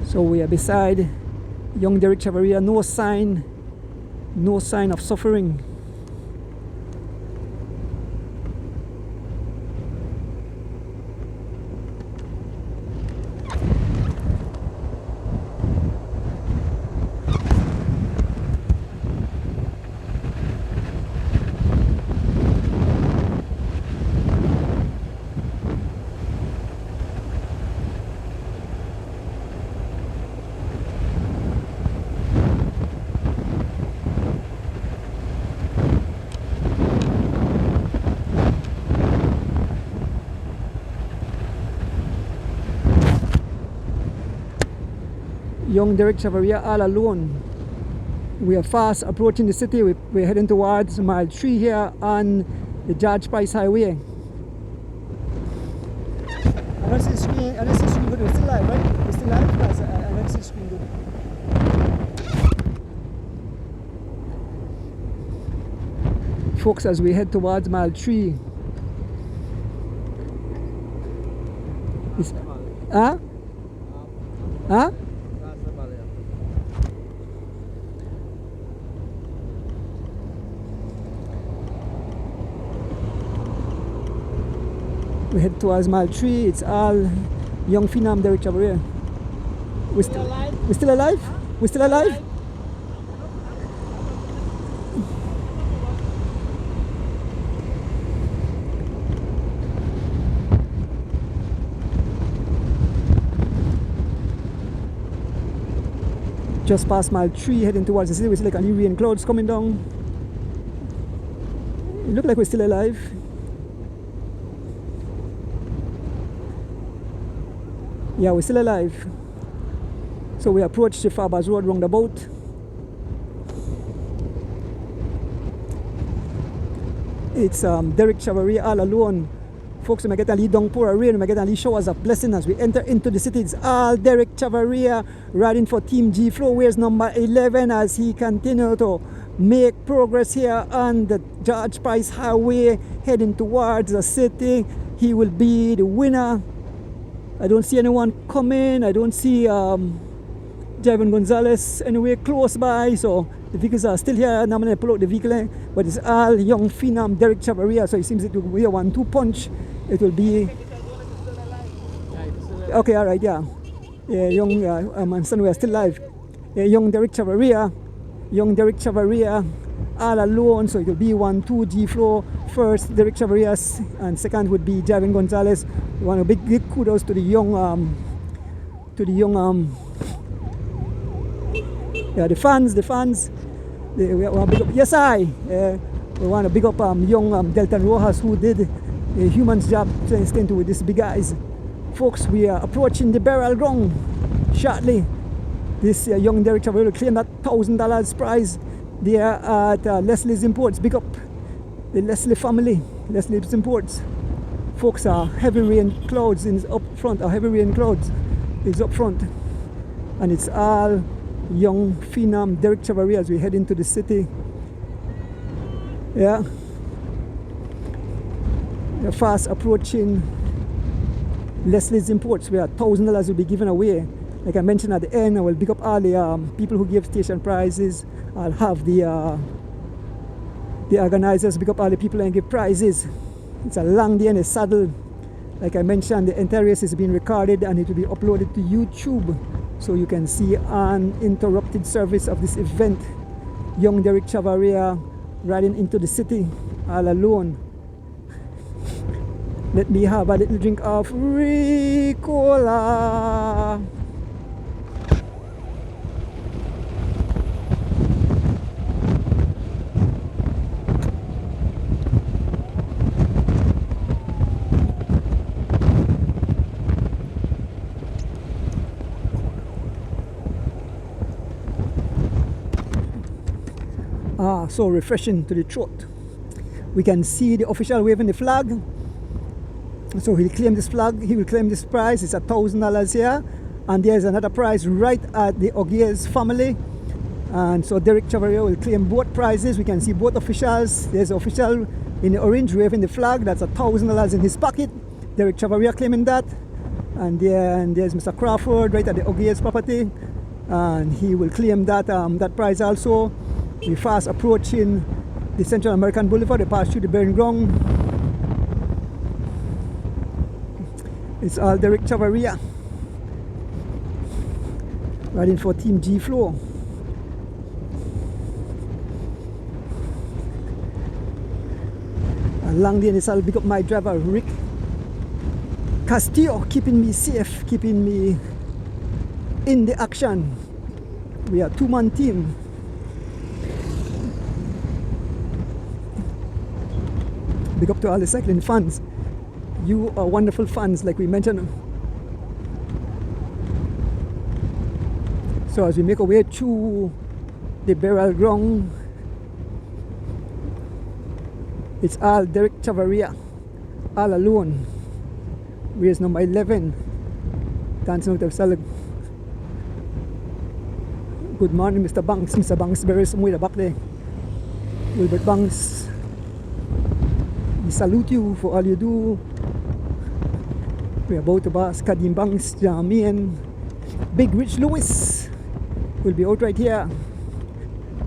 So we are beside young Derek Chavaria, no sign of suffering. Young Derek Chavaria all alone. We are fast approaching the city. We're heading towards mile 3 here on the George Price Highway. I don't see the screen. I don't see the screen good. We're still live, right? We're still live? Yes, I don't see the screen good. Folks, as we head towards mile 3. Huh? We head towards mile 3. It's all young phenom Derek Chavaria. We're still alive? We're still alive? We're still alive? Just past mile 3, heading towards the city. We see like any rain clouds coming down. It looks like we're still alive. Yeah, we're still alive. So we approach the Farbars Road roundabout. It's Derek Chavaria all alone. Folks, we might get a little downpour of rain, we might get a little showers of blessing as we enter into the city. It's all Derek Chavaria riding for Team G Flow. Where's number 11 as he continues to make progress here on the George Price Highway heading towards the city. He will be the winner. I don't see anyone coming. I don't see Gonzalez anywhere close by. So the vehicles are still here. I'm going to pull out the vehicle, but it's all young phenom Derek Chavaria. So it seems it will be a 1-2 punch. It will be okay. All right, yeah. Young and son, we are still live. Young Derek Chavaria, all alone. So it will be 1-2 G Flow. First Derek Chavaria, and second would be Gonzalez. We want a big kudos to the young the fans. We want to big up, yes I. We want to big up young Delton Rojas, who did a human's job staying with these big guys. Folks, we are approaching the burial ground shortly. This young Derek Chavaria will claim that $1,000 prize there at Leslie's Imports. Big up the Leslie family, Leslie's Imports. Folks, heavy rain clouds is up front. Heavy rain clouds is up front, and it's all young phenom Derek Chavaria as we head into the city. Yeah, we're fast approaching Leslie's Imports, where $1,000 will be given away. Like I mentioned at the end, I will pick up all the people who give station prizes. I'll have the organizers pick up all the people and give prizes. It's a long day and a saddle. Like I mentioned, the entire race is being recorded and it will be uploaded to YouTube, so you can see uninterrupted service of this event. Young Derek Chavaria riding into the city all alone. Let me have a little drink of Ricola. So refreshing to the throat. We can see the official waving the flag. So he'll claim this flag, he will claim this prize. It's $1,000 here, and there's another prize right at the Ogier's family. And so Derek Chavaria will claim both prizes. We can see both officials. There's an official in the orange waving the flag. That's $1,000 in his pocket. Derek Chavaria claiming that. And there's Mr. Crawford right at the Ogier's property, and he will claim that that prize also. We're fast approaching the Central American Boulevard. We pass through the burn ground. It's all Derek Chavaria riding for Team G Flow. A long day, and it's all big up my driver Rick Castillo, keeping me safe, keeping me in the action. We are a two-man team. Big up to all the cycling fans. You are wonderful fans, like we mentioned. So as we make our way through the burial ground, it's all Derek Chavaria, all alone. Race number 11, dancing with himself. Good morning, Mr. Banks. Mr. Banks, very somewhere back there. Wilbert Banks, we salute you for all you do. We're about to pass Kadim Banks, Jamie, Big Rich Lewis will be out right here.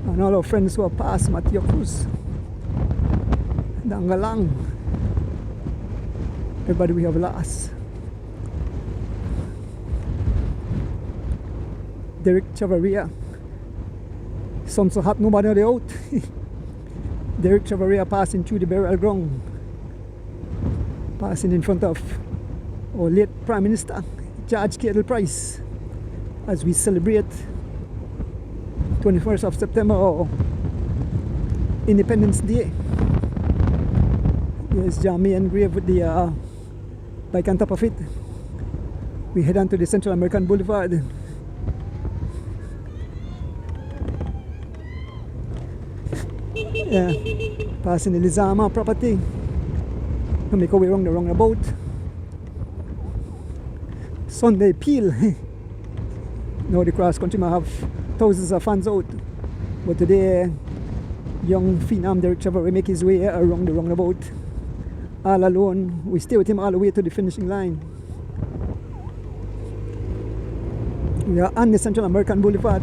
And all our friends who have passed, Matthew Cruz, Dangalang. Everybody we have lost. Derek Chavaria. Sun so hot, nobody on the out. Derek Chavaria passing through the burial ground. Passing in front of our late Prime Minister, George Cadle Price, as we celebrate 21st of September, or Independence Day. Here's Jermaine grave with the bike on top of it. We head on to the Central American Boulevard. Yeah, passing the Lizama property. To make our way around the roundabout. Sunday Peel. Now the cross country might have thousands of fans out, but today young phenom Derek Chavaria make his way around the roundabout all alone. We stay with him all the way to the finishing line. We are on the Central American Boulevard.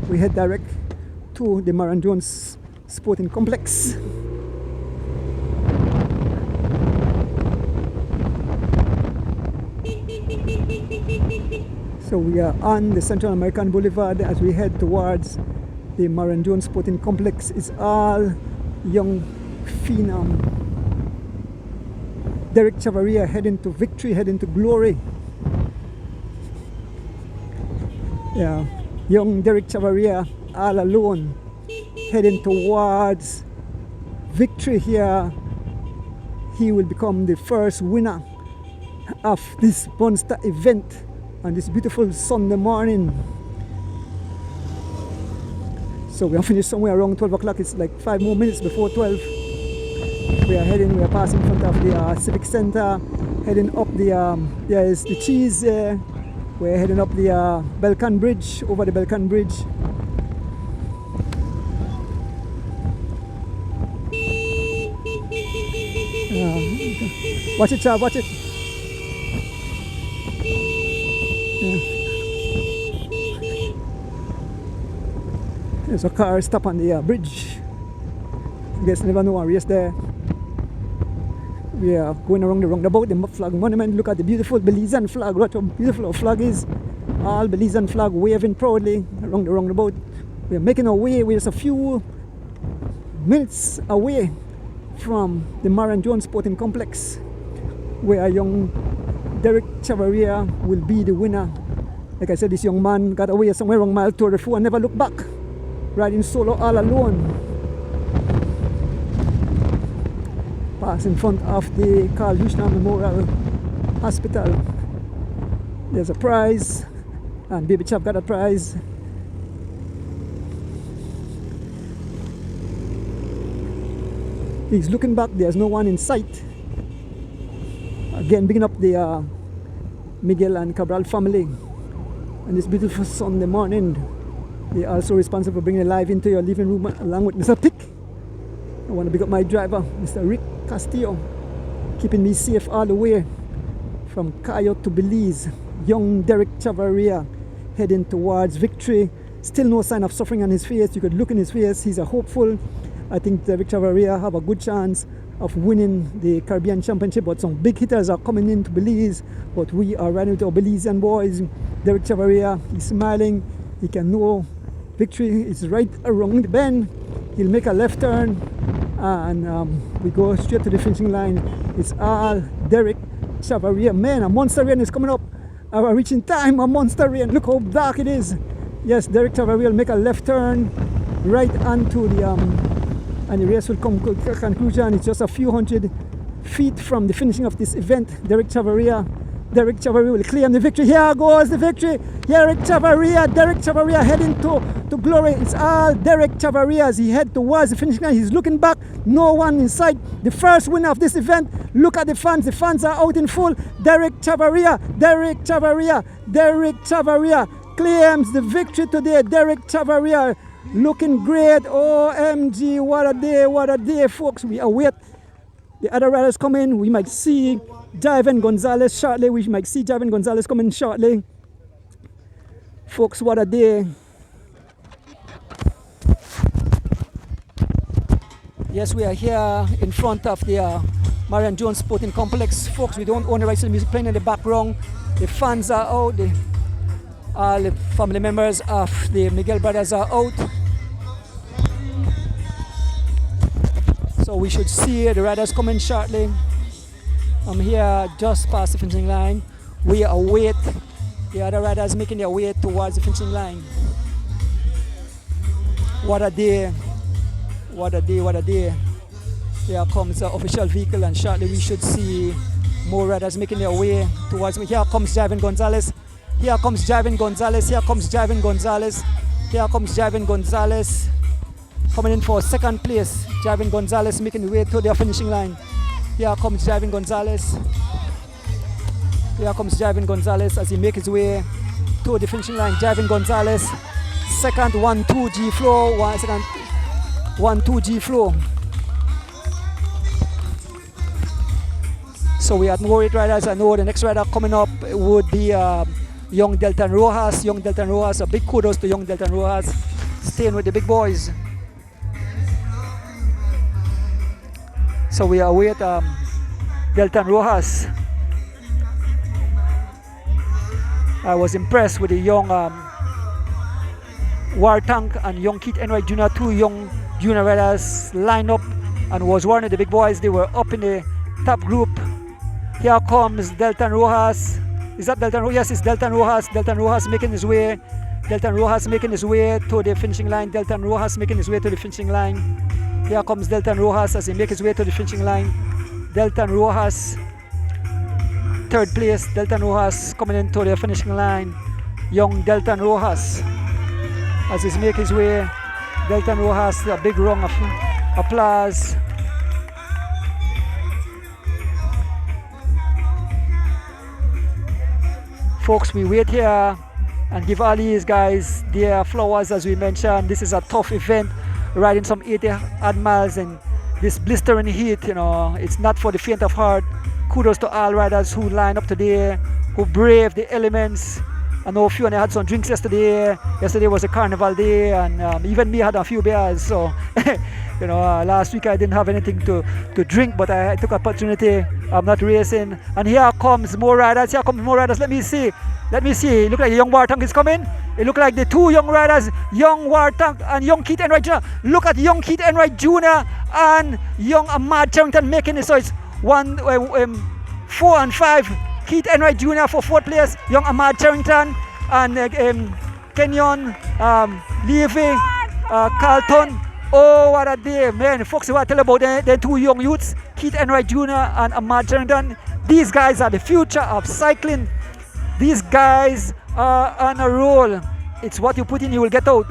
We head direct to the Maran Jones Sporting Complex. So we are on the Central American Boulevard as we head towards the Maran Jones Sporting Complex. It's all young phenom. Derek Chavaria heading to victory, heading to glory. Yeah, young Derek Chavaria all alone, heading towards victory here. He will become the first winner of this monster event on this beautiful Sunday morning. So we are finished somewhere around 12 o'clock. It's like 5 more minutes before 12. We are passing in front of the Civic Center, heading up there is the cheese there. We're heading up the Belcan Bridge, over the Belcan Bridge. Watch it, Chav, watch it. There's a car stop on the bridge. I guess never know a race there. We are going around the roundabout, the flag monument. Look at the beautiful Belizean flag. What a beautiful our flag is. All Belizean flag waving proudly around the roundabout. We are making our way. We're just a few minutes away from the Maran Jones Sporting Complex, where young Derek Chavaria will be the winner. Like I said, this young man got away somewhere around mile 34 and never looked back, riding solo all alone. Pass in front of the Carl Hushner Memorial Hospital. There's a prize, and Baby Chav got a prize. He's looking back, there's no one in sight. Again, picking up the Miguel and Cabral family on this beautiful Sunday morning. They are also responsible for bringing live into your living room along with Mr. Pick. I want to pick up my driver, Mr. Rick Castillo, keeping me safe all the way from Cayo to Belize. Young Derek Chavaria heading towards victory. Still no sign of suffering on his face. You could look in his face, he's a hopeful. I think Derek Chavaria have a good chance of winning the Caribbean Championship, but some big hitters are coming into Belize. But we are riding with our Belizean boys. Derek Chavaria, he's smiling. He can know victory is right around the bend. He'll make a left turn, and we go straight to the finishing line. It's all Derek Chavaria. Man, a monster rain is coming up. We're reaching time, a monster rain. Look how dark it is. Yes, Derek Chavaria will make a left turn right onto the and the race will come to a conclusion. It's just a few hundred feet from the finishing of this event. Derek Chavaria will claim the victory. Here goes the victory. Derek Chavaria heading to glory. It's all Derek Chavaria as he head towards the finishing line. He's looking back, no one in sight. The first winner of this event. Look at the fans are out in full. Derek Chavaria claims the victory today. Derek Chavaria looking great. OMG, what a day, folks. We await the other riders coming. We might see Gonzalez shortly. We might see Gonzalez coming shortly. Folks, what a day. Yes, we are here in front of the Marion Jones Sporting Complex. Folks, we don't own the rights to the music playing in the background. The fans are out. All the family members of the Miguel brothers are out. So we should see the riders coming shortly. I'm here just past the finishing line. We await the other riders making their way towards the finishing line. What a day. What a day, what a day. Here comes the official vehicle, and shortly we should see more riders making their way towards me. Here comes Javin Gonzalez. Here comes Javin Gonzalez. Here comes Javin Gonzalez. Here comes Javin Gonzalez. Coming in for second place. Javin Gonzalez making the way to the finishing line. Here comes Javin Gonzalez. Here comes Javin Gonzalez as he makes his way to the finishing line. Javin Gonzalez, second 1-2 G flow, 1-2 G flow. So we had more 8 riders. I know the next rider coming up would be young Delton Rojas. Young Delton Rojas, a big kudos to young Delton Rojas, staying with the big boys. So we await Delton Rojas. I was impressed with the young War Tank and young Keith Enright Jr., 2 young junior riders lined up and was one of the big boys. They were up in the top group. Here comes Delton Rojas. Is that Delton Rojas? Yes, it's Delton Rojas. Delton Rojas making his way. Delton Rojas making his way to the finishing line. Delton Rojas making his way to the finishing line. Here comes Delton Rojas as he makes his way to the finishing line. Delton Rojas, third place. Delton Rojas coming into the finishing line. Young Delton Rojas as he makes his way. Delton Rojas, a big round of applause. Folks, we wait here and give all these guys their flowers. As we mentioned, this is a tough event, riding some 80 odd miles in this blistering heat. You know, it's not for the faint of heart. Kudos to all riders who line up today, who brave the elements. I know a few and I had some drinks yesterday. Yesterday was a carnival day, and even me had a few beers. So, you know, last week I didn't have anything to drink, but I took opportunity. I'm not racing. And here comes more riders. Here comes more riders. Let me see. Let me see. It look like the young War Tank is coming. It look like the 2 young riders, young War Tank and young Keith Enright Jr. Look at young Keith Enright Jr. and young Ahmad Charrington making it. So it's 4 and 5. Keith Enright Jr. for 4th place. Young Ahmad Charrington and Kenyon, Levy, Carlton. Oh, what a day, man. Folks, I want to tell about the 2 young youths, Keith Enright Jr. and Ahmad Charrington. These guys are the future of cycling. These guys are on a roll. It's what you put in, you will get out.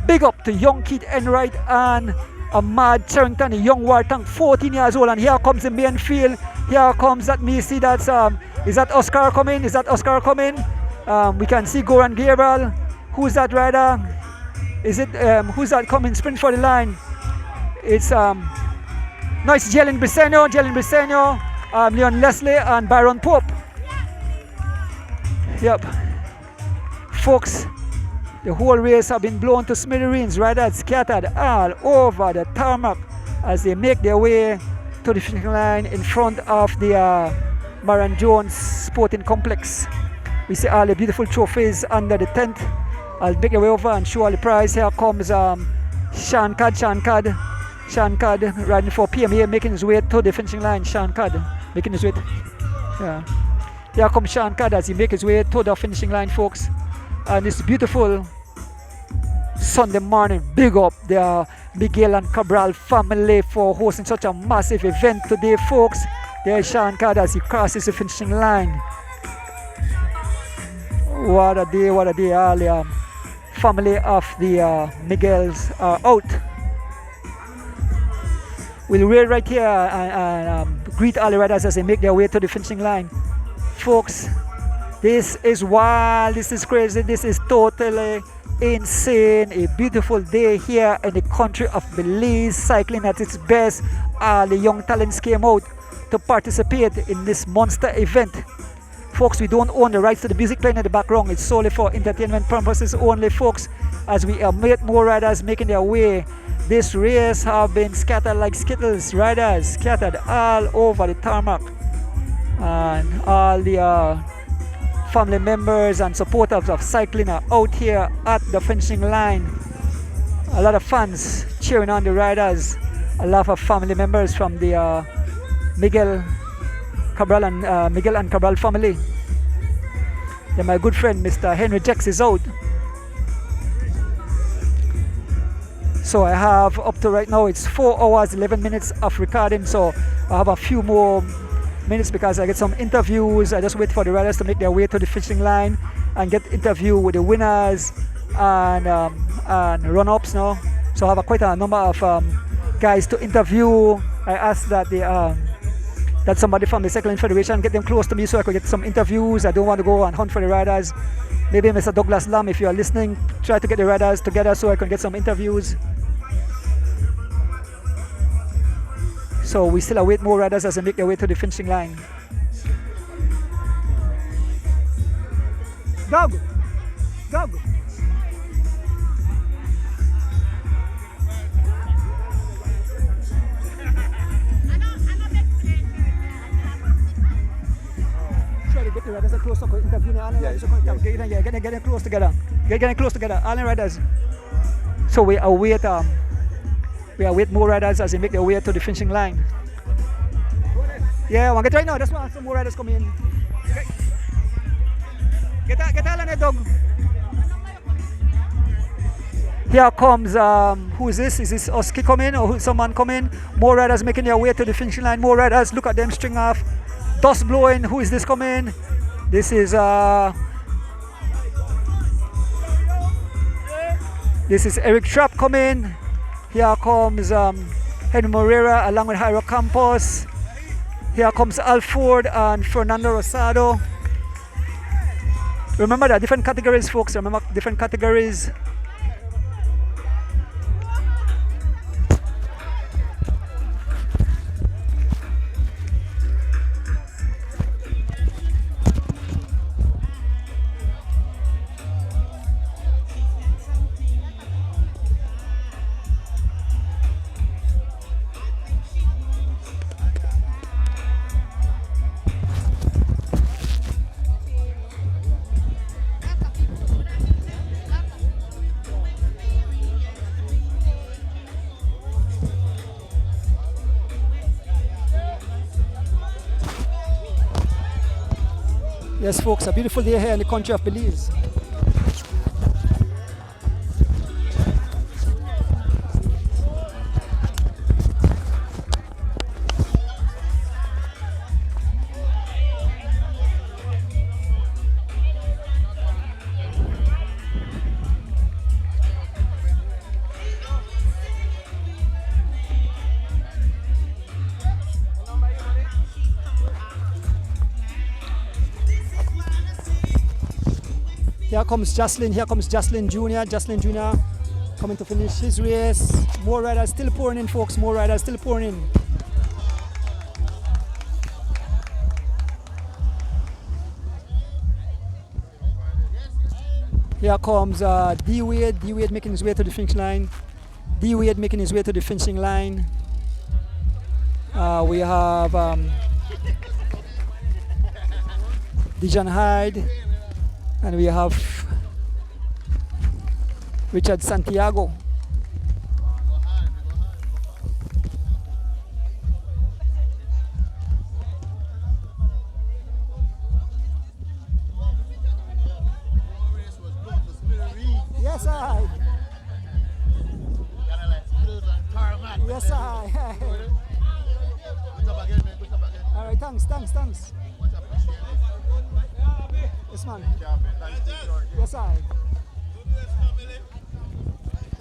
Big up to young Keith Enright and Ahmad Charrington, a young War Tank, 14 years old. And here comes the main field. Here comes that me see that's is that Oscar coming? Is that Oscar coming? We can see Goran Gabriel. Who's that rider? Is it who's that coming sprint for the line? It's no, it's Jalen Briseño, Leon Leslie and Byron Pope. Yep. Folks, the whole race have been blown to smithereens. Riders scattered all over the tarmac as they make their way to the finishing line in front of the Marion Jones Sporting Complex. We see all the beautiful trophies under the tent. I'll make your way over and show all the prize. Here comes Sean Cad riding for PMA, making his way to the finishing line. Sean Cad making his way. Yeah. Here comes Sean Cad as he makes his way to the finishing line, folks. And it's beautiful Sunday morning. Big up the Miguel and Cabral family for hosting such a massive event today, folks. There's Sean Cad as he crosses the finishing line. What a day, what a day. All the family of the Miguels are out. We'll wait right here and greet all the riders as they make their way to the finishing line. Folks, this is wild, this is crazy, this is totally insane. A beautiful day here in the country of Belize, cycling at its best. All the young talents came out to participate in this monster event. Folks, we don't own the rights to the music playing in the background. It's solely for entertainment purposes only, folks, as we await more riders making their way This race have been scattered like skittles, riders scattered all over the tarmac, and all the family members and supporters of cycling are out here at the finishing line. A lot of fans cheering on the riders, a lot of family members from the Miguel and Cabral family. Then my good friend Mr. Henry Jex is out. So I have up to right now it's 4 hours 11 minutes of recording, so I have a few more minutes because I get some interviews. I just wait for the riders to make their way to the finishing line and get interview with the winners and run-ups now. So I have quite a number of guys to interview. I asked that that somebody from the Cycling Federation get them close to me so I could get some interviews. I don't want to go and hunt for the riders. Maybe Mr. Douglas Lamb, if you are listening, try to get the riders together so I can get some interviews. So we still await more riders as they make their way to the finishing line. Doug! Doug! Try to get the riders close to interview the other riders. Get them close together. Get them close together, all the riders. So we await more riders as they make their way to the finishing line. Yeah, I want to get right now. That's why some more riders come in. Get all on it, dog. Here comes, who is this? Is this Oski coming or someone coming? More riders making their way to the finishing line. More riders, look at them string off. Dust blowing. Who is this coming? This is Eric Trapp coming. Here comes Henry Moreira along with Jairo Campos. Here comes Alford and Fernando Rosado. Remember there are different categories, folks. Remember different categories. Yes, folks, a beautiful day here in the country of Belize. Here comes Jocelyn Jr. Jocelyn Jr. coming to finish his race. More riders still pouring in, folks. More riders still pouring in. Here comes D Wade. D Wade making his way to the finish line. D Wade making his way to the finishing line. We have Dijon Hyde. And we have Richard Santiago. Yes, I. Yes, I. All right, thanks. Yes, man. Yes, I.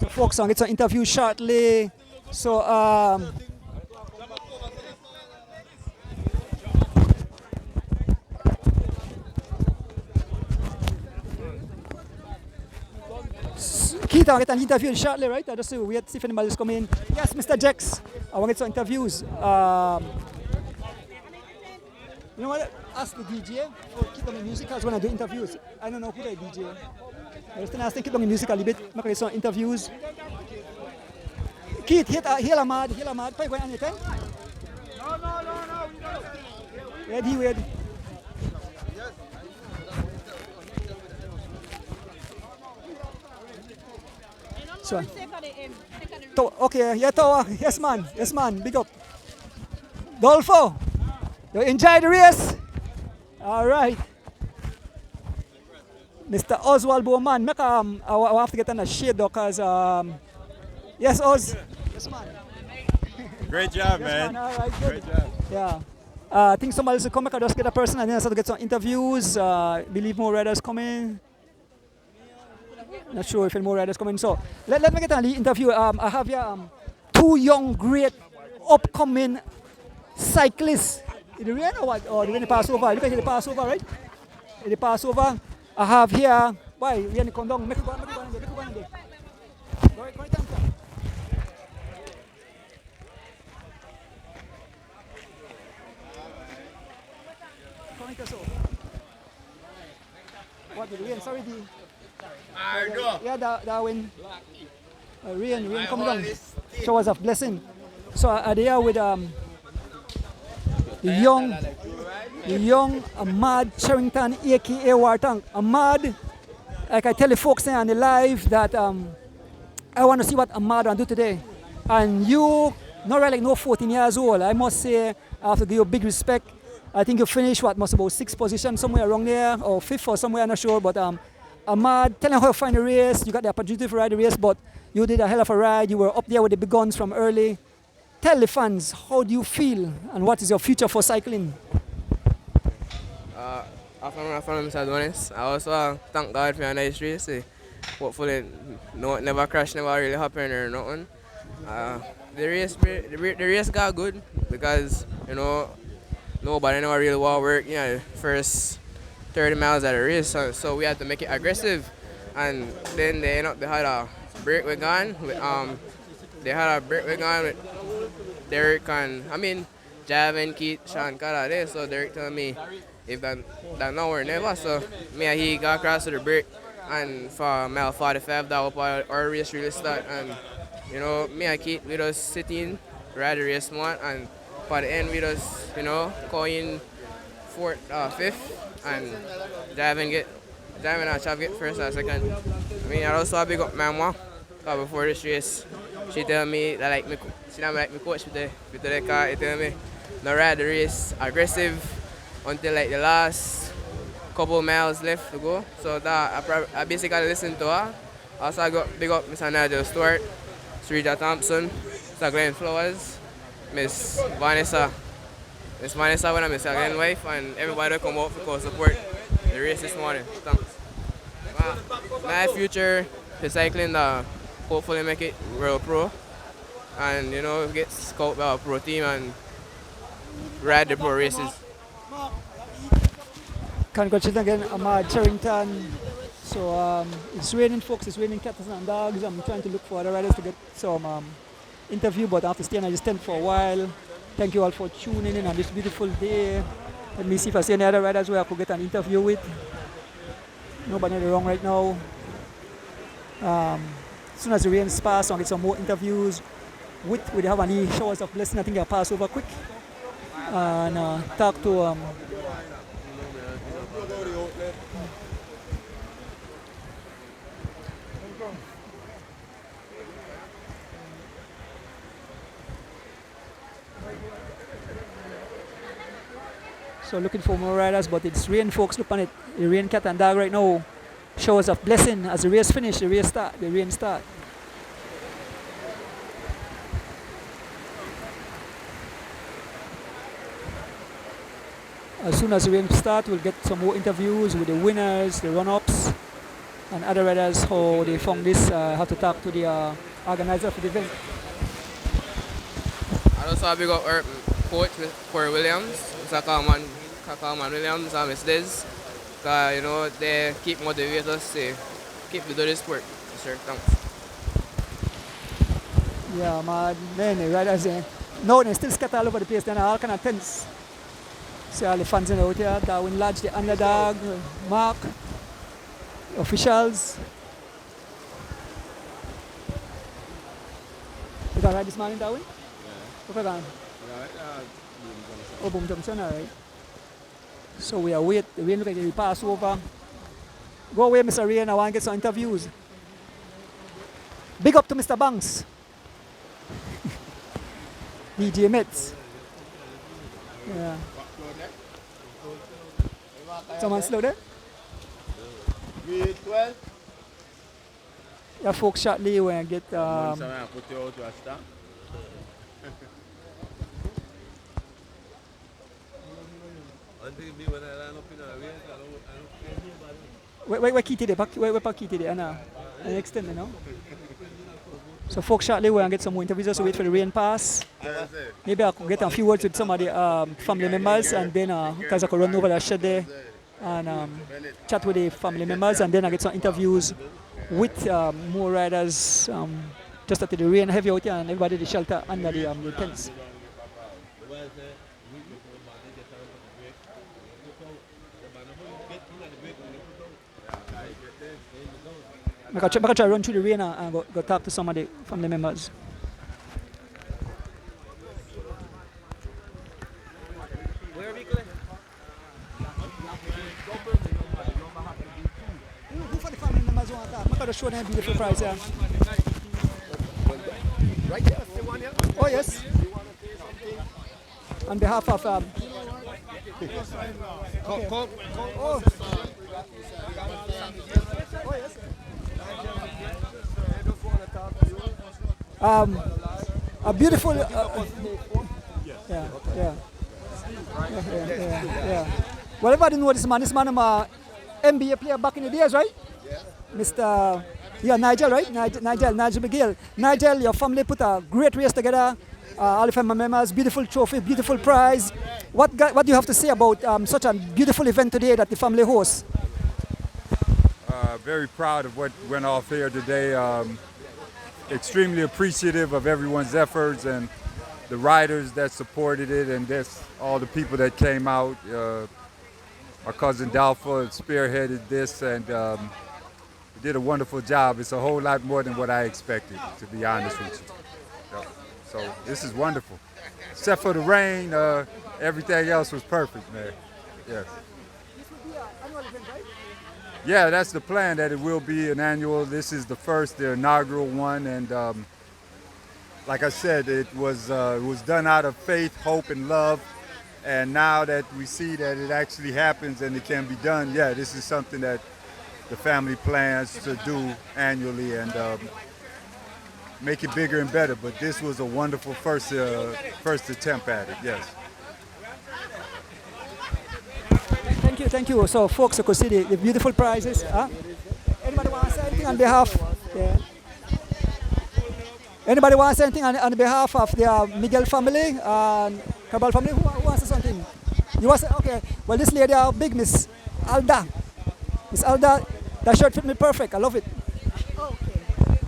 So, folks, I'll get some interview shortly. So, Keith, I'll get an interview shortly, right? I just wait, see if anybody's coming. Yes, Mr. Jex, I want to get some interviews. You know what? Ask the DJ for keep on the music as when I do interviews. I don't know who the DJ. I just ask them keep on the music a little bit, make some interviews. Keith, heal Ahmad. Play going anything? No. Ready, wait. So, okay, yeah, Tower. Yes, man. Big up. Dolfo, you enjoy the race? All right. Mr. Oswald Bowman, make I have to get on a shade though, cause yes, Oz. Yes, man. Great job, Yes, man. All right, good. Great job. Yeah. I think somebody should come back and just get a person and then start to get some interviews. Believe more riders coming. Not sure if any more riders coming. So let me get on the interview. I have here two young, great, upcoming cyclists. Is the rain or what? Or the rain pass over? Look at the passover, right? The passover. I have here. Why? Rain come down. Make it go on there. Go right down. What did rain? Sorry, yeah, that wind. Rain coming down. Showers of blessing. So are they here with the young Ahmad Charrington, aka Wartank. Ahmad, like I tell the folks there on the live that I want to see what Ahmad will do today. And you, not really like no 14 years old. I must say, I have to give you big respect. I think you finished must about 6th position somewhere around there, or 5th or somewhere, I'm not sure. But Ahmad, tell them how you find the race. You got the opportunity to ride the race, but you did a hell of a ride. You were up there with the big guns from early. Tell the fans, how do you feel and what is your future for cycling? I'm from Mr. Adonis. I also thank God for a nice race. Hopefully, never crash, never really happen or nothing. The race got good because, nobody never really want to work, first 30 miles of the race. So we had to make it aggressive. And then they had a breakaway gun. They had a breakaway gun with Derek and, Jav Keith, Sean Carter there. So Derek told me, if that now or never. So me and he got across to the break. And for mile 45, that was our race really start. And, me and Keith, we just sitting, ride the race more. And for the end, we just, call in 4th, 5th. And Jav and Chav get first and second. I also big up my mom. Because before this race, she tell me that she don't like me coach with the car. She tell me no ride the race aggressive until the last couple miles left to go. So that I basically listened to her. Also I got big up Mr. Nigel Stewart, Sarita Thompson, Mr. Glenn Flowers, Miss Vanessa when I'm Miss Glenn wife, and everybody come out for support the race this morning. Thanks. My future for cycling, hopefully make it real pro, and get scout by a pro team and ride the pro races. Congratulations again, Ahmad Charrington. So it's raining, folks. It's raining cats and dogs. I'm trying to look for other riders to get some interview, but I have to stay and I just tent for a while. Thank you all for tuning in on this beautiful day. Let me see if I see any other riders where I could get an interview with. Nobody wrong right now. As soon as the rains pass, I'll get some more interviews with. We have any showers of blessing. I think I'll pass over quick and talk to. So looking for more riders, but it's rain, folks. Look on it. The rain cat and dog right now. Showers of blessing as the race finish, the rain start. As soon as the rain start, we'll get some more interviews with the winners, the run-ups, and other riders how they found this. Have to talk to the organizer for the event. I also have big up our coach, Corey Williams, Mr. Carman Williams, and Miss Liz. Because, they keep motivating us to keep to do this sport. Sure, thanks. Yeah, man. Then the riders, no, they still scatter all over the place. Then all kind of tents. See all the fans in out here. Darwin Lodge, the underdog, Mark, officials. got to ride this morning, Darwin? Where we going? Oh, Boom Junction, all right. So we are waiting. The rain look like we pass over. Go away, Mr. Rain. I want to get some interviews. Big up to Mr. Banks. DJ Mets. Yeah. Someone slow there? 312. Yeah, folks shortly when I get where Kitty there? Where Kitty there? Anna. And extend, you know. So folks shortly when I get some more interviews, just wait for the rain pass. Maybe I could get a few words with some of the family members, and then because I could run over that shed there and chat with the family members, and then I get some interviews with more riders just after the rain heavy out here, and everybody the shelter under the tents. I can try to run through the rain and go talk to some of the family members. Where are we going? Who for the family members want to talk? I'm going to show them a beautiful prize here. Right here, the one here. Oh, yes. On behalf of... Come. Oh. Oh, yes. A beautiful... yeah. Well, everybody know this man. This man is an NBA player back in the days, right? Yeah. Mr. Yeah, Nigel, right? Nigel Miguel. Nigel, your family put a great race together. All the family members, beautiful trophy, beautiful prize. What do you have to say about such a beautiful event today that the family hosts? Very proud of what went off here today. Extremely appreciative of everyone's efforts and the riders that supported it, and all the people that came out. My cousin Dalfa spearheaded this and did a wonderful job. It's a whole lot more than what I expected, to be honest with you. So this is wonderful. Except for the rain, everything else was perfect, man. Yes. This will be an annual event, right? Yeah, that's the plan, that it will be an annual. This is the inaugural one, and like I said, it was done out of faith, hope, and love. And now that we see that it actually happens and it can be done, yeah, this is something that the family plans to do annually and make it bigger and better. But this was a wonderful first attempt at it, yes. Thank you. So folks, you could see the beautiful prizes. Huh? Anybody want to say anything on behalf? Yeah. Anybody want to say anything on behalf of the Miguel family and Cabral family? Who wants to say something? You want to say? Okay. Well, this lady, big Miss Alda. Miss Alda, that shirt fit me perfect. I love it. Okay.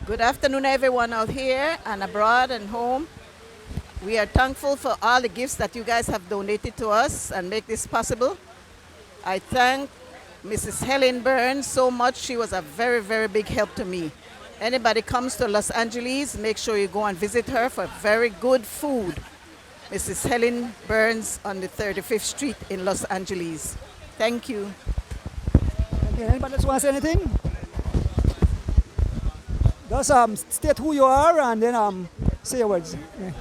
Good afternoon, everyone out here and abroad and home. We are thankful for all the gifts that you guys have donated to us and make this possible. I thank Mrs. Helen Burns so much. She was a very, very big help to me. Anybody comes to Los Angeles, make sure you go and visit her for very good food. Mrs. Helen Burns on the 35th Street in Los Angeles. Thank you. Anybody else want to say anything? Just state who you are and then say your words. Yeah.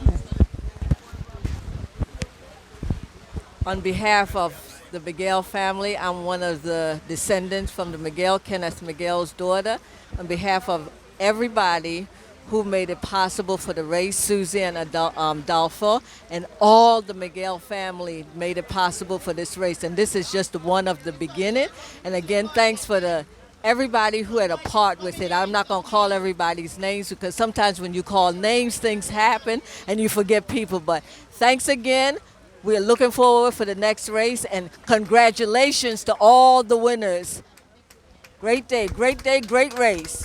On behalf of the Miguel family, I'm one of the descendants from the Miguel, Kenneth Miguel's daughter. On behalf of everybody who made it possible for the race, Susie and Adolfo, and all the Miguel family made it possible for this race. And this is just one of the beginning. And again, thanks for everybody who had a part with it. I'm not going to call everybody's names because sometimes when you call names, things happen and you forget people. But thanks again. We're looking forward for the next race, and congratulations to all the winners. Great day, great race.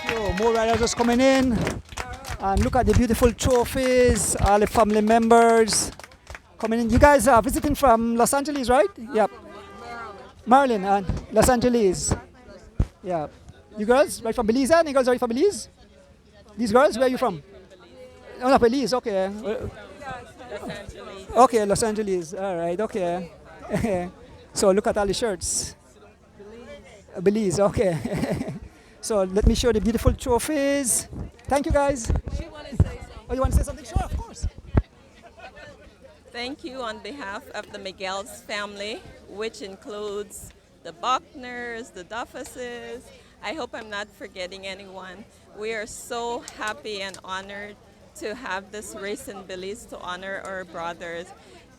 So, more riders just coming in. And look at the beautiful trophies, all the family members coming in. You guys are visiting from Los Angeles, right? Yep. Maryland and Los Angeles. Yeah. You girls, right from Belize? You girls are right from Belize? These girls, where are you from? Oh, no, Belize, okay. Okay, Los Angeles. All right, okay. So look at all the shirts. Belize, okay. So let me show the beautiful trophies. Thank you, guys. Oh, you want to say something? Sure, of course. Thank you on behalf of the Miguel's family, which includes the Buckners, the Duffuses. I hope I'm not forgetting anyone. We are so happy and honored to have this race in Belize to honor our brothers.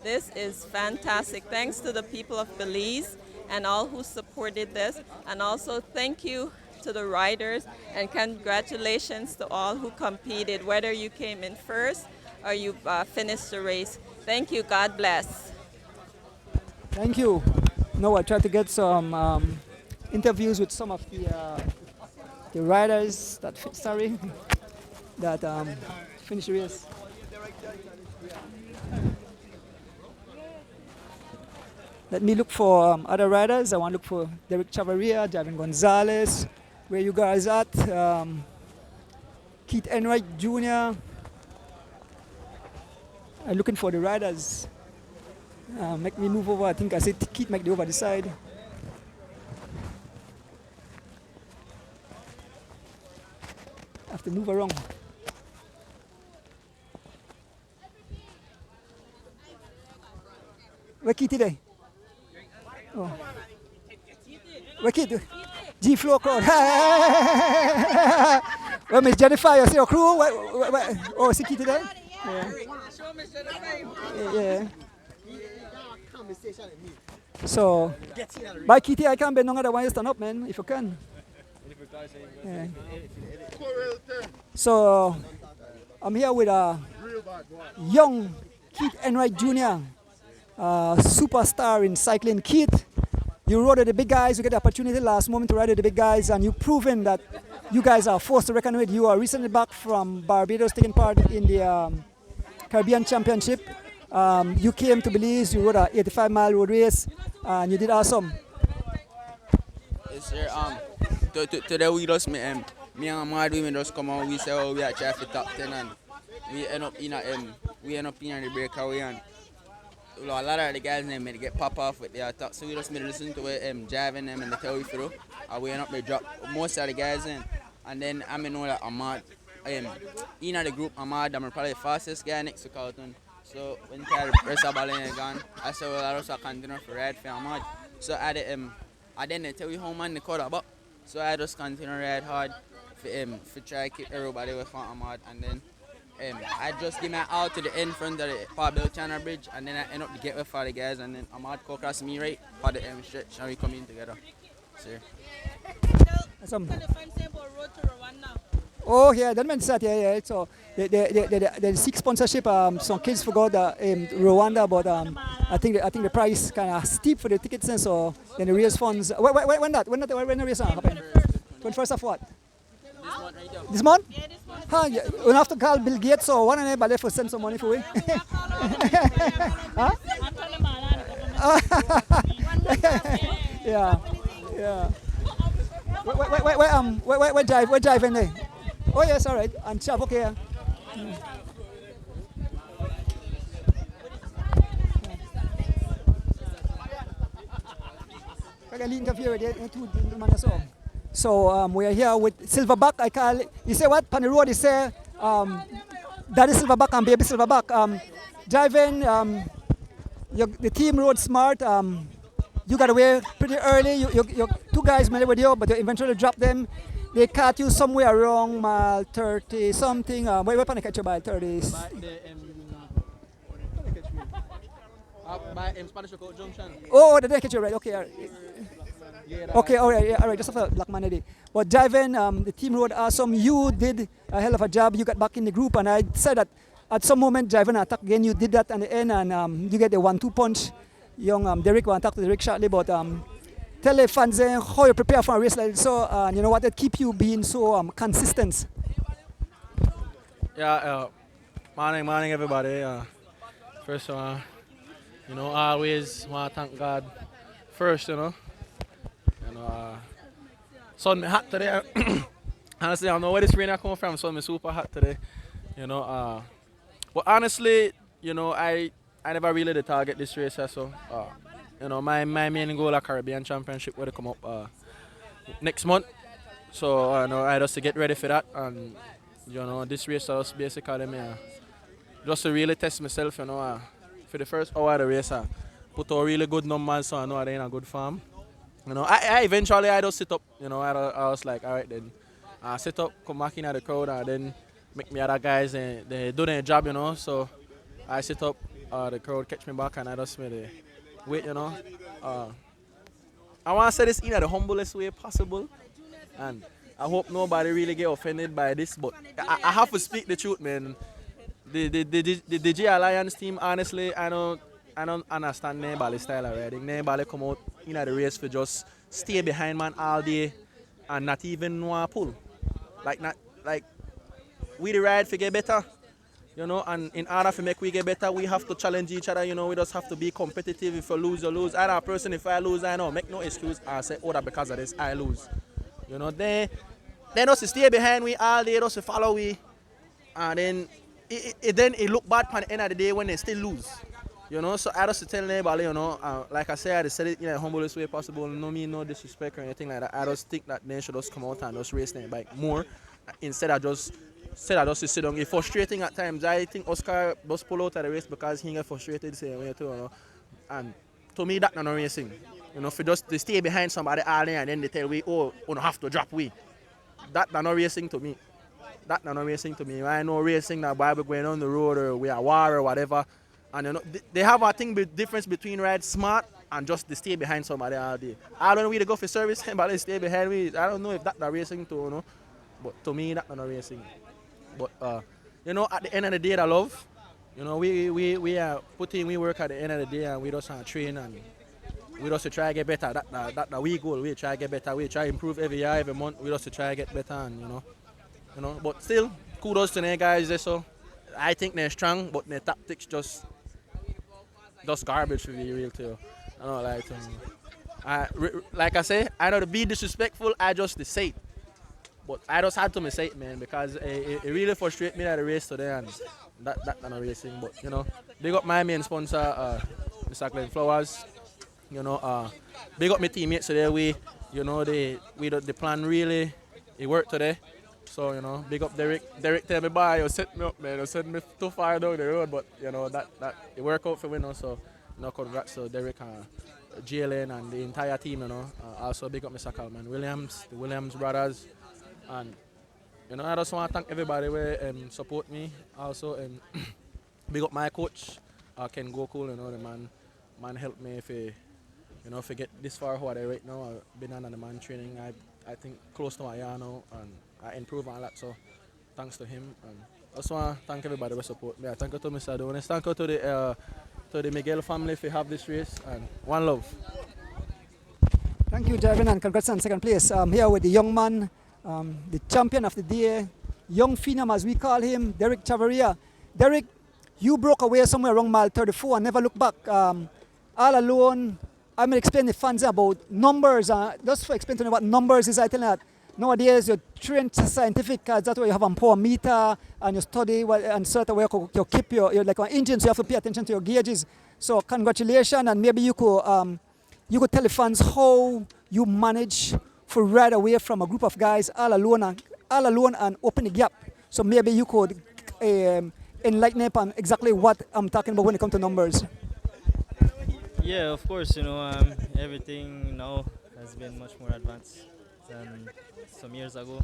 This is fantastic. Thanks to the people of Belize and all who supported this. And also thank you to the riders and congratulations to all who competed, whether you came in first or you finished the race. Thank you. God bless. Thank you. No, I tried to get some interviews with some of the riders that finished the race. Let me look for other riders. I want to look for Derek Chavaria, Javin Gonzalez. Where you guys at? Keith Enright Jr. I'm looking for the riders. Make me move over. I think I said Keith make the over the side. I have to move around. Where Keith today? Oh. Where Keith? G-Flow crowd. Well, Miss Jennifer, you see your crew? Oh, see Keith today? Yeah. Yeah. So, by Kitty, I can't bend no other one. You stand up, man, if you can. Yeah. So, I'm here with a young Keith Enright Jr., superstar in cycling. Keith, you rode with the big guys. You get the opportunity last moment to ride with the big guys, and you've proven that you guys are forced to reckon with. You are recently back from Barbados, taking part in the Caribbean Championship. You came to Belize, you rode a 85-mile road race, and you did awesome. Yes, sir. Today we just me and my women just come out. We say, oh, we are trying for top 10, and we end up in the breakaway, and a lot of the guys they get pop off with their attack. So we just listen to it, driving them and they tell we through. And we end up they drop most of the guys in, and then I know that Ahmad, in the group Ahmad, I'm probably the fastest guy next to Carlton. So when the rest of the ball is gone, I said, well, I also continue to ride for Ahmad. So I then they tell you how man they caught up. So I just continue to ride hard for try to keep everybody away from Ahmad. And then I just give my out to the end front of the Pablo Channel Bridge, and then I end up to get with for the guys, and then Ahmad go across me right for the stretch, and we come in together. Sir. Oh yeah, that meant that yeah. So the six sponsorship, some kids forgot Rwanda, but I think the price kind of steep for the tickets, and so then the raise funds. When the race happen? 21st of what? This month? Yeah, this month. Huh? Yeah. We'll have to call Bill Gates or one and everybody for send some money for we. Huh? Yeah. Where drive in there? Oh yes, all right. And Chav, okay. I can interview with the two man so. So we are here with Silverback. I call it. You say what? On the road, you say Daddy Silverback and Baby Silverback. Driving, the team rode smart. You got away pretty early. You two guys made it with you, but you eventually dropped them. They caught you somewhere around mile 30 something. Where can I catch you by 30s? By Spanish Court Junction. Oh, they didn't catch you right. Okay. Okay, all right, just after Black Monday. But driving, the team rode awesome. You did a hell of a job. You got back in the group, and I said that at some moment, driving attack again, you did that at the end, and you get the 1-2 punch. Young Derek will attack to Derek shortly, but tell the fans how you prepare for a race like this. So, you know what, that keep you being so consistent. Yeah, morning everybody. First, I always want to thank God first, sun me hot today, Honestly, I don't know where this rain I come from, so I'm super hot today. You know, but honestly, you know, I never really did target this race, so you know, my main goal is Caribbean Championship where they come up next month. So you know, I just to get ready for that, and you know, this race was basically me just to really test myself. You know, for the first hour of the race, put a really good numbers, so I know I'm in a good form. You know, I eventually I just sit up. You know, I was like, all right then, sit up, come back in at the crowd, and then make me other guys they do their job. You know, so I sit up, the crowd catch me back, and I just made the wait. You know, I want to say this in the humblest way possible, and I hope nobody really get offended by this, but I have to speak the truth, man. The G Alliance team, honestly, I don't understand nobody style of riding. Nobody come out in the race for just stay behind man all day and not even want to pull. Like we the ride for get better, you know, and in order to make we get better, we have to challenge each other, you know. We just have to be competitive. If you lose, you lose. I know a person, if I lose, I know, make no excuse. I say, oh, that because of this, I lose. You know, they just stay behind we all day, just follow we, and then it look bad at the end of the day when they still lose. You know, so I just tell anybody, you know, like I said, I said it in the humblest way possible. No mean no disrespect or anything like that. I just think that they should just come out and just race their bike more instead of just sit down. It's frustrating at times. I think Oscar just pull out of the race because he get frustrated same way too, you know. And to me, that's not racing. You know, if you just they stay behind somebody all day and then they tell we, oh, we don't have to drop we. That's not racing to me. That's not racing to me. I know racing that Bible going on the road or we are war or whatever. And you know, they have a thing difference between ride smart and just they stay behind somebody all day. I don't know where they go for service, but they stay behind me. I don't know if that's racing too, you know. But to me, that's not racing. But you know, at the end of the day, I love. You know, we are putting we work at the end of the day, and we just train and we just try to get better. That we goal. We try to get better. We try to improve every year, every month. We just try to get better, and you know. But still, kudos to them guys. So I think they're strong, but their tactics just garbage to be real too. I don't like to. Like I say, I know to be disrespectful. I just say it. But I just had to say it, man, because it really frustrates me at the race today, and that's not racing. But you know, big up my main sponsor, Mr. Glenn Flowers. You know, big up my teammates today. The plan really it worked today. So you know, big up Derek. Derek tell me bye. You set me up, man. You sent me too far down the road, but you know that it worked out for me. So you know, congrats to Derek, Jalen, and the entire team. You know, also big up Mr. Coleman Williams, the Williams brothers. And you know, I just want to thank everybody who support me. Also, and big up my coach, Ken Gokul. You know, the man helped me if get this far how I right now. I've been on the man training. I think close to a year now, and I improve on that. So thanks to him. And I just want to thank everybody who support me. Thank you to Mr. Adonis. Thank you to the Miguel family for have this race. And one love. Thank you, Javin, and congrats on second place. I'm here with the young man. The champion of the day, young phenom as we call him, Derek Chavaria. Derek, you broke away somewhere around mile 34 and never looked back. All alone, I'm going to explain to the fans about numbers. Just for explain to me what numbers is. I tell you that nowadays you're trained scientific, that's why you have a power meter and you study and certain way you keep you're like an engine, so you have to pay attention to your gauges. So congratulations, and maybe you could tell the fans how you manage for ride away from a group of guys all alone and open the gap. So maybe you could enlighten up on exactly what I'm talking about when it comes to numbers. Yeah, of course, you know, everything now has been much more advanced than some years ago.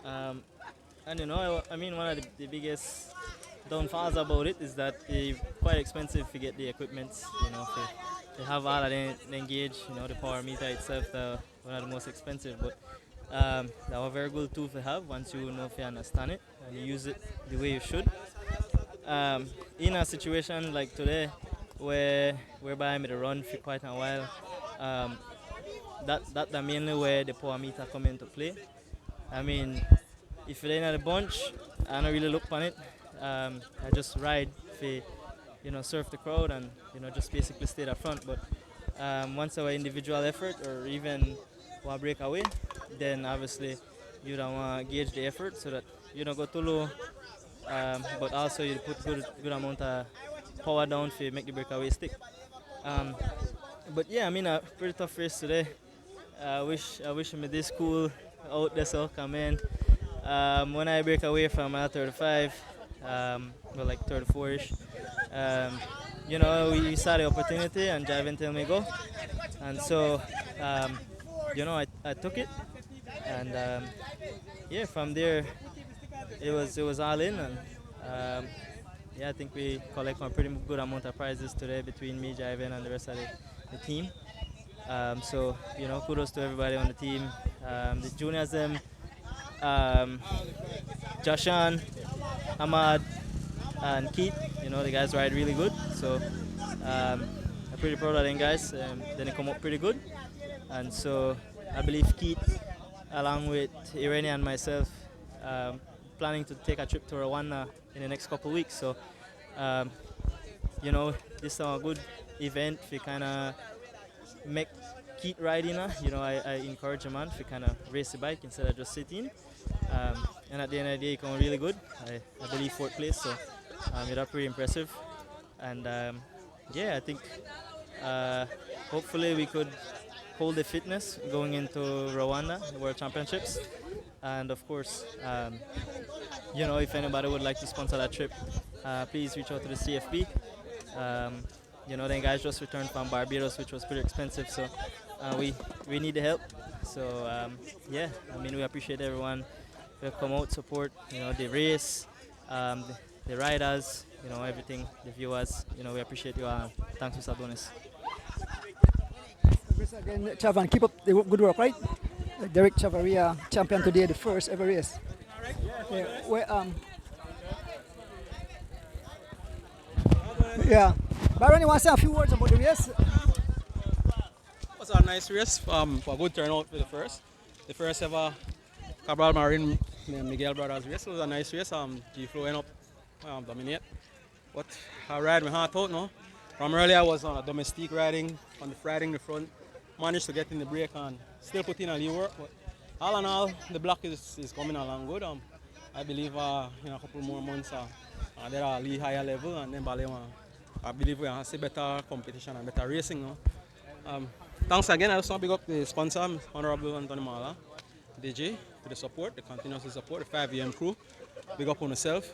And you know, I mean, one of the biggest downfalls about it is that it's quite expensive to get the equipment, you know, to have all of the engage, you know, the power meter itself, one of the most expensive, but that was a very good tool to have once you know if you understand it and you use it the way you should. In a situation like today, whereby I'm at a run for quite a while, that's mainly where the power meter come into play. I mean, if you're in a bunch, I don't really look on it. I just ride for, you know, surf the crowd and, you know, just basically stay at front. But once our individual effort or even one breakaway, then obviously you don't want to gauge the effort so that you don't go too low, but also you put good amount of power down to make the breakaway stick. Um, but yeah, I mean a pretty tough race today. I wish me this cool out there so come in. When I break away from 35, well like 34ish, we saw the opportunity and Javin tell me go, and so I took it, and yeah, from there it was all in, and yeah, I think we collect a pretty good amount of prizes today between me, Javin, and the rest of the team. So kudos to everybody on the team, the juniors them, um, Joshan, Ahmad, and Keith. The guys ride really good. So I'm pretty proud of them guys. Then they come up pretty good, and so I believe Keith, along with Irene and myself, planning to take a trip to Rwanda in the next couple of weeks. So um, this is a good event. We kind of make Keith riding. I encourage a man to kind of race the bike instead of just sitting. And at the end of the day, he come really good. I believe fourth place, so it was pretty impressive. And yeah, I think hopefully we could hold the fitness going into Rwanda World Championships. And of course, if anybody would like to sponsor that trip, please reach out to the CFB. Then guys just returned from Barbados, which was pretty expensive, so we need the help. So yeah, I mean we appreciate everyone who have come out support. The race, the riders, everything, the viewers. We appreciate you all. Thanks, Mr. Adonis. Congrats again, Chavan. Keep up the good work, right? Derek Chavaria, champion today, the first ever race. Yeah. Byron, you want to say a few words about the race? It was a nice race for a good turnout for the first ever Cabral Marine Miguel brothers race. It was a nice race. G-Flow went up, dominate. But I ride my heart out now. From earlier I was on a domestic riding, on the Friday in the front. Managed to get in the break and still put in a little work. But all in all, the block is coming along good. I believe in a couple more months they're at a little higher level, and then I believe we have see better competition and better racing now. Thanks again. I just want to big up the sponsor, Honorable Anthony Mala, DJ, for the support, the continuous support, the 5am crew. Big up on yourself.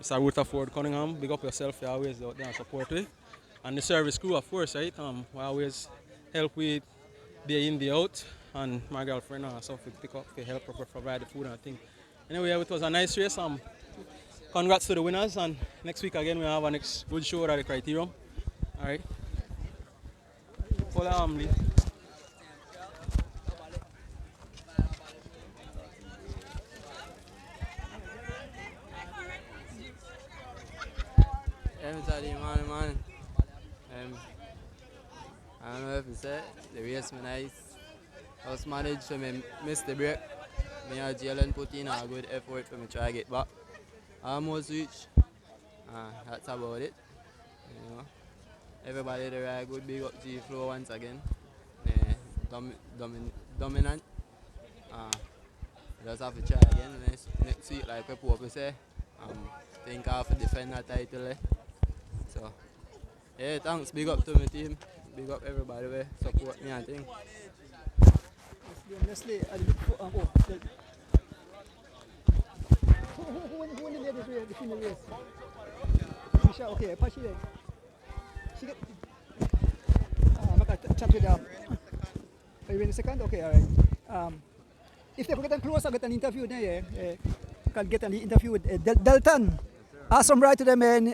Mr. Rutherford Cunningham, big up yourself. You're always out there and support it. And the service crew, of course, right? We always help with day in, day out. And my girlfriend also pick up, help provide the food and thing. Anyway, it was a nice race. Congrats to the winners, and next week again we have a next good show at the Criterium. All right. Follow Lee. Man. I don't know if it's it. The race was nice. I was managed to miss the break. Me and Jalen put in a good effort for me to try to get back. I almost reached. That's about it. Everybody there are good. Big up G-Flow once again. Dominant. Just have to try again next week, like people say. Think I have to defend that title. So, yeah, thanks. Big up to my team. Big up everybody who support me and thing. Leslie, who won the final race? Misha, okay, Apache there. She get. Chat with them. Are you in a second? Okay, alright. If they get close, I'll get an interview there. Can get an interview with Delton. Awesome ride to them, man.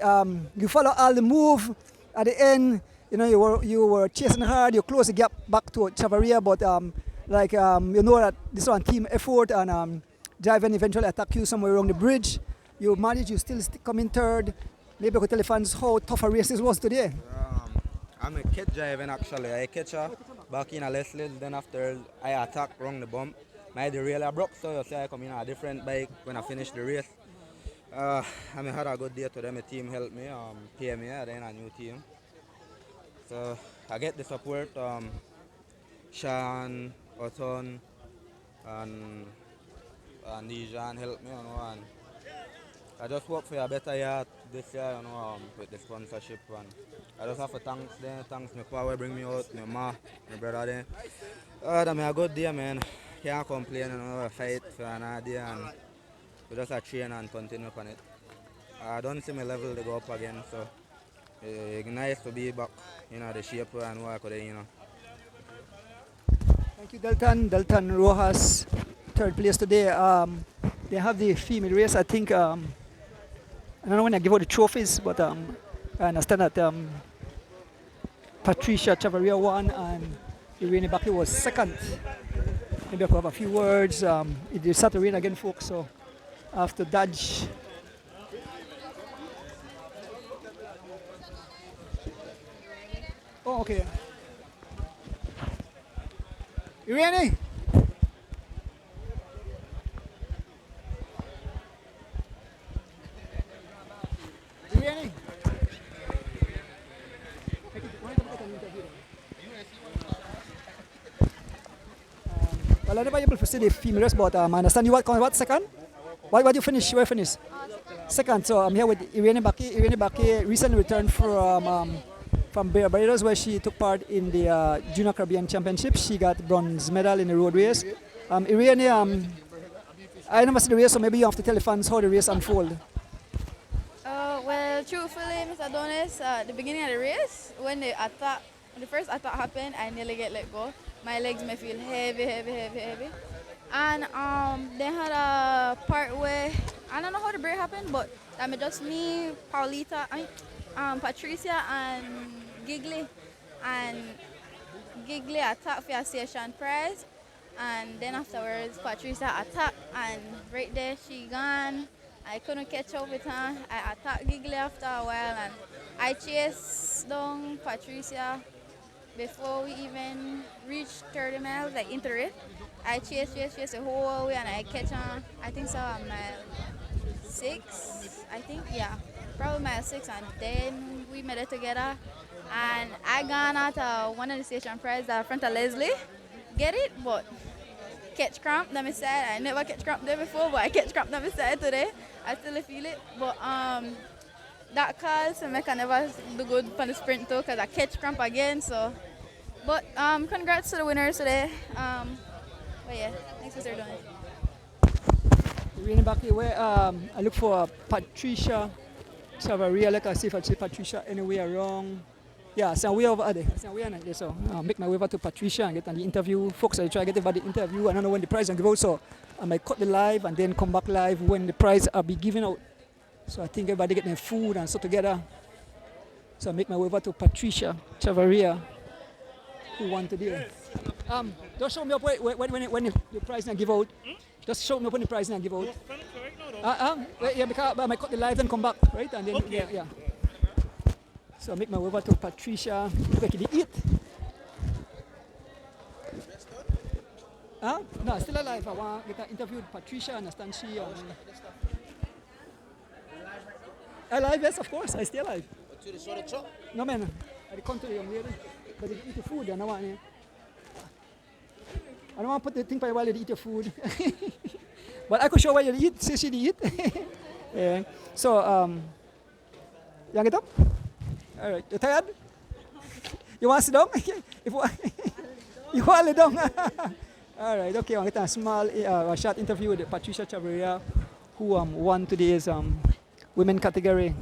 You follow all the move at the end. You were chasing hard. You closed the gap back to Chavaria, but that this was a team effort, and Javen eventually attacked you somewhere along the bridge. You managed. You still come in third. Maybe you could tell the fans how tough a race this was today. I'm a catch Javen actually. I catch her back in a Leslie. Then after I attack wrong the bump, my derailleur broke, so you see I come in a different bike when I finish the race. I had a good day today. My team helped me, pay me, then a new team. So I get the support, Sean, Otton, and Nisha and help me, you know, and I just hope for a better year this year, you know, with the sponsorship, and I just have to thanks my power bring me out, my ma, my brother there. That me a good day, man. Can't complain, you know, fight for another day, and we just a train and continue upon it. I don't see my level to go up again, so it's nice to be back, you know, the shape and work with it, you know. Thank you, Delton. Delton Rojas, third place today. They have the female race. I think, I don't know when I give out the trophies, but I understand that Patricia Chavaria won and Irene Baki was second. Maybe I could have a few words. It started to rain again, folks, so I have to dodge. Oh, okay. Irene? Irene? Well, I never able to see the female race, but I understand you what second? What you finish? Where you finish? Second. So I'm here with Irene Baki. Irene Baki recently returned from Barbados, where she took part in the Junior Caribbean Championship. She got bronze medal in the road race. Irene, I never see the race, so maybe you have to tell the fans how the race unfolded. Well, truthfully, Mr. Adonis, at the beginning of the race, when the first attack happened, I nearly get let go. My legs may feel heavy. And they had a part where, I don't know how the break happened, but just me, Paulita, Patricia and Giggly. And Giggly attacked for a station prize. And then afterwards, Patricia attacked, and right there she gone. I couldn't catch up with her. I attacked Giggly after a while, and I chased down Patricia before we even reached 30 miles, like into it. I chased the whole way, and I catch her, I think so, at mile 6, I think, yeah. Probably mile 6, and then we made it together. And I gone out one of the station prize in front of Leslie. Get it? But catch cramp on my side. I never catch cramp there before, but I catch cramp on my side today. I still feel it. But that cause I can never do good for the sprint too, because I catch cramp again. So, but congrats to the winners today. But yeah, thanks for doing it. Irene Baki, where I look for Patricia Chavaria. Like I see if I see Patricia anywhere wrong. Yeah, so we over there. So we are not there. So make my way over to Patricia and get on the interview. Folks, I try to get everybody interview. I don't know when the prize will give out, so I might cut the live and then come back live when the prize will be given out. So I think everybody get their food and so together. So I make my way over to Patricia Chavaria, who won today. Just show me up when the prize will give out. Just show me up when the prize will give out. Yeah, because I might cut the live and come back, right? And then okay. Yeah. So I make my way over to Patricia. Look at the eat. No, still alive. I want to get an interview with Patricia and understand she. Alive, yes, of course. I stay alive. No, man. I come to the young lady. But they eat the food, and I want I don't want to put the thing by while they eat your food. But I could show why you eat. See, she eat. Yeah. So, you get up? All right, you tired? You want to sit down? You want to lay down? All right, okay, I'm going to get a small, short interview with Patricia Chavaria, who won today's women category.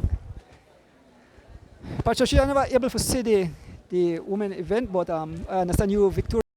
Patricia, I never able to see the women event, but I understand you Victoria.